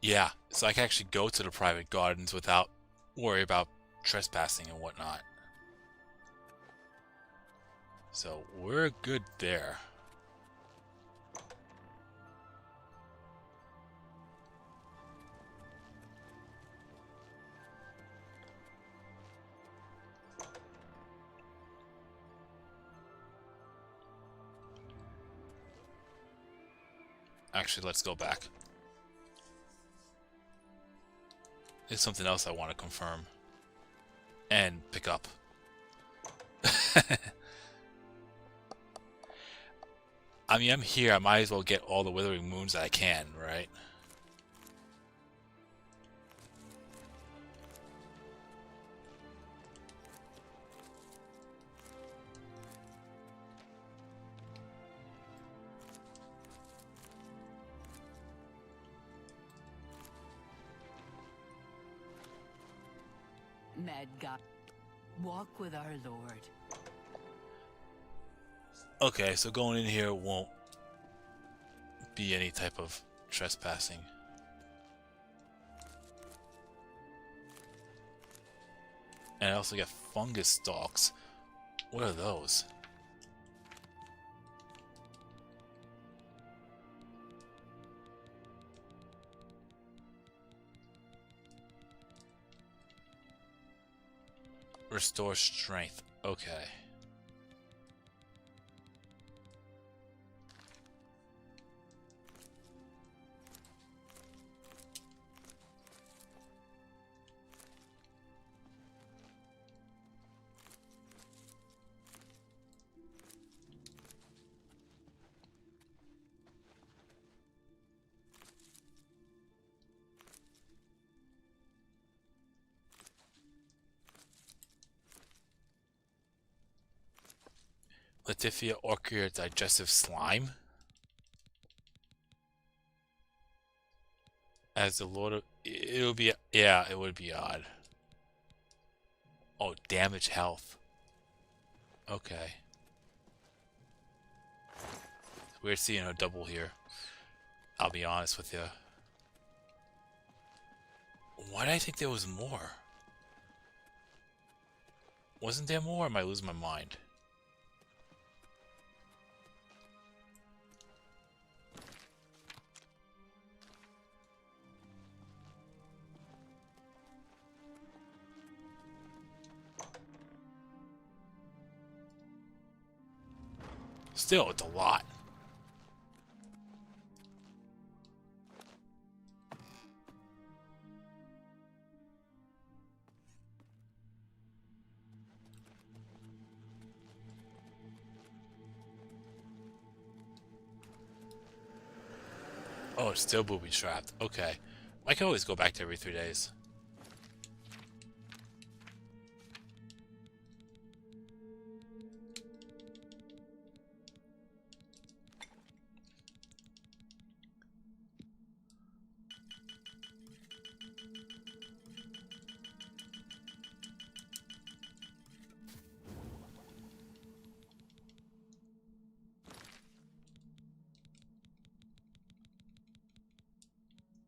Yeah, so I can actually go to the private gardens without worry about trespassing and whatnot. So we're good there. Actually, let's go back. There's something else I want to confirm and pick up. I mean, I'm here. I might as well get all the Withering Moons that I can, right?
Mad God, walk with our Lord.
Okay, so going in here won't be any type of trespassing. And I also get fungus stalks. What are those? Restore strength. Okay. Latifia Orchid Digestive Slime? As the Lord of... It would be... Yeah, it would be odd. Oh, damage health. Okay. We're seeing a double here. I'll be honest with you. Why did I think there was more? Wasn't there more, or am I losing my mind? Still, it's a lot. Oh, it's still booby trapped. Okay. I can always go back to every 3 days.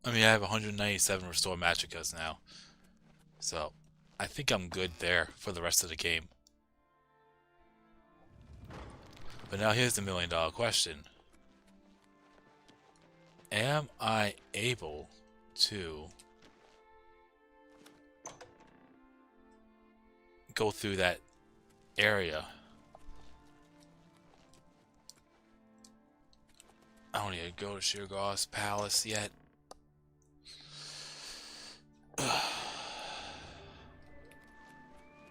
I mean, I have 197 restore magicas now. So, I think I'm good there for the rest of the game. But now here's the million-dollar question. Am I able to go through that area? I don't need to go to Shirgar's palace yet.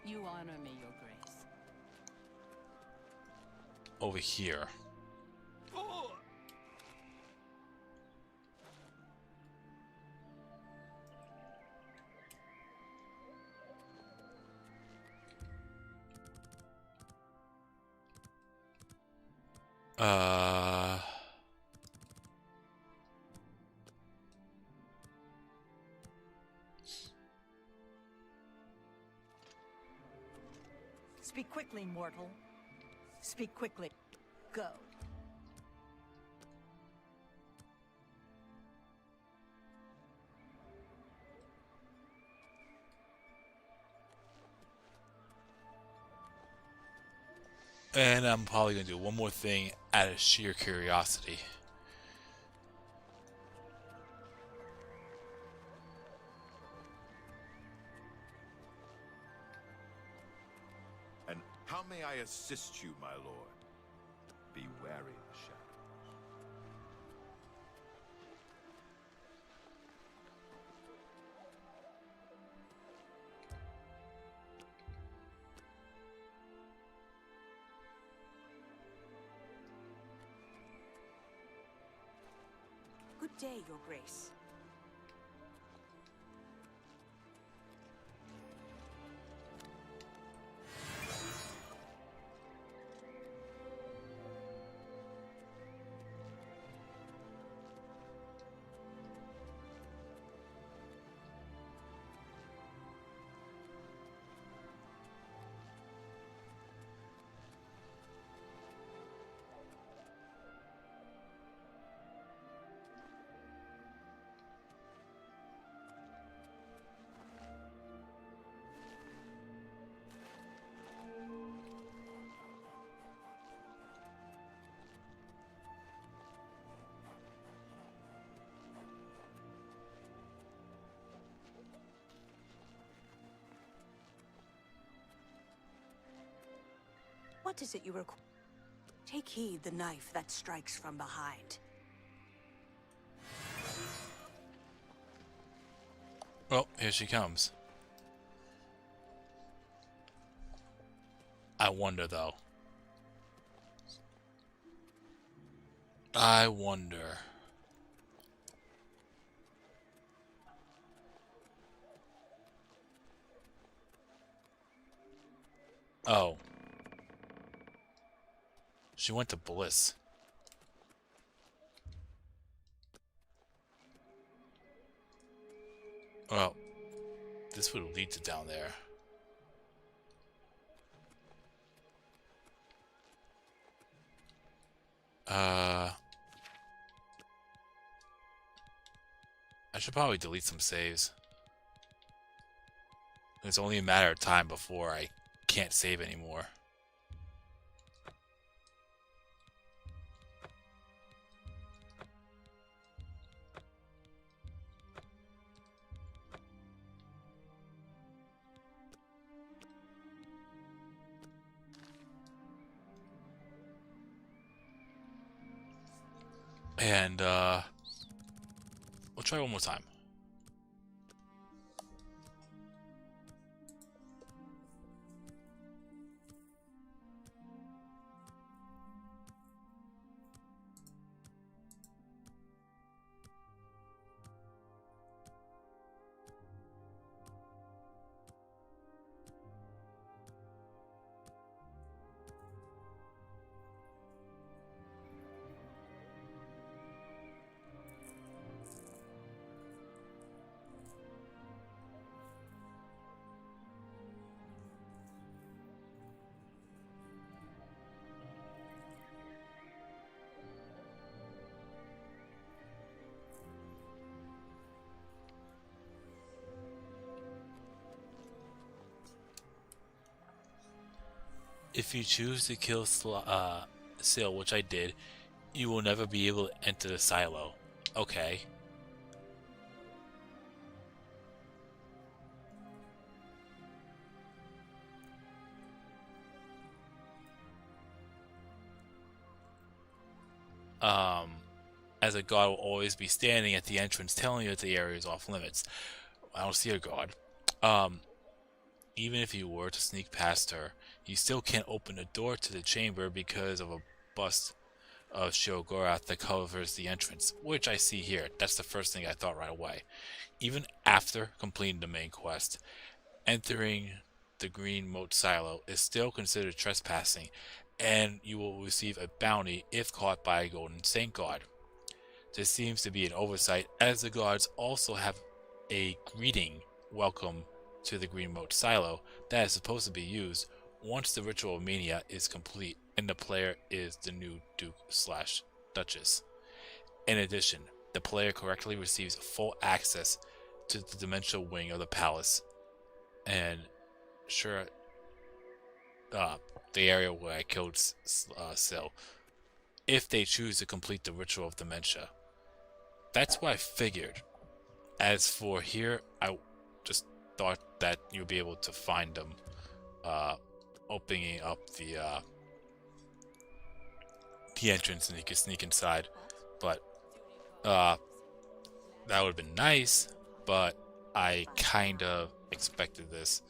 You honor me, Your Grace.
Over here. Uh...
Speak quickly, mortal. Speak quickly. Go.
And I'm probably going to do one more thing out of sheer curiosity.
And how may I assist you, my lord? Be wary of the shadows.
Good day, Your Grace. What is it you require? Take heed the knife that strikes from behind.
Well, here she comes. I wonder, though. I wonder. Oh. She went to Bliss. Well, this would lead to down there. I should probably delete some saves. It's only a matter of time before I can't save anymore. And, we'll try one more time. If you choose to kill Sil, which I did, you will never be able to enter the silo. Okay. As a guard will always be standing at the entrance telling you that the area is off limits. I don't see a guard. Even if you were to sneak past her, you still can't open the door to the chamber because of a bust of Shiogorath that covers the entrance, which I see here. That's the first thing I thought right away. Even after completing the main quest, entering the green moat silo is still considered trespassing, and you will receive a bounty if caught by a Golden Saint guard. This seems to be an oversight, as the guards also have a greeting welcome to the green moat silo that is supposed to be used once the ritual of mania is complete and the player is the new Duke/Duchess. In addition, the player correctly receives full access to the dimensional wing of the palace, and sure, the area where I killed Sil, if they choose to complete the ritual of dementia. That's what I figured. As for here, I just thought that you'll be able to find them opening up the entrance and you can sneak inside. But that would have been nice, but I kind of expected this.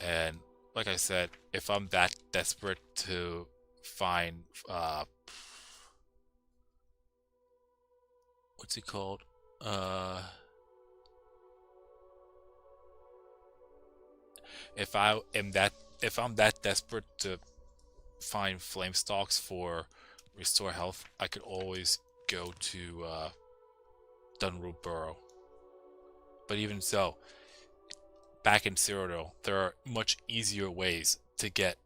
And like I said, if I'm that desperate to find what's it called? If I'm that desperate to find flame stalks for restore health, I could always go to Dunroot Burrow. But even so, back in Cyrodiil, there are much easier ways to get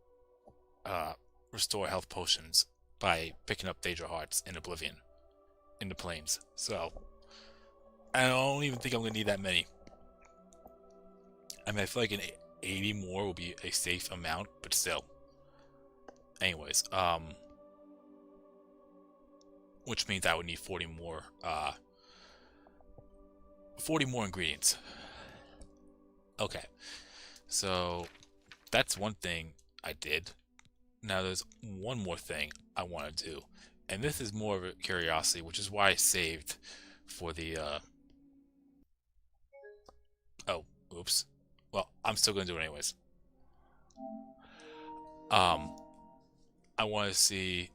restore health potions by picking up Daedra Hearts in Oblivion, in the plains. So, I don't even think I'm going to need that many. I mean, I feel like an 80 more will be a safe amount, but still. Anyways, which means I would need 40 more ingredients. Okay, so that's one thing I did. Now there's one more thing I want to do, and this is more of a curiosity, which is why I saved for the oh, oops. Well, I'm still gonna do it anyways. I want to see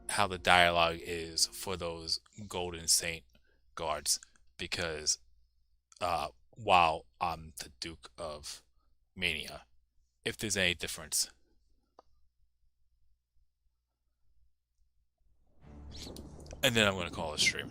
how the dialogue is for those Golden Saint guards, because while I'm the Duke of Mania, if there's any difference. And then I'm going to call it stream.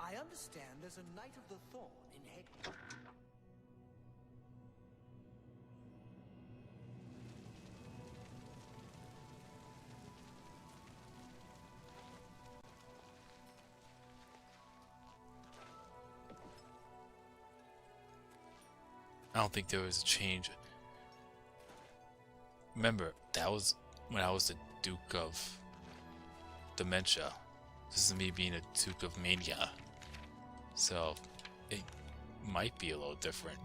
I understand there's a Knight of the Thorn in Head.
I don't think there was a change. Remember, that was when I was the Duke of Dementia. This is me being a Duke of Mania. So, it might be a little different.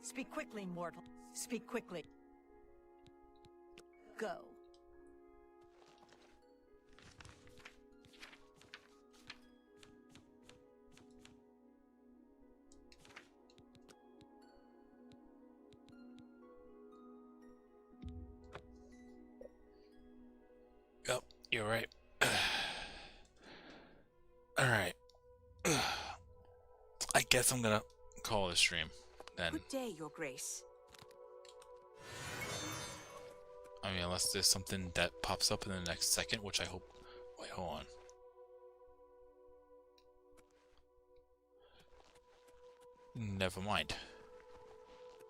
Speak quickly, mortal. Speak quickly. Go.
Yep, you're right. Alright. I guess I'm gonna call it a stream then.
Good day, Your Grace.
I mean, unless there's something that pops up in the next second, which I hope... Wait, hold on. Never mind.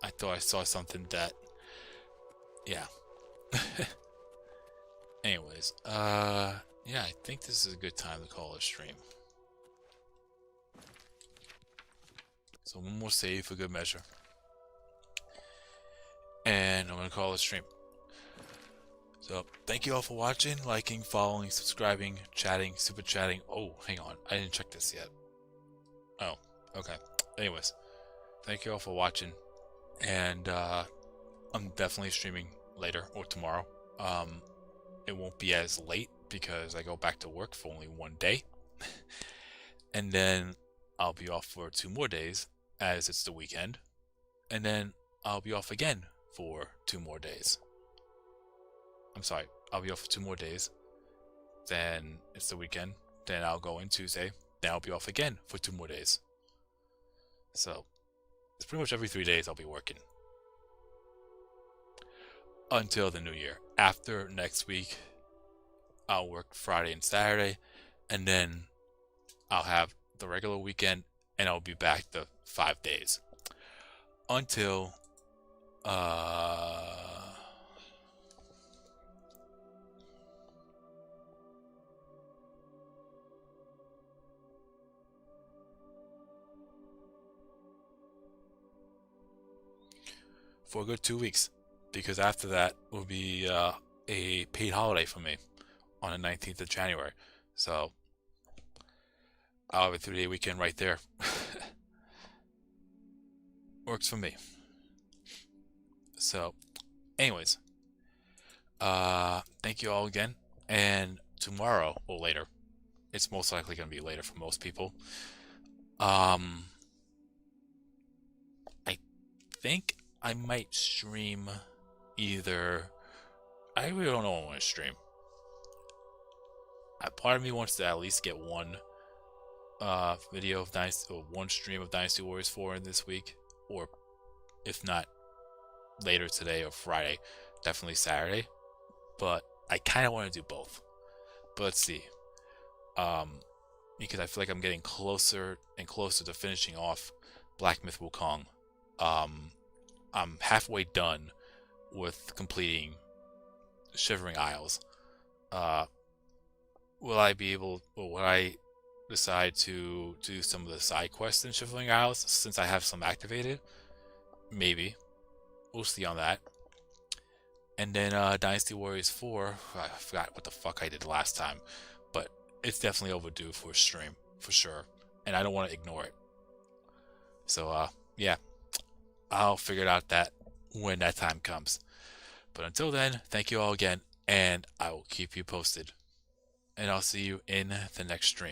I thought I saw something that... Yeah. Anyways, yeah, I think this is a good time to call it a stream. So one more save for good measure. And I'm gonna call it a stream. So, thank you all for watching, liking, following, subscribing, chatting, super chatting. Oh, hang on. I didn't check this yet. Oh, okay. Anyways, thank you all for watching. And, I'm definitely streaming later or tomorrow. It won't be as late because I go back to work for only one day. And then I'll be off for 2 more days as it's the weekend. And then I'll be off again for 2 more days. I'm sorry, I'll be off for 2 more days. Then it's the weekend. Then I'll go in Tuesday. Then I'll be off again for 2 more days. So, it's pretty much every 3 days I'll be working. Until the new year. After next week, I'll work Friday and Saturday. And then I'll have the regular weekend. And I'll be back to 5 days. Until... for a good 2 weeks, because after that will be a paid holiday for me on the 19th of January. So I'll have a 3-day weekend right there. Works for me. So, anyways, thank you all again. And tomorrow or later, it's most likely going to be later for most people. I think I might stream either... I really don't know what I want to stream. Part of me wants to at least get one video of Dynasty, or one stream of Dynasty Warriors 4 in this week, or if not later today or Friday, definitely Saturday. But I kind of want to do both. But let's see. Because I feel like I'm getting closer and closer to finishing off Black Myth Wukong. I'm halfway done with completing Shivering Isles. Will I be able, or will I decide to do some of the side quests in Shivering Isles since I have some activated? Maybe. We'll see on that. And then Dynasty Warriors 4, I forgot what the fuck I did last time, but it's definitely overdue for a stream, for sure. And I don't want to ignore it. So, yeah. I'll figure out that when that time comes. But until then, thank you all again, and I will keep you posted. And I'll see you in the next stream.